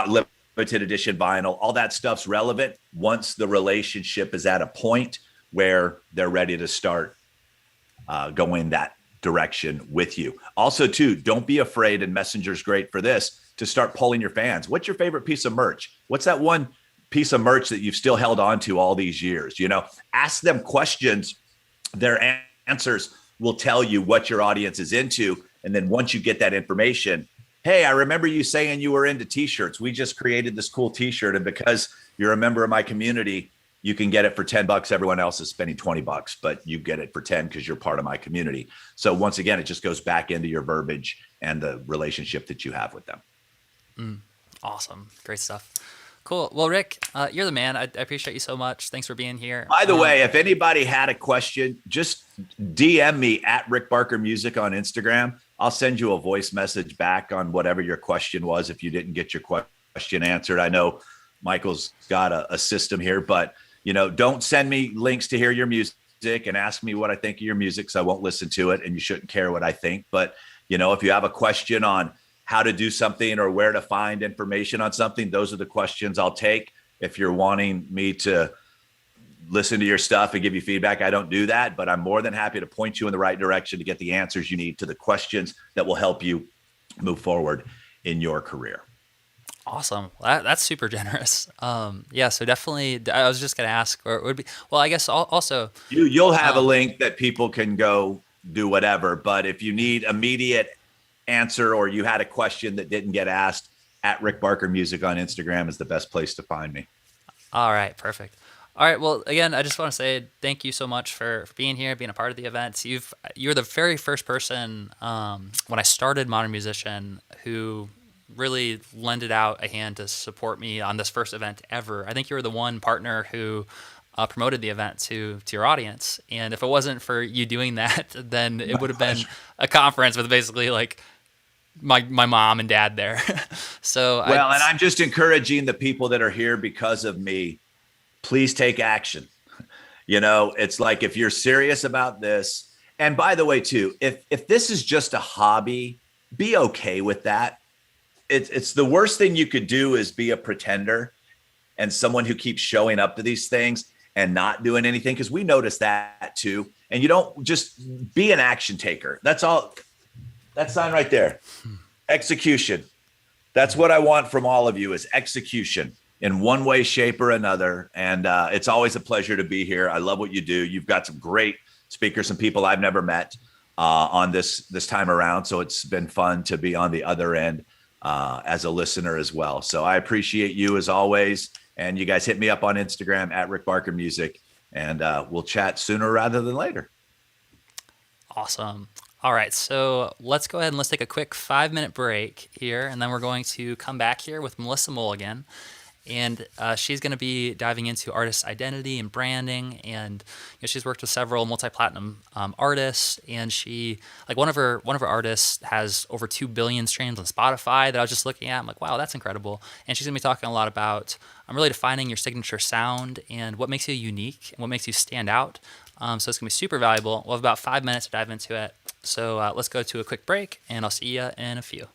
limited edition vinyl, all that stuff's relevant once the relationship is at a point where they're ready to start going that direction with you. Also, too, don't be afraid, and Messenger's great for this, to start polling your fans. What's your favorite piece of merch? What's that one piece of merch that you've still held on to all these years? Ask them questions. Their answers will tell you what your audience is into. And then once you get that information, hey, I remember you saying you were into t-shirts. We just created this cool t-shirt. And because you're a member of my community, you can get it for $10. Everyone else is spending $20, but you get it for 10 because you're part of my community. So once again, it just goes back into your verbiage and the relationship that you have with them. Awesome. Great stuff. Cool. Well, Rick, you're the man. I appreciate you so much. Thanks for being here. By the way, if anybody had a question, just DM me at Rick Barker Music on Instagram. I'll send you a voice message back on whatever your question was if you didn't get your question answered. I know Michael's got a system here, but don't send me links to hear your music and ask me what I think of your music, because I won't listen to it, and you shouldn't care what I think. But if you have a question on how to do something or where to find information on something, those are the questions I'll take. If you're wanting me to listen to your stuff and give you feedback, I don't do that, but I'm more than happy to point you in the right direction to get the answers you need to the questions that will help you move forward in your career. Awesome. That's super generous. Yeah, so definitely, I was just going to ask, or it would be, well, I guess also. You'll have a link that people can go do whatever, but if you need immediate answer or you had a question that didn't get asked, at Rick Barker Music on Instagram is the best place to find me. All right, perfect. All right. Well, again, I just want to say thank you so much for being here, being a part of the events. You're the very first person when I started Modern Musician who really lended out a hand to support me on this first event ever. I think you were the one partner who promoted the event to your audience. And if it wasn't for you doing that, then it My would have been pleasure. a conference with basically like my mom and dad there. So I Well, and I'm just encouraging the people that are here because of me, please take action. It's like if you're serious about this, and by the way, too, if this is just a hobby, be okay with that. It's the worst thing you could do is be a pretender and someone who keeps showing up to these things and not doing anything, because we notice that too. And you don't just be an action taker. That's all. That sign right there, execution. That's what I want from all of you is execution in one way, shape, or another. And it's always a pleasure to be here. I love what you do. You've got some great speakers, some people I've never met on this time around. So it's been fun to be on the other end as a listener as well. So I appreciate you as always. And you guys hit me up on Instagram at Rick Barker Music, and we'll chat sooner rather than later. Awesome. All right, so let's go ahead and let's take a quick 5-minute break here, and then we're going to come back here with Melissa Mulligan, and she's going to be diving into artist identity and branding, and she's worked with several multi-platinum artists, and she like one of her artists has over 2 billion streams on Spotify that I was just looking at. I'm like, wow, that's incredible. And she's going to be talking a lot about really defining your signature sound and what makes you unique and what makes you stand out. So it's going to be super valuable. We'll have about 5 minutes to dive into it. So let's go to a quick break, and I'll see you in a few.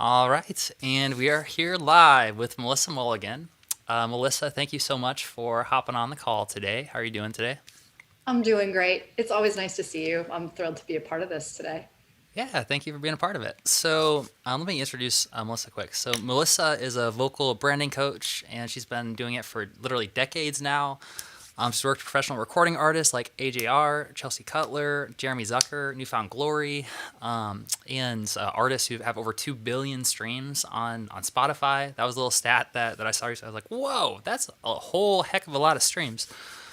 All right, and we are here live with Melissa Mulligan. Melissa, thank you so much for hopping on the call today. How are you doing today? I'm doing great. It's always nice to see you. I'm thrilled to be a part of this today. Yeah, thank you for being a part of it. So let me introduce Melissa quick. So Melissa is a vocal branding coach, and she's been doing it for literally decades now. She's worked with professional recording artists like AJR, Chelsea Cutler, Jeremy Zucker, Newfound Glory, and artists who have over 2 billion streams on Spotify. That was a little stat that I saw. I was like, whoa, that's a whole heck of a lot of streams.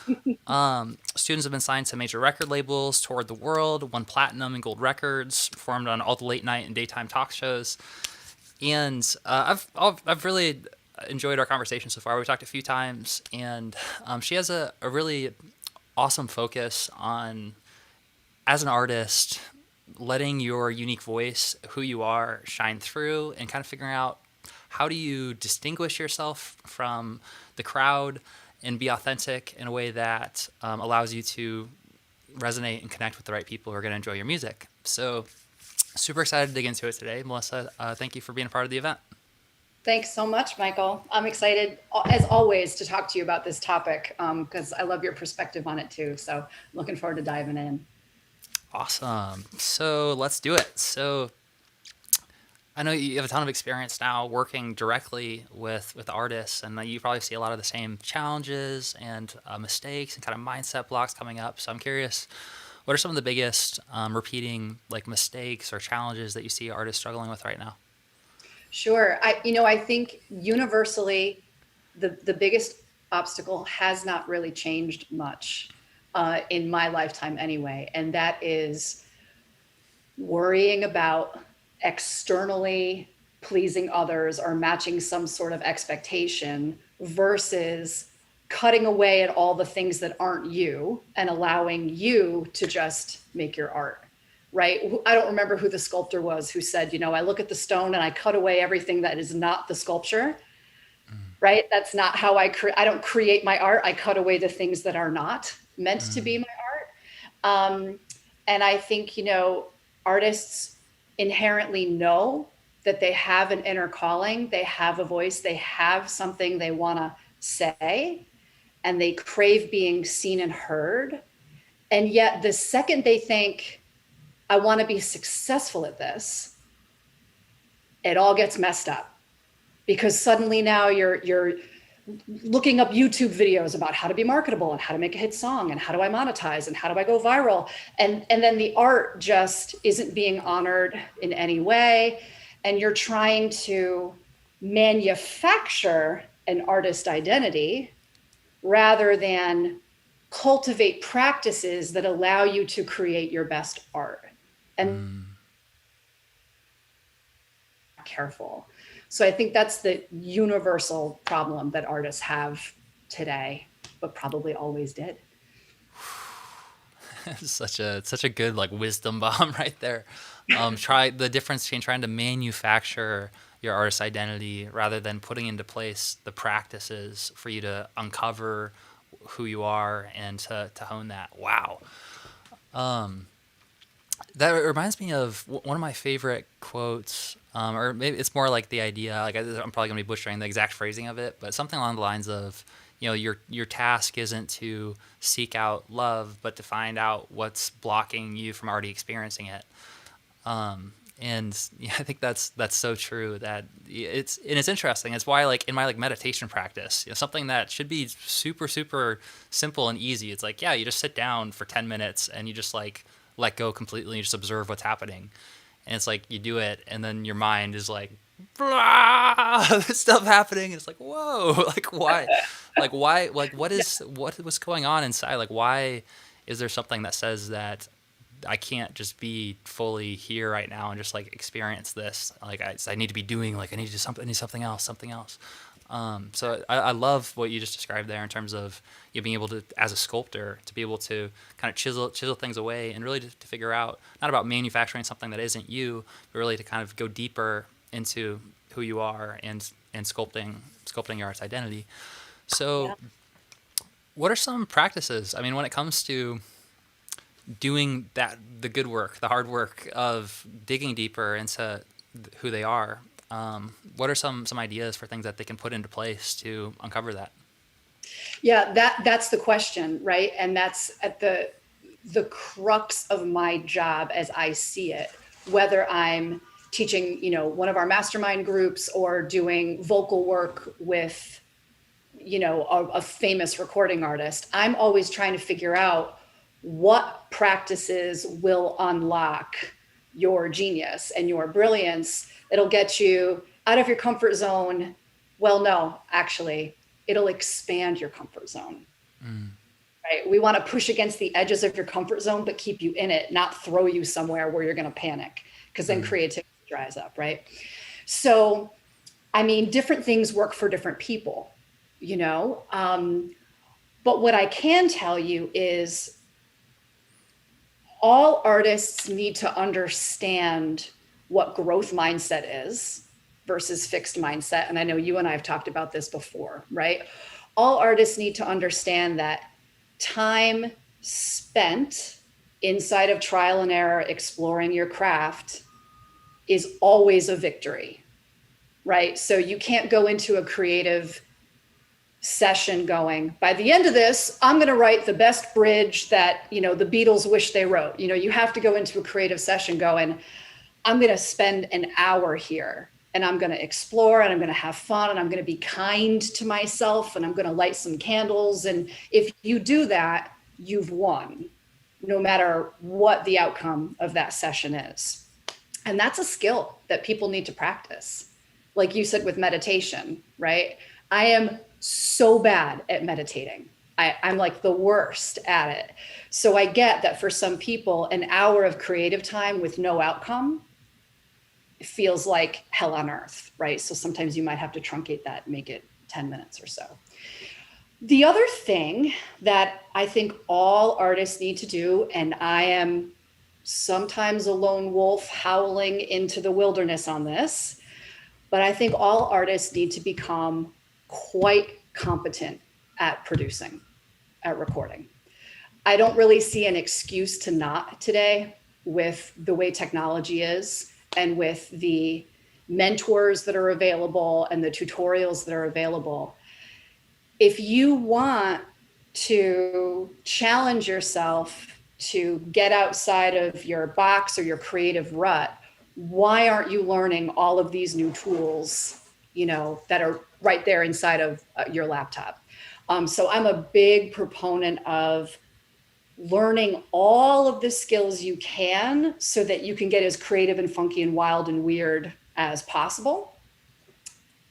Students have been signed to major record labels, toured the world, won platinum and gold records, performed on all the late night and daytime talk shows. And I've really enjoyed our conversation so far. We talked a few times, and she has a really awesome focus on, as an artist, letting your unique voice, who you are, shine through, and kind of figuring out how do you distinguish yourself from the crowd and be authentic in a way that allows you to resonate and connect with the right people who are going to enjoy your music. So super excited to dig into it today. Melissa, thank you for being a part of the event. Thanks so much, Michael. I'm excited, as always, to talk to you about this topic because I love your perspective on it too. So I'm looking forward to diving in. Awesome. So let's do it. So I know you have a ton of experience now working directly with artists, and you probably see a lot of the same challenges and mistakes and kind of mindset blocks coming up. So I'm curious, what are some of the biggest repeating like mistakes or challenges that you see artists struggling with right now? Sure. I think universally, the biggest obstacle has not really changed much in my lifetime anyway, and that is worrying about externally pleasing others or matching some sort of expectation versus cutting away at all the things that aren't you and allowing you to just make your art, right? I don't remember who the sculptor was who said, I look at the stone and I cut away everything that is not the sculpture, right? That's not how I don't create my art. I cut away the things that are not meant to be my art. And I think, artists inherently know that they have an inner calling, they have a voice, they have something they want to say, and they crave being seen and heard. And yet the second they think, I want to be successful at this, it all gets messed up because suddenly now you're looking up YouTube videos about how to be marketable and how to make a hit song and how do I monetize and how do I go viral. And then the art just isn't being honored in any way. And you're trying to manufacture an artist identity rather than cultivate practices that allow you to create your best art. And careful. So I think that's the universal problem that artists have today, but probably always did. such a good like wisdom bomb right there. Try the difference between trying to manufacture your artist identity rather than putting into place the practices for you to uncover who you are and to hone that. Wow. That reminds me of one of my favorite quotes, or maybe it's more like the idea, like I'm probably going to be butchering the exact phrasing of it, but something along the lines of, your task isn't to seek out love, but to find out what's blocking you from already experiencing it. And yeah, I think that's so true that it's interesting. It's why like in my like meditation practice, something that should be super, super simple and easy. It's like, yeah, you just sit down for 10 minutes and you just like let go completely and you just observe what's happening. And it's like you do it and then your mind is like, blah, stuff happening. And it's like, whoa, like why, like what's going on inside? Like, why is there something that says that I can't just be fully here right now and just like experience this? Like I need to be doing, like I need something else. So I love what you just described there in terms of you being able to, as a sculptor, to be able to kind of chisel things away and really to figure out, not about manufacturing something that isn't you, but really to kind of go deeper into who you are and sculpting your art's identity. So what are some practices? I mean, when it comes to doing the good work, the hard work of digging deeper into who they are, What are some ideas for things that they can put into place to uncover that? Yeah, that's the question, right? And that's at the crux of my job as I see it, whether I'm teaching, one of our mastermind groups or doing vocal work with, a famous recording artist. I'm always trying to figure out what practices will unlock your genius and your brilliance. It'll get you out of your comfort zone. Well, no, actually, it'll expand your comfort zone. Right? We want to push against the edges of your comfort zone, but keep you in it, not throw you somewhere where you're going to panic, because then creativity dries up, right? So, I mean, different things work for different people, but what I can tell you is all artists need to understand what growth mindset is versus fixed mindset. And I know you and I have talked about this before, right? All artists need to understand that time spent inside of trial and error, exploring your craft, is always a victory, right? So you can't go into a creative session going, by the end of this, I'm going to write the best bridge that, the Beatles wish they wrote. You have to go into a creative session going, I'm going to spend an hour here and I'm going to explore and I'm going to have fun and I'm going to be kind to myself and I'm going to light some candles. And if you do that, you've won, no matter what the outcome of that session is. And that's a skill that people need to practice. Like you said with meditation, right? I am so bad at meditating. I'm like the worst at it. So I get that for some people, an hour of creative time with no outcome feels like hell on earth, right? So sometimes you might have to truncate that, make it 10 minutes or so. The other thing that I think all artists need to do, and I am sometimes a lone wolf howling into the wilderness on this, but I think all artists need to become quite competent at producing, at recording. I don't really see an excuse to not today with the way technology is and with the mentors that are available and the tutorials that are available. If you want to challenge yourself to get outside of your box or your creative rut, why aren't you learning all of these new tools, that are right there inside of your laptop? So I'm a big proponent of learning all of the skills you can so that you can get as creative and funky and wild and weird as possible.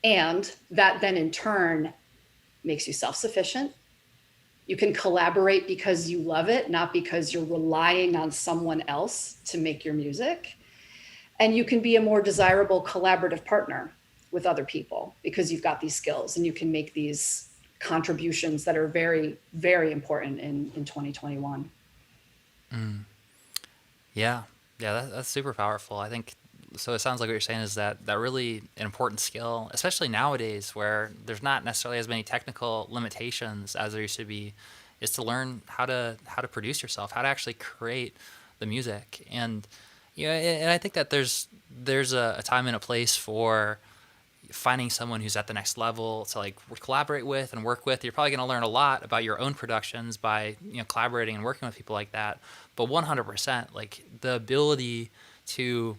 And that then in turn makes you self-sufficient. You can collaborate because you love it, not because you're relying on someone else to make your music. And you can be a more desirable collaborative partner with other people because you've got these skills and you can make these contributions that are very, very important in 2021. Yeah, that's super powerful. I think so. It sounds like what you're saying is that really an important skill, especially nowadays where there's not necessarily as many technical limitations as there used to be, is to learn how to produce yourself, how to actually create the music. And and I think that there's a time and a place for finding someone who's at the next level to like collaborate with and work with. You're probably going to learn a lot about your own productions by collaborating and working with people like that. But 100%, like the ability to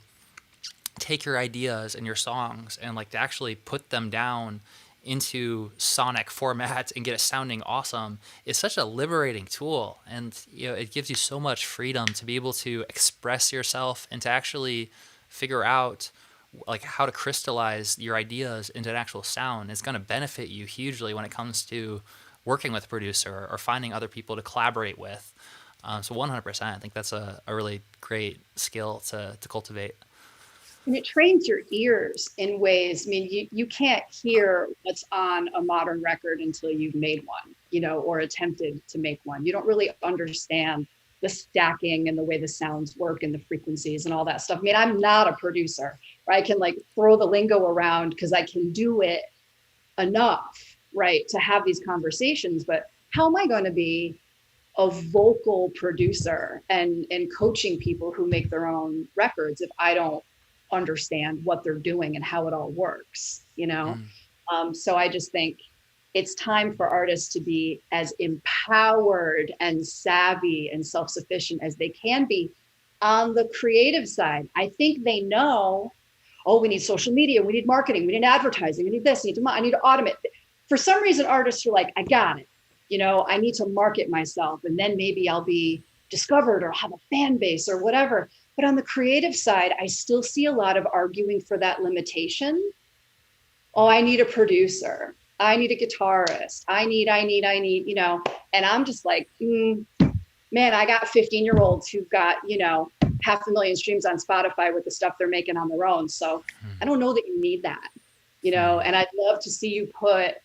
take your ideas and your songs and like to actually put them down into sonic format and get it sounding awesome is such a liberating tool. And it gives you so much freedom to be able to express yourself and to actually figure out like how to crystallize your ideas into an actual sound. It's going to benefit you hugely when it comes to working with a producer or finding other people to collaborate with. So 100%, I think that's a really great skill to cultivate. And it trains your ears in ways. I mean, you can't hear what's on a modern record until you've made one, or attempted to make one. You don't really understand the stacking and the way the sounds work and the frequencies and all that stuff. I mean, I'm not a producer, right? I can like throw the lingo around because I can do it enough, right, to have these conversations. But how am I going to be a vocal producer and coaching people who make their own records if I don't understand what they're doing and how it all works, you know? So I just think it's time for artists to be as empowered and savvy and self-sufficient as they can be on the creative side. I think they know, oh, we need social media, we need marketing, we need advertising, we need this, I need to automate. For some reason, artists are like, I got it. You know, I need to market myself and then maybe I'll be discovered or have a fan base or whatever. But on the creative side, I still see a lot of arguing for that limitation. Oh, I need a producer. I need a guitarist. I need, you know, and I'm just like, man, I got 15-year-olds who've got, you know, 500,000 streams on Spotify with the stuff they're making on their own. So I don't know that you need that, you know, and I'd love to see you put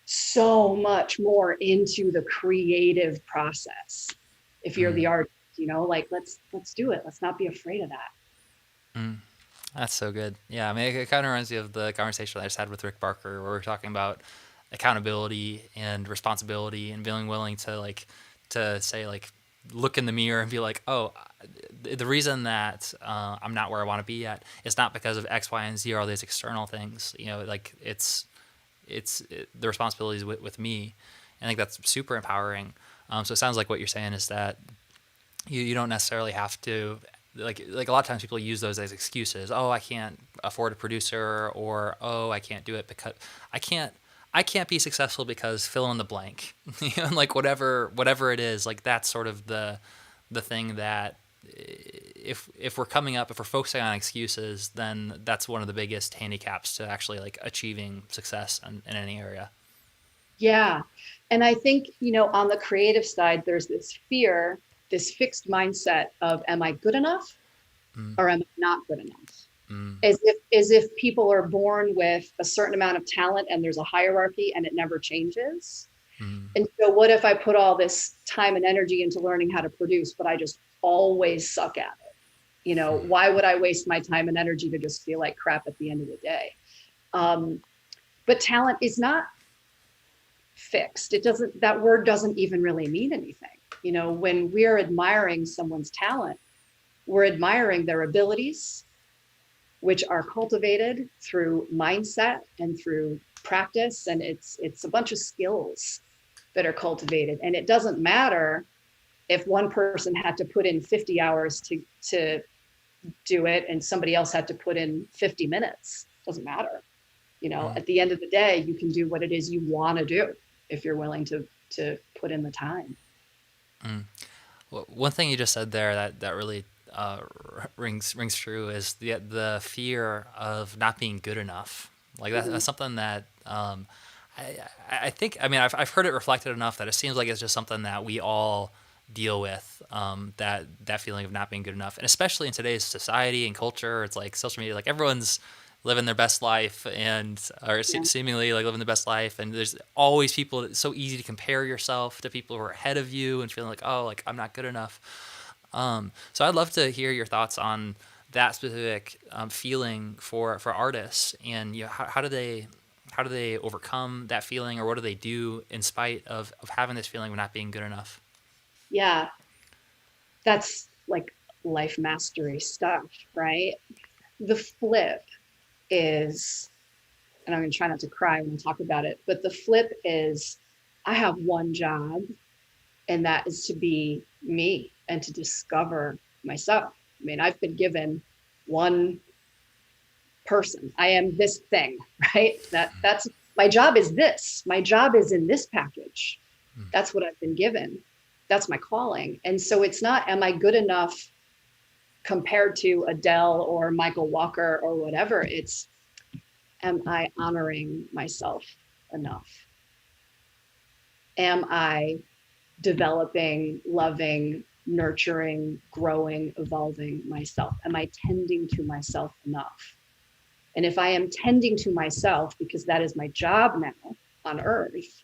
so much more into the creative process. If you're the artist, you know, like, let's do it. Let's not be afraid of that. That's so good. Yeah, I mean, it kind of reminds me of the conversation I just had with Rick Barker, where we're talking about accountability and responsibility and being willing to to say, like, look in the mirror and be like, oh, the reason that I'm not where I want to be at is not because of X, Y, and Z or all these external things. You know, like the responsibility is with me. I think that's super empowering. So it sounds like what you're saying is that you don't necessarily have to, like a lot of times people use those as excuses. Oh, I can't afford a producer, or oh, I can't do it because I can't be successful because fill in the blank. You know, like whatever it is, like that's sort of the thing that if we're focusing on excuses, then that's one of the biggest handicaps to actually like achieving success in any area. Yeah. And I think, you know, on the creative side, there's this fear, this fixed mindset of, am I good enough or am I not good enough? As if people are born with a certain amount of talent and there's a hierarchy and it never changes. And so what if I put all this time and energy into learning how to produce, but I just always suck at it? You know, why would I waste my time and energy to just feel like crap at the end of the day? But talent is not fixed. That word doesn't even really mean anything. You know, when we're admiring someone's talent, we're admiring their abilities, which are cultivated through mindset and through practice. And it's a bunch of skills that are cultivated. And it doesn't matter if one person had to put in 50 hours to do it and somebody else had to put in 50 minutes. Doesn't matter. You know, at the end of the day, you can do what it is you want to do if you're willing to put in the time. Well, one thing you just said there that really rings true is the fear of not being good enough. Like that's something that I think, I mean, I've heard it reflected enough that it seems like it's just something that we all deal with, that feeling of not being good enough. And especially in today's society and culture, it's like social media, like everyone's living their best life seemingly like living the best life. And there's always people, it's so easy to compare yourself to people who are ahead of you and feeling like, oh, like I'm not good enough. So I'd love to hear your thoughts on that specific feeling for artists, and you know, how do they overcome that feeling, or what do they do in spite of having this feeling of not being good enough? Yeah, that's like life mastery stuff, right? The flip is, and I'm going to try not to cry when I talk about it, but the flip is I have one job, and that is to be me and to discover myself. I mean, I've been given one person. I am this thing, right? That's my job is this. My job is in this package. That's what I've been given. That's my calling. And so it's not, am I good enough compared to Adele or Michael Walker or whatever? It's, am I honoring myself enough? Am I developing, loving, nurturing, growing, evolving myself? Am I tending to myself enough? And if I am tending to myself, because that is my job now on earth,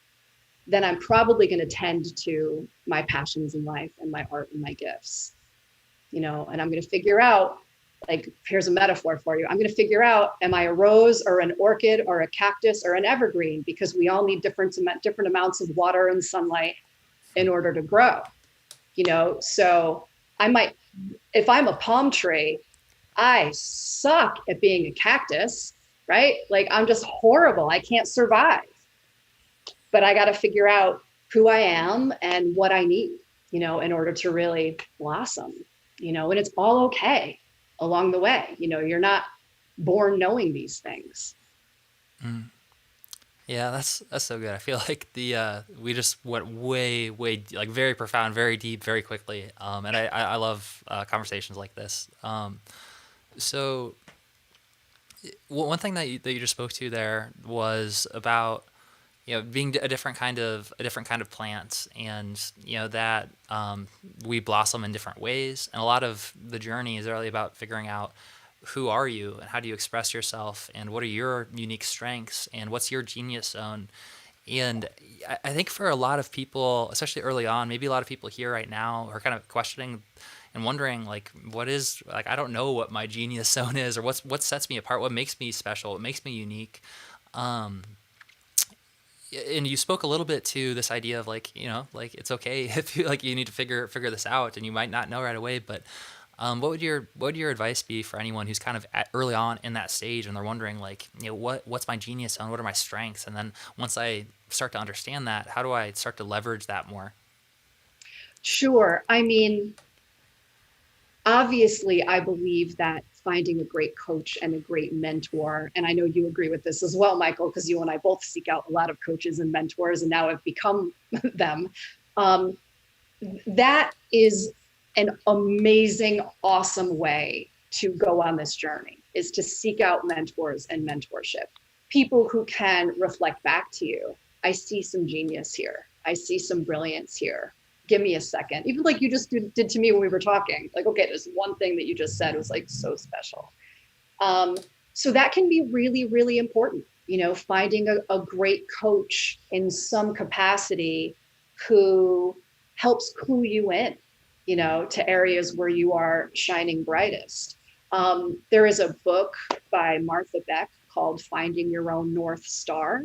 then I'm probably going to tend to my passions in life and my art and my gifts, you know, and I'm going to figure out, like, here's a metaphor for you. I'm going to figure out, am I a rose or an orchid or a cactus or an evergreen? Because we all need different amounts of water and sunlight in order to grow, you know? So I might, if I'm a palm tree, I suck at being a cactus, right? Like I'm just horrible. I can't survive. But I got to figure out who I am and what I need, in order to really blossom, and it's all okay along the way. You're not born knowing these things. Mm. Yeah, that's so good. I feel like we just went way like very profound, very deep, very quickly. And I love conversations like this. So one thing that you just spoke to there was about being a different kind of plant, and that we blossom in different ways, and a lot of the journey is really about figuring out who are you and how do you express yourself and what are your unique strengths and what's your genius zone. And I think for a lot of people, especially early on, maybe a lot of people here right now are kind of questioning and wondering, like, what is, like, I don't know what my genius zone is, or what sets me apart, what makes me special, what makes me unique. Um, and you spoke a little bit to this idea of, like, like, it's okay if you need to figure this out, and you might not know right away. But what would your advice be for anyone who's kind of early on in that stage, and they're wondering, like, what's my genius zone, what are my strengths, and then once I start to understand that, how do I start to leverage that more? Sure. I mean, obviously, I believe that finding a great coach and a great mentor, and I know you agree with this as well, Michael, because you and I both seek out a lot of coaches and mentors and now have become them. Um, that is an amazing, awesome way to go on this journey, is to seek out mentors and mentorship. People who can reflect back to you. I see some genius here. I see some brilliance here. Give me a second. Even like you just did to me when we were talking. Like, okay, there's one thing that you just said was like so special. So that can be really, really important. Finding a great coach in some capacity who helps clue you in, to areas where you are shining brightest. There is a book by Martha Beck called Finding Your Own North Star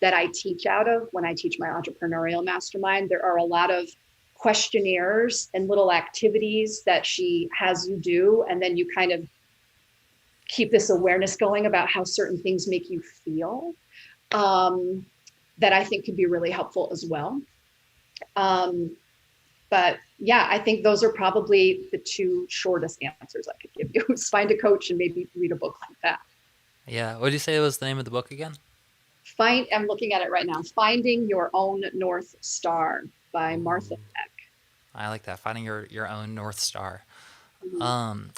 that I teach out of when I teach my entrepreneurial mastermind. There are a lot of questionnaires and little activities that she has you do, and then you kind of keep this awareness going about how certain things make you feel, that I think could be really helpful as well. But yeah, I think those are probably the two shortest answers I could give you. Is find a coach and maybe read a book like that. Yeah. What did you say was the name of the book again? I'm looking at it right now. Finding Your Own North Star by Martha Beck. I like that. Finding your own North Star. Mhm.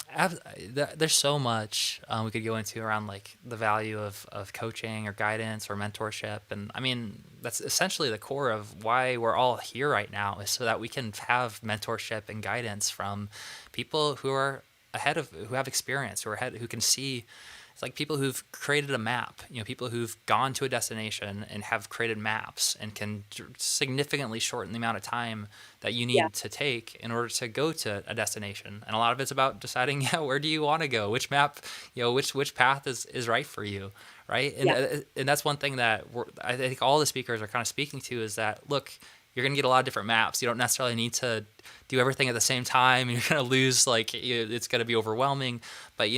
There's so much we could go into around, like, the value of coaching or guidance or mentorship. And I mean, that's essentially the core of why we're all here right now, is so that we can have mentorship and guidance from people who are who have experience, who can see. It's like people who've created a map, people who've gone to a destination and have created maps and can significantly shorten the amount of time that you Yeah, need to take in order to go to a destination. And a lot of it's about deciding, yeah, where do you want to go? Which map, which path is right for you, right? And yeah, and that's one thing that I think all the speakers are kind of speaking to, is that, look, you're going to get a lot of different maps. You don't necessarily need to do everything at the same time, and you're going to lose, like, it's going to be overwhelming. But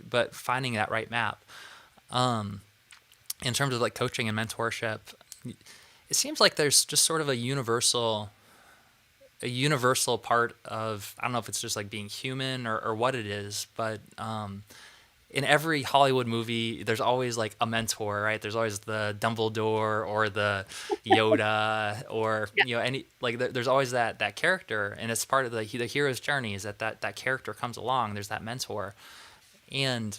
but finding that right map, um, in terms of, like, coaching and mentorship, it seems like there's just sort of a universal part of, I don't know if it's just like being human, or what it is, but in every Hollywood movie, there's always, like, a mentor, right? There's always the Dumbledore or the Yoda, or yeah, any, like, there's always that character, and it's part of the hero's journey, is that character comes along. There's that mentor, and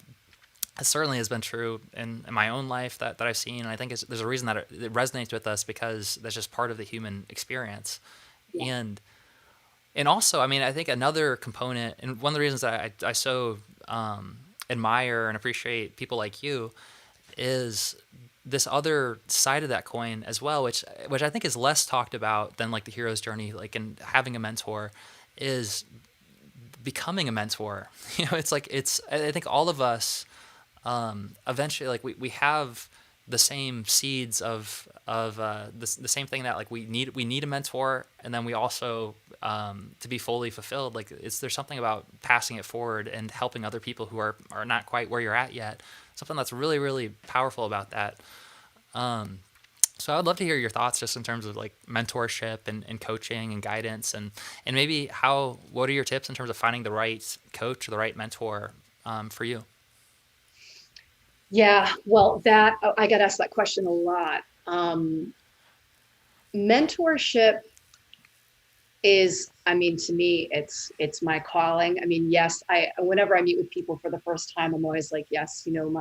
it certainly has been true in my own life that I've seen. And I think there's a reason that it resonates with us, because that's just part of the human experience. yeah, And also, I mean, I think another component, and one of the reasons that I so admire and appreciate people like you, is this other side of that coin as well, which I think is less talked about than, like, the hero's journey, like, in having a mentor, is becoming a mentor. It's like, I think all of us, eventually, like, we have the same seeds of the same thing, that, like, we need a mentor, and then we also to be fully fulfilled. Like, there's something about passing it forward and helping other people who are not quite where you're at yet. Something that's really, really powerful about that. So I would love to hear your thoughts just in terms of like mentorship and coaching and guidance, and maybe what are your tips in terms of finding the right coach or the right mentor for you? Yeah, well, I got asked that question a lot. Mentorship is, I mean, to me, it's my calling. I mean, yes, whenever I meet with people for the first time, I'm always like, yes, you know,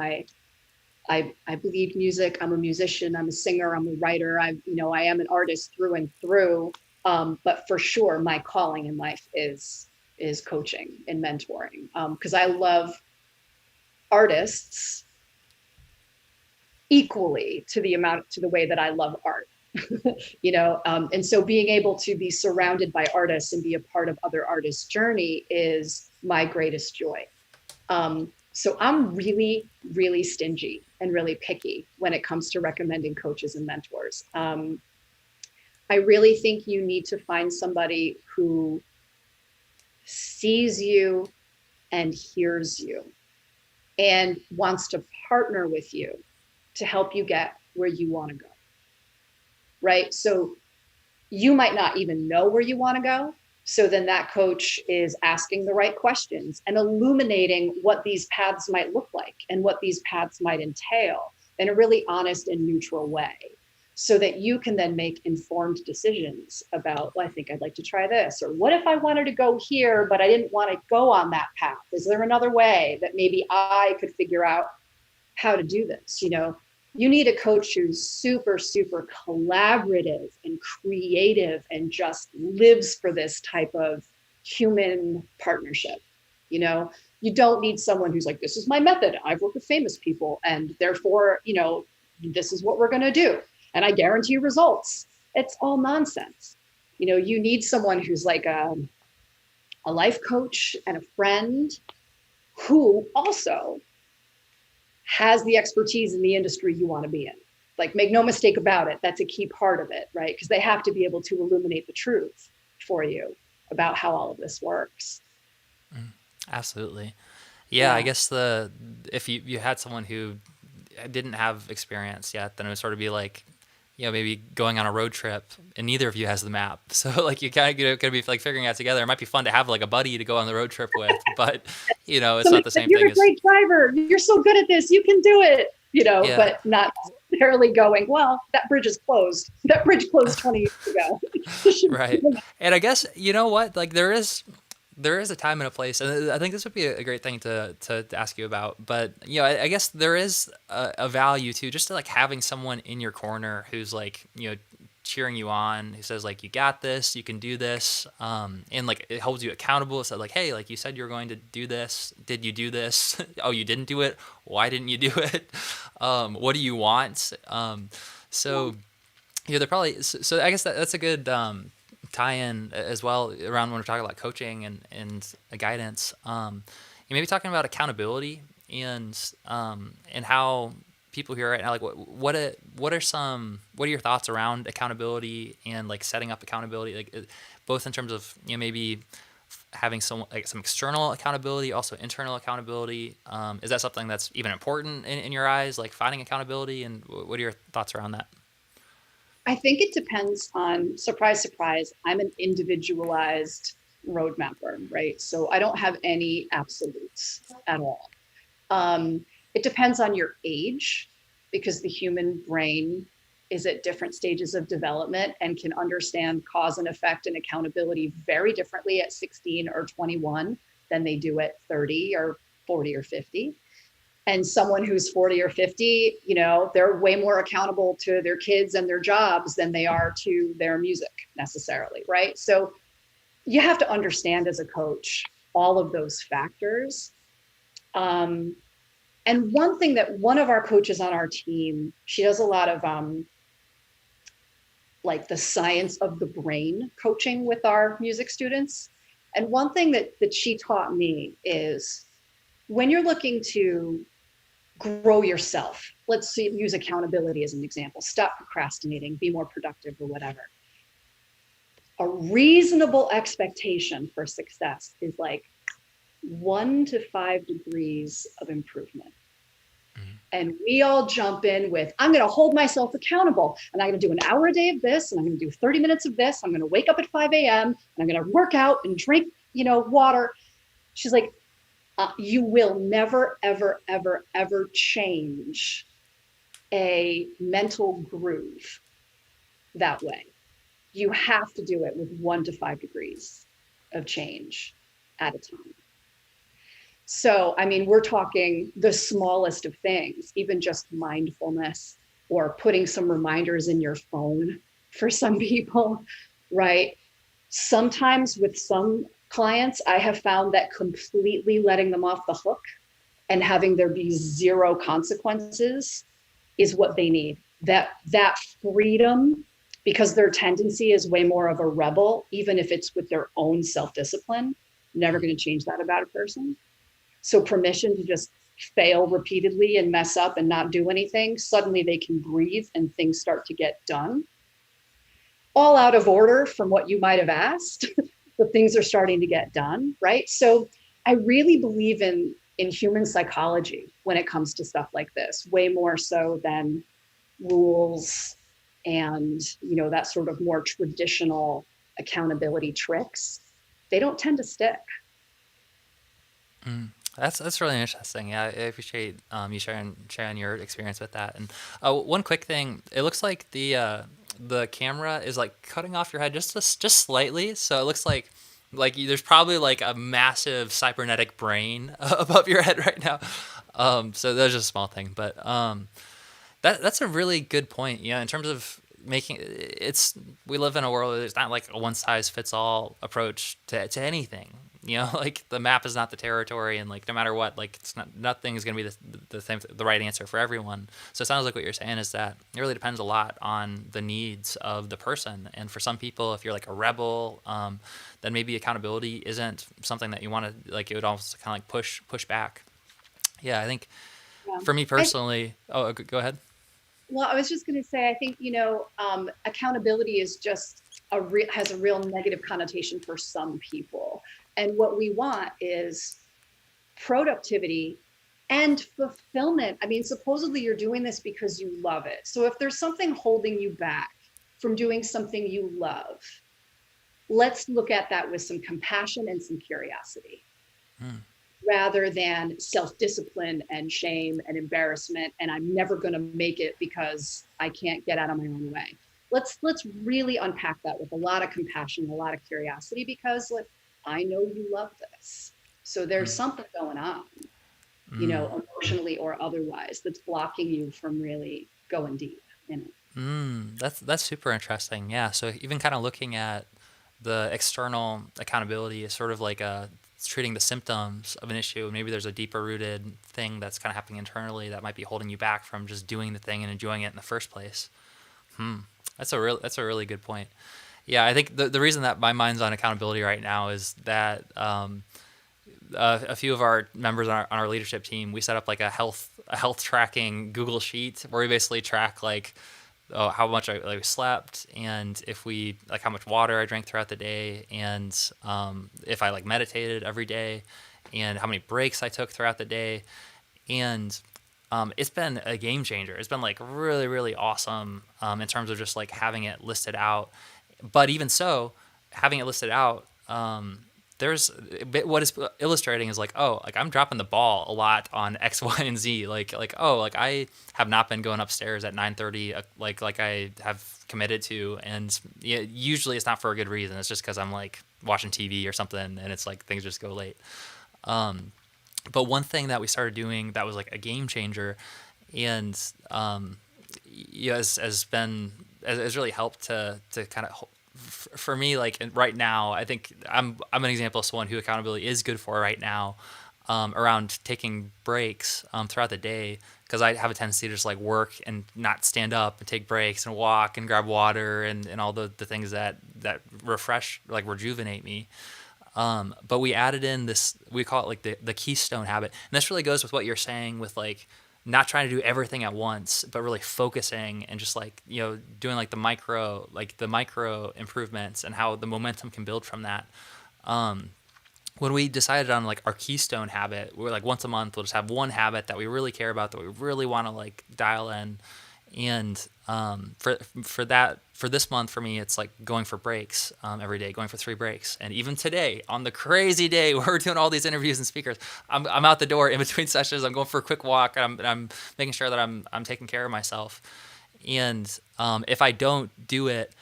I bleed music. I'm a musician. I'm a singer. I'm a writer. I am an artist through and through. But for sure, my calling in life is coaching and mentoring, because I love artists equally to the way that I love art. And so being able to be surrounded by artists and be a part of other artists' journey is my greatest joy. So I'm really, really stingy and really picky when it comes to recommending coaches and mentors. I really think you need to find somebody who sees you and hears you and wants to partner with you to help you get where you want to go. Right? So you might not even know where you want to go. So then that coach is asking the right questions and illuminating what these paths might look like and what these paths might entail in a really honest and neutral way, so that you can then make informed decisions about, well, I think I'd like to try this, or what if I wanted to go here, but I didn't want to go on that path? Is there another way that maybe I could figure out how to do this? You need a coach who's super, super collaborative and creative and just lives for this type of human partnership. You don't need someone who's like, this is my method. I've worked with famous people and therefore, this is what we're going to do. And I guarantee results. It's all nonsense. You need someone who's like a life coach and a friend who also has the expertise in the industry you want to be in. Like, make no mistake about it, that's a key part of it, right? Because they have to be able to illuminate the truth for you about how all of this works. Absolutely. Yeah, I guess if you had someone who didn't have experience yet, then it would sort of be like, maybe going on a road trip and neither of you has the map. So like you kind of gonna be like figuring out together. It might be fun to have like a buddy to go on the road trip with, but it's not the same thing. You're a great driver. You're so good at this. You can do it. But not necessarily going, well, that bridge is closed. That bridge closed 20 years ago. Right. And I guess, you know what, like there is a time and a place, and I think this would be a great thing to ask you about. But I guess there is a value to just like having someone in your corner who's like cheering you on, who says like, you got this, you can do this, and like it holds you accountable. So like, hey, like you said you're going to do this, did you do this? Oh, you didn't do it, why didn't you do it? What do you want? So they're probably so I guess that's a good tie-in as well around when we're talking about coaching and guidance. Maybe talking about accountability and how people here right now, like what are your thoughts around accountability and like setting up accountability, like both in terms of maybe having some external accountability, also internal accountability. Is that something that's even important in your eyes, like finding accountability, and what are your thoughts around that? I think it depends on, surprise, surprise, I'm an individualized roadmapper, right? So I don't have any absolutes at all. It depends on your age, because the human brain is at different stages of development and can understand cause and effect and accountability very differently at 16 or 21 than they do at 30 or 40 or 50. And someone who's 40 or 50, they're way more accountable to their kids and their jobs than they are to their music necessarily, right? So you have to understand as a coach all of those factors. And one thing that one of our coaches on our team, she does a lot of like the science of the brain coaching with our music students. And one thing that she taught me is, when you're looking to grow yourself, let's use accountability as an example, stop procrastinating, be more productive or whatever. a reasonable expectation for success is like 1 to 5 degrees of improvement. And we all jump in with, I'm going to hold myself accountable and I'm going to do an hour a day of this. And I'm going to do 30 minutes of this. I'm going to wake up at 5 a.m. and I'm going to work out and drink, water. She's like, you will never, ever, ever, ever change a mental groove that way. You have to do it with 1 to 5 degrees of change at a time. So, I mean, we're talking the smallest of things, even just mindfulness or putting some reminders in your phone for some people, right? Sometimes with some clients, I have found that completely letting them off the hook and having there be zero consequences is what they need. That freedom, because their tendency is way more of a rebel, even if it's with their own self-discipline, never going to change that about a person. So permission to just fail repeatedly and mess up and not do anything, suddenly they can breathe and things start to get done. All out of order from what you might have asked, but things are starting to get done, right? So I really believe in human psychology when it comes to stuff like this, way more so than rules and, that sort of more traditional accountability tricks. They don't tend to stick. That's really interesting. Yeah, I appreciate you sharing your experience with that. And one quick thing, it looks like the camera is like cutting off your head just slightly, so it looks like there's probably like a massive cybernetic brain above your head right now. So that's just a small thing, but that's a really good point. Yeah, in terms of we live in a world where there's not like a one size fits all approach to anything. Like the map is not the territory, and like no matter what, like nothing is going to be the right answer for everyone. So it sounds like what you're saying is that it really depends a lot on the needs of the person. And for some people, if you're like a rebel, then maybe accountability isn't something that you want to like. It would almost kind of like push back. Yeah, I think for me personally. Go ahead. Well, I was just going to say, I think accountability is just has a real negative connotation for some people. And what we want is productivity and fulfillment. I mean, supposedly you're doing this because you love it. So if there's something holding you back from doing something you love, let's look at that with some compassion and some curiosity, rather than self-discipline and shame and embarrassment. And I'm never going to make it because I can't get out of my own way. Let's really unpack that with a lot of compassion, a lot of curiosity, because I know you love this. So there's something going on, emotionally or otherwise, that's blocking you from really going deep in it. That's super interesting. Yeah. So even kind of looking at the external accountability is sort of like treating the symptoms of an issue. Maybe there's a deeper rooted thing that's kind of happening internally that might be holding you back from just doing the thing and enjoying it in the first place. That's a really good point. Yeah, I think the reason that my mind's on accountability right now is that a few of our members on our leadership team, we set up like a health tracking Google sheet where we basically track like how much I slept, and if we like how much water I drank throughout the day, and if I like meditated every day, and how many breaks I took throughout the day, and it's been a game changer. It's been like really, really awesome in terms of just like having it listed out. But even so, having it listed out, there's what is illustrating is like, I'm dropping the ball a lot on X, Y, and Z. Like I have not been going upstairs at 9:30 like I have committed to, and usually it's not for a good reason. It's just because I'm like watching TV or something, and it's like things just go late. But one thing that we started doing that was like a game changer, and has really helped to kind of, for me, like right now, I think I'm an example of someone who accountability is good for right now, around taking breaks throughout the day, because I have a tendency to just like work and not stand up and take breaks and walk and grab water and all the things that refresh, like rejuvenate me. But we added in this, we call it like the keystone habit. And this really goes with what you're saying with like not trying to do everything at once, but really focusing and just like, doing like the micro improvements and how the momentum can build from that. When we decided on like our keystone habit, we were like once a month, we'll just have one habit that we really care about, that we really want to like dial in. And for this month, for me, it's like going for breaks every day, going for 3 breaks. And even today, on the crazy day where we're doing all these interviews and speakers, I'm out the door in between sessions. I'm going for a quick walk. And I'm making sure that I'm taking care of myself. And if I don't do it,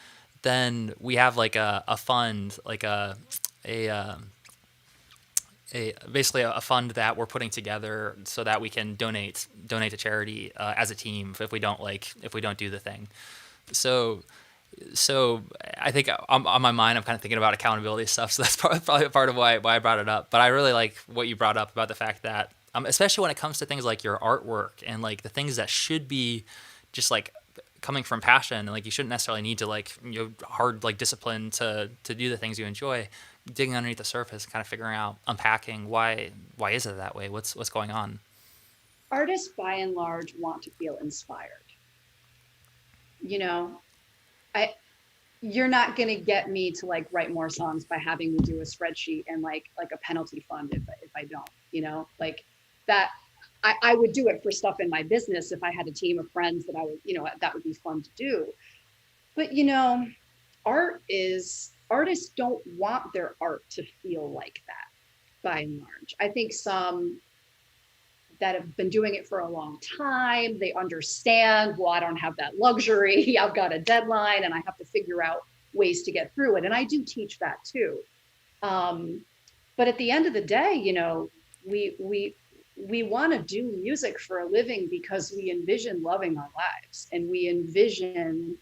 then we have like a fund, like basically a fund that we're putting together so that we can donate to charity as a team if we don't do the thing. So I think on my mind, I'm kind of thinking about accountability stuff. So that's probably part of why I brought it up. But I really like what you brought up about the fact that, especially when it comes to things like your artwork and like the things that should be just like coming from passion, and like you shouldn't necessarily need to like hard like discipline to do the things you enjoy. Digging underneath the surface, kind of figuring out, unpacking why is it that way? What's going on? Artists, by and large, want to feel inspired. You're not going to get me to like write more songs by having me do a spreadsheet and like a penalty fund if I don't, like that. I would do it for stuff in my business if I had a team of friends that I would, that would be fun to do. But artists don't want their art to feel like that, by and large. I think some that have been doing it for a long time, they understand, well, I don't have that luxury. I've got a deadline and I have to figure out ways to get through it. And I do teach that too. But at the end of the day, we want to do music for a living because we envision loving our lives, and we envision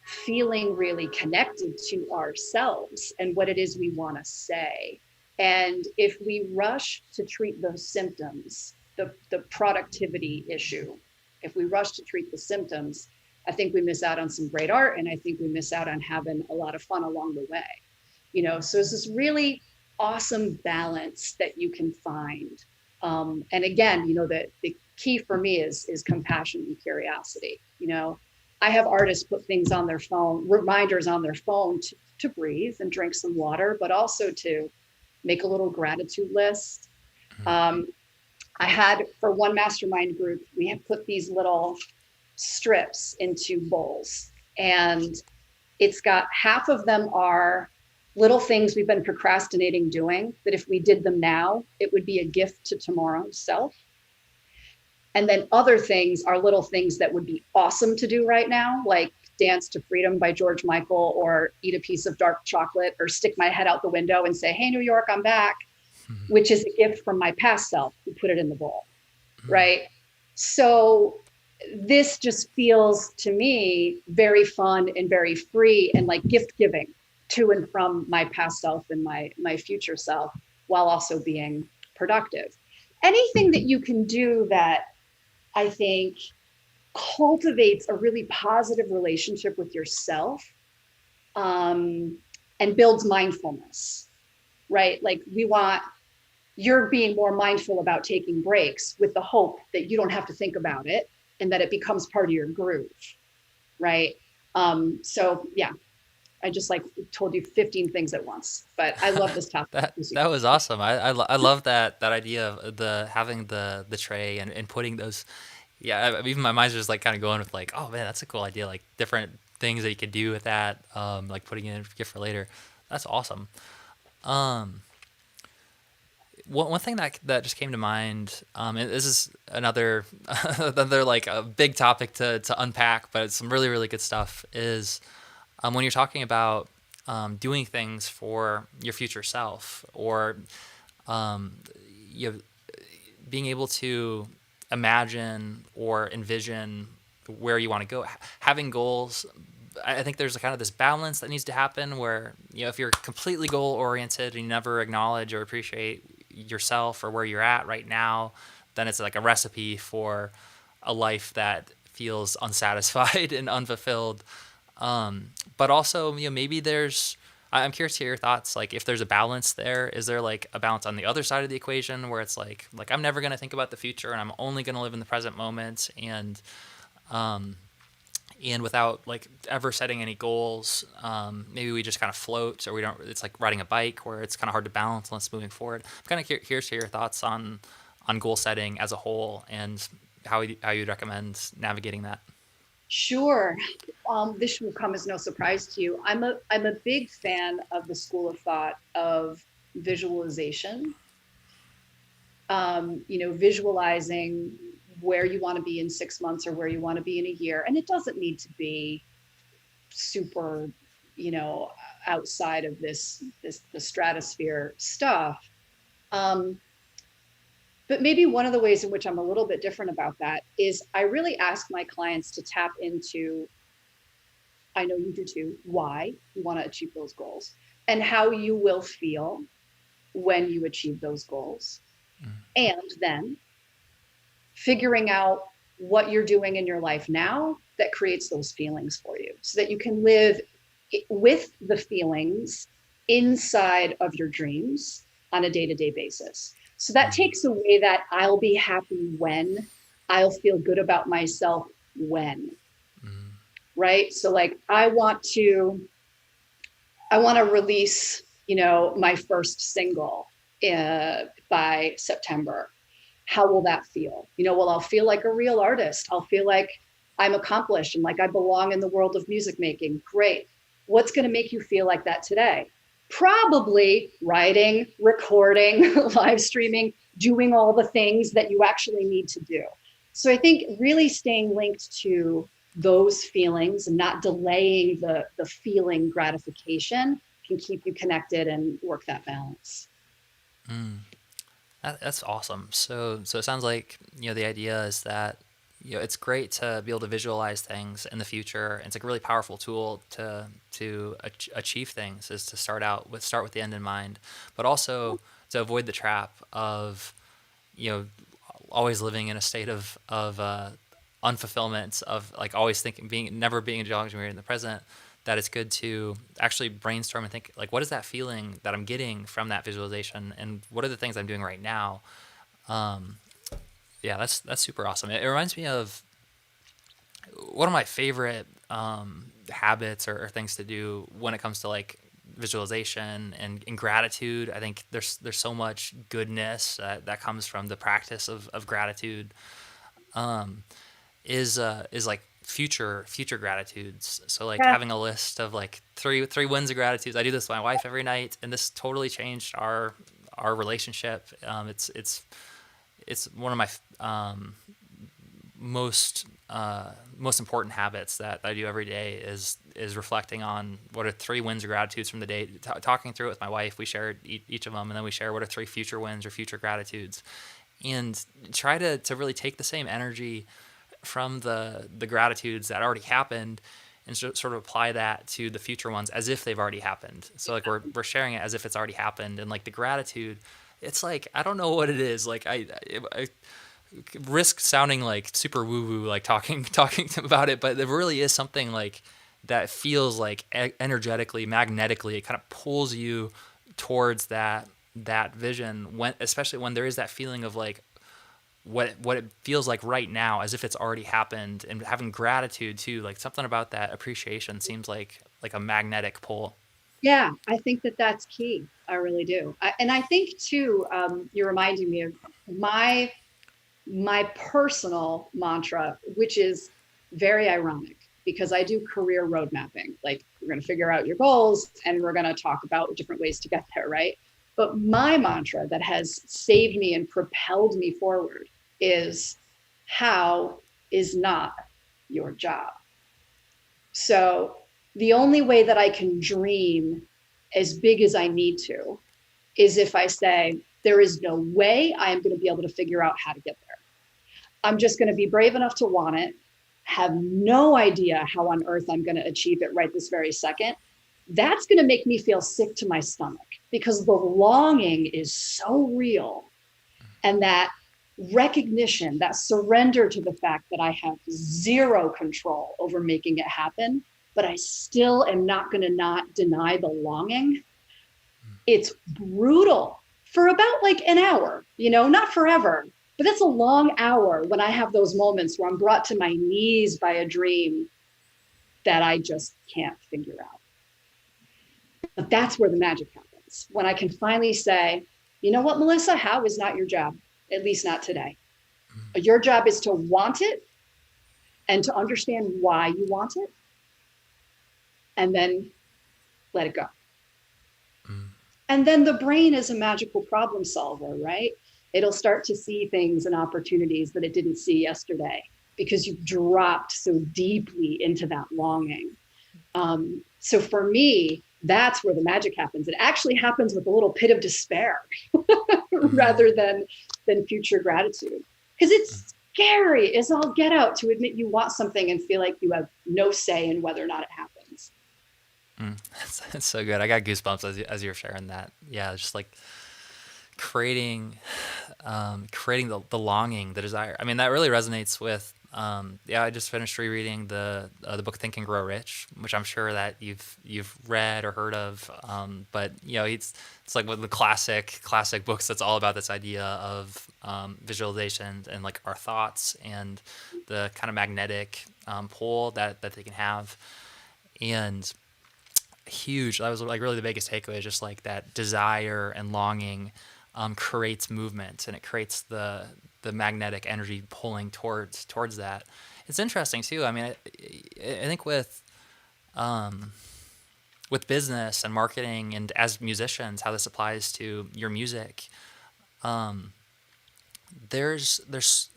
feeling really connected to ourselves and what it is we want to say. And if we rush to treat those symptoms, the productivity issue, if we rush to treat the symptoms, I think we miss out on some great art, and I think we miss out on having a lot of fun along the way. So it's this really awesome balance that you can find. And again, the key for me is compassion and curiosity. I have artists put things on their phone, reminders on their phone to breathe and drink some water, but also to make a little gratitude list. I had, for one mastermind group, we have put these little strips into bowls, and it's got half of them are little things we've been procrastinating doing, that if we did them now, it would be a gift to tomorrow's self. And then other things are little things that would be awesome to do right now, like Dance to Freedom by George Michael, or eat a piece of dark chocolate, or stick my head out the window and say, hey, New York, I'm back, which is a gift from my past self who put it in the bowl, right? So this just feels to me very fun and very free and like gift giving to and from my past self and my future self, while also being productive. Anything that you can do that I think cultivates a really positive relationship with yourself, and builds mindfulness, right? Like you're being more mindful about taking breaks with the hope that you don't have to think about it and that it becomes part of your groove, right? So yeah, I just told you 15 things at once, but I love this topic. that was awesome. I love that idea of having the tray and putting those. Yeah, even my mind's just kind of going with oh man, that's a cool idea. Like different things that you could do with that, like putting it in a gift for later. That's awesome. One thing that just came to mind, and this is another a big topic to unpack, but it's some really, really good stuff, is when you're talking about doing things for your future self, or being able to imagine or envision where you want to go, having goals. I think there's kind of this balance that needs to happen where, if you're completely goal oriented and you never acknowledge or appreciate yourself or where you're at right now, then it's like a recipe for a life that feels unsatisfied and unfulfilled. But also, maybe there's, I'm curious to hear your thoughts. Like, if there's a balance there, is there like a balance on the other side of the equation where it's like I'm never going to think about the future and I'm only going to live in the present moment, um, and without like ever setting any goals, maybe we just kind of float, or we don't. It's like riding a bike where it's kind of hard to balance unless moving forward. I'm kind of curious to hear your thoughts on goal setting as a whole and how you'd recommend navigating that. Sure. This will come as no surprise to you. I'm a big fan of the school of thought of visualization. Visualizing where you want to be in 6 months or where you want to be in a year. And it doesn't need to be super, outside of the stratosphere stuff. But maybe one of the ways in which I'm a little bit different about that is I really ask my clients to tap into, I know you do too, why you want to achieve those goals and how you will feel when you achieve those goals. And then figuring out what you're doing in your life now that creates those feelings for you so that you can live with the feelings inside of your dreams on a day-to-day basis. So that takes away that I'll be happy when, I'll feel good about myself when, right? So like I want to release, my first single by September. How will that feel? Well, I'll feel like a real artist. I'll feel like I'm accomplished and like I belong in the world of music making. Great. What's going to make you feel like that today? Probably writing, recording, live streaming, doing all the things that you actually need to do. So I think really staying linked to those feelings and not delaying the feeling gratification can keep you connected and work that balance. That's awesome. So it sounds like, the idea is that, it's great to be able to visualize things in the future. It's like a really powerful tool to achieve things, is to start with the end in mind, but also to avoid the trap of, always living in a state of unfulfillment, of like always never being in the present. That it's good to actually brainstorm and think, like, what is that feeling that I'm getting from that visualization, and what are the things I'm doing right now? Yeah, that's super awesome. It reminds me of one of my favorite habits or things to do when it comes to like visualization and gratitude. I think there's so much goodness that comes from the practice of gratitude. Is like future gratitudes. So like having a list of like three wins of gratitudes. I do this with my wife every night, and this totally changed our relationship. It's one of my most important habits that I do every day is reflecting on what are 3 wins or gratitudes from the day. Talking through it with my wife, we share each of them, and then we share what are 3 future wins or future gratitudes, and try to really take the same energy from the gratitudes that already happened and sort of apply that to the future ones as if they've already happened. So like we're sharing it as if it's already happened, and like the gratitude, it's like, I don't know what it is. Like I risk sounding like super woo-woo, like talking about it, but there really is something like that feels like energetically, magnetically, it kind of pulls you towards that vision, especially when there is that feeling of like what it feels like right now, as if it's already happened, and having gratitude too. Like something about that appreciation seems like a magnetic pull. Yeah, I think that's key. I really do. And I think too, you're reminding me of my personal mantra, which is very ironic because I do career road mapping. Like, we're going to figure out your goals and we're going to talk about different ways to get there, right? But my mantra that has saved me and propelled me forward is, how is not your job. So the only way that I can dream as big as I need to is if I say, there is no way I am going to be able to figure out how to get there. I'm just going to be brave enough to want it, have no idea how on earth I'm going to achieve it right this very second. That's going to make me feel sick to my stomach because the longing is so real. And that recognition, that surrender to the fact that I have zero control over making it happen, but I still am not going to not deny the longing. It's brutal for about like an hour, not forever, but that's a long hour when I have those moments where I'm brought to my knees by a dream that I just can't figure out. But that's where the magic happens. When I can finally say, you know what, Melissa, how is not your job, at least not today. Your job is to want it and to understand why you want it, and then let it go. And then the brain is a magical problem solver, right? It'll start to see things and opportunities that it didn't see yesterday because you've dropped so deeply into that longing. So for me, that's where the magic happens. It actually happens with a little pit of despair rather than future gratitude. Because it's scary as all get out to admit you want something and feel like you have no say in whether or not it happens. That's so good. I got goosebumps as you're sharing that. Yeah, just like creating the longing, the desire. I mean, that really resonates with. I just finished rereading the book Think and Grow Rich, which I'm sure that you've read or heard of. But it's like one of the classic books that's all about this idea of visualization and like our thoughts and the kind of magnetic pull that they can have. And huge, that was like really the biggest takeaway, is just like that desire and longing creates movement, and it creates the magnetic energy pulling towards that. It's interesting too. I mean, I think with business and marketing and as musicians, how this applies to your music, there's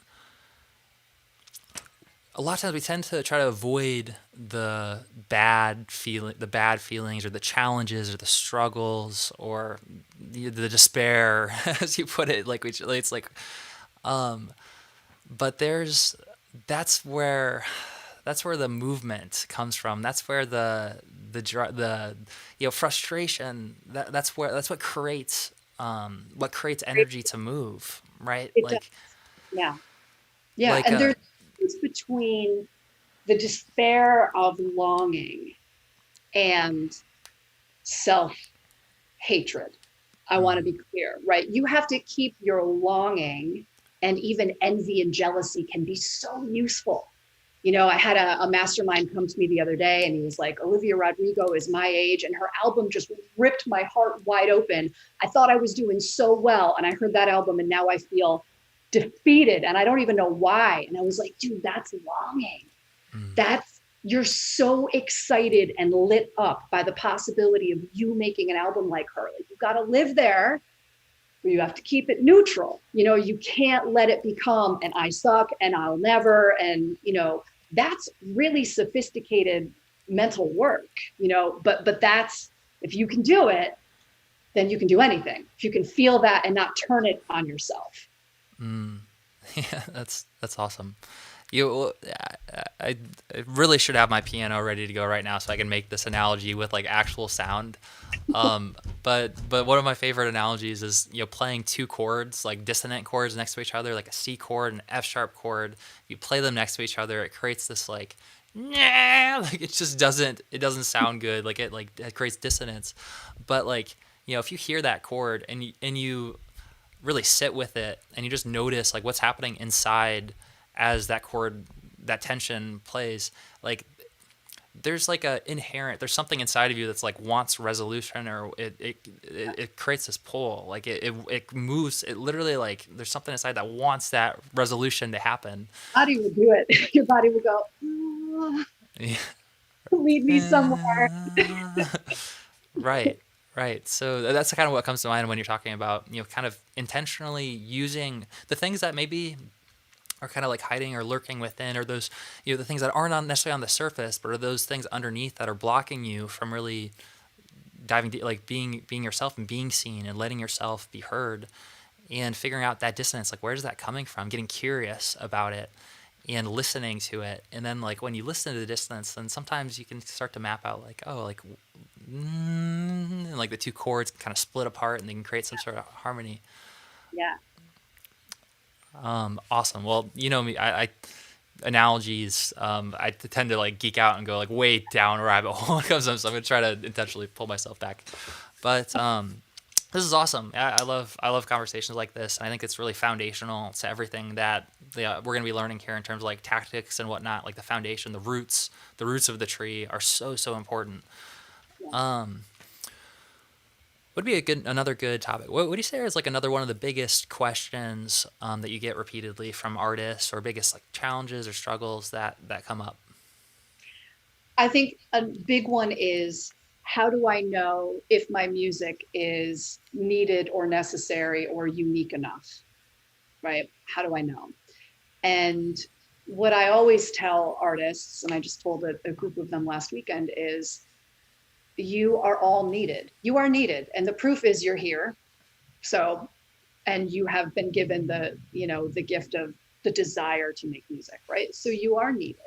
a lot of times we tend to try to avoid the bad feelings or the challenges or the struggles or the despair, as you put it. Like it's like, but that's where the movement comes from. That's where the frustration. That's what creates energy to move, right? It does. Yeah. Like and there's between the despair of longing and self-hatred. I want to be clear, right? You have to keep your longing, and even envy and jealousy can be so useful. I had a mastermind come to me the other day, and he was like, Olivia Rodrigo is my age, and her album just ripped my heart wide open. I thought I was doing so well, and I heard that album, and now I feel defeated, and I don't even know why. And I was like, dude, that's longing. You're so excited and lit up by the possibility of you making an album like her. Like, you've got to live there, but you have to keep it neutral. You can't let it become an I suck and I'll never. And, that's really sophisticated mental work, but that's, if you can do it, then you can do anything. If you can feel that and not turn it on yourself. Yeah, that's awesome. I really should have my piano ready to go right now so I can make this analogy with like actual sound. But one of my favorite analogies is playing two chords, like dissonant chords next to each other, like a C chord and an F sharp chord. You play them next to each other, it creates this like it just doesn't sound good. Like it creates dissonance. But like if you hear that chord and you really sit with it and you just notice like what's happening inside as that chord, that tension plays, like there's like there's something inside of you that's like wants resolution, or it creates this pull, like it moves, it literally, like there's something inside that wants that resolution to happen. Body will do it. Your body will go, oh, yeah. Lead me somewhere. Right. So that's kind of what comes to mind when you're talking about, kind of intentionally using the things that maybe are kind of like hiding or lurking within, or those, the things that aren't necessarily on the surface, but are those things underneath that are blocking you from really diving deep, like being yourself and being seen and letting yourself be heard, and figuring out that dissonance, like where's that coming from, getting curious about it and listening to it. And then like when you listen to the dissonance, then sometimes you can start to map out like, oh, like and like the two chords kind of split apart and they can create some sort of harmony. Yeah. Awesome. Well, me, I analogies, I tend to like geek out and go like way down a rabbit hole when it comes to them. So I'm gonna try to intentionally pull myself back. But this is awesome. I love conversations like this. And I think it's really foundational to everything that we're going to be learning here in terms of like tactics and whatnot. Like the foundation, the roots of the tree are so important. Would be another good topic. What would you say is like another one of the biggest questions that you get repeatedly from artists, or biggest like challenges or struggles that come up? I think a big one is, how do I know if my music is needed or necessary or unique enough, right? How do I know? And what I always tell artists, and I just told a group of them last weekend, is you are all needed. You are needed. And the proof is you're here. So, and you have been given the gift of the desire to make music, right? So you are needed.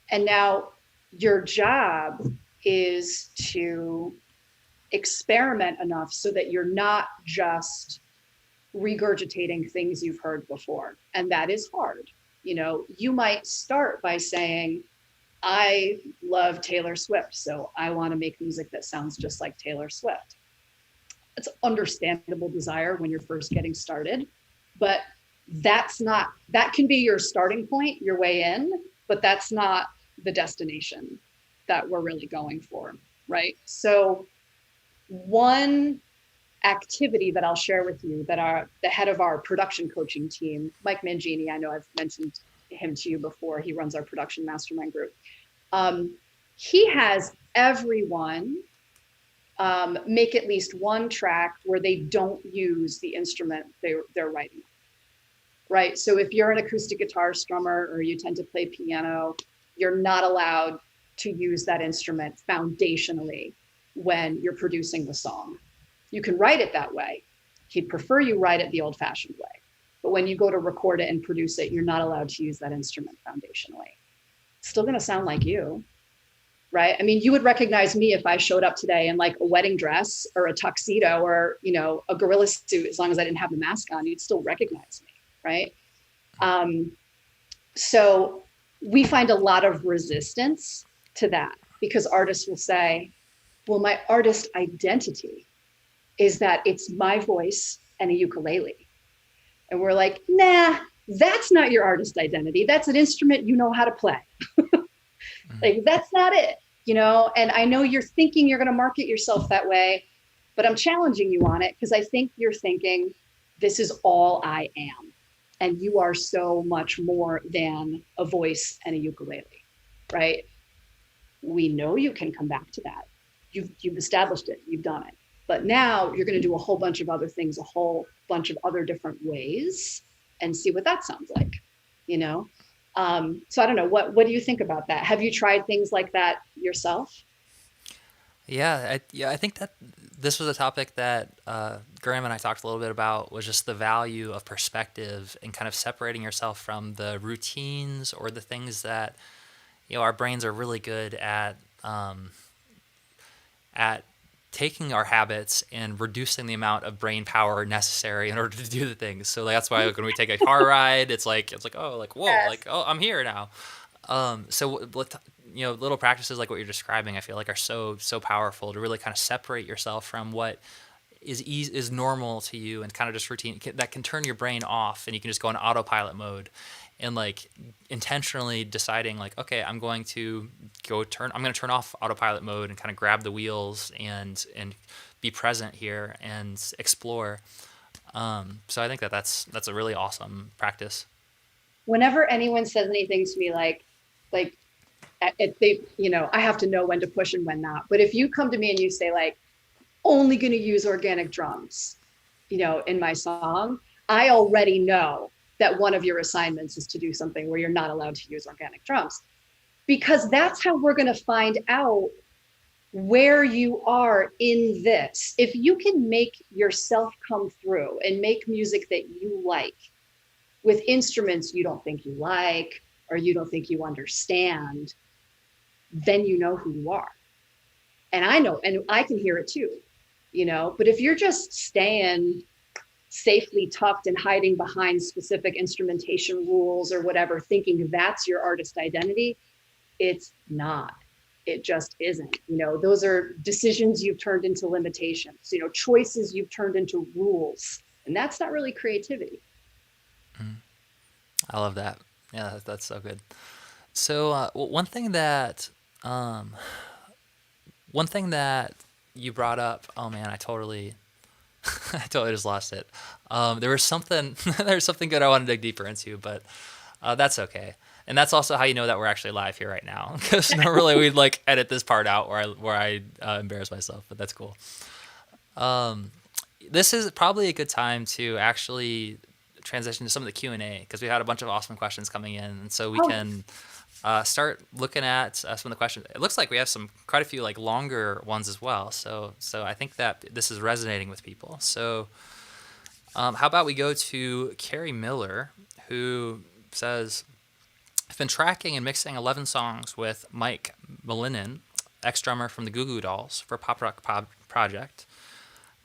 And now your job is to experiment enough so that you're not just regurgitating things you've heard before. And that is hard. You might start by saying, I love Taylor Swift, so I want to make music that sounds just like Taylor Swift. It's an understandable desire when you're first getting started, but that can be your starting point, your way in, but that's not the destination that we're really going for, right? So one activity that I'll share with you that the head of our production coaching team, Mike Mangini, I know I've mentioned him to you before, he runs our production mastermind group. He has everyone make at least one track where they don't use the instrument they're writing, right? So if you're an acoustic guitar strummer or you tend to play piano, you're not allowed to use that instrument foundationally when you're producing the song. You can write it that way. He'd prefer you write it the old-fashioned way. But when you go to record it and produce it, you're not allowed to use that instrument foundationally. It's still going to sound like you, right? I mean, you would recognize me if I showed up today in like a wedding dress or a tuxedo or, a gorilla suit. As long as I didn't have the mask on, you'd still recognize me, right? So we find a lot of resistance to that because artists will say, well, my artist identity is that it's my voice and a ukulele. And we're like, nah, that's not your artist identity. That's an instrument you know how to play. Like, that's not it, And I know you're thinking you're going to market yourself that way, but I'm challenging you on it because I think you're thinking, this is all I am. And you are so much more than a voice and a ukulele, right? We know you can come back to that. You've established it, you've done it. But now you're going to do a whole bunch of other things, a whole bunch of other different ways and see what that sounds like, So I don't know, what do you think about that? Have you tried things like that yourself? Yeah, I think that this was a topic that Graham and I talked a little bit about, was just the value of perspective and kind of separating yourself from the routines or the things that, our brains are really good at taking our habits and reducing the amount of brain power necessary in order to do the things. So that's why when we take a car ride, it's like, oh, like, whoa, Yes. like, oh, I'm here now. So little practices like what you're describing, I feel like are so powerful to really kind of separate yourself from what is normal to you and kind of just routine that can turn your brain off, and you can just go in autopilot mode and like intentionally deciding like, okay, I'm going to turn off autopilot mode and kind of grab the wheels and be present here and explore. So I think that's a really awesome practice. Whenever anyone says anything to me like if they, I have to know when to push and when not. But if you come to me and you say like, only going to use organic drums, in my song, I already know that one of your assignments is to do something where you're not allowed to use organic drums, because that's how we're going to find out where you are in this. If you can make yourself come through and make music that you like with instruments you don't think you like or you don't think you understand, then you know who you are. And I know, and I can hear it too, but if you're just staying safely tucked and hiding behind specific instrumentation rules or whatever, thinking that's your artist identity. It's not. It just isn't. Those are decisions you've turned into limitations, choices you've turned into rules. And that's not really creativity. I love that. Yeah, that's so good. So one thing that you brought up, oh man, I totally just lost it. There was something good I want to dig deeper into, but that's okay. And that's also how you know that we're actually live here right now, because normally we'd like edit this part out where I embarrass myself, but that's cool. This is probably a good time to actually transition to some of the Q&A, because we had a bunch of awesome questions coming in, and so we can start looking at some of the questions. It looks like we have quite a few like longer ones as well. So I think that this is resonating with people. So how about we go to Carrie Miller, who says, I've been tracking and mixing 11 songs with Mike Malinin, ex-drummer from the Goo Goo Dolls, for a pop rock project.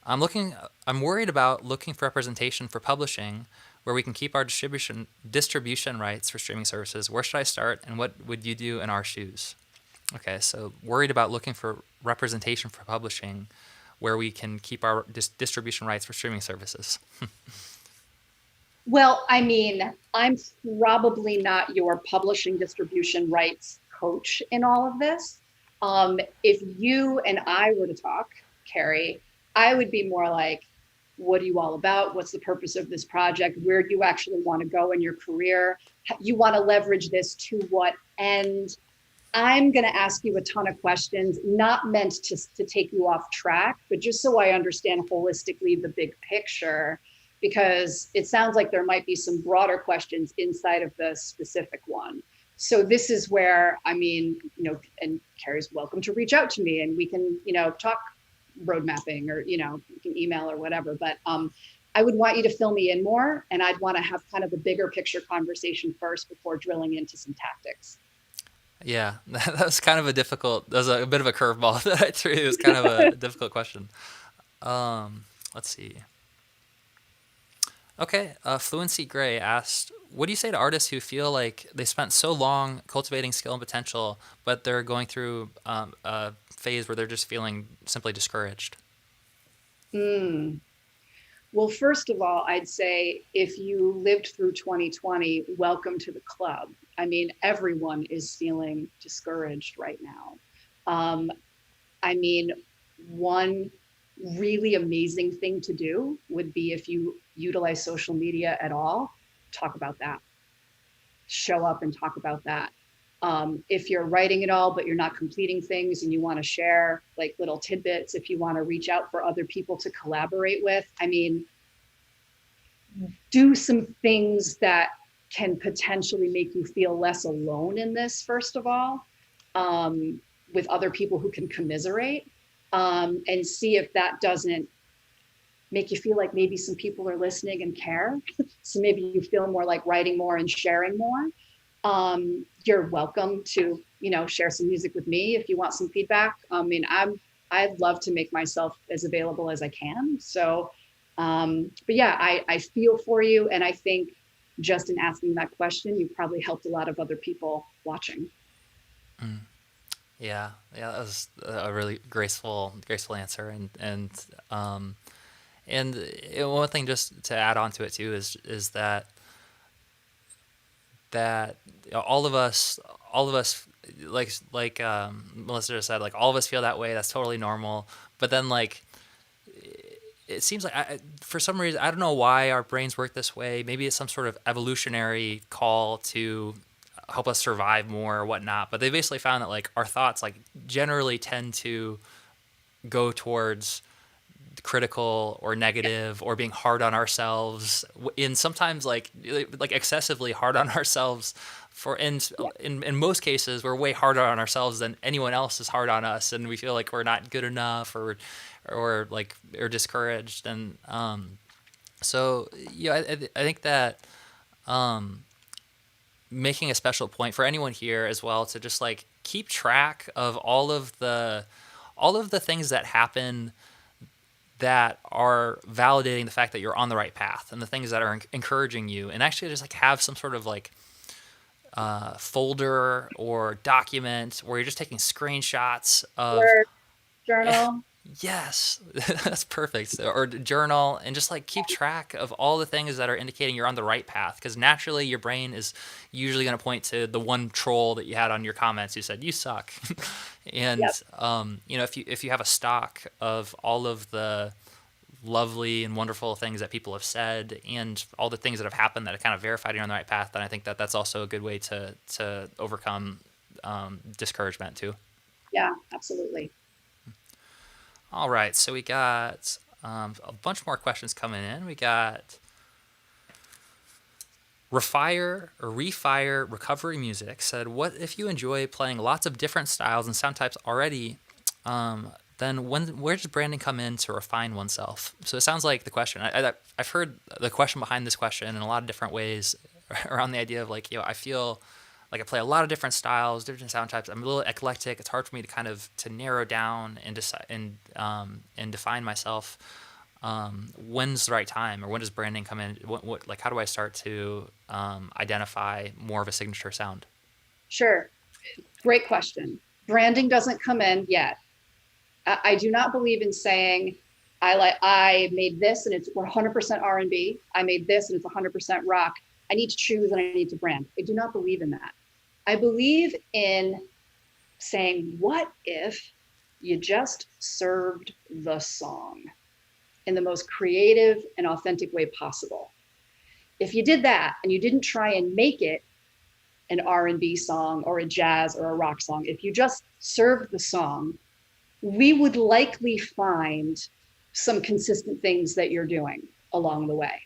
I'm worried about looking for representation for publishing where we can keep our distribution rights for streaming services. Where should I start, and what would you do in our shoes? Okay, so worried about looking for representation for publishing where we can keep our distribution rights for streaming services. Well, I mean, I'm probably not your publishing distribution rights coach in all of this. If you and I were to talk, Carrie, I would be more like, what are you all about? What's the purpose of this project? Where do you actually want to go in your career? You want to leverage this to what end? I'm going to ask you a ton of questions, not meant to take you off track, but just so I understand holistically the big picture, because it sounds like there might be some broader questions inside of the specific one. So this is where, I mean, and Carrie's welcome to reach out to me and we can, talk road mapping, or, you can email or whatever. But I would want you to fill me in more, and I'd want to have kind of a bigger picture conversation first before drilling into some tactics. Yeah, that was kind of a bit of a curveball that I threw. It was kind of a difficult question. Let's see. Okay, Fluency Gray asked, what do you say to artists who feel like they spent so long cultivating skill and potential, but they're going through a phase where they're just feeling simply discouraged? Well, first of all, I'd say if you lived through 2020, welcome to the club. I mean, everyone is feeling discouraged right now. I mean, one really amazing thing to do would be, if you utilize social media at all, talk about that. Show up and talk about that. If you're writing it all, but you're not completing things and you want to share like little tidbits, if you want to reach out for other people to collaborate with, I mean, do some things that can potentially make you feel less alone in this, first of all, with other people who can commiserate, and see if that doesn't make you feel like maybe some people are listening and care. So maybe you feel more like writing more and sharing more. You're welcome to, share some music with me if you want some feedback. I mean, I'd love to make myself as available as I can. So, but yeah, I feel for you. And I think just in asking that question, you probably helped a lot of other people watching. Yeah, that was a really graceful answer. And one thing just to add on to it too is that all of us, like Melissa just said, like all of us feel that way. That's totally normal. But then like, it seems like for some reason, I don't know why our brains work this way. Maybe it's some sort of evolutionary call to help us survive more or whatnot. But they basically found that like our thoughts like generally tend to go towards critical or negative or being hard on ourselves, in sometimes like excessively hard on ourselves. In most cases, we're way harder on ourselves than anyone else is hard on us, and we feel like we're not good enough or discouraged. And so I think that making a special point for anyone here as well to just like keep track of all of the things that happen that are validating the fact that you're on the right path and the things that are encouraging you, and actually just like have some sort of like folder or document where you're just taking screenshots of Or journal. yes, that's perfect. Or journal and just like keep track of all the things that are indicating you're on the right path. Because naturally, your brain is usually going to point to the one troll that you had on your comments who said you suck. And Yep. if you have a stock of all of the lovely and wonderful things that people have said and all the things that have happened that have kind of verified you're on the right path, then I think that that's also a good way to overcome discouragement too. Yeah, absolutely. All right, so we got a bunch more questions coming in. We got Refire Recovery Music said, "What if you enjoy playing lots of different styles and sound types already? Then where does branding come in to refine oneself?" So it sounds like the question. I've heard the question behind this question in a lot of different ways around the idea of like, I feel like I play a lot of different styles, different sound types. I'm a little eclectic. It's hard for me to narrow down and decide and define myself. When's the right time, or when does branding come in? Like, how do I start to identify more of a signature sound? Sure. Great question. Branding doesn't come in yet. I do not believe in saying I made this and it's 100% R&B. I made this and it's 100% rock. I need to choose and I need to brand. I do not believe in that. I believe in saying, what if you just served the song in the most creative and authentic way possible? If you did that and you didn't try and make it an R&B song or a jazz or a rock song, if you just served the song, we would likely find some consistent things that you're doing along the way.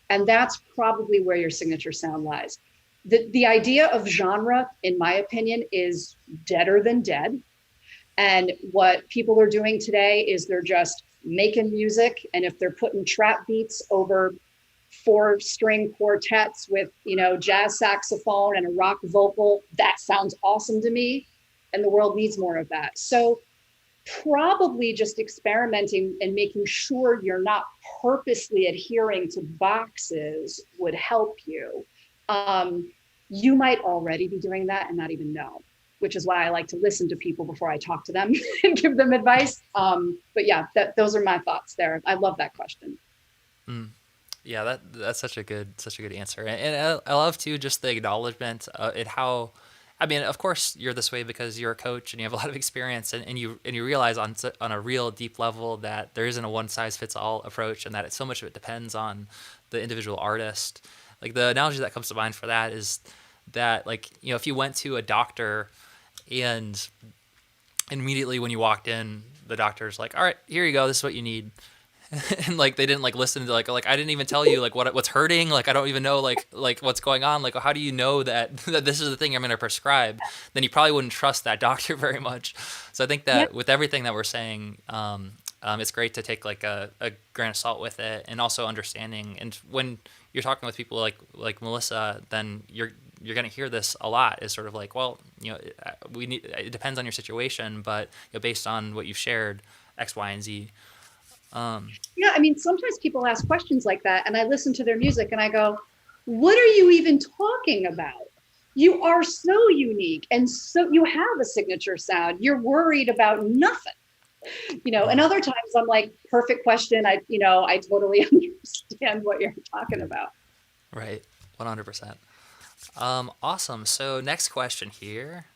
And that's probably where your signature sound lies. The idea of genre, in my opinion, is deader than dead. And what people are doing today is they're just making music. And if they're putting trap beats over 4-string quartets with, jazz saxophone and a rock vocal, that sounds awesome to me. And the world needs more of that. So probably just experimenting and making sure you're not purposely adhering to boxes would help you. You might already be doing that and not even know, which is why I like to listen to people before I talk to them and give them advice. But yeah, those are my thoughts there. I love that question. Yeah, that's such a good answer, and I love too just the acknowledgement at how. I mean, of course, you're this way because you're a coach and you have a lot of experience, and you realize on a real deep level that there isn't a one size fits all approach, and that so much of it depends on the individual artist. Like the analogy that comes to mind for that is that, like, if you went to a doctor and immediately when you walked in, the doctor's like, "All right, here you go. This is what you need." And like they didn't like listen to like I didn't even tell you like what's hurting, like I don't even know like what's going on, like how do you know that this is the thing I'm going to prescribe? Then you probably wouldn't trust that doctor very much. So I think that with everything that we're saying, it's great to take like a grain of salt with it, and also understanding. And when you're talking with people like Melissa, then you're going to hear this a lot, is sort of like, well, it depends on your situation, but based on what you've shared, X, Y, and Z. Yeah, I mean, sometimes people ask questions like that and I listen to their music and I go, what are you even talking about? You are so unique and so you have a signature sound. You're worried about nothing. And other times I'm like, perfect question. I totally understand what you're talking about. Right. 100%. Awesome. So next question here.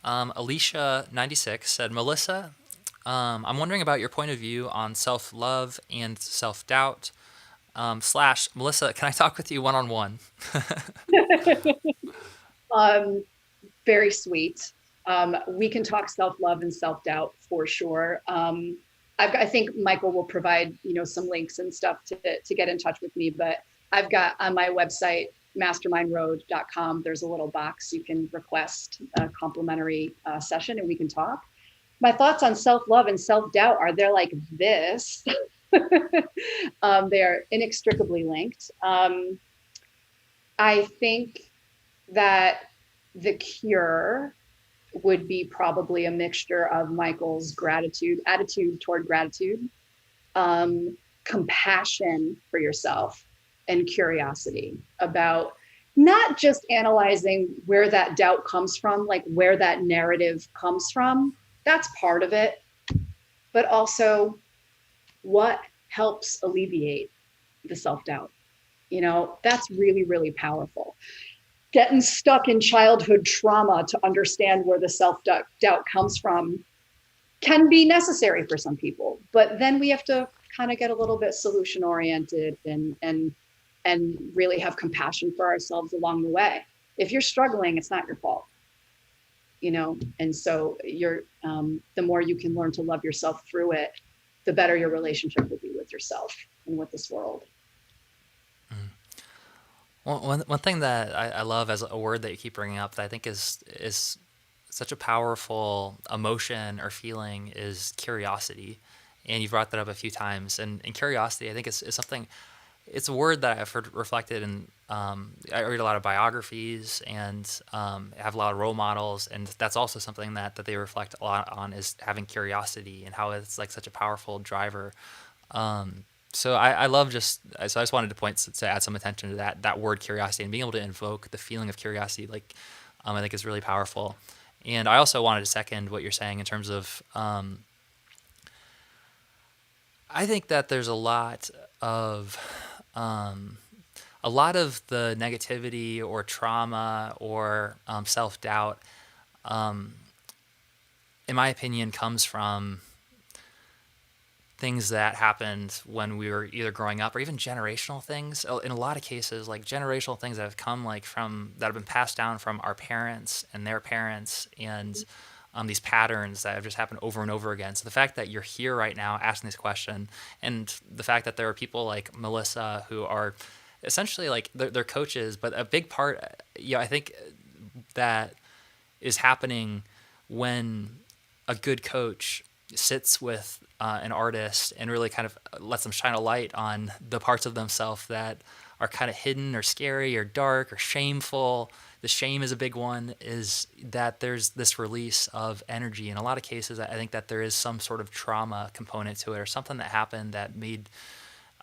Alicia96 said, "Melissa, I'm wondering about your point of view on self-love and self-doubt. / Melissa, can I talk with you one-on-one?" Very sweet. We can talk self-love and self-doubt for sure. I think Michael will provide, some links and stuff to get in touch with me, but I've got on my website, mastermindroad.com, there's a little box you can request a complimentary session and we can talk. My thoughts on self-love and self-doubt are they're like this. They are inextricably linked. I think that the cure would be probably a mixture of Michael's attitude toward gratitude, compassion for yourself, and curiosity about not just analyzing where that doubt comes from, like where that narrative comes from. That's part of it, but also what helps alleviate the self-doubt. That's really, really powerful. Getting stuck in childhood trauma to understand where the self-doubt comes from can be necessary for some people, but then we have to kind of get a little bit solution oriented and really have compassion for ourselves along the way. If you're struggling, it's not your fault, and so the more you can learn to love yourself through it, the better your relationship will be with yourself and with this world. Well, one thing that I love as a word that you keep bringing up that I think is such a powerful emotion or feeling is curiosity. And you've brought that up a few times. And curiosity, I think, is something, it's a word that I've heard reflected in, I read a lot of biographies and have a lot of role models. And that's also something that they reflect a lot on, is having curiosity and how it's like such a powerful driver. So I love so I just wanted to add some attention to that word curiosity and being able to invoke the feeling of curiosity, like, I think is really powerful. And I also wanted to second what you're saying in terms of, I think that there's a lot of the negativity or trauma or self-doubt, in my opinion, comes from things that happened when we were either growing up or even generational things. In a lot of cases, like generational things that have come that have been passed down from our parents and their parents, and these patterns that have just happened over and over again. So the fact that you're here right now asking this question, and the fact that there are people like Melissa who are essentially like they're coaches, but a big part, I think that is happening when a good coach sits with an artist and really kind of lets them shine a light on the parts of themselves that are kind of hidden or scary or dark or shameful. The shame is a big one, is that there's this release of energy. In a lot of cases, I think that there is some sort of trauma component to it, or something that happened that made,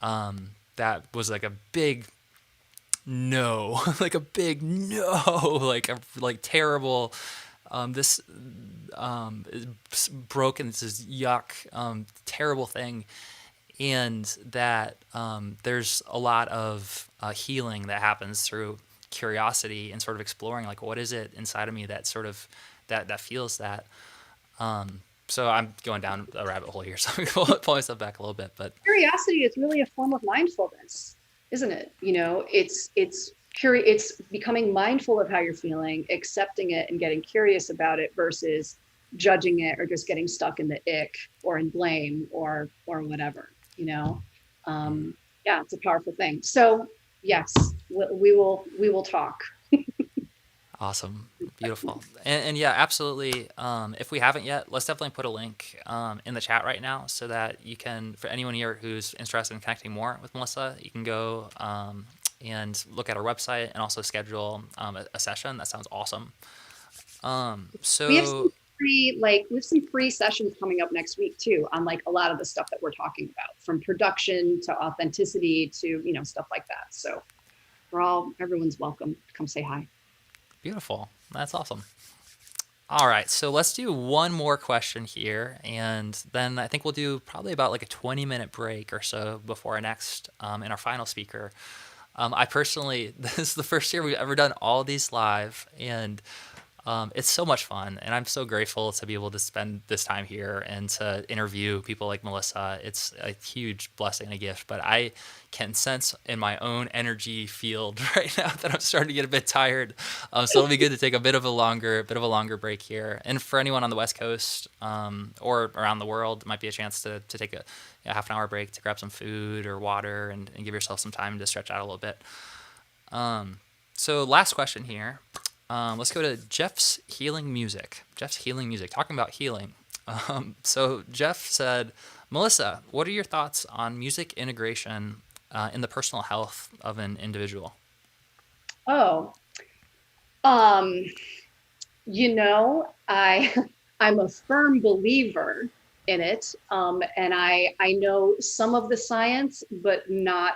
that was like a big no, like a big no, like terrible, this is broken, this is yuck, terrible thing. And that there's a lot of healing that happens through curiosity and sort of exploring, like, what is it inside of me that sort of that feels that. So I'm going down a rabbit hole here, so I'm going to pull myself back a little bit. But Curiosity is really a form of mindfulness, isn't it? It's becoming mindful of how you're feeling, accepting it and getting curious about it versus judging it or just getting stuck in the ick or in blame or whatever, it's a powerful thing. So yes, we will talk. Awesome. Beautiful. And yeah, absolutely. If we haven't yet, let's definitely put a link in the chat right now so that you can, for anyone here who's interested in connecting more with Melissa, you can go and look at our website and also schedule a session. That sounds awesome. So we have some free sessions coming up next week too, on like a lot of the stuff that we're talking about, from production to authenticity to, stuff like that. So everyone's welcome to come say hi. Beautiful. That's awesome. All right, so let's do one more question here, and then I think we'll do probably about like a 20-minute break or so before our next and our final speaker. I personally, this is the first year we've ever done all these live, and it's so much fun, and I'm so grateful to be able to spend this time here and to interview people like Melissa. It's a huge blessing and a gift, but I can sense in my own energy field right now that I'm starting to get a bit tired. So it'll be good to take a bit of a longer break here. And for anyone on the West Coast or around the world, it might be a chance to take a half an hour break to grab some food or water and give yourself some time to stretch out a little bit. So last question here. Let's go to Jeff's Healing Music. Jeff's Healing Music, talking about healing. So Jeff said, Melissa, what are your thoughts on music integration in the personal health of an individual? You know, I'm a firm believer in it, and I know some of the science, but not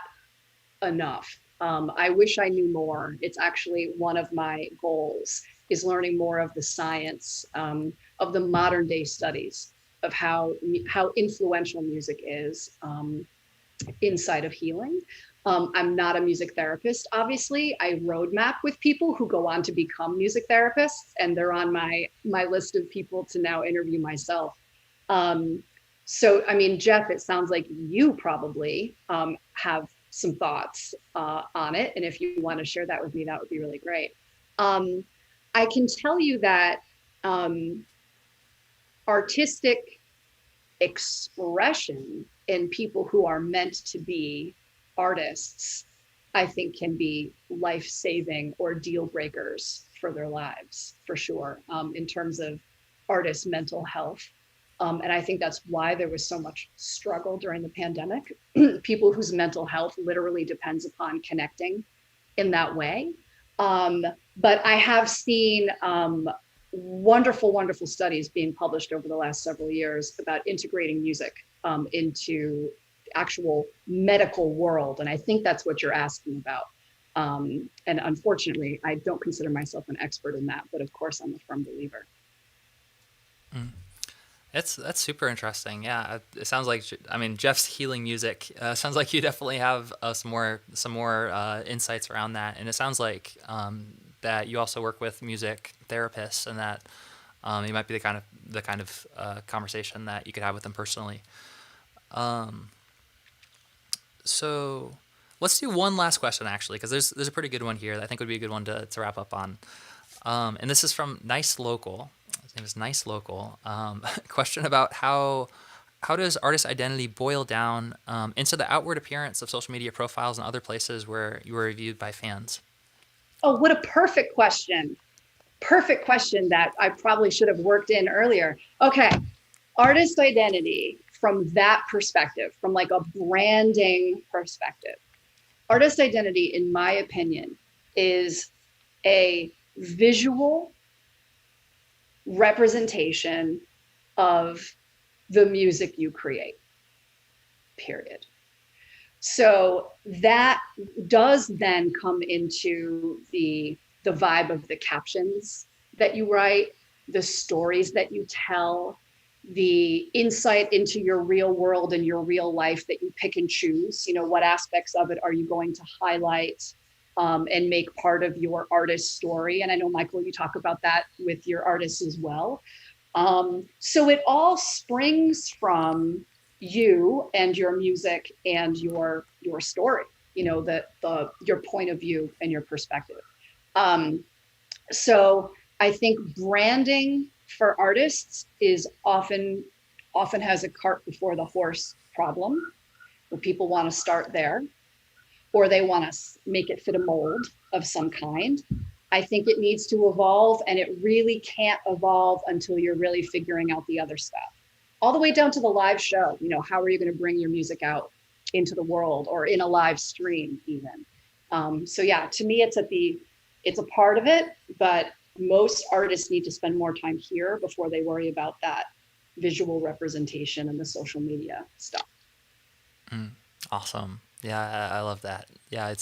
enough. I wish I knew more. It's actually one of my goals is learning more of the science of the modern day studies of how influential music is inside of healing. I'm not a music therapist, obviously. I roadmap with people who go on to become music therapists, and they're on my list of people to now interview myself. Um, so, I mean, Jeff, it sounds like you probably have some thoughts on it, and if you want to share that with me, that would be really great. Um, I can tell you that um, artistic expression in people who are meant to be artists, I think can be life saving or deal breakers for their lives, for sure, in terms of artists' mental health. And I think that's why there was so much struggle during the pandemic. People whose mental health literally depends upon connecting in that way. Um, but I have seen wonderful, wonderful studies being published over the last several years about integrating music into the actual medical world. And I think that's what you're asking about. And unfortunately, I don't consider myself an expert in that, but of course I'm a firm believer. That's super interesting. Yeah, it sounds like, I mean, Jeff's healing music. Sounds like you definitely have some more insights around that, and it sounds like that you also work with music therapists, and that you might be the kind of conversation that you could have with them personally. So let's do one last question, actually, because there's a pretty good one here that I think would be a good one to wrap up on. And this is from Nice Local. His name is Nice Local. Question about how does artist identity boil down into the outward appearance of social media profiles and other places where you are reviewed by fans? Oh, what a perfect question. Perfect question that I probably should have worked in earlier. Okay, artist identity from that perspective, from like a branding perspective. Artist identity, in my opinion, is a visual representation of the music you create, period. So that does then come into the vibe of the captions that you write, the stories that you tell, the insight into your real world and your real life that you pick and choose. You know, what aspects of it are you going to highlight and make part of your artist story? And I know, Michael, you talk about that with your artists as well. So it all springs from you and your music and your story, you know, your point of view and your perspective. So I think branding for artists is often has a cart before the horse problem, where people want to start there, or they want to make it fit a mold of some kind. I think it needs to evolve, and it really can't evolve until you're really figuring out the other stuff. All the way down to the live show. You know, how are you going to bring your music out into the world, or in a live stream even? So yeah, to me, it's a part of it, but most artists need to spend more time here before they worry about that visual representation and the social media stuff. Awesome. Yeah, I love that. Yeah,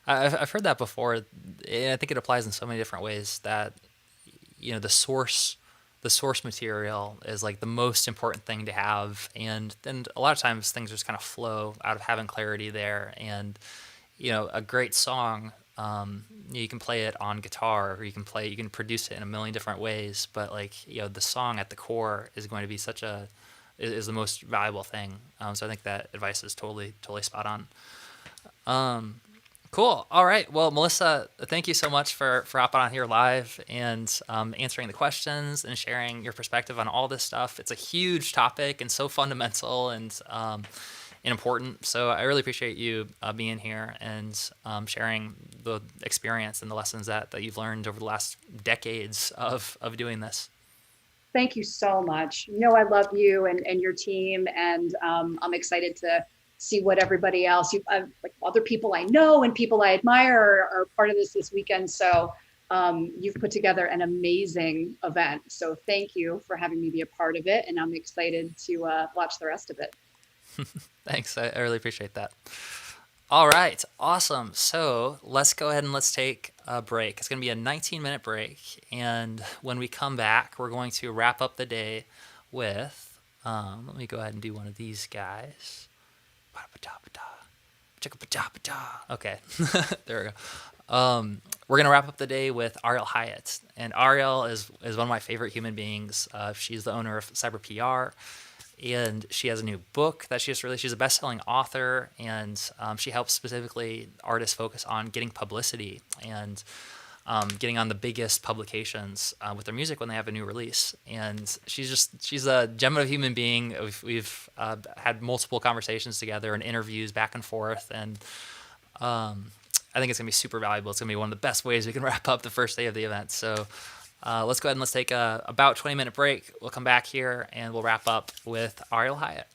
I've heard that before, and I think it applies in so many different ways that, you know, the source material is like the most important thing to have, and then a lot of times things just kind of flow out of having clarity there. And you know, a great song, you can play it on guitar, or you can produce it in a million different ways, but like, you know, the song at the core is going to be is the most valuable thing. So I think that advice is totally spot on. Cool. All right. Well, Melissa, thank you so much for hopping on here live and answering the questions and sharing your perspective on all this stuff. It's a huge topic and so fundamental and important. So I really appreciate you being here and sharing the experience and the lessons that you've learned over the last decades of doing this. Thank you so much. You know, I love you and your team, and I'm excited to see what everybody else, like other people I know and people I admire are part of this weekend. So You've put together an amazing event. So thank you for having me be a part of it. And I'm excited to watch the rest of it. Thanks. I really appreciate that. All right. Awesome. So let's go ahead and let's take a break. It's going to be a 19-minute break. And when we come back, we're going to wrap up the day with, let me go ahead and do one of these guys. Okay. There we go. We're going to wrap up the day with Ariel Hyatt. And Ariel is one of my favorite human beings. She's the owner of Cyber PR. And she has a new book that she just released. She's a best-selling author, and she helps specifically artists focus on getting publicity and getting on the biggest publications with their music when they have a new release. And she's a gem of a human being. We've had multiple conversations together and interviews back and forth, and I think it's gonna be super valuable. It's gonna be one of the best ways we can wrap up the first day of the event. So let's go ahead and let's take a about 20-minute break. We'll come back here and we'll wrap up with Ariel Hyatt.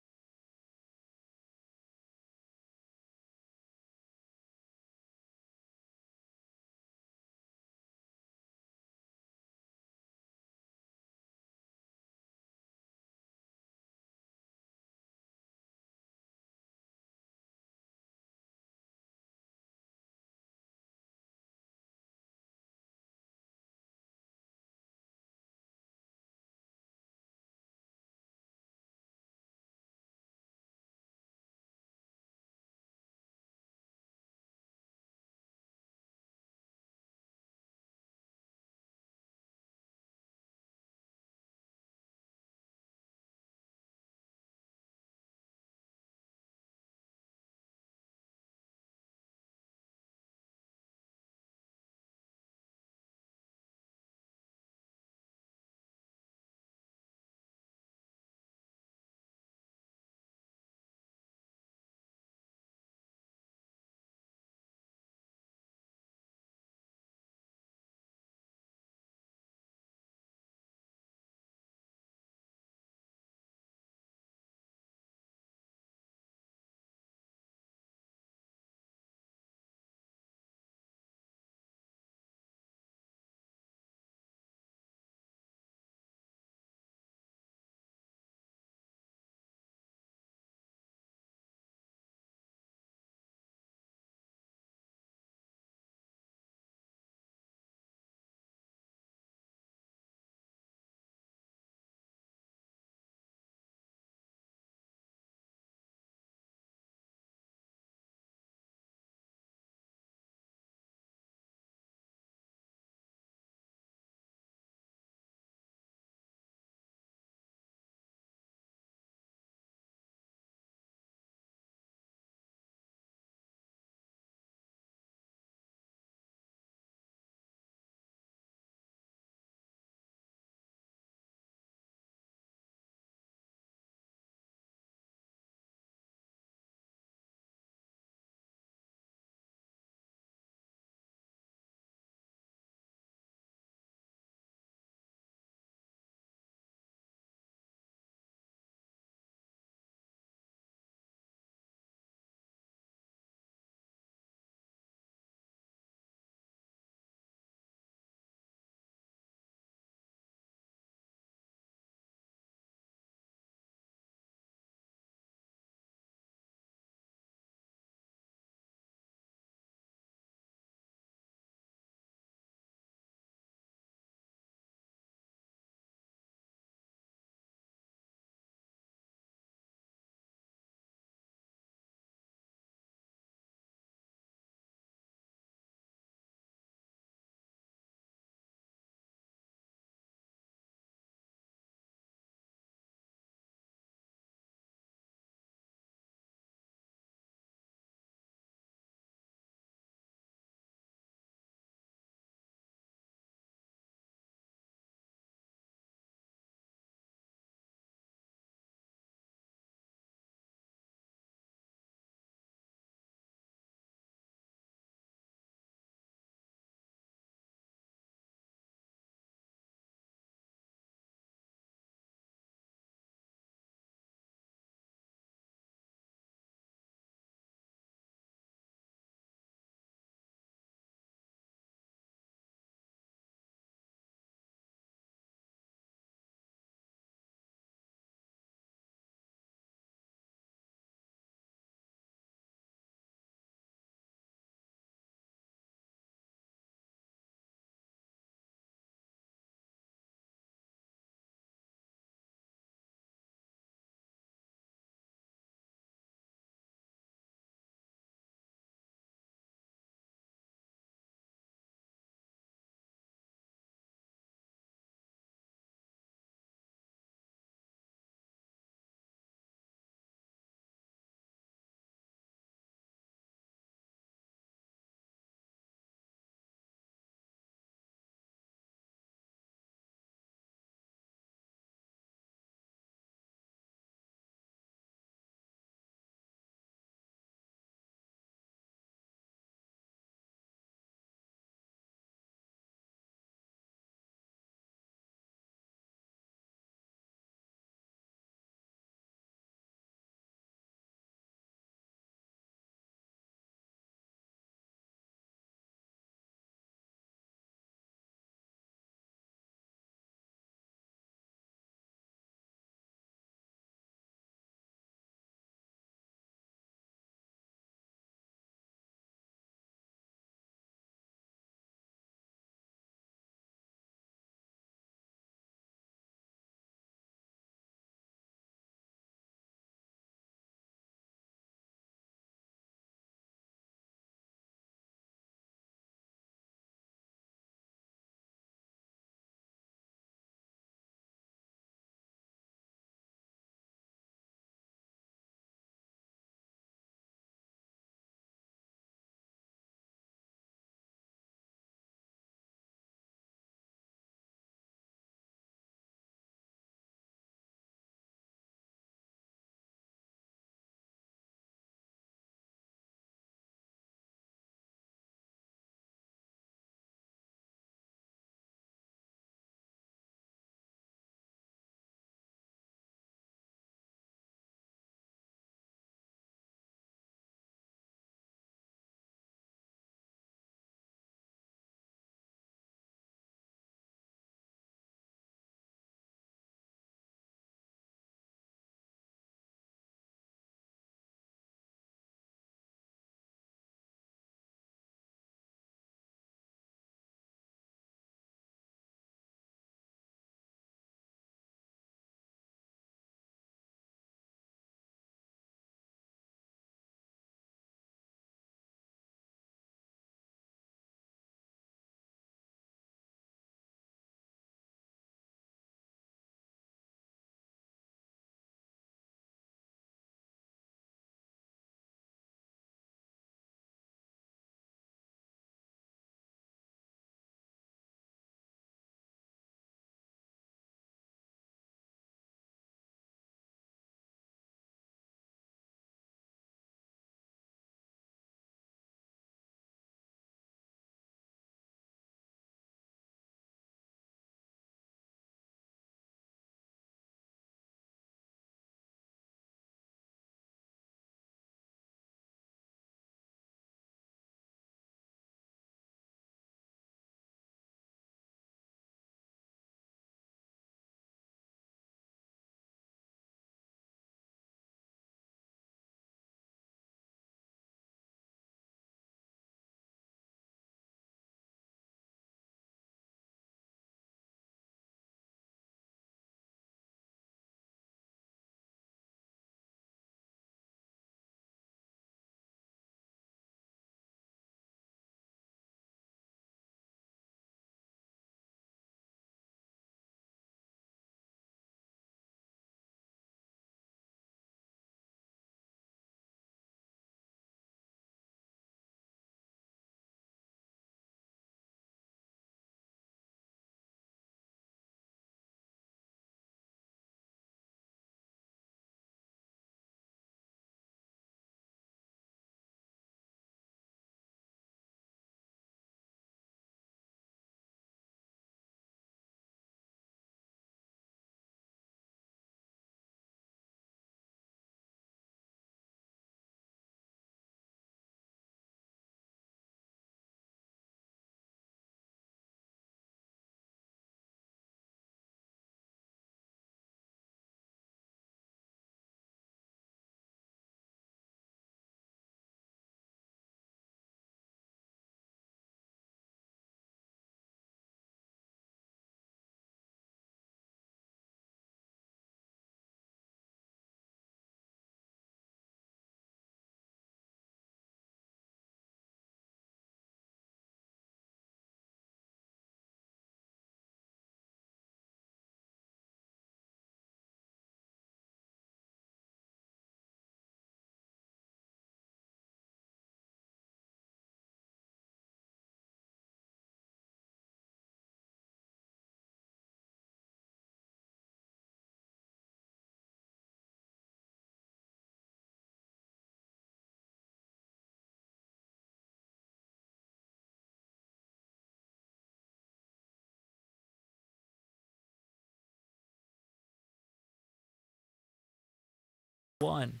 1.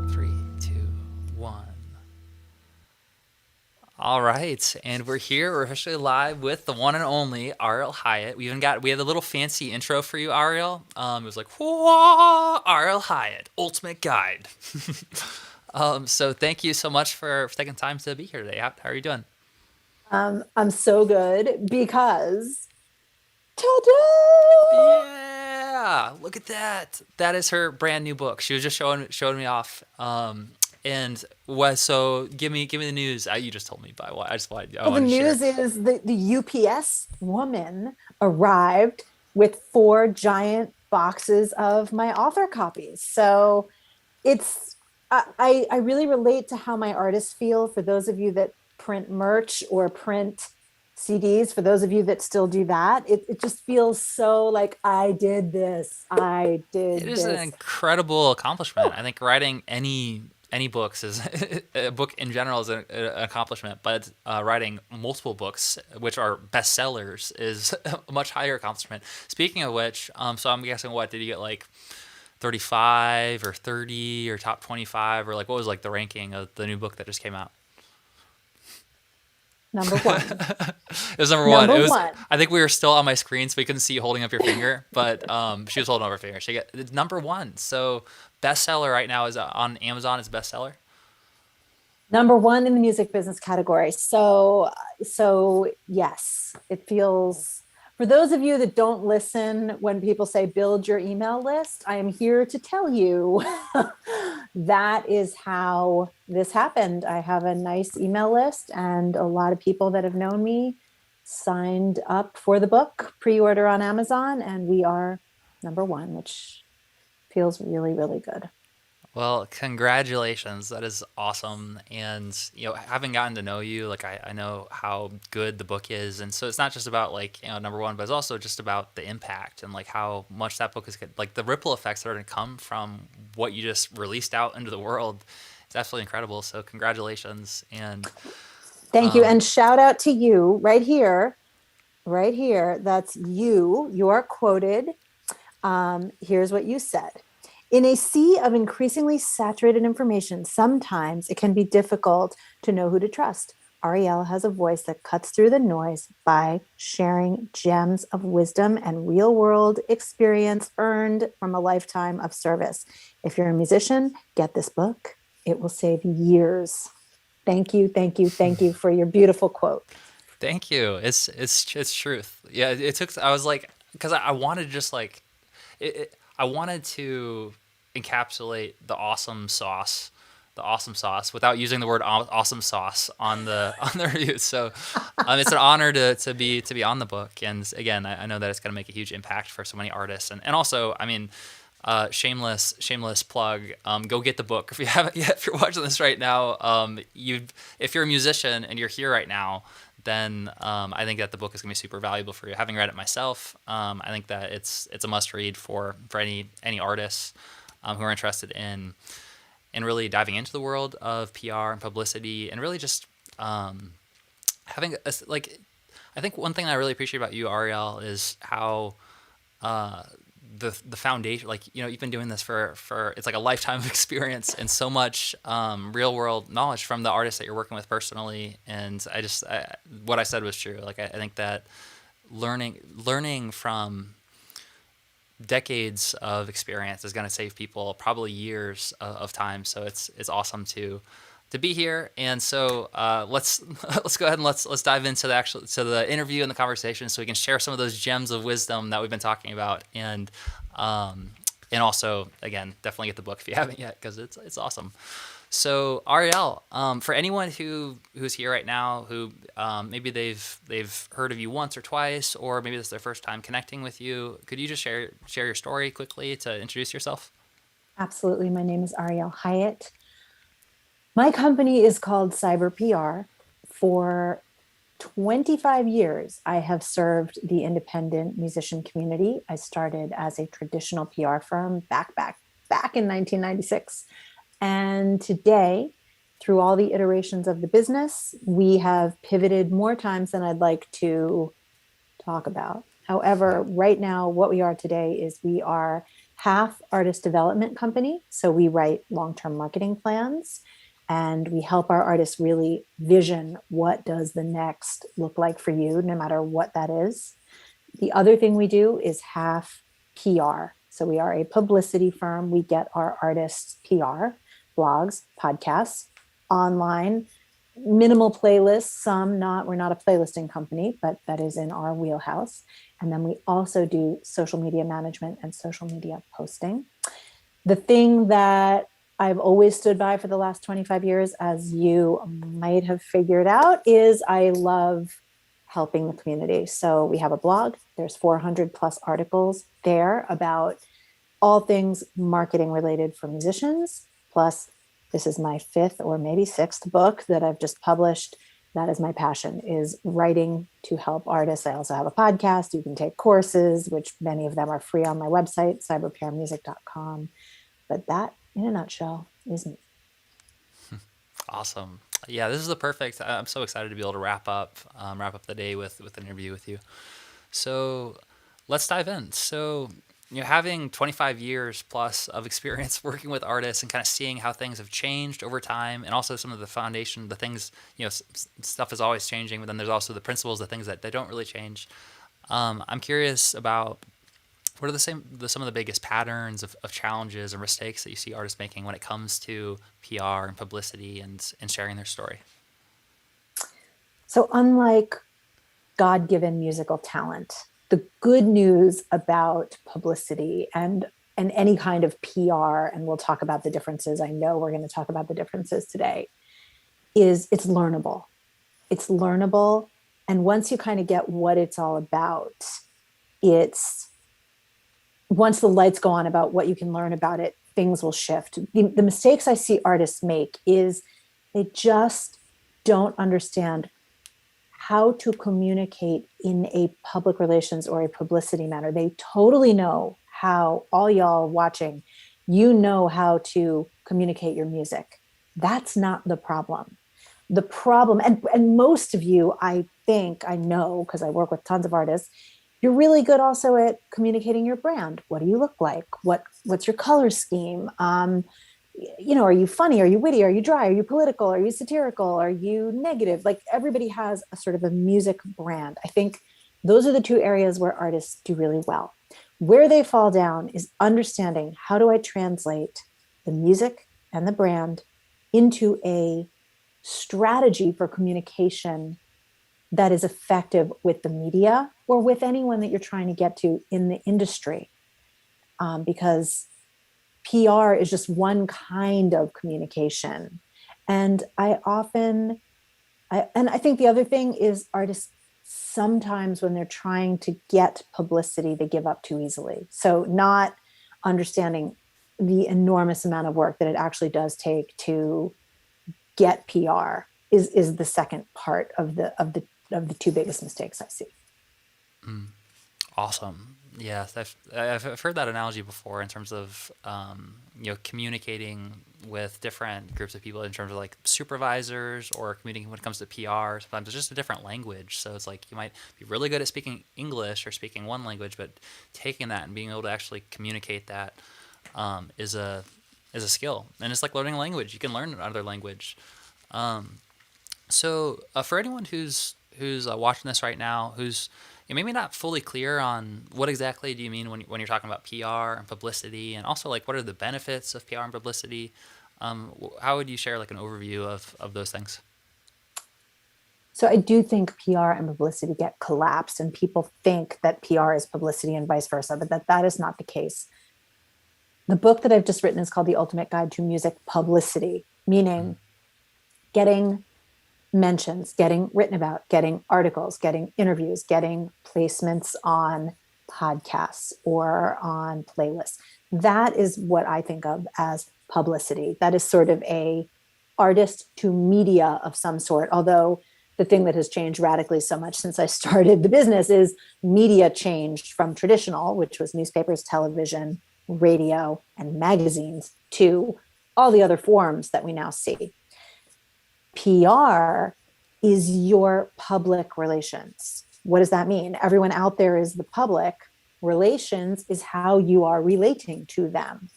3, 2, 1. All right, and we're here. We're officially live with the one and only Ariel Hyatt. We had a little fancy intro for you, Ariel. It was like, whoa, Ariel Hyatt, ultimate guide. So thank you so much for taking time to be here today. How are you doing? I'm so good because ta-da! Yeah, look at that. That is her brand new book. She was just showing me off. And so give me the news. You just told me by what I just wanted. Well, the news is the UPS woman arrived with 4 giant boxes of my author copies. So it's I really relate to how my artists feel. For those of you that print merch or print CDs, for those of you that still do that, it just feels so like I did this. It is an incredible accomplishment. I think writing any books is a book in general is an accomplishment, but writing multiple books, which are bestsellers, is a much higher accomplishment. Speaking of which, so I'm guessing, what did you get, like 35 or 30 or top 25, or like what was like the ranking of the new book that just came out? Number 1. It was number one. I think we were still on my screen, so we couldn't see you holding up your finger, but she was holding up her finger. It's number 1. So bestseller right now is on Amazon. It's bestseller. Number 1 in the music business category. So yes, it feels. For those of you that don't listen when people say build your email list, I am here to tell you that is how this happened. I have a nice email list, and a lot of people that have known me signed up for the book, pre-order on Amazon, and we are number 1, which feels really, really good. Well, congratulations. That is awesome. And, having gotten to know you, like I know how good the book is. And so it's not just about like, number 1, but it's also just about the impact and like how much that book is good. Like the ripple effects that are going to come from what you just released out into the world. It's absolutely incredible. So congratulations. And thank you. And shout out to you right here. That's you. You are quoted. Here's what you said. In a sea of increasingly saturated information, sometimes it can be difficult to know who to trust. Ariel has a voice that cuts through the noise by sharing gems of wisdom and real-world experience earned from a lifetime of service. If you're a musician, get this book. It will save years. Thank you for your beautiful quote. Thank you. It's truth. Yeah, it took. I was like, because I wanted to just like, I wanted to encapsulate the awesome sauce without using the word awesome sauce on the review. So it's an honor to be on the book. And again, I know that it's going to make a huge impact for so many artists. And also, I mean, shameless plug, go get the book if you haven't yet. If you're watching this right now, if you're a musician and you're here right now, then I think that the book is going to be super valuable for you. Having read it myself, I think that it's a must read for any artists who are interested in really diving into the world of PR and publicity, and really just having I think one thing I really appreciate about you, Ariel, is how the foundation, like, you've been doing this for it's like a lifetime of experience and so much real world knowledge from the artists that you're working with personally. And what I said was true. Like, I think that learning from decades of experience is going to save people probably years of time. So it's awesome to be here. And so let's go ahead and let's dive into the interview and the conversation, so we can share some of those gems of wisdom that we've been talking about. And also, again, definitely get the book if you haven't yet, because it's awesome. So Ariel, for anyone who's here right now, who maybe they've heard of you once or twice, or maybe this is their first time connecting with you, could you just share your story quickly to introduce yourself? Absolutely. My name is Ariel Hyatt. My company is called Cyber PR. For 25 years, I have served the independent musician community. I started as a traditional PR firm back in 1996. And today, through all the iterations of the business, we have pivoted more times than I'd like to talk about. However, right now, what we are today is we are half artist development company. So we write long-term marketing plans and we help our artists really vision what does the next look like for you, no matter what that is. The other thing we do is half PR. So we are a publicity firm. We get our artists PR, blogs, podcasts, online, minimal playlists, some not. We're not a playlisting company, but that is in our wheelhouse. And then we also do social media management and social media posting. The thing that I've always stood by for the last 25 years, as you might have figured out, is I love helping the community. So we have a blog. There's 400 plus articles there about all things marketing related for musicians. Plus, this is my 5th or maybe 6th book that I've just published. That is my passion, is writing to help artists. I also have a podcast. You can take courses, which many of them are free on my website, cyberpairmusic.com. But that, in a nutshell, is me. Awesome. Yeah, this is the perfect. I'm so excited to be able to wrap up the day with an interview with you. So let's dive in. So, having 25 years plus of experience working with artists and kind of seeing how things have changed over time, and also some of the foundation, the things, stuff is always changing, but then there's also the principles, the things that they don't really change. I'm curious about what are some of the biggest patterns of challenges or mistakes that you see artists making when it comes to PR and publicity and sharing their story? So unlike God-given musical talent, the good news about publicity and any kind of PR, and we'll talk about the differences. I know we're going to talk about the differences today, is it's learnable. It's learnable. And once you kind of get what it's all about, once the lights go on about what you can learn about it, things will shift. The mistakes I see artists make is they just don't understand how to communicate in a public relations or a publicity manner. They totally know how, all y'all watching, you know how to communicate your music. That's not the problem. The problem, and most of you, I think, I know, because I work with tons of artists, you're really good also at communicating your brand. What do you look like? What's your color scheme? Are you funny? Are you witty? Are you dry? Are you political? Are you satirical? Are you negative? Like, everybody has a sort of a music brand. I think those are the two areas where artists do really well. Where they fall down is understanding, how do I translate the music and the brand into a strategy for communication that is effective with the media or with anyone that you're trying to get to in the industry. Because PR is just one kind of communication. And I think the other thing is artists, sometimes when they're trying to get publicity, they give up too easily. So not understanding the enormous amount of work that it actually does take to get PR is the second part of the two biggest mistakes I see. Awesome. Yeah, I've heard that analogy before in terms of communicating with different groups of people in terms of like supervisors, or communicating when it comes to PR. Sometimes it's just a different language. So it's like you might be really good at speaking English or speaking one language, but taking that and being able to actually communicate that is a skill. And it's like learning a language. You can learn another language. So for anyone who's watching this right now, who's maybe not fully clear on what exactly do you mean when you're talking about PR and publicity, and also like what are the benefits of PR and publicity, how would you share like an overview of those things? So I do think PR and publicity get collapsed, and people think that PR is publicity and vice versa, but that is not the case. The book that I've just written is called The Ultimate Guide to Music Publicity, meaning getting mentions, getting written about, getting articles, getting interviews, getting placements on podcasts or on playlists. That is what I think of as publicity. That is sort of a artist to media of some sort. Although the thing that has changed radically so much since I started the business is media changed from traditional, which was newspapers, television, radio, and magazines, to all the other forms that we now see. PR is your public relations. What does that mean? Everyone out there is the public. Relations is how you are relating to them.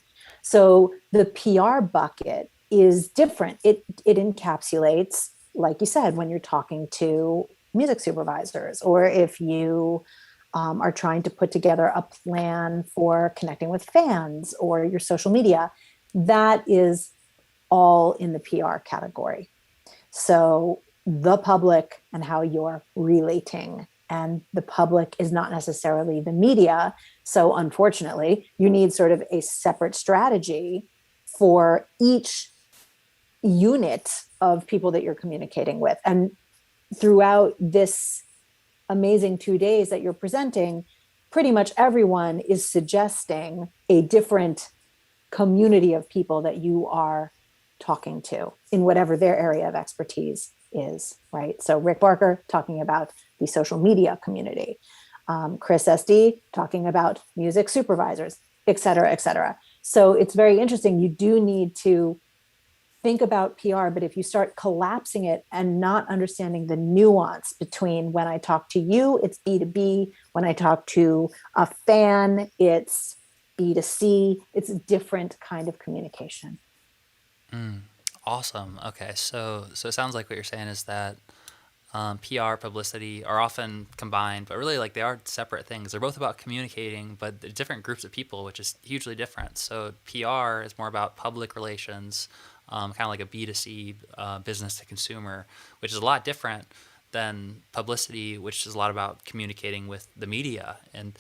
So the PR bucket is different. It encapsulates, like you said, when you're talking to music supervisors, or if you are trying to put together a plan for connecting with fans or your social media, that is all in the PR category. So the public and how you're relating, and the public is not necessarily the media. So unfortunately, you need sort of a separate strategy for each unit of people that you're communicating with. And throughout this amazing 2 days that you're presenting, pretty much everyone is suggesting a different community of people that you are talking to in whatever their area of expertise is, right? So Rick Barker talking about the social media community, Chris SD talking about music supervisors, et cetera, et cetera. So it's very interesting. You do need to think about PR, but if you start collapsing it and not understanding the nuance between when I talk to you, it's B2B. When I talk to a fan, it's B2C. It's a different kind of communication. Awesome. Okay, so it sounds like what you're saying is that PR, publicity are often combined, but really like they are separate things. They're both about communicating, but they're different groups of people, which is hugely different. So PR is more about public relations, kind of like a B2C, business to consumer, which is a lot different than publicity, which is a lot about communicating with the media. And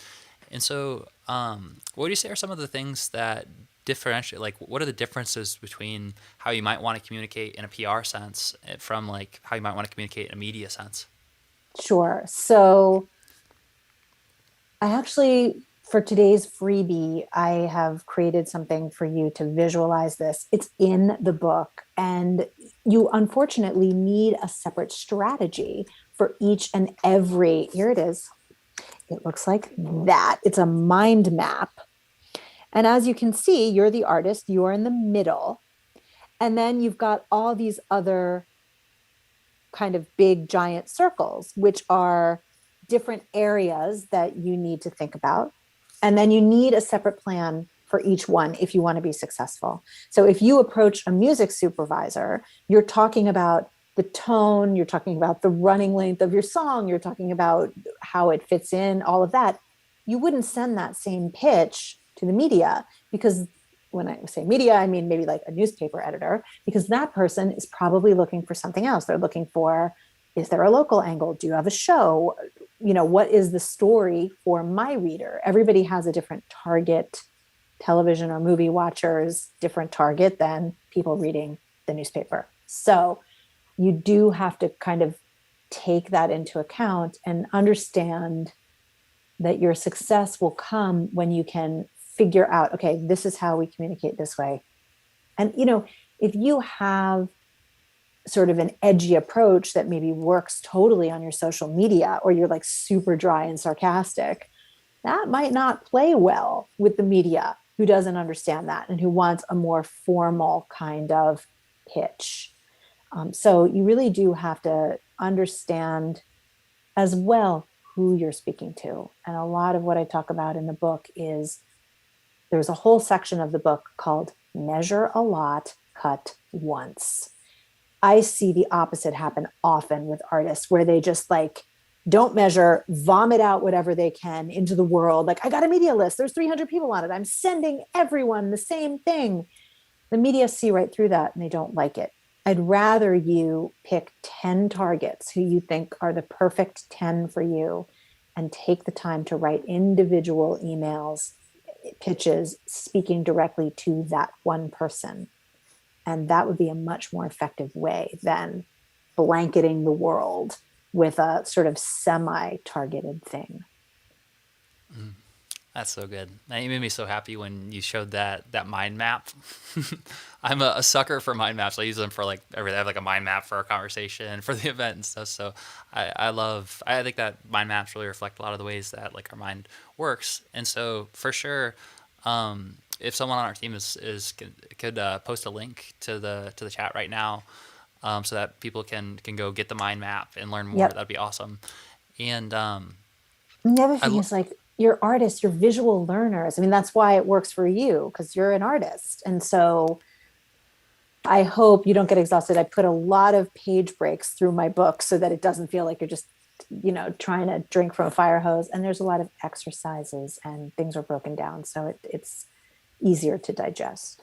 so, what would you say are some of the things that differentiate, like what are the differences between how you might want to communicate in a PR sense from like how you might want to communicate in a media sense? Sure. So I actually, for today's freebie, I have created something for you to visualize this. It's in the book, and you unfortunately need a separate strategy for each and every, here it is. It looks like that. It's a mind map. And as you can see, you're the artist, you're in the middle. And then you've got all these other kind of big giant circles, which are different areas that you need to think about. And then you need a separate plan for each one if you want to be successful. So if you approach a music supervisor, you're talking about the tone, you're talking about the running length of your song, you're talking about how it fits in, all of that. You wouldn't send that same pitch to the media, because when I say media, I mean maybe like a newspaper editor, because that person is probably looking for something else. They're looking for, is there a local angle? Do you have a show? You know, what is the story for my reader? Everybody has a different target, television or movie watchers, different target than people reading the newspaper. So you do have to kind of take that into account and understand that your success will come when you can figure out, okay, this is how we communicate this way. And, you know, if you have sort of an edgy approach that maybe works totally on your social media, or you're like super dry and sarcastic, that might not play well with the media, who doesn't understand that and who wants a more formal kind of pitch. So you really do have to understand as well who you're speaking to. And a lot of what I talk about in the book is, there's a whole section of the book called Measure a Lot, Cut Once. I see the opposite happen often with artists, where they just like don't measure, vomit out whatever they can into the world. Like, I got a media list, there's 300 people on it, I'm sending everyone the same thing. The media see right through that and they don't like it. I'd rather you pick 10 targets who you think are the perfect 10 for you, and take the time to write individual emails, pitches, speaking directly to that one person. And that would be a much more effective way than blanketing the world with a sort of semi-targeted thing. That's so good. And you made me so happy when you showed that mind map. I'm a sucker for mind maps. I use them for like everything. I have like a mind map for our conversation, for the event and stuff. So I think that mind maps really reflect a lot of the ways that like our mind works. And so for sure, if someone on our team could post a link to the chat right now, so that people can go get the mind map and learn more, Yep. that'd be awesome. And And the other I thing is like you're artists, you're visual learners. I mean, that's why it works for you because you're an artist. And so I hope you don't get exhausted. I put a lot of page breaks through my book so that it doesn't feel like you're just, trying to drink from a fire hose. And there's a lot of exercises and things are broken down. So it's easier to digest.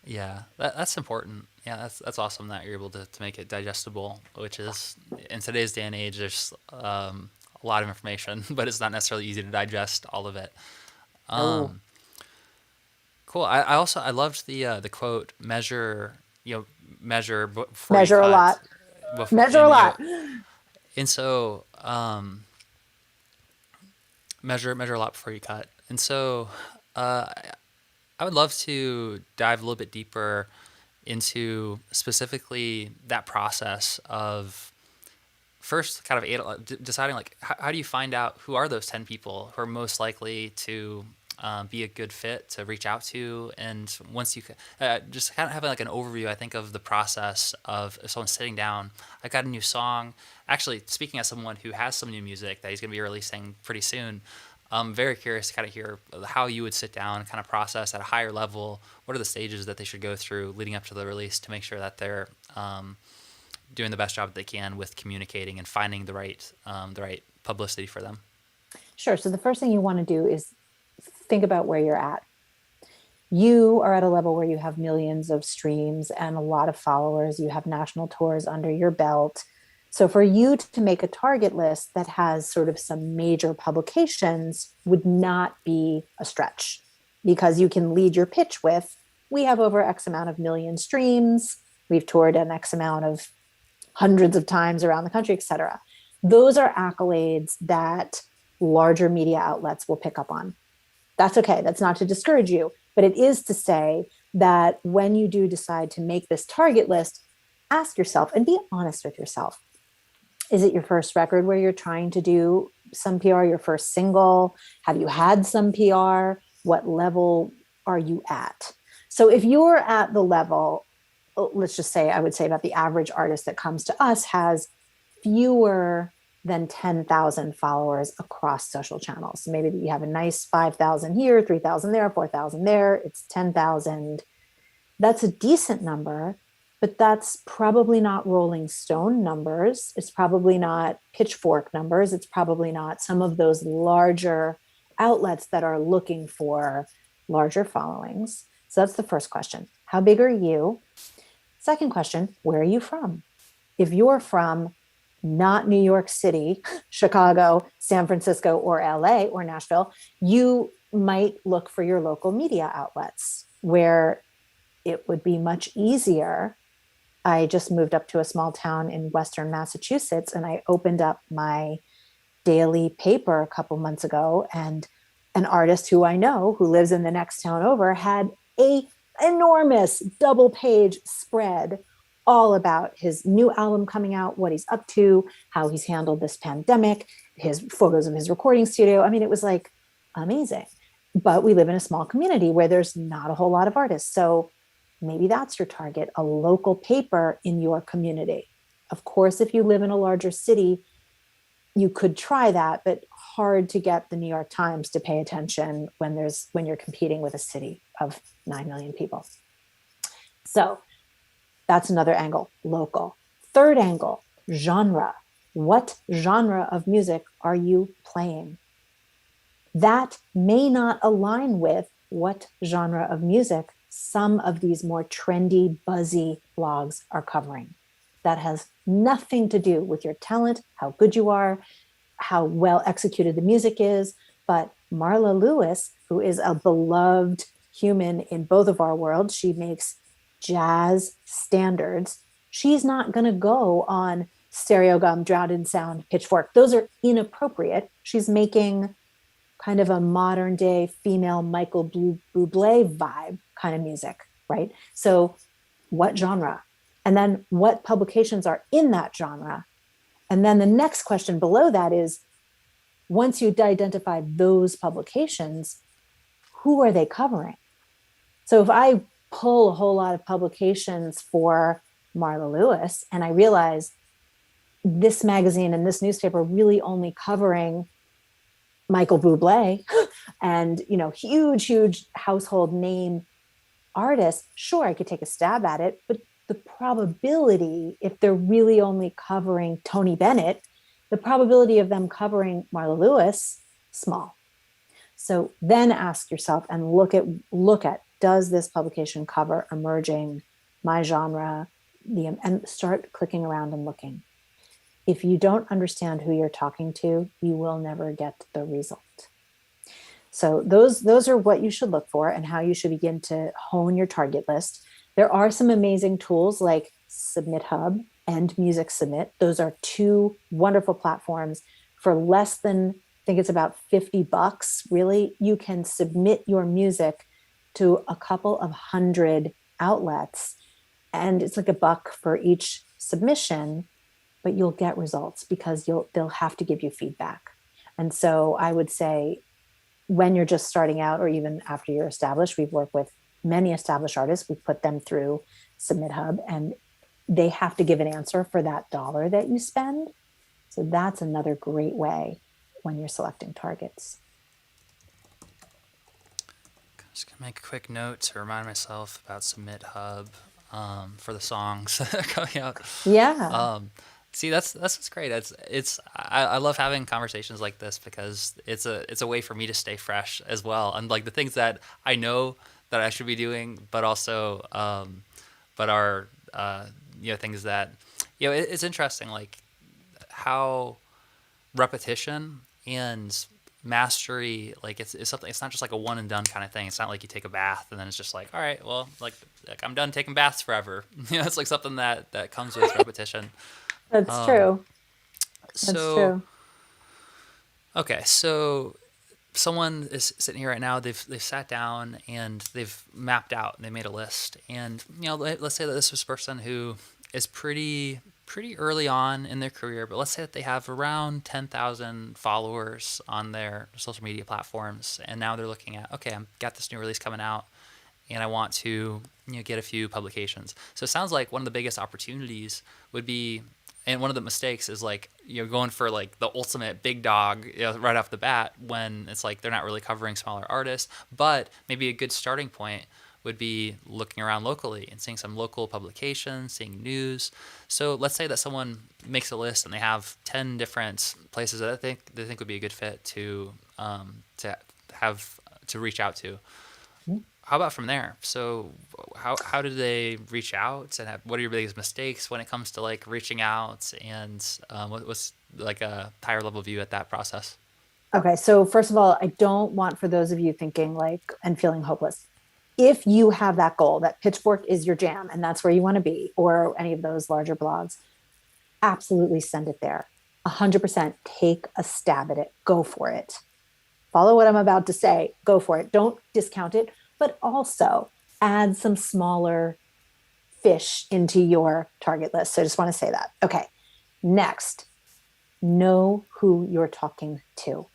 Yeah, that's important. Yeah, that's awesome that you're able to make it digestible, which is in today's day and age, there's a lot of information, but it's not necessarily easy to digest all of it. Oh, Cool. I loved the quote measure before you measure a cut, lot, measure a lot. and so measure a lot before you cut, and so uh, I would love to dive a little bit deeper into specifically that process of first kind of deciding like how do you find out who are those 10 people who are most likely to be a good fit to reach out to, and once you just kind of having like an overview, I think, of the process of if someone's sitting down, I got a new song. Actually, speaking as someone who has some new music that he's going to be releasing pretty soon, I'm very curious to kind of hear how you would sit down and kind of process at a higher level. What are the stages that they should go through leading up to the release to make sure that they're doing the best job that they can with communicating and finding the right publicity for them? Sure. So the first thing you want to do is think about where you're at. You are at a level where you have millions of streams and a lot of followers. You have national tours under your belt. So for you to make a target list that has sort of some major publications would not be a stretch because you can lead your pitch with, we have over X amount of million streams. We've toured an X amount of hundreds of times around the country, et cetera. Those are accolades that larger media outlets will pick up on. That's okay. That's not to discourage you, but it is to say that when you do decide to make this target list, ask yourself and be honest with yourself. Is it your first record where you're trying to do some PR, your first single? Have you had some PR? What level are you at? So if you're at the level, let's just say, I would say about the average artist that comes to us has fewer than 10,000 followers across social channels. So maybe you have a nice 5,000 here, 3,000 there, 4,000 there, it's 10,000. That's a decent number, but that's probably not Rolling Stone numbers. It's probably not Pitchfork numbers. It's probably not some of those larger outlets that are looking for larger followings. So that's the first question. How big are you? Second question, where are you from? If you're from not New York City, Chicago, San Francisco, or LA, or Nashville, you might look for your local media outlets where it would be much easier. I just moved up to a small town in Western Massachusetts and I opened up my daily paper a couple months ago, and an artist who I know who lives in the next town over had a enormous double page spread all about his new album coming out, what he's up to, how he's handled this pandemic, his photos of his recording studio. I mean, it was like amazing. But we live in a small community where there's not a whole lot of artists. So maybe that's your target, a local paper in your community. Of course, if you live in a larger city, you could try that, but hard to get the New York Times to pay attention when you're competing with a city of 9 million people. So that's another angle, local. Third angle, genre. What genre of music are you playing? That may not align with what genre of music some of these more trendy, buzzy blogs are covering. That has nothing to do with your talent, how good you are, how well executed the music is. But Marla Lewis, who is a beloved human in both of our worlds, she makes jazz standards. She's not going to go on Stereo Gum, Drowned in Sound, Pitchfork. Those are inappropriate. She's making kind of a modern day female Michael Bublé vibe kind of music, right? So what genre? And then what publications are in that genre? And then the next question below that is, once you identify those publications, who are they covering? So if I pull a whole lot of publications for Marla Lewis and I realize this magazine and this newspaper really only covering Michael Bublé and, huge household name artists, sure, I could take a stab at it, but the probability, if they're really only covering Tony Bennett, the probability of them covering Marla Lewis, small. So then ask yourself and look at, does this publication cover emerging, my genre, and start clicking around and looking. If you don't understand who you're talking to, you will never get the result. So those are what you should look for and how you should begin to hone your target list. There are some amazing tools like Submit Hub and Music Submit. Those are two wonderful platforms for less than, I think it's about $50. Really, you can submit your music to a couple of hundred outlets, and it's like $1 for each submission, but you'll get results because they'll have to give you feedback. And so I would say, when you're just starting out, or even after you're established, we've worked with many established artists. We put them through Submit Hub, and they have to give an answer for that dollar that you spend. So that's another great way when you're selecting targets. Just gonna make a quick note to remind myself about Submit Hub for the songs that are coming out. Yeah. See, that's what's great. I love having conversations like this because it's a way for me to stay fresh as well, and like the things that I know that I should be doing, but also but are things that it's interesting, like how repetition and mastery, like it's something. It's not just like a one and done kind of thing. It's not like you take a bath and then it's just like, all right, well, like I'm done taking baths forever. It's like something that comes with repetition. That's true. That's true. Okay, so someone is sitting here right now. They've sat down and they've mapped out and they made a list. And let's say that this was a person who is pretty early on in their career, but let's say that they have around 10,000 followers on their social media platforms, and now they're looking at, okay, I've got this new release coming out, and I want to get a few publications. So it sounds like one of the biggest opportunities would be, and one of the mistakes is like going for like the ultimate big dog right off the bat, when it's like they're not really covering smaller artists. But maybe a good starting point would be looking around locally and seeing some local publications, seeing news. So let's say that someone makes a list and they have 10 different places that they think would be a good fit to reach out to. How about from there? So how do they reach out, and what are your biggest mistakes when it comes to like reaching out, and what's like a higher level view at that process? Okay, so first of all, I don't want for those of you thinking like and feeling hopeless. If you have that goal, that Pitchfork is your jam and that's where you want to be, or any of those larger blogs, absolutely send it there. 100% take a stab at it. Go for it. Follow what I'm about to say. Go for it. Don't discount it, but also add some smaller fish into your target list. So I just want to say that. Okay. Next, know who you're talking to.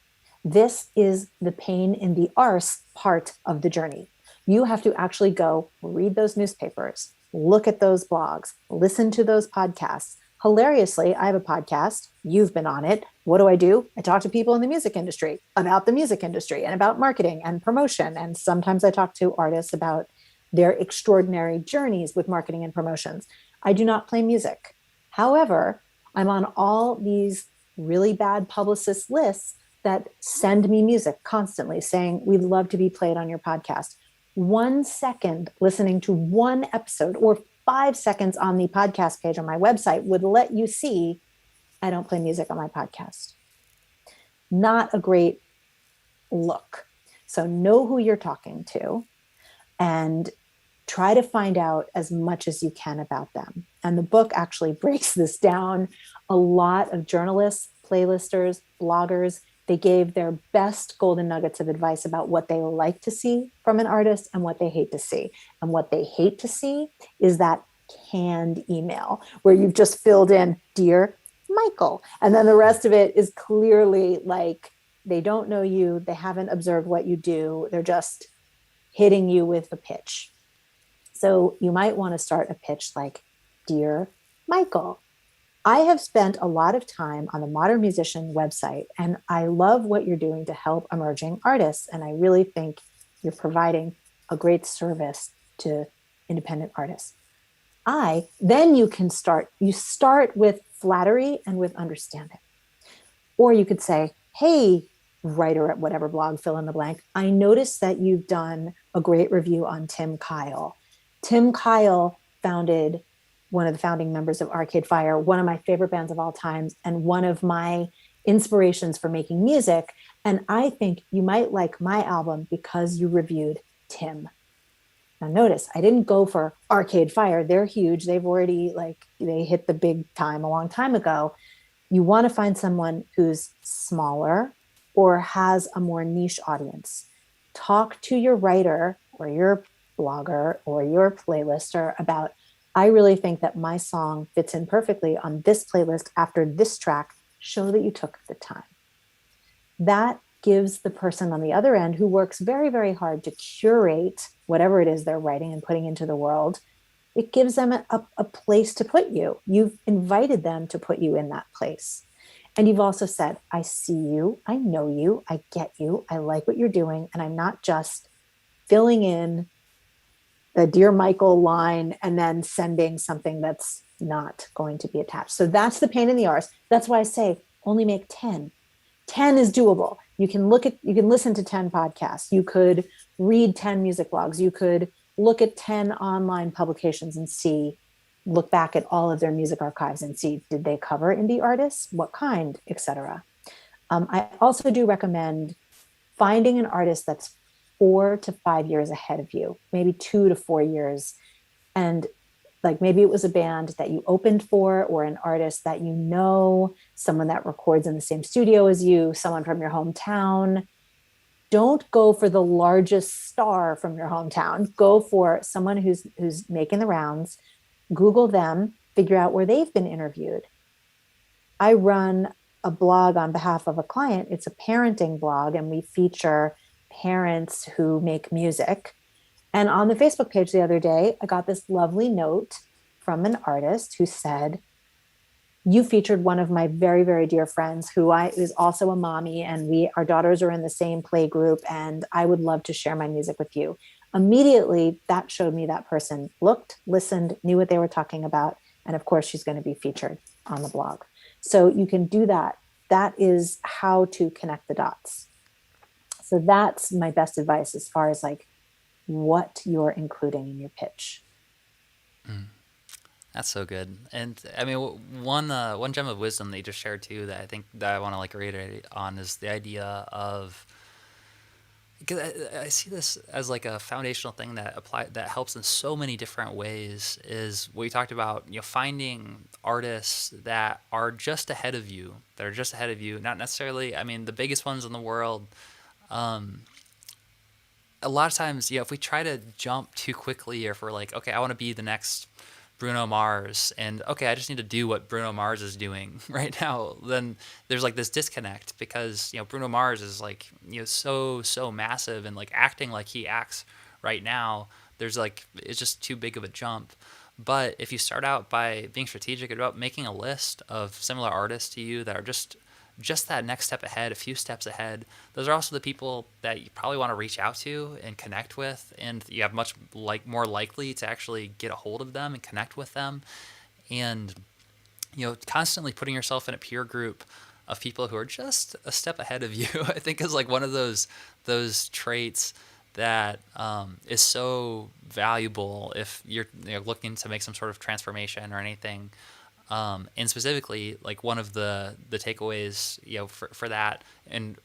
This is the pain in the arse part of the journey. You have to actually go read those newspapers, look at those blogs, listen to those podcasts. Hilariously, I have a podcast. You've been on it. What do? I talk to people in the music industry about the music industry and about marketing and promotion. And sometimes I talk to artists about their extraordinary journeys with marketing and promotions. I do not play music. However, I'm on all these really bad publicist lists that send me music constantly saying, we'd love to be played on your podcast. 1 second listening to one episode or 5 seconds on the podcast page on my website would let you see I don't play music on my podcast. Not a great look. So know who you're talking to and try to find out as much as you can about them. And the book actually breaks this down. A lot of journalists, playlisters, bloggers, they gave their best golden nuggets of advice about what they like to see from an artist and what they hate to see. And what they hate to see is that canned email where you've just filled in, "Dear Michael." And then the rest of it is clearly like they don't know you. They haven't observed what you do. They're just hitting you with a pitch. So you might want to start a pitch like, "Dear Michael, I have spent a lot of time on the Modern Musician website, and I love what you're doing to help emerging artists. And I really think you're providing a great service to independent artists. Then you start with flattery and with understanding. Or you could say, hey, writer at whatever blog, fill in the blank, I noticed that you've done a great review on Tim Kyle. Tim Kyle founded one of the founding members of Arcade Fire, one of my favorite bands of all times, and one of my inspirations for making music. And I think you might like my album because you reviewed Tim. Now notice, I didn't go for Arcade Fire. They're huge. They've already they hit the big time a long time ago. You want to find someone who's smaller or has a more niche audience. Talk to your writer or your blogger or your playlister about, I really think that my song fits in perfectly on this playlist after this track. Show that you took the time. That gives the person on the other end who works very, very hard to curate whatever it is they're writing and putting into the world, it gives them a place to put you. You've invited them to put you in that place. And you've also said, I see you, I know you, I get you, I like what you're doing, and I'm not just filling in the Dear Michael line and then sending something that's not going to be attached. So that's the pain in the arse. That's why I say only make 10. 10 is doable. You can listen to 10 podcasts. You could read 10 music blogs. You could look at 10 online publications and look back at all of their music archives and see, did they cover indie artists? What kind, etc. I also do recommend finding an artist that's 4 to 5 years ahead of you, maybe 2 to 4 years. And like maybe it was a band that you opened for, or an artist that you know, someone that records in the same studio as you, someone from your hometown. Don't go for the largest star from your hometown. Go for someone who's making the rounds. Google them, figure out where they've been interviewed. I run a blog on behalf of a client. It's a parenting blog, and we feature parents who make music. And on the Facebook page the other day, I got this lovely note from an artist who said, you featured one of my very, very dear friends who is also a mommy, and our daughters are in the same play group, and I would love to share my music with you. Immediately, that showed me that person looked, listened, knew what they were talking about. And of course, she's going to be featured on the blog. So you can do that. That is how to connect the dots. So that's my best advice as far as like what you're including in your pitch. That's so good. And I mean, one gem of wisdom that you just shared too, that I think that I want to like reiterate on, is the idea of, because I see this as like a foundational thing that helps in so many different ways, is what you talked about, finding artists that are just ahead of you, not necessarily, I mean, the biggest ones in the world. A lot of times, if we try to jump too quickly, or if we're like, okay, I want to be the next Bruno Mars, and okay, I just need to do what Bruno Mars is doing right now, then there's like this disconnect, because Bruno Mars is like so massive, and like acting like he acts right now, there's like, it's just too big of a jump. But if you start out by being strategic about making a list of similar artists to you that are just that next step ahead, a few steps ahead, those are also the people that you probably want to reach out to and connect with, and you have much more likely to actually get a hold of them and connect with them. And constantly putting yourself in a peer group of people who are just a step ahead of you, I think is like one of those traits that is so valuable if you're looking to make some sort of transformation or anything. And specifically, like one of the takeaways, for that, and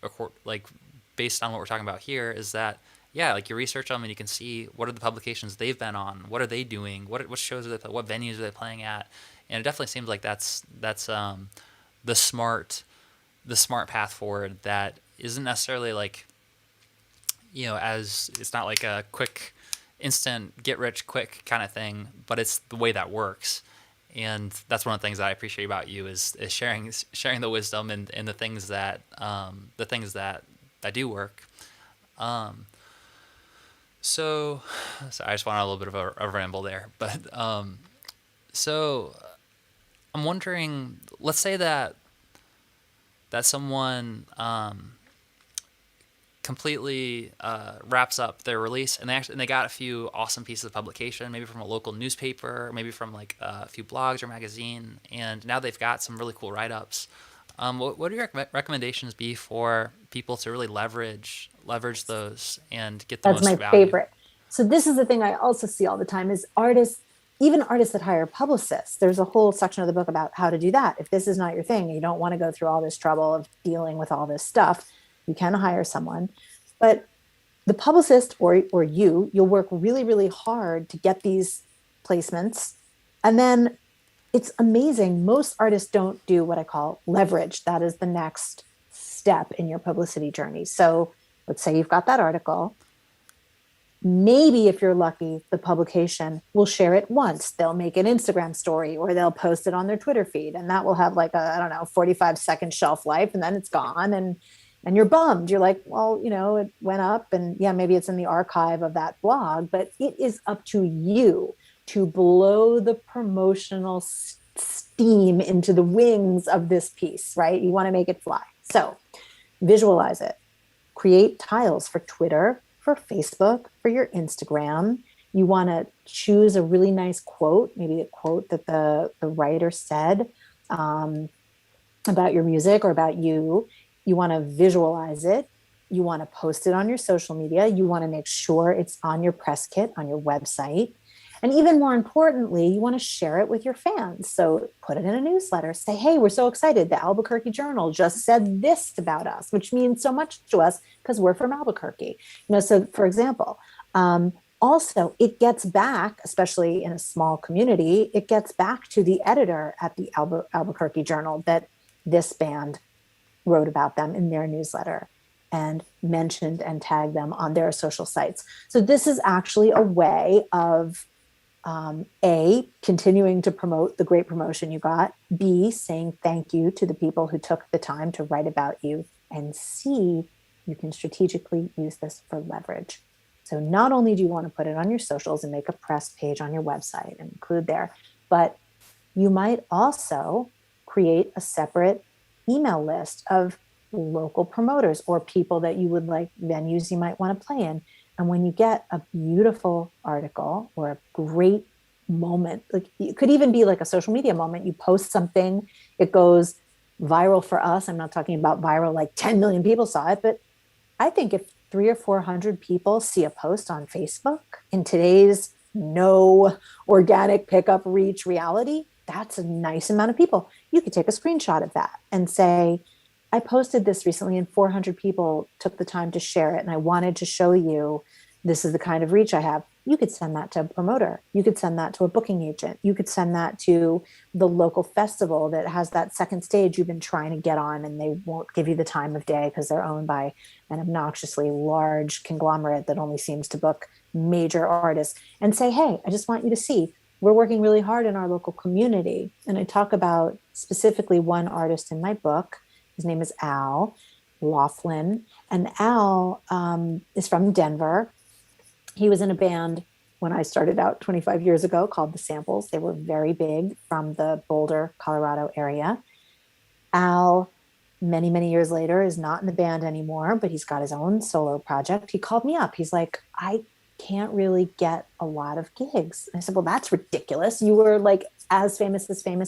like based on what we're talking about here, is that like you research them and you can see what are the publications they've been on, what are they doing, what shows are they, what venues are they playing at, and it definitely seems like that's the smart path forward. That isn't necessarily like as it's not like a quick, instant, get rich quick kind of thing, but it's the way that works. And that's one of the things that I appreciate about you is sharing the wisdom and the things that do work. So I just went on a little bit of a ramble there, but so I'm wondering, let's say that someone completely wraps up their release, and they got a few awesome pieces of publication, maybe from a local newspaper, maybe from like a few blogs or magazine, and now they've got some really cool write-ups. What would your recommendations be for people to really leverage those and get the That's most my value? favorite. So this is the thing I also see all the time is artists, even artists that hire publicists. There's a whole section of the book about how to do that. If this is not your thing, you don't want to go through all this trouble of dealing with all this stuff, you can hire someone. But the publicist or you'll work really, really hard to get these placements. And then it's amazing. Most artists don't do what I call leverage. That is the next step in your publicity journey. So let's say you've got that article. Maybe if you're lucky, the publication will share it once. They'll make an Instagram story or they'll post it on their Twitter feed. And that will have like a, I don't know, 45-second shelf life, and then it's gone. And you're bummed. You're like, well, it went up, and yeah, maybe it's in the archive of that blog, but it is up to you to blow the promotional steam into the wings of this piece, right? You want to make it fly. So visualize it. Create tiles for Twitter, for Facebook, for your Instagram. You want to choose a really nice quote, maybe a quote that the writer said about your music or about you. You want to visualize it. You want to post it on your social media. You want to make sure it's on your press kit, on your website. And even more importantly, you want to share it with your fans. So put it in a newsletter. Say, hey, we're so excited. The Albuquerque Journal just said this about us, which means so much to us because we're from Albuquerque. So for example, also it gets back, especially in a small community, it gets back to the editor at the Albuquerque Journal that this band wrote about them in their newsletter and mentioned and tagged them on their social sites. So this is actually a way of A, continuing to promote the great promotion you got, B, saying thank you to the people who took the time to write about you, and C, you can strategically use this for leverage. So not only do you want to put it on your socials and make a press page on your website and include there, but you might also create a separate email list of local promoters or people that you would like, venues you might want to play in. And when you get a beautiful article or a great moment, like it could even be like a social media moment, you post something, it goes viral for us. I'm not talking about viral, like 10 million people saw it, but I think if 300 or 400 people see a post on Facebook in today's no organic pickup reach reality, that's a nice amount of people. You could take a screenshot of that and say, I posted this recently and 400 people took the time to share it. And I wanted to show you this is the kind of reach I have. You could send that to a promoter. You could send that to a booking agent. You could send that to the local festival that has that second stage you've been trying to get on, and they won't give you the time of day because they're owned by an obnoxiously large conglomerate that only seems to book major artists, and say, hey, I just want you to see we're working really hard in our local community. And I talk about specifically one artist in my book. His name is Al Laughlin. And Al is from Denver. He was in a band when I started out 25 years ago called The Samples. They were very big from the Boulder, Colorado area. Al, many, many years later, is not in the band anymore, but he's got his own solo project. He called me up. He's like, I can't really get a lot of gigs. And I said, well, that's ridiculous. You were like as famous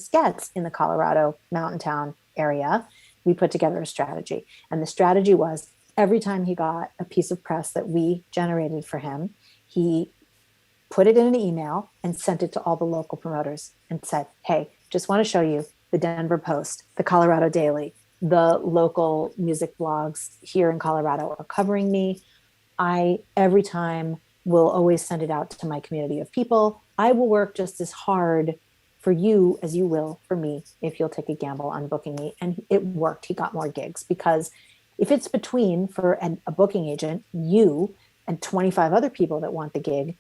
gets in the Colorado mountain town area. We put together a strategy. And the strategy was every time he got a piece of press that we generated for him, he put it in an email and sent it to all the local promoters and said, hey, just want to show you the Denver Post, the Colorado Daily, the local music blogs here in Colorado are covering me. I, every time, will always send it out to my community of people. I will work just as hard for you as you will for me if you'll take a gamble on booking me. And it worked. He got more gigs because if it's between for a booking agent, you and 25 other people that want the gig,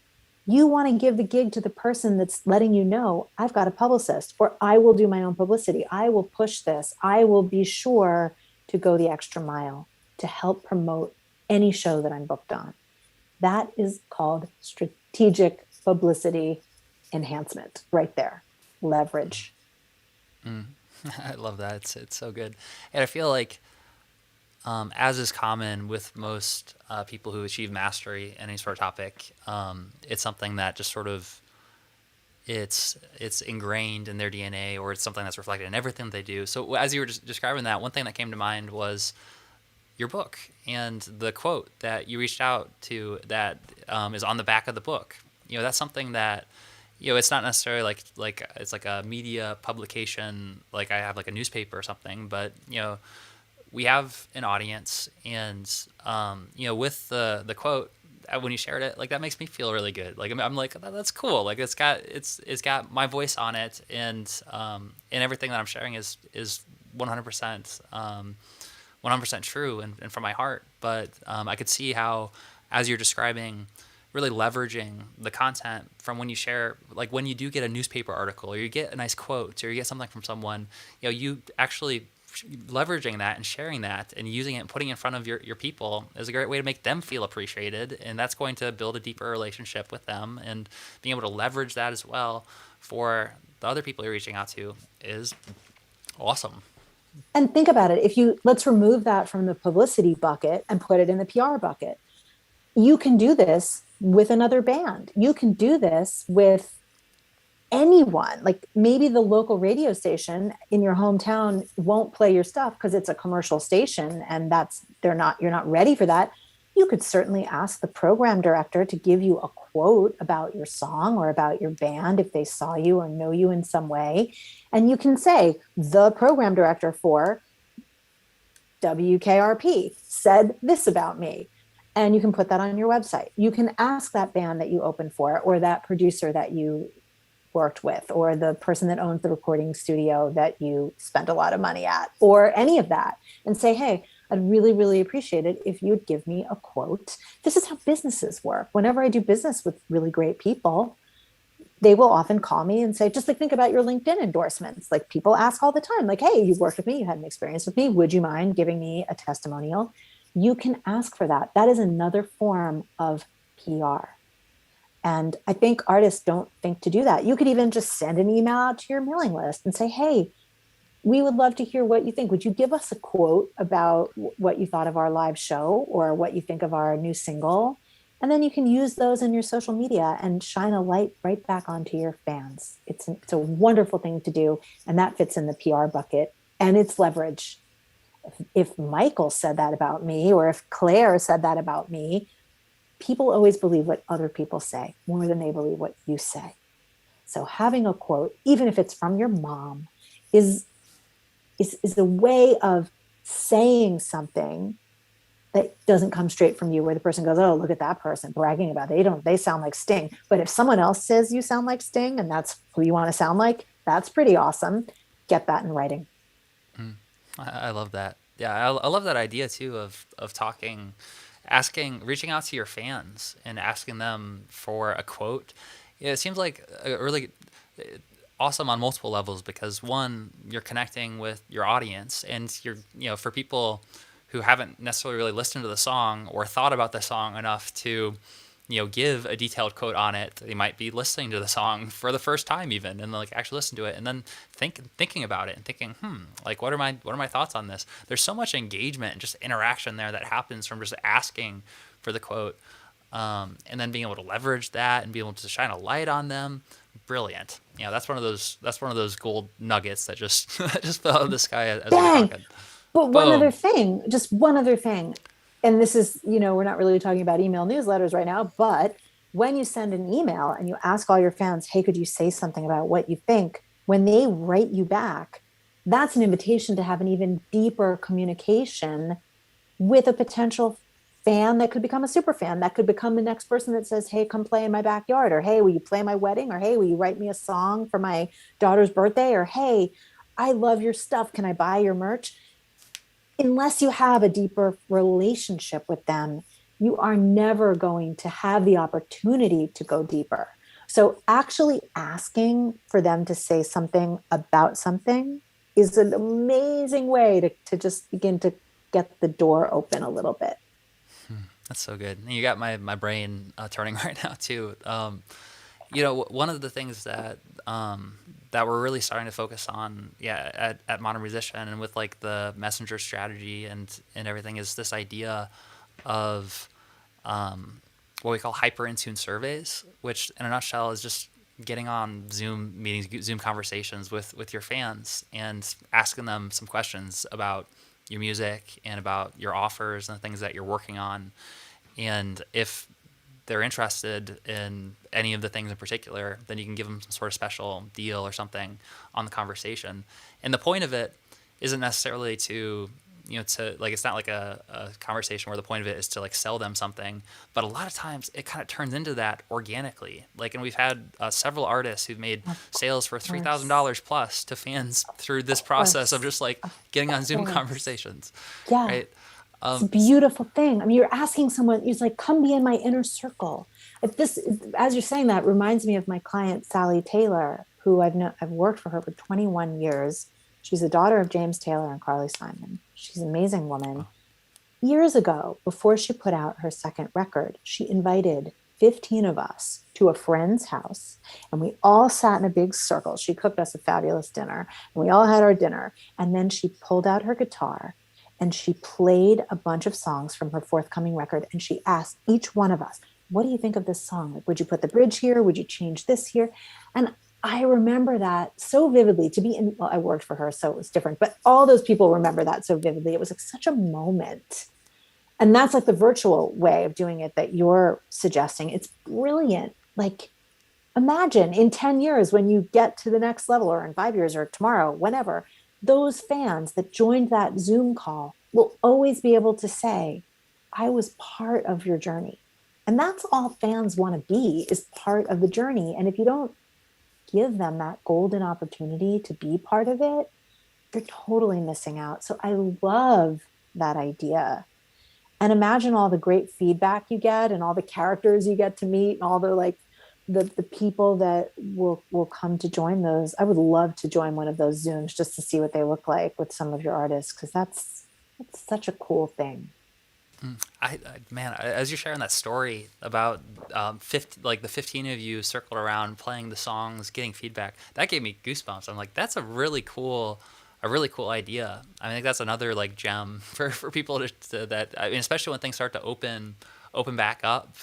you want to give the gig to the person that's letting you know, I've got a publicist, or I will do my own publicity. I will push this. I will be sure to go the extra mile to help promote any show that I'm booked on. That is called strategic publicity enhancement right there. Leverage. I love that. It's so good, and I feel like, as is common with most people who achieve mastery in any sort of topic, it's something that just sort of it's ingrained in their DNA, or it's something that's reflected in everything that they do. So as you were just describing that, one thing that came to mind was your book and the quote that you reached out to that is on the back of the book. That's something that, it's not necessarily like it's like a media publication, like I have like a newspaper or something, but we have an audience, and with the quote, when you shared it, like that makes me feel really good. Like I'm like, that's cool. Like it's got my voice on it, and everything that I'm sharing is 100% 100% true and from my heart. But I could see how, as you're describing, really leveraging the content from when you share, like when you do get a newspaper article or you get a nice quote or you get something from someone, you actually leveraging that and sharing that and using it and putting it in front of your people is a great way to make them feel appreciated. And that's going to build a deeper relationship with them, and being able to leverage that as well for the other people you're reaching out to is awesome. And think about it. Let's remove that from the publicity bucket and put it in the PR bucket. You can do this with another band. You can do this with anyone. Like maybe the local radio station in your hometown won't play your stuff because it's a commercial station and you're not ready for that. You could certainly ask the program director to give you a quote about your song or about your band if they saw you or know you in some way. And you can say, the program director for WKRP said this about me. And you can put that on your website. You can ask that band that you opened for, or that producer that you worked with, or the person that owns the recording studio that you spent a lot of money at, or any of that, and say, hey, I'd really, really appreciate it if you would give me a quote. This is how businesses work. Whenever I do business with really great people, they will often call me and say, just like, think about your LinkedIn endorsements. Like people ask all the time, like, hey, you've worked with me, you had an experience with me. Would you mind giving me a testimonial? You can ask for that. That is another form of PR. And I think artists don't think to do that. You could even just send an email out to your mailing list and say, hey, we would love to hear what you think. Would you give us a quote about what you thought of our live show or what you think of our new single? And then you can use those in your social media and shine a light right back onto your fans. It's a wonderful thing to do. And that fits in the PR bucket, and it's leverage. If Michael said that about me, or if Claire said that about me, people always believe what other people say more than they believe what you say. So having a quote, even if it's from your mom, is a way of saying something that doesn't come straight from you, where the person goes, oh, look at that person bragging about it. They sound like Sting. But if someone else says you sound like Sting and that's who you want to sound like, that's pretty awesome. Get that in writing. I love that. Yeah, I love that idea too of talking, reaching out to your fans and asking them for a quote. Yeah, it seems like a really awesome on multiple levels, because one, you're connecting with your audience, and you're, for people who haven't necessarily really listened to the song or thought about the song enough to, give a detailed quote on it. They might be listening to the song for the first time even, and like actually listen to it and then thinking about it and thinking, like what are my thoughts on this? There's so much engagement and just interaction there that happens from just asking for the quote, and then being able to leverage that and be able to shine a light on them. Brilliant. That's one of those gold nuggets that just just fell out of the sky as we were talking. But one other thing, and this is, we're not really talking about email newsletters right now, but when you send an email and you ask all your fans, hey, could you say something about what you think? When they write you back, that's an invitation to have an even deeper communication with a potential fan that could become a super fan, that could become the next person that says, hey, come play in my backyard, or hey, will you play my wedding, or hey, will you write me a song for my daughter's birthday, or hey, I love your stuff, can I buy your merch? Unless you have a deeper relationship with them, you are never going to have the opportunity to go deeper. So actually asking for them to say something about something is an amazing way to just begin to get the door open a little bit. That's so good. And you got my brain turning right now too. One of the things that that we're really starting to focus on, at Modern Musician, and with like the messenger strategy and everything, is this idea of what we call hyper in tune surveys, which in a nutshell is just getting on Zoom meetings, Zoom conversations with your fans and asking them some questions about your music and about your offers and the things that you're working on. And if they're interested in any of the things in particular, then you can give them some sort of special deal or something on the conversation. And the point of it isn't necessarily to, to like, it's not like a conversation where the point of it is to like sell them something, but a lot of times it kind of turns into that organically. Like, and we've had several artists who've made sales for $3,000 plus to fans through this process of just like getting on Zoom conversations. Yeah. Right. It's a beautiful thing. I mean, you're asking someone, he's like, come be in my inner circle. If this, as you're saying that, reminds me of my client, Sally Taylor, who I've worked for her for 21 years. She's the daughter of James Taylor and Carly Simon. She's an amazing woman. Years ago, before she put out her second record, she invited 15 of us to a friend's house, and we all sat in a big circle. She cooked us a fabulous dinner, and we all had our dinner. And then she pulled out her guitar and she played a bunch of songs from her forthcoming record. And she asked each one of us, what do you think of this song? Like, would you put the bridge here? Would you change this here? And I remember that so vividly. I worked for her, so it was different, but all those people remember that so vividly. It was like such a moment. And that's like the virtual way of doing it that you're suggesting. It's brilliant. Like, imagine in 10 years when you get to the next level, or in 5 years, or tomorrow, whenever, those fans that joined that Zoom call will always be able to say, I was part of your journey. And that's all fans want to be, is part of the journey. And if you don't give them that golden opportunity to be part of it, you're totally missing out. So I love that idea. And imagine all the great feedback you get and all the characters you get to meet and all the the people that will come to join those. I would love to join one of those Zooms just to see what they look like with some of your artists, because that's such a cool thing. Man, as you're sharing that story about the 15 of you circled around playing the songs, getting feedback, that gave me goosebumps. I'm like, that's a really cool idea. I think that's another like gem for people that I mean, especially when things start to open back up.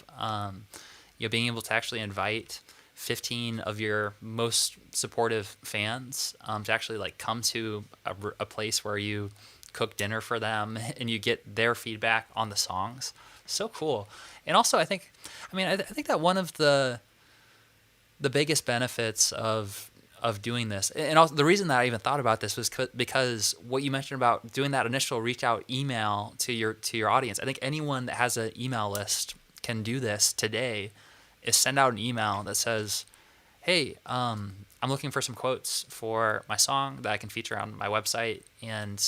Being able to actually invite 15 of your most supportive fans to actually like come to a place where you cook dinner for them and you get their feedback on the songs. So cool. And also I think that one of the biggest benefits of doing this, and also the reason that I even thought about this was because what you mentioned about doing that initial reach out email to your audience. I think anyone that has an email list can do this today, is send out an email that says, hey, I'm looking for some quotes for my song that I can feature on my website. And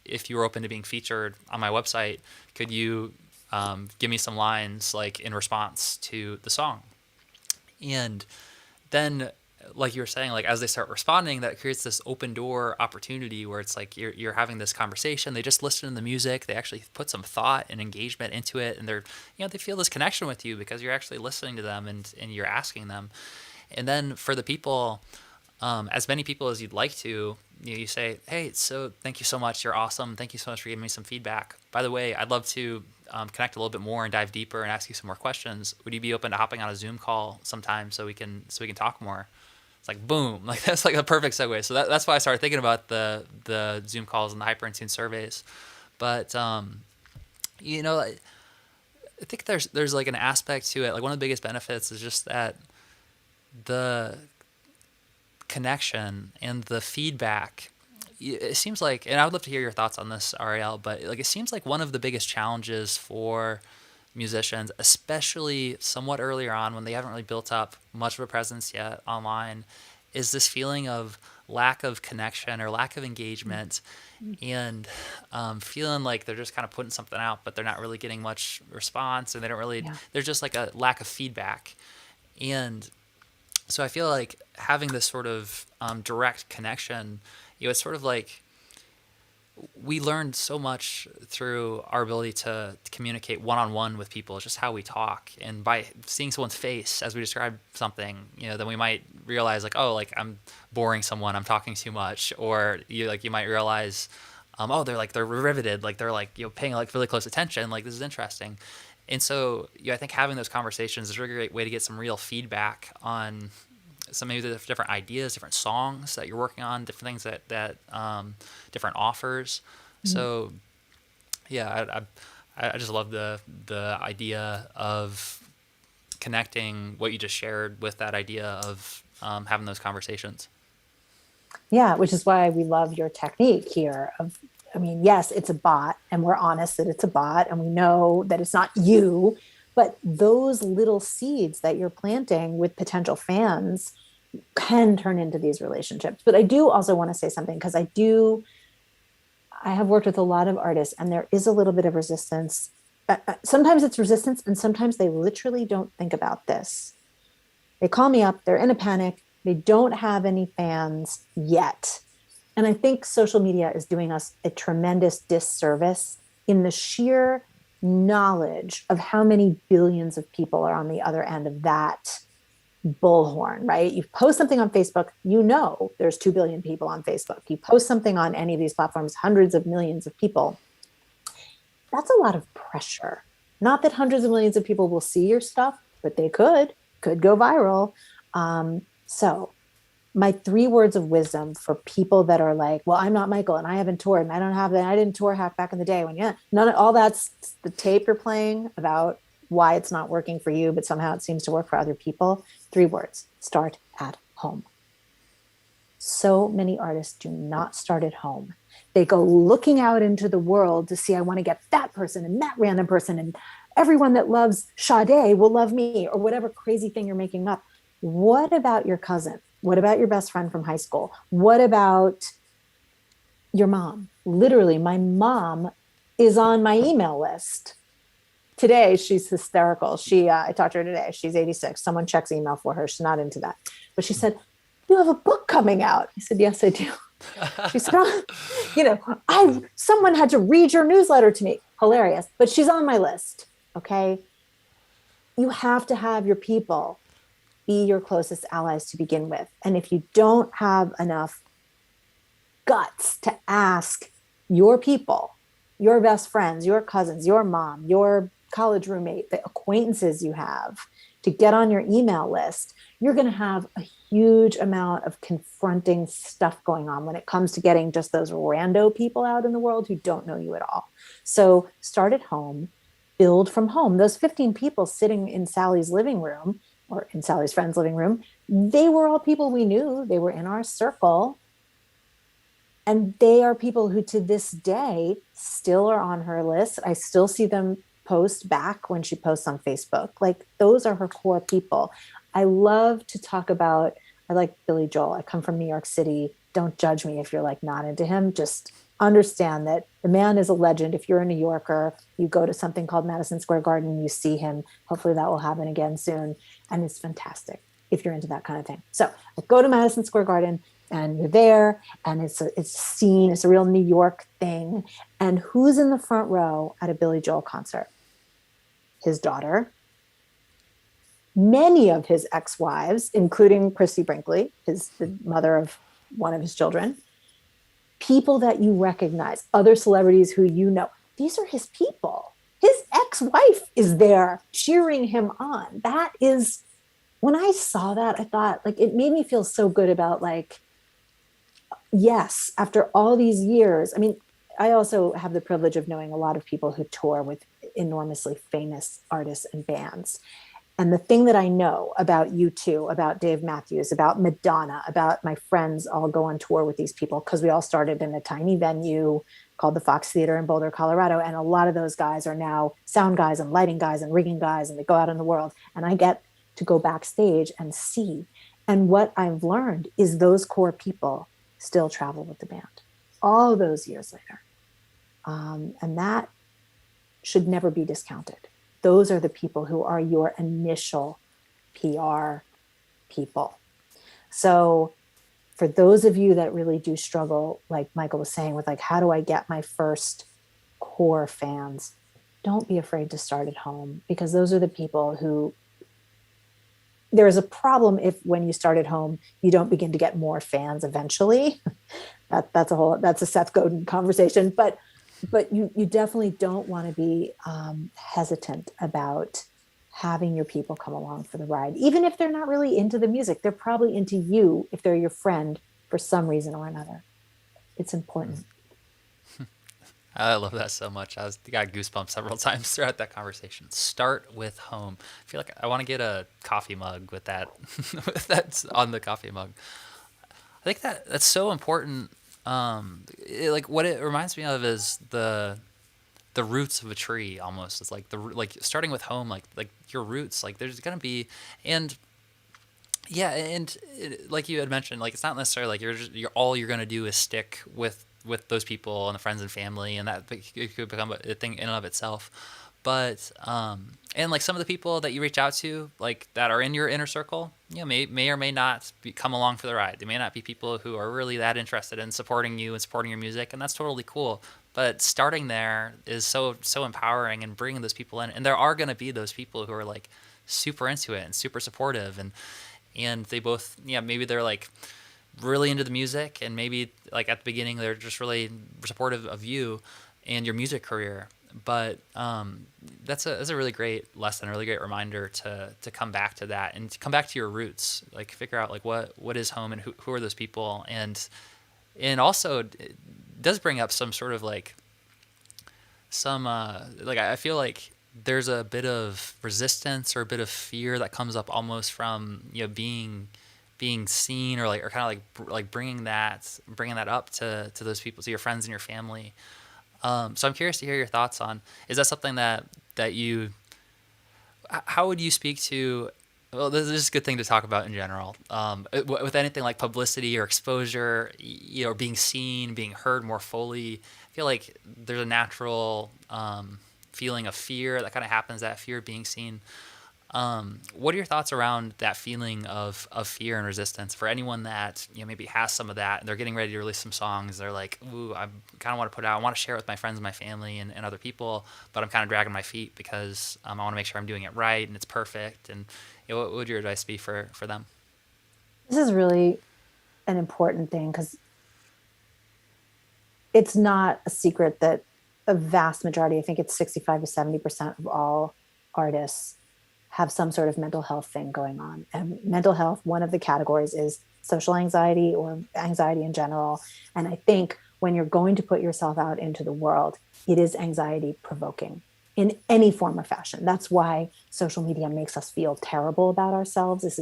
if you were open to being featured on my website, could you give me some lines like in response to the song? And then, like you were saying, like as they start responding, that creates this open door opportunity where it's like you're having this conversation. They just listen to the music. They actually put some thought and engagement into it, and they feel this connection with you because you're actually listening to them and you're asking them. And then for the people, as many people as you'd like to, you say, hey, so thank you so much. You're awesome. Thank you so much for giving me some feedback. By the way, I'd love to connect a little bit more and dive deeper and ask you some more questions. Would you be open to hopping on a Zoom call sometime so we can talk more? It's like, boom, like that's like a perfect segue. So that's why I started thinking about the Zoom calls and the hyper in tune surveys. But, I think there's like an aspect to it. Like one of the biggest benefits is just that the connection and the feedback. It seems like, and I would love to hear your thoughts on this, Ariel, but like it seems like one of the biggest challenges for musicians, especially somewhat earlier on when they haven't really built up much of a presence yet online, is this feeling of lack of connection or lack of engagement, and feeling like they're just kind of putting something out, but they're not really getting much response, and they don't really, there's just like a lack of feedback. And so I feel like having this sort of direct connection, it's sort of like we learned so much through our ability to communicate one-on-one with people. It's just how we talk, and by seeing someone's face as we describe something, then we might realize like, oh, like I'm boring someone, I'm talking too much, or you might realize, oh, they're riveted, like they're like paying like really close attention, like this is interesting. And so I think having those conversations is a really great way to get some real feedback on some maybe the different ideas, different songs that you're working on, different things that different offers. So yeah, I just love the idea of connecting what you just shared with that idea of having those conversations. Yeah, which is why we love your technique here of, I mean, yes, it's a bot and we're honest that it's a bot and we know that it's not you, but those little seeds that you're planting with potential fans can turn into these relationships. But I do also want to say something, because I have worked with a lot of artists and there is a little bit of resistance. Sometimes it's resistance and sometimes they literally don't think about this. They call me up, they're in a panic, they don't have any fans yet. And I think social media is doing us a tremendous disservice in the sheer knowledge of how many billions of people are on the other end of that bullhorn, right? You post something on Facebook, there's 2 billion people on Facebook. You post something on any of these platforms, hundreds of millions of people. That's a lot of pressure. Not that hundreds of millions of people will see your stuff, but they could go viral. So my 3 words of wisdom for people that are like, well, I'm not Michael and I haven't toured and I didn't tour hack back in the day, when none of all that's the tape you're playing about why it's not working for you, but somehow it seems to work for other people. 3 words: start at home. So many artists do not start at home. They go looking out into the world to see, I want to get that person and that random person, and everyone that loves Sade will love me, or whatever crazy thing you're making up. What about your cousin? What about your best friend from high school? What about your mom? Literally, my mom is on my email list. Today, she's hysterical. I talked to her today. She's 86. Someone checks email for her. She's not into that. But she said, you have a book coming out. I said, yes, I do. She said, someone had to read your newsletter to me. Hilarious. But she's on my list. Okay. You have to have your people be your closest allies to begin with. And if you don't have enough guts to ask your people, your best friends, your cousins, your mom, your college roommate, the acquaintances you have, to get on your email list, you're going to have a huge amount of confronting stuff going on when it comes to getting just those rando people out in the world who don't know you at all. So start at home, build from home. Those 15 people sitting in Sally's living room, or in Sally's friend's living room, they were all people we knew. They were in our circle. And they are people who to this day still are on her list. I still see them post back when she posts on Facebook. Like, those are her core people. I love to talk about, I like Billy Joel. I come from New York City. Don't judge me if you're like not into him. Just understand that the man is a legend. If you're a New Yorker, you go to something called Madison Square Garden, you see him. Hopefully that will happen again soon. And it's fantastic if you're into that kind of thing. So I go to Madison Square Garden and you're there, and it's seen, it's a real New York thing. And who's in the front row at a Billy Joel concert? His daughter, many of his ex-wives, including Christy Brinkley, the mother of one of his children, people that you recognize, other celebrities who you know. These are his people. His ex-wife is there cheering him on. That is, when I saw that, I thought, like, it made me feel so good about, like, yes, after all these years. I mean, I also have the privilege of knowing a lot of people who tour with enormously famous artists and bands. And the thing that I know about U2, about Dave Matthews, about Madonna, about my friends all go on tour with these people, because we all started in a tiny venue called the Fox Theater in Boulder, Colorado. And a lot of those guys are now sound guys and lighting guys and rigging guys, and they go out in the world. And I get to go backstage and see. And what I've learned is those core people still travel with the band all those years later. And that should never be discounted. Those are the people who are your initial PR people. So for those of you that really do struggle, like Michael was saying, with like, how do I get my first core fans? Don't be afraid to start at home, because those are the people who, there is a problem if when you start at home, you don't begin to get more fans eventually. That's a Seth Godin conversation, but you definitely don't want to be hesitant about having your people come along for the ride. Even if they're not really into the music, they're probably into you if they're your friend for some reason or another. It's important. I love that so much. I got goosebumps several times throughout that conversation. Start with home. I feel like I want to get a coffee mug with that, with that on the coffee mug. I think that's so important. Like what it reminds me of is the roots of a tree almost. It's like like starting with home, like your roots. Like there's gonna be, and yeah, and like you had mentioned, like it's not necessarily like you're all you're gonna do is stick with those people and the friends and family, and that it could become a thing in and of itself. But and like some of the people that you reach out to, like that are in your inner circle, you know, may or may not come along for the ride. They may not be people who are really that interested in supporting you and supporting your music, and that's totally cool. But starting there is so empowering, and bringing those people in, and there are going to be those people who are like super into it and super supportive, and they both, yeah, maybe they're like really into the music, and maybe like at the beginning they're just really supportive of you and your music career. But that's a really great lesson, a really great reminder to come back to that, and to come back to your roots, like figure out like what is home, and who are those people, and also it does bring up some sort of like some like I feel like there's a bit of resistance or a bit of fear that comes up almost from, you know, being seen, or kind of like bringing that up to those people, to your friends and your family. So I'm curious to hear your thoughts on, is that something that you, how would you speak to, well, this is a good thing to talk about in general, with anything like publicity or exposure, you know, being seen, being heard more fully. I feel like there's a natural feeling of fear that kind of happens, that fear of being seen. What are your thoughts around that feeling of fear and resistance for anyone that, you know, maybe has some of that, and they're getting ready to release some songs? They're like, ooh, I kind of want to put it out. I want to share it with my friends and my family and other people, but I'm kind of dragging my feet because I want to make sure I'm doing it right and it's perfect. And you know, what would your advice be for them? This is really an important thing, because it's not a secret that a vast majority, I think it's 65 to 70% of all artists have some sort of mental health thing going on. And mental health, one of the categories is social anxiety or anxiety in general. And I think when you're going to put yourself out into the world, it is anxiety provoking in any form or fashion. That's why social media makes us feel terrible about ourselves. This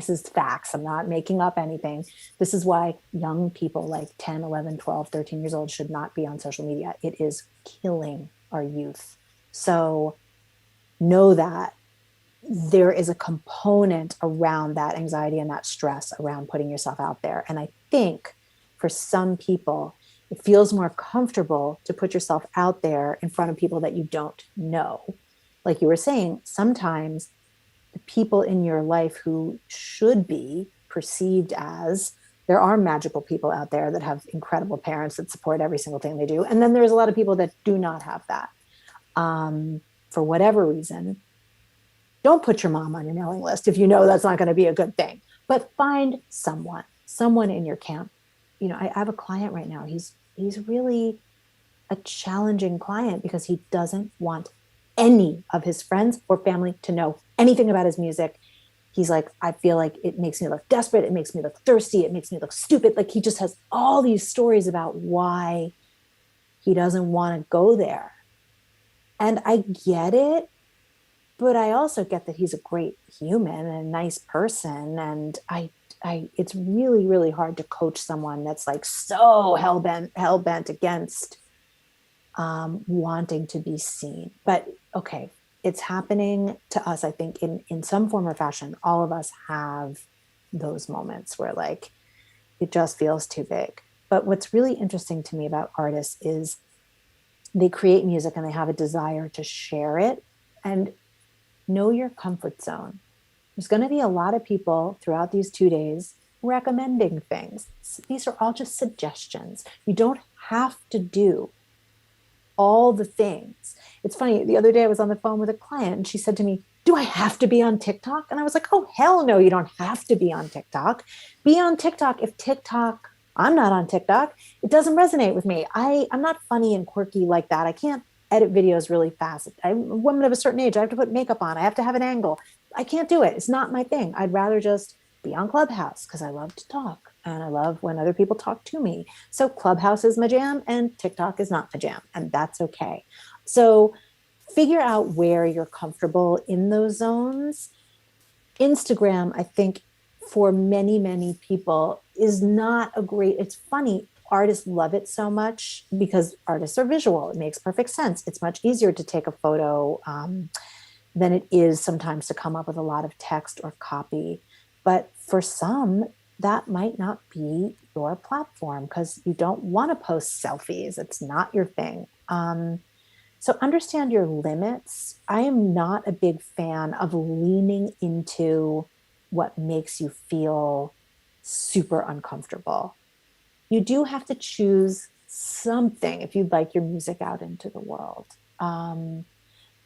is facts. I'm not making up anything. This is why young people like 10, 11, 12, 13 years old should not be on social media. It is killing our youth. So know that there is a component around that anxiety and that stress around putting yourself out there. And I think for some people, it feels more comfortable to put yourself out there in front of people that you don't know. Like you were saying, sometimes the people in your life who should be perceived as, there are magical people out there that have incredible parents that support every single thing they do. And then there's a lot of people that do not have that. For whatever reason, don't put your mom on your mailing list if you know that's not going to be a good thing. But find someone in your camp. You know, I have a client right now. He's really a challenging client because he doesn't want any of his friends or family to know anything about his music. He's like, I feel like it makes me look desperate. It makes me look thirsty. It makes me look stupid. Like he just has all these stories about why he doesn't want to go there. And I get it. But I also get that he's a great human and a nice person. And it's really, really hard to coach someone that's like so hell-bent against wanting to be seen. But okay, it's happening to us. I think in some form or fashion, all of us have those moments where like, it just feels too big. But what's really interesting to me about artists is they create music and they have a desire to share it. And know your comfort zone. There's going to be a lot of people throughout these 2 days recommending things. These are all just suggestions. You don't have to do all the things. It's funny. The other day I was on the phone with a client and she said to me, do I have to be on TikTok? And I was like, oh, hell no, you don't have to be on TikTok. Be on TikTok if TikTok, I'm not on TikTok. It doesn't resonate with me. I'm not funny and quirky like that. I can't edit videos really fast. I'm a woman of a certain age. I have to put makeup on. I have to have an angle. I can't do it. It's not my thing. I'd rather just be on Clubhouse because I love to talk and I love when other people talk to me. So Clubhouse is my jam and TikTok is not my jam, and that's okay. So figure out where you're comfortable in those zones. Instagram, I think for many, many people is not a great, it's funny. Artists love it so much because artists are visual. It makes perfect sense. It's much easier to take a photo than it is sometimes to come up with a lot of text or copy. But for some, that might not be your platform because you don't want to post selfies. It's not your thing. So understand your limits. I am not a big fan of leaning into what makes you feel super uncomfortable. You do have to choose something if you'd like your music out into the world.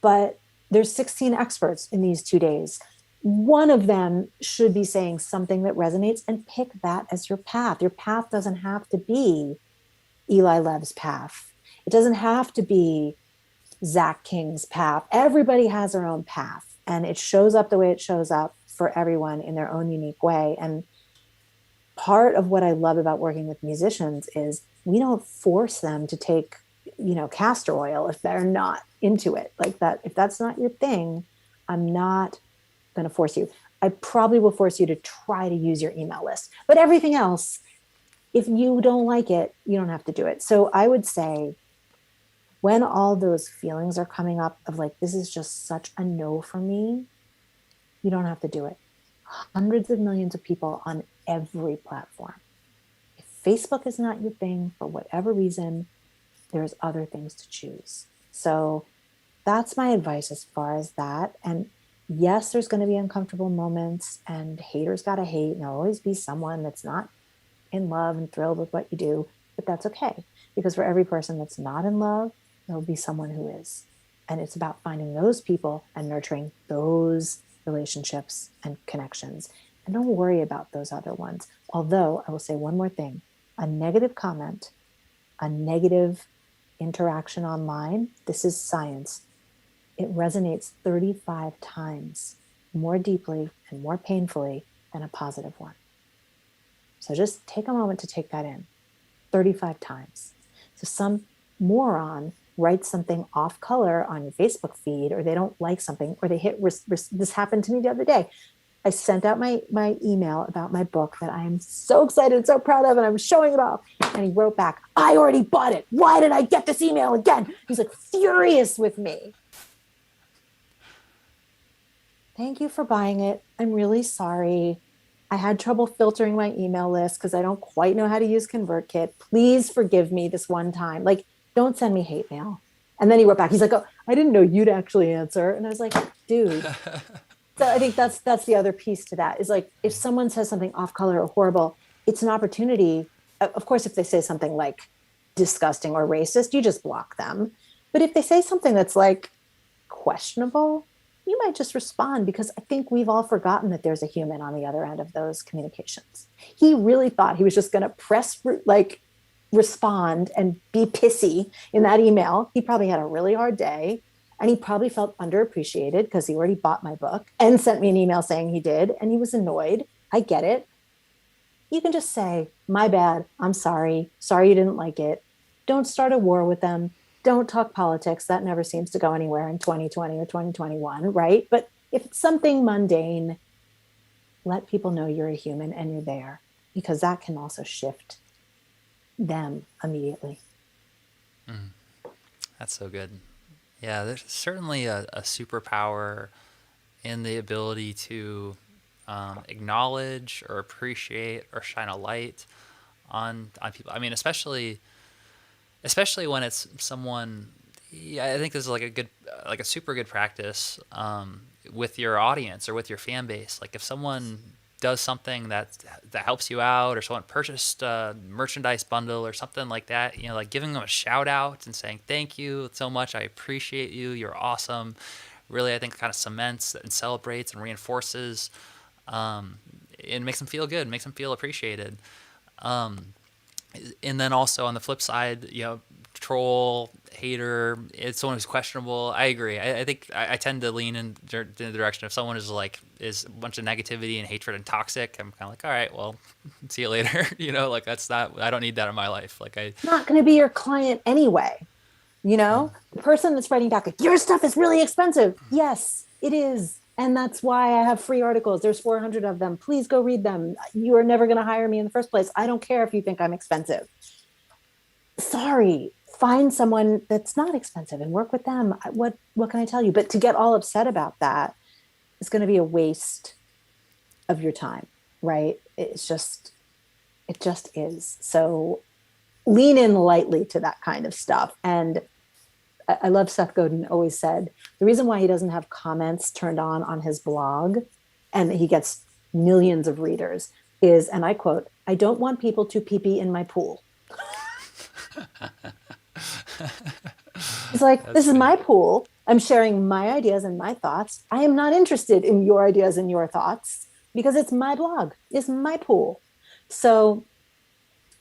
But there's 16 experts in these 2 days. One of them should be saying something that resonates, and pick that as your path. Your path doesn't have to be Eli Lev's path. It doesn't have to be Zach King's path. Everybody has their own path, and it shows up the way it shows up for everyone in their own unique way. And part of what I love about working with musicians is we don't force them to take, castor oil if they're not into it. Like that, if that's not your thing, I'm not going to force you. I probably will force you to try to use your email list. But everything else, if you don't like it, you don't have to do it. So I would say when all those feelings are coming up of like, this is just such a no for me, you don't have to do it. Hundreds of millions of people on every platform. If Facebook is not your thing for whatever reason, there's other things to choose. So that's my advice as far as that. And yes, there's going to be uncomfortable moments and haters got to hate. And there'll always be someone that's not in love and thrilled with what you do, but that's okay. Because for every person that's not in love, there'll be someone who is. And it's about finding those people and nurturing those relationships and connections. And don't worry about those other ones. Although I will say one more thing, a negative comment, a negative interaction online, this is science. It resonates 35 times more deeply and more painfully than a positive one. So just take a moment to take that in. 35 times. So some moron writes something off color on your Facebook feed, or they don't like something, or they hit this happened to me the other day. I sent out my email about my book that I am so excited, so proud of, and I'm showing it off. And he wrote back, I already bought it. Why did I get this email again? He's like furious with me. Thank you for buying it. I'm really sorry. I had trouble filtering my email list because I don't quite know how to use ConvertKit. Please forgive me this one time. Like, don't send me hate mail. And then he wrote back. He's like, oh, I didn't know you'd actually answer. And I was like, dude. So I think that's the other piece to that is like, if someone says something off color or horrible, it's an opportunity. Of course, if they say something like disgusting or racist, you just block them. But if they say something that's like questionable, you might just respond, because I think we've all forgotten that there's a human on the other end of those communications. He really thought he was just going to respond and be pissy in that email. He probably had a really hard day, and he probably felt underappreciated because he already bought my book and sent me an email saying he did, and he was annoyed. I get it. You can just say, my bad, I'm sorry you didn't like it. Don't start a war with them. Don't talk politics. That never seems to go anywhere in 2020 or 2021, right? But if it's something mundane, let people know you're a human and you're there, because that can also shift them immediately. That's so good. Yeah, there's certainly a superpower in the ability to acknowledge or appreciate or shine a light on people. I mean, especially when it's someone. Yeah, I think this is like a super good practice with your audience or with your fan base. Like if someone does something that helps you out, or someone purchased a merchandise bundle or something like that, you know, like giving them a shout out and saying thank you so much, I appreciate you, you're awesome, really I think kind of cements and celebrates and reinforces, and makes them feel good, makes them feel appreciated. And then also on the flip side, you know, troll, hater, it's someone who's questionable. I agree. I think I tend to lean in the direction if someone is a bunch of negativity and hatred and toxic, I'm kind of like, all right, well, see you later. You know, like I don't need that in my life. Like Not going to be your client anyway. You know, the person that's writing back, like, your stuff is really expensive. Yes, it is. And that's why I have free articles. There's 400 of them. Please go read them. You are never going to hire me in the first place. I don't care if you think I'm expensive. Sorry, find someone that's not expensive and work with them. What can I tell you? But to get all upset about that is going to be a waste of your time, right? It just is. So lean in lightly to that kind of stuff. And I love Seth Godin always said, the reason why he doesn't have comments turned on his blog and he gets millions of readers is, and I quote, I don't want people to pee-pee in my pool. He's like, this is my pool. I'm sharing my ideas and my thoughts. I am not interested in your ideas and your thoughts because it's my blog, it's my pool. So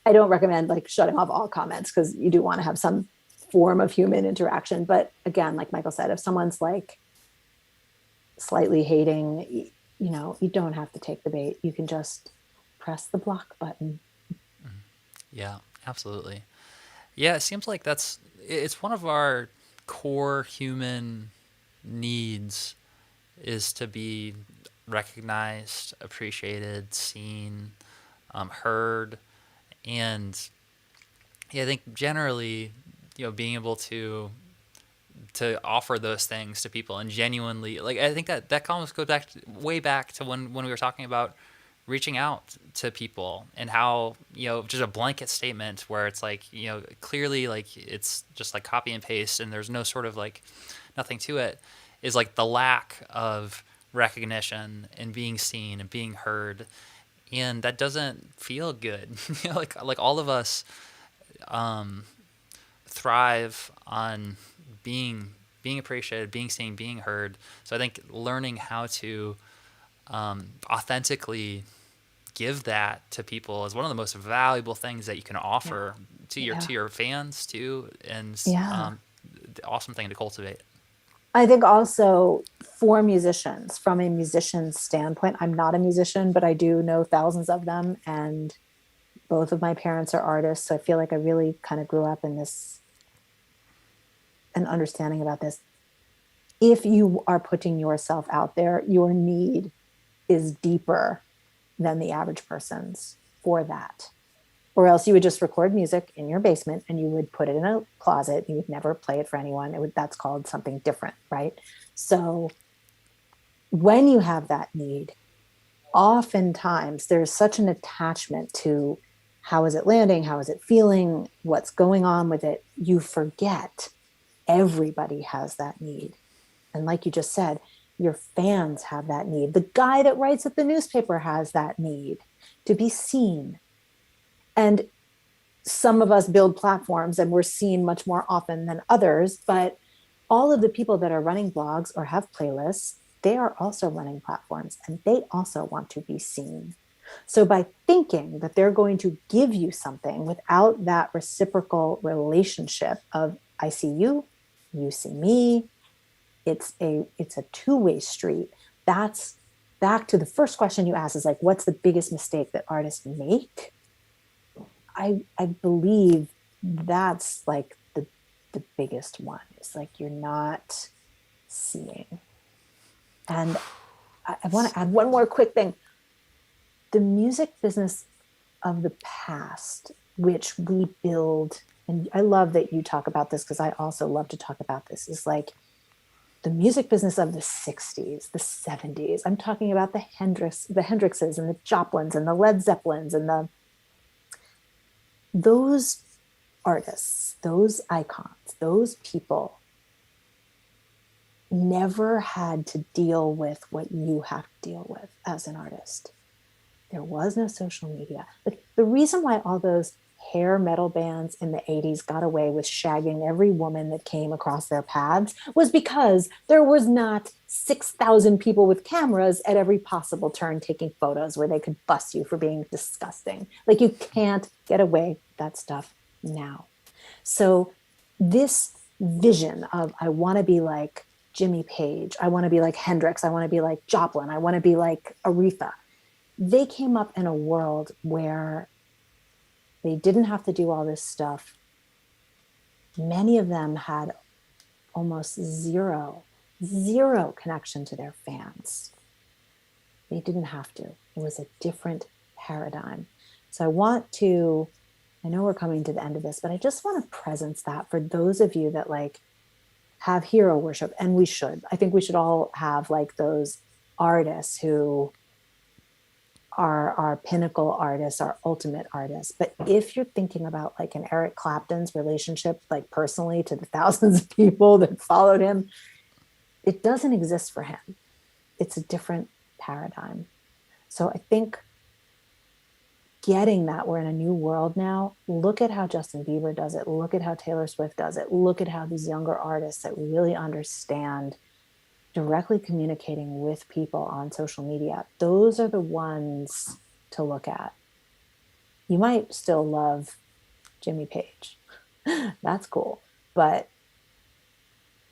I don't recommend like shutting off all comments because you do want to have some form of human interaction. But again, like Michael said, if someone's like slightly hating, you know, you don't have to take the bait. You can just press the block button. Yeah, absolutely. Yeah, it seems like it's one of our core human needs is to be recognized, appreciated, seen, heard. And yeah, I think generally, you know, being able to offer those things to people and genuinely, like, I think that almost goes way back to when we were talking about reaching out to people and how, you know, just a blanket statement where it's like, you know, clearly like it's just like copy and paste and there's no sort of like nothing to it, is like the lack of recognition and being seen and being heard. And that doesn't feel good. You know, like all of us thrive on being appreciated, being seen, being heard. So I think learning how to authentically give that to people is one of the most valuable things that you can offer to your fans too, and the awesome thing to cultivate. I think also for musicians, from a musician's standpoint, I'm not a musician, but I do know thousands of them, and both of my parents are artists, so I feel like I really kind of grew up in this, an understanding about this. If you are putting yourself out there, your need is deeper than the average person's for that. Or else you would just record music in your basement and you would put it in a closet. You would never play it for anyone. That's called something different, right? So when you have that need, oftentimes there's such an attachment to how is it landing? How is it feeling? What's going on with it? You forget everybody has that need. And like you just said, your fans have that need. The guy that writes at the newspaper has that need to be seen. And some of us build platforms and we're seen much more often than others, but all of the people that are running blogs or have playlists, they are also running platforms and they also want to be seen. So by thinking that they're going to give you something without that reciprocal relationship of I see you, you see me, it's a two-way street. That's back to the first question you asked, is like, what's the biggest mistake that artists make? I believe that's like the biggest one. It's like you're not seeing. And I want to add one more quick thing. The music business of the past, which we build, and I love that you talk about this because I also love to talk about this, is like the music business of the 60s, the 70s. I'm talking about the Hendrixes and the Joplins and the Led Zeppelins and those artists, those icons, those people never had to deal with what you have to deal with as an artist. There was no social media. Like the reason why all those hair metal bands in the 80s got away with shagging every woman that came across their paths was because there was not 6,000 people with cameras at every possible turn taking photos where they could bust you for being disgusting. Like you can't get away with that stuff now. So this vision of I want to be like Jimmy Page, I want to be like Hendrix, I want to be like Joplin, I want to be like Aretha. They came up in a world where they didn't have to do all this stuff. Many of them had almost zero connection to their fans. They didn't have to. It was a different paradigm. So I know we're coming to the end of this, but I just want to presence that for those of you that like have hero worship, and we should. I think we should all have like those artists who are our pinnacle artists, our ultimate artists. But if you're thinking about like an Eric Clapton's relationship, like personally to the thousands of people that followed him, it doesn't exist for him. It's a different paradigm. So I think getting that we're in a new world now, look at how Justin Bieber does it. Look at how Taylor Swift does it. Look at how these younger artists that really understand directly communicating with people on social media. Those are the ones to look at. You might still love Jimmy Page. That's cool. But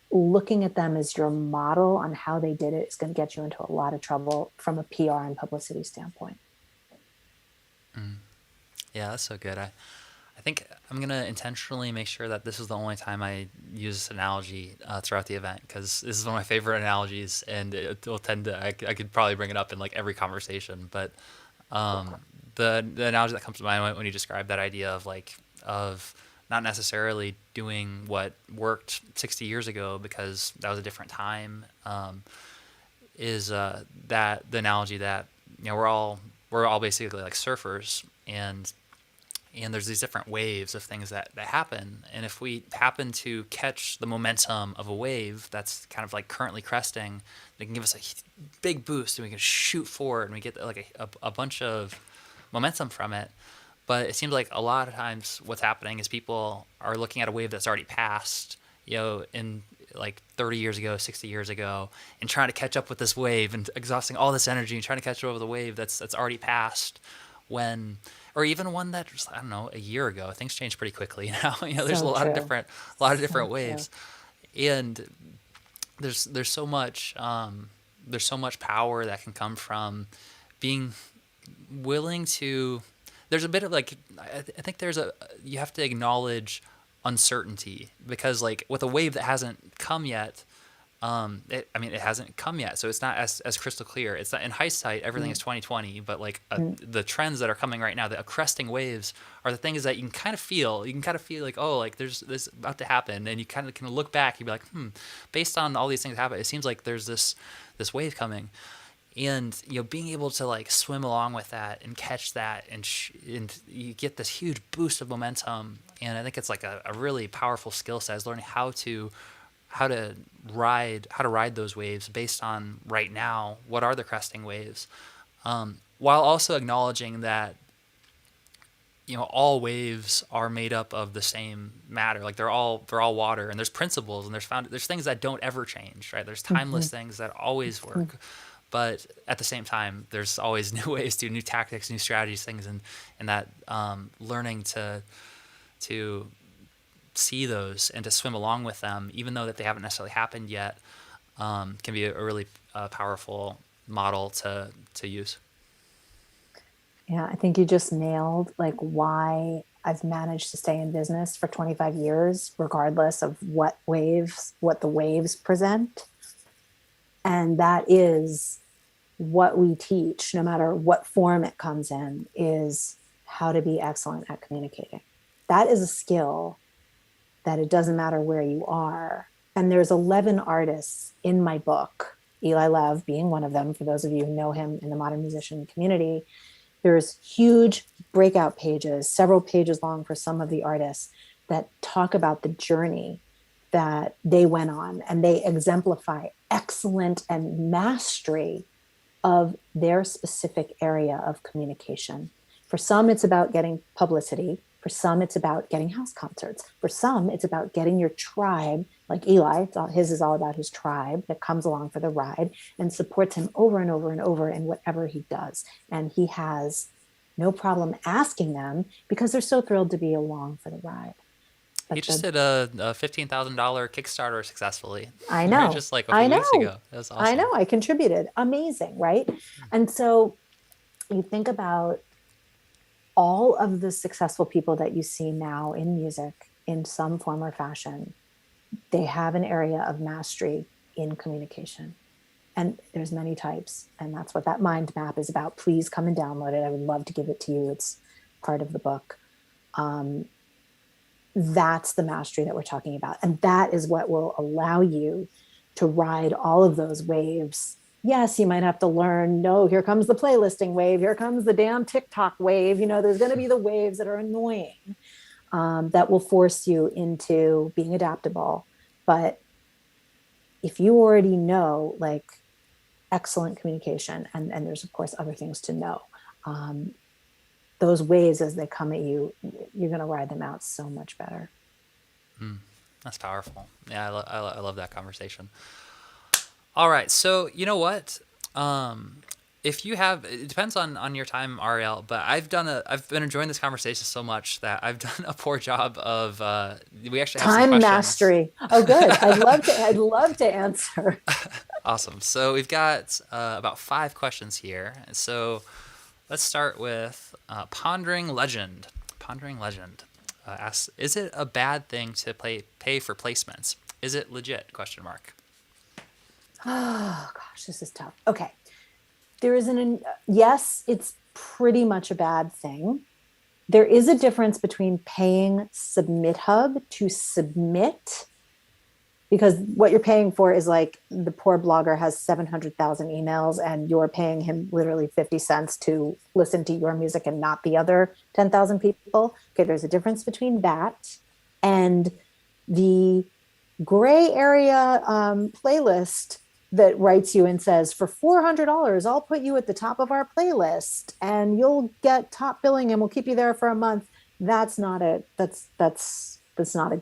looking at them as your model on how they did it is going to get you into a lot of trouble from a PR and publicity standpoint. Yeah, that's so good. I think I'm going to intentionally make sure that this is the only time I use this analogy throughout the event, because this is one of my favorite analogies, and it will tend to, I could probably bring it up in like every conversation, but the analogy that comes to mind when you describe that idea of not necessarily doing what worked 60 years ago because that was a different time, is that the analogy that, we're all basically like surfers, and there's these different waves of things that happen. And if we happen to catch the momentum of a wave that's kind of like currently cresting, they can give us a big boost and we can shoot forward and we get like a bunch of momentum from it. But it seems like a lot of times what's happening is people are looking at a wave that's already passed, in like 30 years ago, 60 years ago, and trying to catch up with this wave and exhausting all this energy and trying to catch up with the wave that's already passed, or even one that just, I don't know, a year ago. Things change pretty quickly now. There's So a lot of true. different So waves, and there's so much power that can come from being willing to. There's a bit of like, I think you have to acknowledge uncertainty, because like with a wave that hasn't come yet, it hasn't come yet, so it's not as crystal clear. It's not, in hindsight, everything is 2020, but like the trends that are coming right now, the cresting waves, are the things that you can kind of feel. You can kind of feel like, oh, like there's this about to happen, and you kind of can look back. You'd be like, based on all these things that happen, it seems like there's this wave coming. And being able to like swim along with that and catch that, and you get this huge boost of momentum. And I think it's like a really powerful skill set, is learning how to ride those waves based on right now what are the cresting waves, while also acknowledging that all waves are made up of the same matter. Like they're all water, and there's principles, and there's things that don't ever change, right? There's timeless things that always work. But at the same time, there's always new ways to, new tactics, new strategies, things, and that learning to see those and to swim along with them, even though that they haven't necessarily happened yet, can be a really powerful model to use. Yeah, I think you just nailed like why I've managed to stay in business for 25 years, regardless of what the waves present. And that is what we teach, no matter what form it comes in, is how to be excellent at communicating. That is a skill that it doesn't matter where you are. And there's 11 artists in my book, Eli Lev being one of them, for those of you who know him in the modern musician community. There's huge breakout pages, several pages long for some of the artists, that talk about the journey that they went on, and they exemplify excellent and mastery of their specific area of communication. For some, it's about getting publicity. For some, it's about getting house concerts. For some, it's about getting your tribe, like Eli, his is all about his tribe that comes along for the ride and supports him over and over and over in whatever he does. And he has no problem asking them because they're so thrilled to be along for the ride. He just did a $15,000 Kickstarter successfully. I know. Just like a few weeks ago. That was awesome. I know. I contributed. Amazing, right? And so you think about all of the successful people that you see now in music in some form or fashion, they have an area of mastery in communication. And there's many types. And that's what that mind map is about. Please come and download it. I would love to give it to you. It's part of the book. That's the mastery that we're talking about. And that is what will allow you to ride all of those waves. Yes, you might have to learn, no, here comes the playlisting wave. Here comes the damn TikTok wave. There's going to be the waves that are annoying that will force you into being adaptable. But if you already know, like, excellent communication, and there's, of course, other things to know, those waves as they come at you, you're going to ride them out so much better. That's powerful. Yeah, I love that conversation. All right, so you know what? If you have, it depends on your time, Ariel. But I've been enjoying this conversation so much that I've done a poor job of. We actually have some time questions. Mastery. Oh, good. I'd love to answer. Awesome. So we've got about 5 questions here. So let's start with Pondering Legend. Pondering Legend asks, is it a bad thing to pay for placements? Is it legit? Question mark. Oh gosh, this is tough. Okay. There is yes, it's pretty much a bad thing. There is a difference between paying Submit Hub to submit, because what you're paying for is like the poor blogger has 700,000 emails and you're paying him literally 50 cents to listen to your music and not the other 10,000 people. Okay, there's a difference between that and the gray area playlist that writes you and says, for $400, I'll put you at the top of our playlist and you'll get top billing and we'll keep you there for a month. That's not a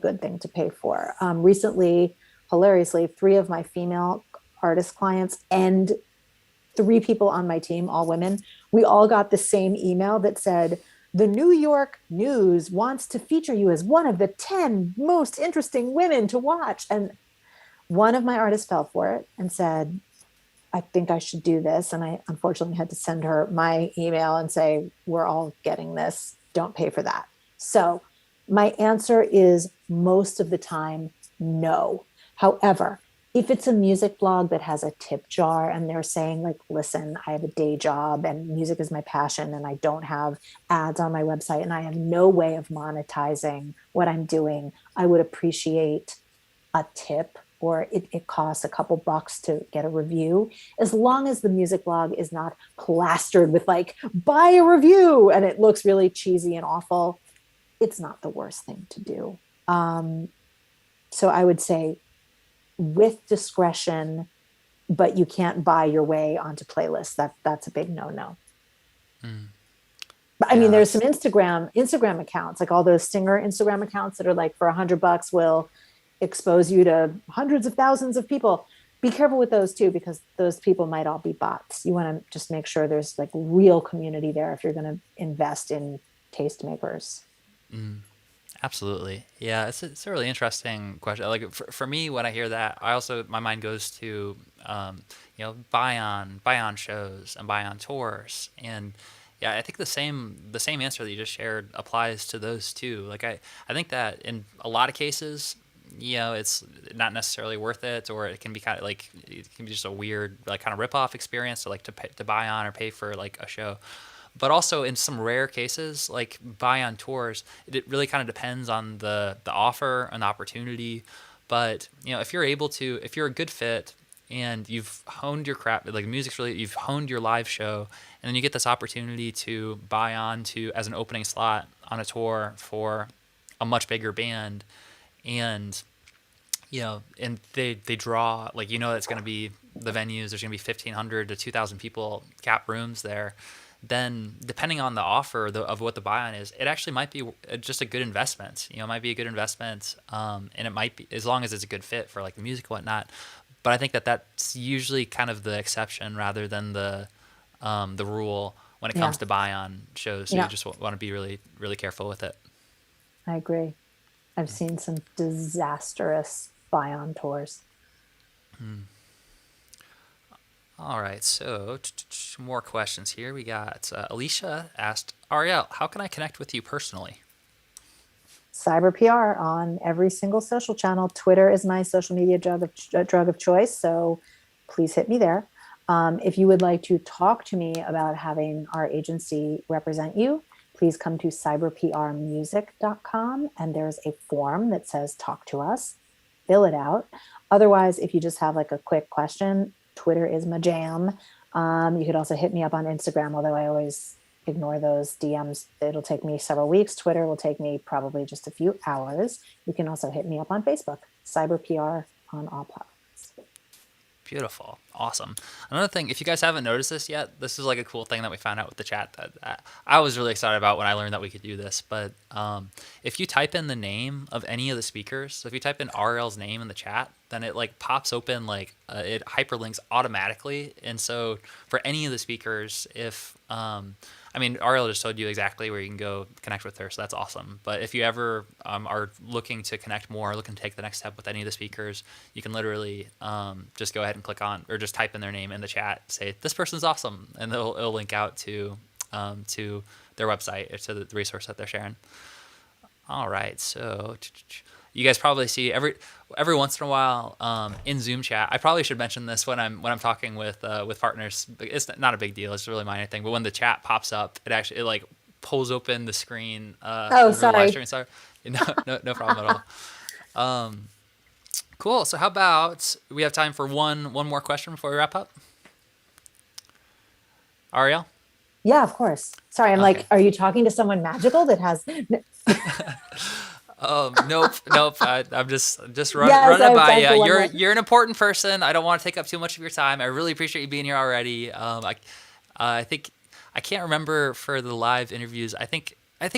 good thing to pay for. Recently, hilariously, 3 of my female artist clients and 3 people on my team, all women, we all got the same email that said, the New York News wants to feature you as one of the 10 most interesting women to watch. And one of my artists fell for it and said, I think I should do this. And I unfortunately had to send her my email and say, we're all getting this. Don't pay for that. So my answer is most of the time, no. However, if it's a music blog that has a tip jar and they're saying like, listen, I have a day job and music is my passion and I don't have ads on my website and I have no way of monetizing what I'm doing, I would appreciate a tip, or it costs a couple bucks to get a review, as long as the music blog is not plastered with like, buy a review, and it looks really cheesy and awful. It's not the worst thing to do. So I would say with discretion, but you can't buy your way onto playlists. That's a big no-no. But I mean, there's some Instagram accounts, like all those singer Instagram accounts that are like for $100 will expose you to hundreds of thousands of people. Be careful with those too, because those people might all be bots. You want to just make sure there's like real community there if you're going to invest in tastemakers. Absolutely. Yeah, it's a really interesting question. Like for me, when I hear that, my mind goes to buy on shows and buy on tours. And yeah, I think the same answer that you just shared applies to those too. Like I think that in a lot of cases, it's not necessarily worth it, or it can be kind of like, it can be just a weird like kind of rip-off experience to buy on or pay for like a show. But also in some rare cases, like buy on tours, it really kind of depends on the offer and the opportunity. But if you're a good fit and you've honed your craft, like you've honed your live show, and then you get this opportunity to buy on to as an opening slot on a tour for a much bigger band, and and they draw, like, it's going to be the venues, there's going to be 1,500 to 2,000 people, cap rooms there, then depending on the offer of what the buy-on is, it actually might be just a good investment. You know, it might be a good investment, and it might be, as long as it's a good fit for like the music and whatnot. But I think that's usually kind of the exception rather than the rule when it comes to buy-on shows. So you just want to be really, really careful with it. I agree. I've seen some disastrous buy-on tours. All right, so more questions here. We got Alicia asked, Ariel, how can I connect with you personally? Cyber PR on every single social channel. Twitter is my social media drug of choice, so please hit me there. If you would like to talk to me about having our agency represent you, please come to cyberprmusic.com, and there's a form that says talk to us. Fill it out. Otherwise, if you just have like a quick question, Twitter is my jam. You could also hit me up on Instagram, although I always ignore those DMs. It'll take me several weeks. Twitter will take me probably just a few hours. You can also hit me up on Facebook, Cyber PR on all platforms. Beautiful. Awesome. Another thing, if you guys haven't noticed this yet, this is like a cool thing that we found out with the chat that I was really excited about when I learned that we could do this. But if you type in the name of any of the speakers, so if you type in RL's name in the chat, then it like pops open, like it hyperlinks automatically. And so for any of the speakers, if I mean, Ariel just told you exactly where you can go connect with her, so that's awesome. But if you ever are looking to connect more, looking to take the next step with any of the speakers, you can literally just go ahead and click on, or just type in their name in the chat, say, this person's awesome, and it'll link out to their website, or to the resource that they're sharing. All right, so you guys probably see every once in a while in Zoom chat. I probably should mention this when I'm talking with partners. It's not a big deal. It's a really minor thing. But when the chat pops up, it like pulls open the screen. Oh, sorry. Sorry. No problem at all. Cool. So how about we have time for one more question before we wrap up? Ariel? Yeah, of course. Sorry, I'm like, are you talking to someone magical that has? Nope. I'm just running it by you. You're an important person. I don't want to take up too much of your time. I really appreciate you being here already. I think I can't remember for the live interviews. I think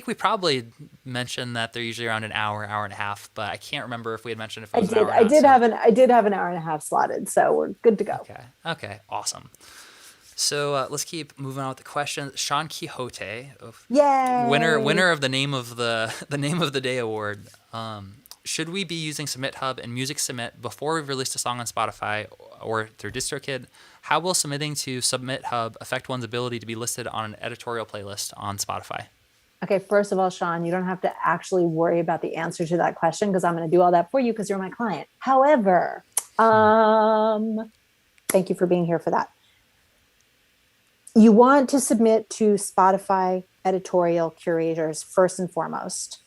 we probably mentioned that they're usually around an hour and a half, but I can't remember if we had mentioned if it was an hour. I did have an hour and a half slotted, so we're good to go. Okay, awesome. So let's keep moving on with the questions. Sean Quixote, Yay! winner of the Name of the Day award. Should we be using Submit Hub and Music Submit before we've released a song on Spotify or through DistroKid? How will submitting to Submit Hub affect one's ability to be listed on an editorial playlist on Spotify? Okay, first of all, Sean, you don't have to actually worry about the answer to that question because I'm going to do all that for you because you're my client. However, thank you for being here for that. You want to submit to Spotify editorial curators first and foremost.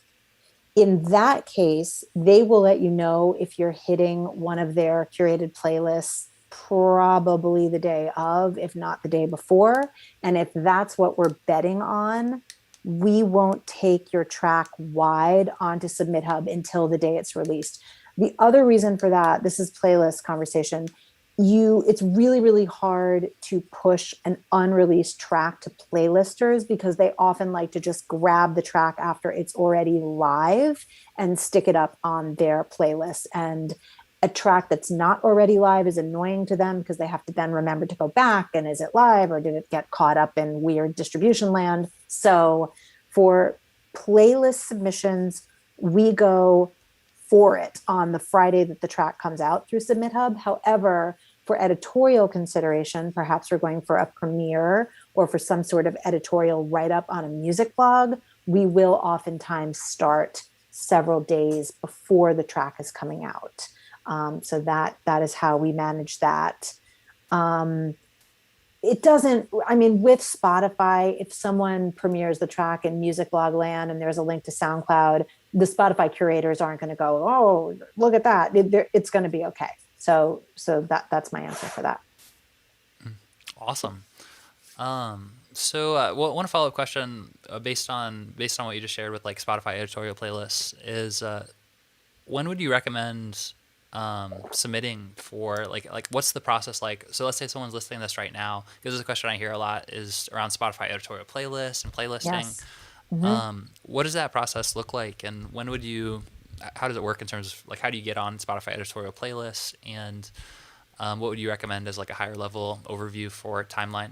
In that case, they will let you know if you're hitting one of their curated playlists probably the day of, if not the day before. And if that's what we're betting on, we won't take your track wide onto Submit Hub until the day it's released. The other reason for that, this is playlist conversation, it's really, really hard to push an unreleased track to playlisters because they often like to just grab the track after it's already live and stick it up on their playlist. And a track that's not already live is annoying to them because they have to then remember to go back and is it live or did it get caught up in weird distribution land? So for playlist submissions, we go for it on the Friday that the track comes out through Submit Hub. However, for editorial consideration, perhaps we're going for a premiere or for some sort of editorial write-up on a music blog, we will oftentimes start several days before the track is coming out. So that is how we manage that. It doesn't, I mean, with Spotify, if someone premieres the track in Music Blog Land and there's a link to SoundCloud, the Spotify curators aren't going to go, oh, look at that. It's going to be okay. So that's my answer for that. Awesome. So one follow-up question based on what you just shared with like Spotify editorial playlists is when would you recommend submitting for like what's the process like? So let's say someone's listening to this right now, because this is a question I hear a lot is around Spotify editorial playlists and playlisting. Yes. Mm-hmm. What does that process look like, and how does it work in terms of like how do you get on Spotify editorial playlists, and what would you recommend as like a higher level overview for timeline?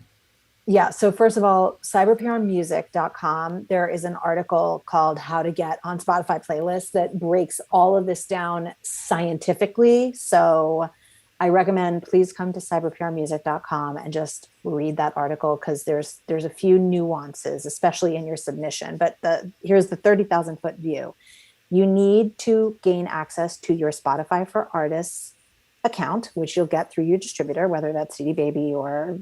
Yeah. So first of all, cyberprmusic.com, there is an article called How to Get on Spotify Playlists that breaks all of this down scientifically. So I recommend please come to cyberprmusic.com and just read that article, because there's a few nuances, especially in your submission. But here's the 30,000 foot view. You need to gain access to your Spotify for Artists account, which you'll get through your distributor, whether that's CD Baby or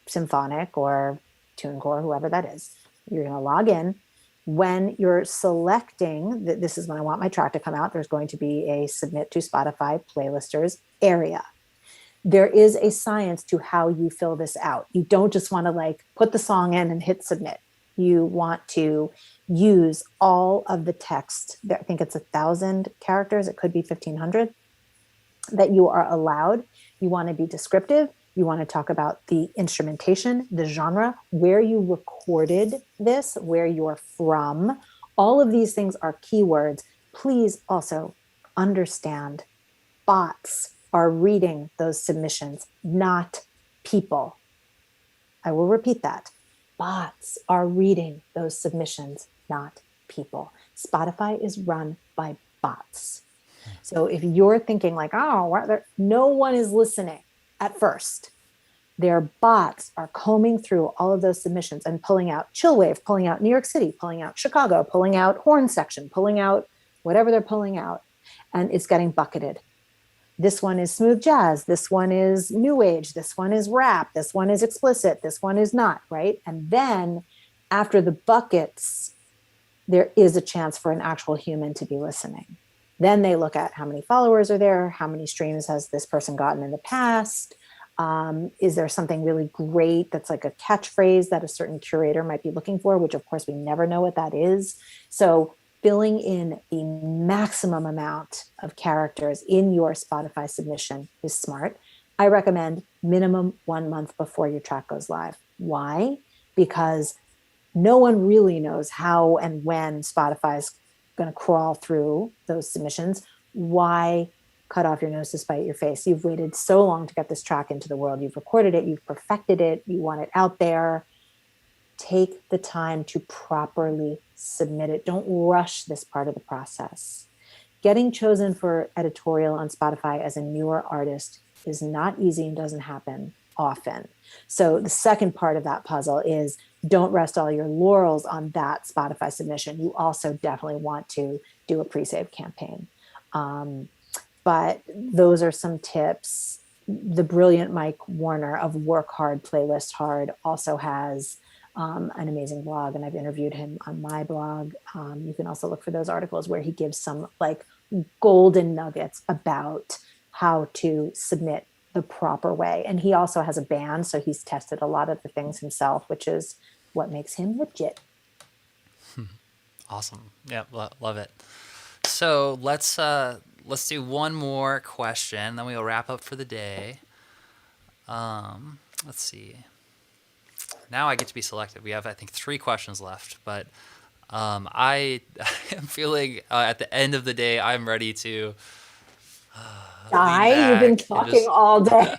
Symphonic or TuneCore, whoever that is. You're going to log in. When you're selecting that this is when I want my track to come out, there's going to be a submit to Spotify playlisters area. There is a science to how you fill this out. You don't just want to like put the song in and hit submit. You want to use all of the text. I think it's 1,000 characters. It could be 1,500 that you are allowed. You want to be descriptive. You want to talk about the instrumentation, the genre, where you recorded this, where you're from. All of these things are keywords. Please also understand bots are reading those submissions, not people. I will repeat that. Bots are reading those submissions, not people. Spotify is run by bots. So if you're thinking like, oh, no one is listening at first, their bots are combing through all of those submissions and pulling out Chillwave, pulling out New York City, pulling out Chicago, pulling out horn section, pulling out whatever they're pulling out, and it's getting bucketed. This one is smooth jazz. This one is new age. This one is rap. This one is explicit. This one is not, right? And then after the buckets, there is a chance for an actual human to be listening. Then they look at how many followers are there, how many streams has this person gotten in the past. Is there something really great that's like a catchphrase that a certain curator might be looking for, which of course we never know what that is. So filling in the maximum amount of characters in your Spotify submission is smart. I recommend minimum 1 month before your track goes live. Why? Because no one really knows how and when Spotify is going to crawl through those submissions. Why cut off your nose to spite your face? You've waited so long to get this track into the world. You've recorded it. You've perfected it. You want it out there. Take the time to properly submit it. Don't rush this part of the process. Getting chosen for editorial on Spotify as a newer artist is not easy and doesn't happen often. So the second part of that puzzle is don't rest all your laurels on that Spotify submission. You also definitely want to do a pre-save campaign. But those are some tips. The brilliant Mike Warner of Work Hard, Playlist Hard also has an amazing blog, and I've interviewed him on my blog. You can also look for those articles where he gives some like golden nuggets about how to submit the proper way. And he also has a band, so he's tested a lot of the things himself, which is what makes him legit. Awesome. Yeah, love it. So let's do one more question, then we'll wrap up for the day. Let's see. Now I get to be selective. We have, I think, 3 questions left, but I am feeling at the end of the day, I'm ready to Die. You've been talking all day.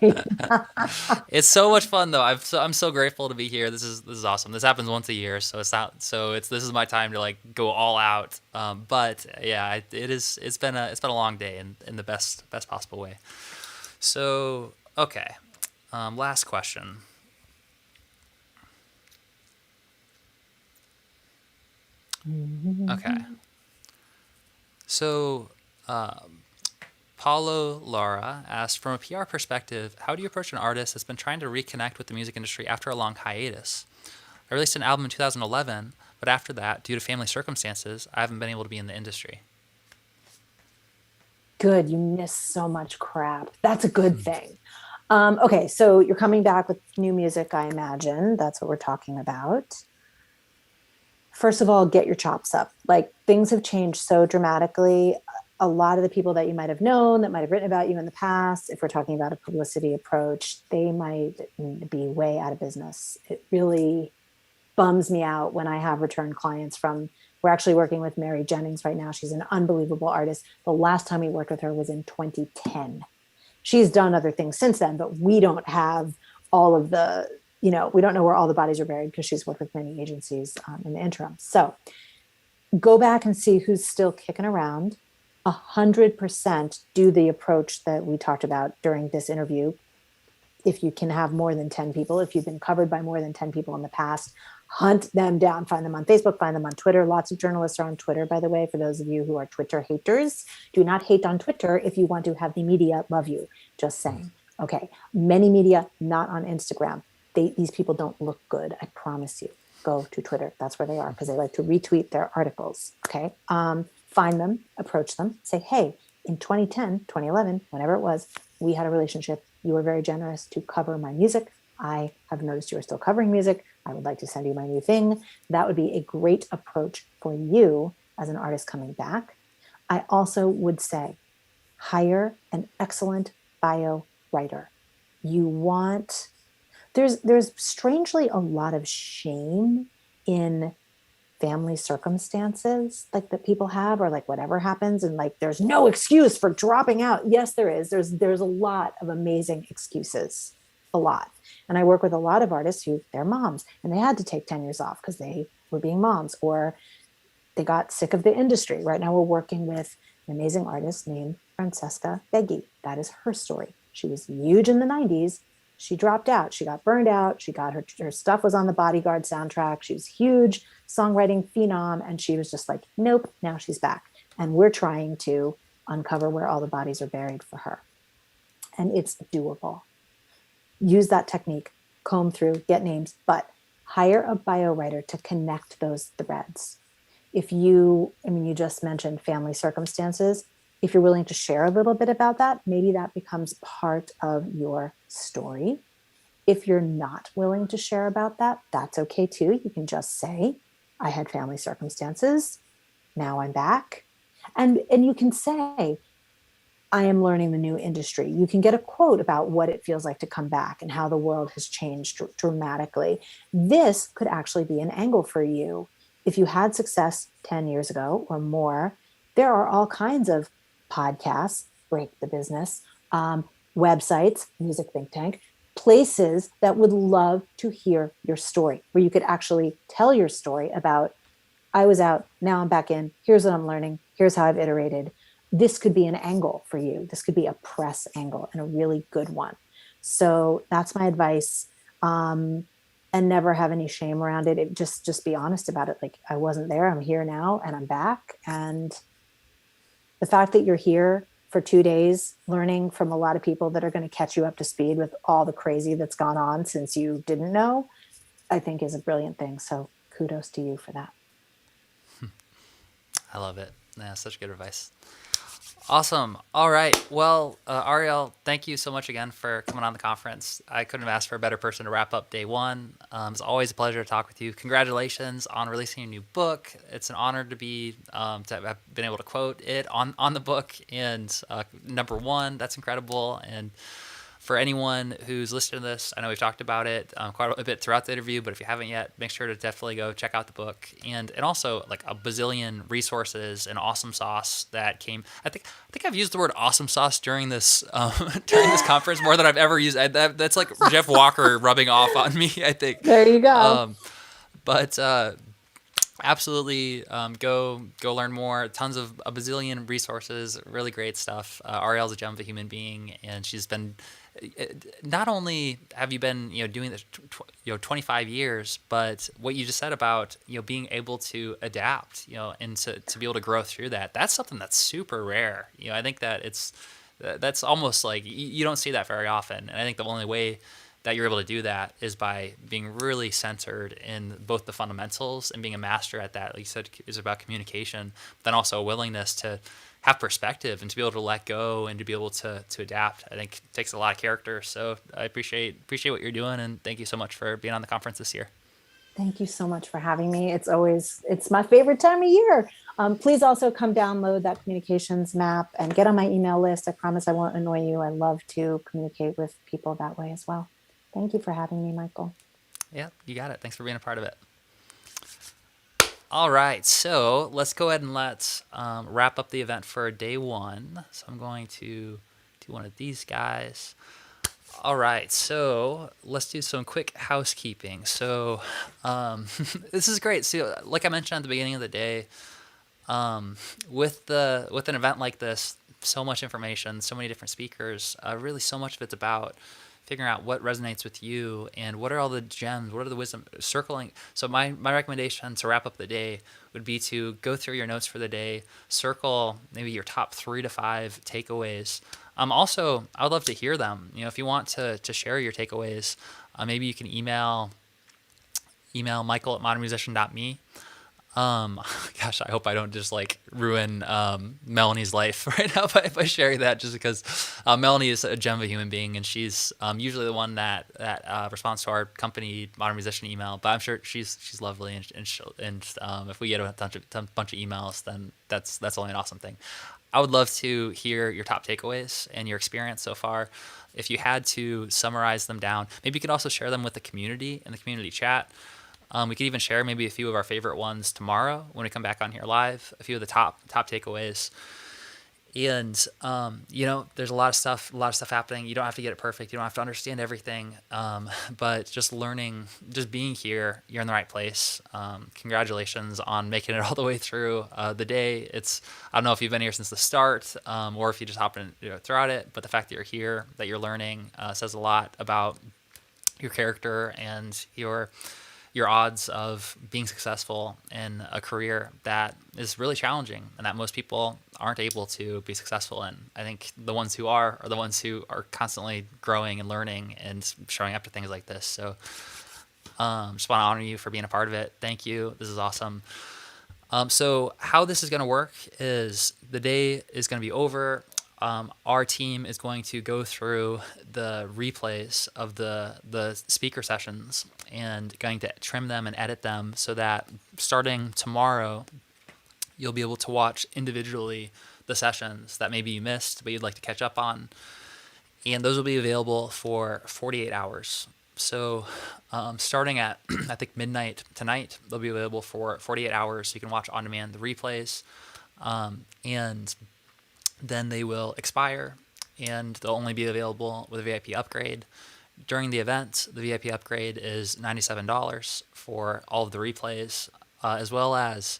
It's so much fun though. I'm so grateful to be here. This is awesome. This happens once a year, so this is my time to like go all out. But yeah, it's been a long day in the best possible way. So okay, last question. Okay. So, Paulo Lara asked, from a PR perspective, how do you approach an artist that's been trying to reconnect with the music industry after a long hiatus? I released an album in 2011, but after that, due to family circumstances, I haven't been able to be in the industry. Good. You miss so much crap. That's a good thing. Okay, so you're coming back with new music, I imagine. That's what we're talking about. First of all, get your chops up. Like, things have changed so dramatically. a lot of the people that you might have known, that might have written about you in the past, if we're talking about a publicity approach, they might be way out of business. It really bums me out when I have return clients from, we're actually working with Mary Jennings right now. She's an unbelievable artist. The last time we worked with her was in 2010. She's done other things since then, but we don't have all of the, we don't know where all the bodies are buried because she's worked with many agencies in the interim. So go back and see who's still kicking around. 100% do the approach that we talked about during this interview. If you can have more than 10 people, if you've been covered by more than 10 people in the past, hunt them down, find them on Facebook, find them on Twitter. Lots of journalists are on Twitter, by the way, for those of you who are Twitter haters. Do not hate on Twitter if you want to have the media love you. Just saying. Okay. Many media, not on Instagram. These people don't look good. I promise you. Go to Twitter. That's where they are because they like to retweet their articles. Okay. Find them, approach them, say, hey, in 2010, 2011, whenever it was, we had a relationship. You were very generous to cover my music. I have noticed you are still covering music. I would like to send you my new thing. That would be a great approach for you as an artist coming back. I also would say, hire an excellent bio writer. There's strangely a lot of shame in family circumstances like that people have, or like whatever happens, and like there's no excuse for dropping out. Yes, there is. There's a lot of amazing excuses, a lot. And I work with a lot of artists who they're moms and they had to take 10 years off because they were being moms, or they got sick of the industry. Right now we're working with an amazing artist named Francesca Beggy. That is her story. She was huge in the 90s. She dropped out. She got burned out. She got her stuff was on the Bodyguard soundtrack. She was huge songwriting phenom. And she was just like, nope, now she's back. And we're trying to uncover where all the bodies are buried for her. And it's doable. Use that technique, comb through, get names, but hire a bio writer to connect those threads. You just mentioned family circumstances. If you're willing to share a little bit about that, maybe that becomes part of your story. If you're not willing to share about that, that's okay too. You can just say, I had family circumstances. Now I'm back. And you can say, I am learning the new industry. You can get a quote about what it feels like to come back and how the world has changed dramatically. This could actually be an angle for you. If you had success 10 years ago or more, there are all kinds of podcasts, Break the Business, websites, Music Think Tank, places that would love to hear your story, where you could actually tell your story about, I was out, now I'm back in, here's what I'm learning, here's how I've iterated. This could be an angle for you. This could be a press angle and a really good one. So that's my advice. And never have any shame around it. Just be honest about it. Like, I wasn't there, I'm here now and I'm back. And the fact that you're here for 2 days learning from a lot of people that are going to catch you up to speed with all the crazy that's gone on since you didn't know, I think is a brilliant thing. So kudos to you for that. I love it. Yeah, such good advice. Awesome. All right. Well, Ariel, thank you so much again for coming on the conference. I couldn't have asked for a better person to wrap up day one. It's always a pleasure to talk with you. Congratulations on releasing a new book. It's an honor to have been able to quote it on the book. And number one, that's incredible. And for anyone who's listening to this, I know we've talked about it quite a bit throughout the interview, but if you haven't yet, make sure to definitely go check out the book. And also like a bazillion resources and awesome sauce that came. I think I've used the word awesome sauce during this conference more than I've ever used. That's like Jeff Walker rubbing off on me, I think. There you go. But absolutely go learn more. Tons of a bazillion resources, really great stuff. Ariel's a gem of a human being, and she's been not only have you been doing this 25 years, but what you just said about being able to adapt and to be able to grow through that's something that's super rare. I think that that's almost like you don't see that very often, and I think the only way that you're able to do that is by being really centered in both the fundamentals and being a master at that. Like you said, is about communication, but then also a willingness to have perspective and to be able to let go and to be able to adapt. I think it takes a lot of character. So I appreciate what you're doing, and thank you so much for being on the conference this year. Thank you so much for having me. It's my favorite time of year. Please also come download that communications map and get on my email list. I promise I won't annoy you. I love to communicate with people that way as well. Thank you for having me, Michael. Yeah, you got it. Thanks for being a part of it. All right, so let's go ahead and let's wrap up the event for day one. So I'm going to do one of these guys. All right, so let's do some quick housekeeping. So this is great. So like I mentioned at the beginning of the day, with an event like this, so much information, so many different speakers, really so much of it's about figuring out what resonates with you and what are all the gems, what are the wisdom circling. So my recommendation to wrap up the day would be to go through your notes for the day, circle maybe your top 3 to 5 takeaways. Also, I would love to hear them. If you want to share your takeaways, maybe you can email michael@modernmusician.me. Gosh, I hope I don't just like ruin Melanie's life right now by sharing that, just because Melanie is a gem of a human being, and she's usually the one that responds to our company Modern Musician email. But I'm sure she's lovely, and if we get a bunch of emails, then that's only an awesome thing. I would love to hear your top takeaways and your experience so far. If you had to summarize them down, maybe you could also share them with the community in the community chat. We could even share maybe a few of our favorite ones tomorrow when we come back on here live, a few of the top takeaways. And, there's a lot of stuff happening. You don't have to get it perfect. You don't have to understand everything. But just learning, just being here, you're in the right place. Congratulations on making it all the way through the day. I don't know if you've been here since the start or if you just hopped in throughout it, but the fact that you're here, that you're learning says a lot about your character and your odds of being successful in a career that is really challenging and that most people aren't able to be successful in. I think the ones who are the ones who are constantly growing and learning and showing up to things like this. So just want to honor you for being a part of it. Thank you. This is awesome. So how this is going to work is the day is going to be over. Our team is going to go through the replays of the speaker sessions and going to trim them and edit them so that starting tomorrow, you'll be able to watch individually the sessions that maybe you missed but you'd like to catch up on. And those will be available for 48 hours. So starting at, I think, midnight tonight, they'll be available for 48 hours. So you can watch on demand the replays. And then they will expire and they'll only be available with a VIP upgrade. During the event, the VIP upgrade is $97 for all of the replays, as well as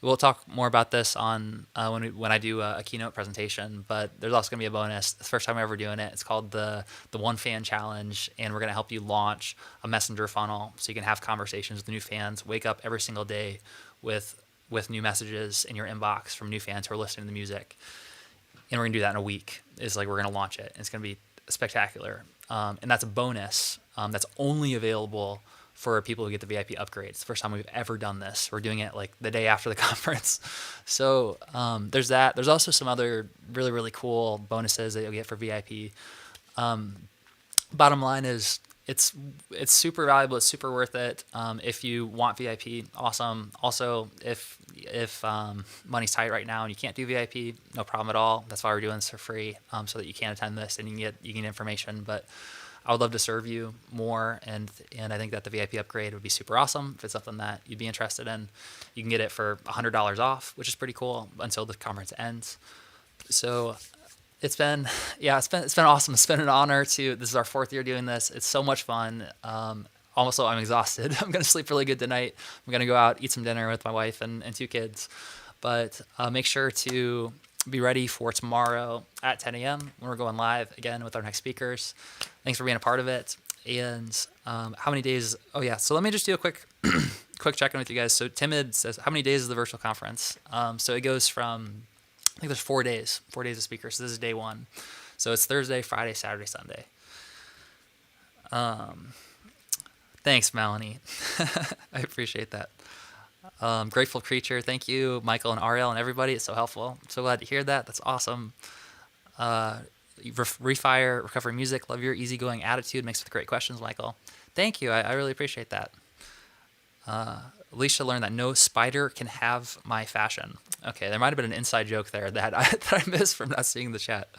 we'll talk more about this on when I do a keynote presentation, but there's also going to be a bonus. It's the first time I'm ever doing it. It's called the One Fan Challenge, and we're going to help you launch a messenger funnel so you can have conversations with new fans, wake up every single day with new messages in your inbox from new fans who are listening to the music. And we're going to do that in a week. We're going to launch it. And it's going to be spectacular. And that's a bonus that's only available for people who get the VIP upgrade. It's the first time we've ever done this. We're doing it like the day after the conference. So there's that. There's also some other really, really cool bonuses that you'll get for VIP. Bottom line is it's super valuable. It's super worth it. If you want VIP, awesome. Also, if money's tight right now and you can't do VIP, no problem at all. That's why we're doing this for free, so that you can attend this and you can get information. But I would love to serve you more, and I think that the VIP upgrade would be super awesome. If it's something that you'd be interested in, you can get it for $100 off, which is pretty cool until the conference ends. So it's been awesome. It's been an honor this is our 4th year doing this. It's so much fun. Also, I'm exhausted. I'm going to sleep really good tonight. I'm going to go out, eat some dinner with my wife and 2 kids. But make sure to be ready for tomorrow at 10 a.m. when we're going live again with our next speakers. Thanks for being a part of it. And how many days? Oh, yeah. So let me just do a quick check-in with you guys. So Timid says, how many days is the virtual conference? So it goes from, I think there's 4 days of speakers. So this is day 1. So it's Thursday, Friday, Saturday, Sunday. Thanks, Melanie. I appreciate that. Grateful Creature, thank you, Michael and Ariel and everybody. It's so helpful. I'm so glad to hear that. That's awesome. Refire, Recovery Music, love your easygoing attitude, mixed with great questions, Michael. Thank you. I really appreciate that. Alicia learned that no spider can have my fashion. Okay, there might have been an inside joke there that I missed from not seeing the chat.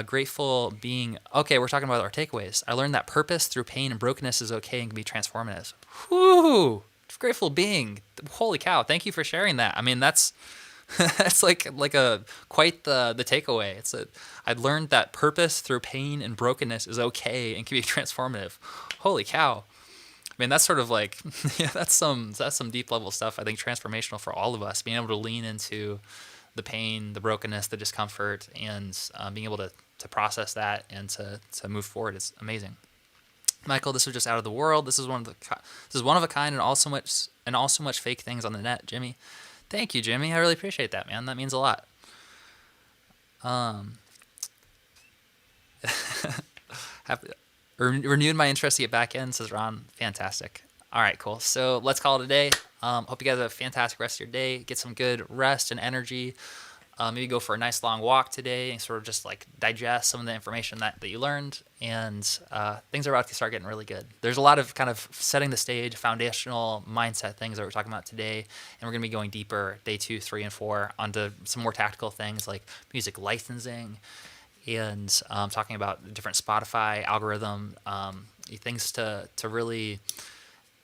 Grateful being. Okay, we're talking about our takeaways. I learned that purpose through pain and brokenness is okay and can be transformative. Whoo! Grateful being. Holy cow! Thank you for sharing that. I mean, that's that's like a quite the takeaway. I'd learned that purpose through pain and brokenness is okay and can be transformative. Holy cow! I mean, that's sort of like yeah, that's some deep level stuff. I think transformational for all of us, being able to lean into the pain, the brokenness, the discomfort, and being able to process that and to move forward is amazing. Michael, this was just out of the world. This is one of a kind, and also much fake things on the net. Jimmy, thank you, Jimmy. I really appreciate that, man. That means a lot. Renewed my interest to get back in, says Ron. Fantastic. All right, cool. So let's call it a day. Hope you guys have a fantastic rest of your day. Get some good rest and energy. Maybe go for a nice long walk today and sort of just like digest some of the information that you learned. And things are about to start getting really good. There's a lot of kind of setting the stage, foundational mindset things that we're talking about today. And we're going to be going deeper day 2, 3, and 4 onto some more tactical things like music licensing and talking about different Spotify algorithm, things to really,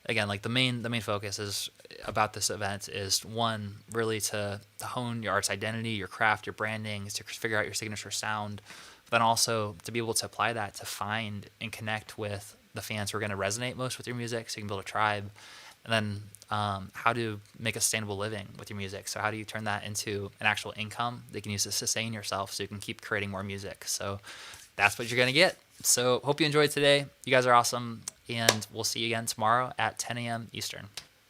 again, like the main focus is about this event is one, really to hone your art's identity, your craft, your branding, to figure out your signature sound, but then also to be able to apply that to find and connect with the fans who are going to resonate most with your music so you can build a tribe. And then how to make a sustainable living with your music. So how do you turn that into an actual income that you can use to sustain yourself so you can keep creating more music? So that's what you're going to get. So hope you enjoyed today. You guys are awesome. And we'll see you again tomorrow at 10 a.m. Eastern.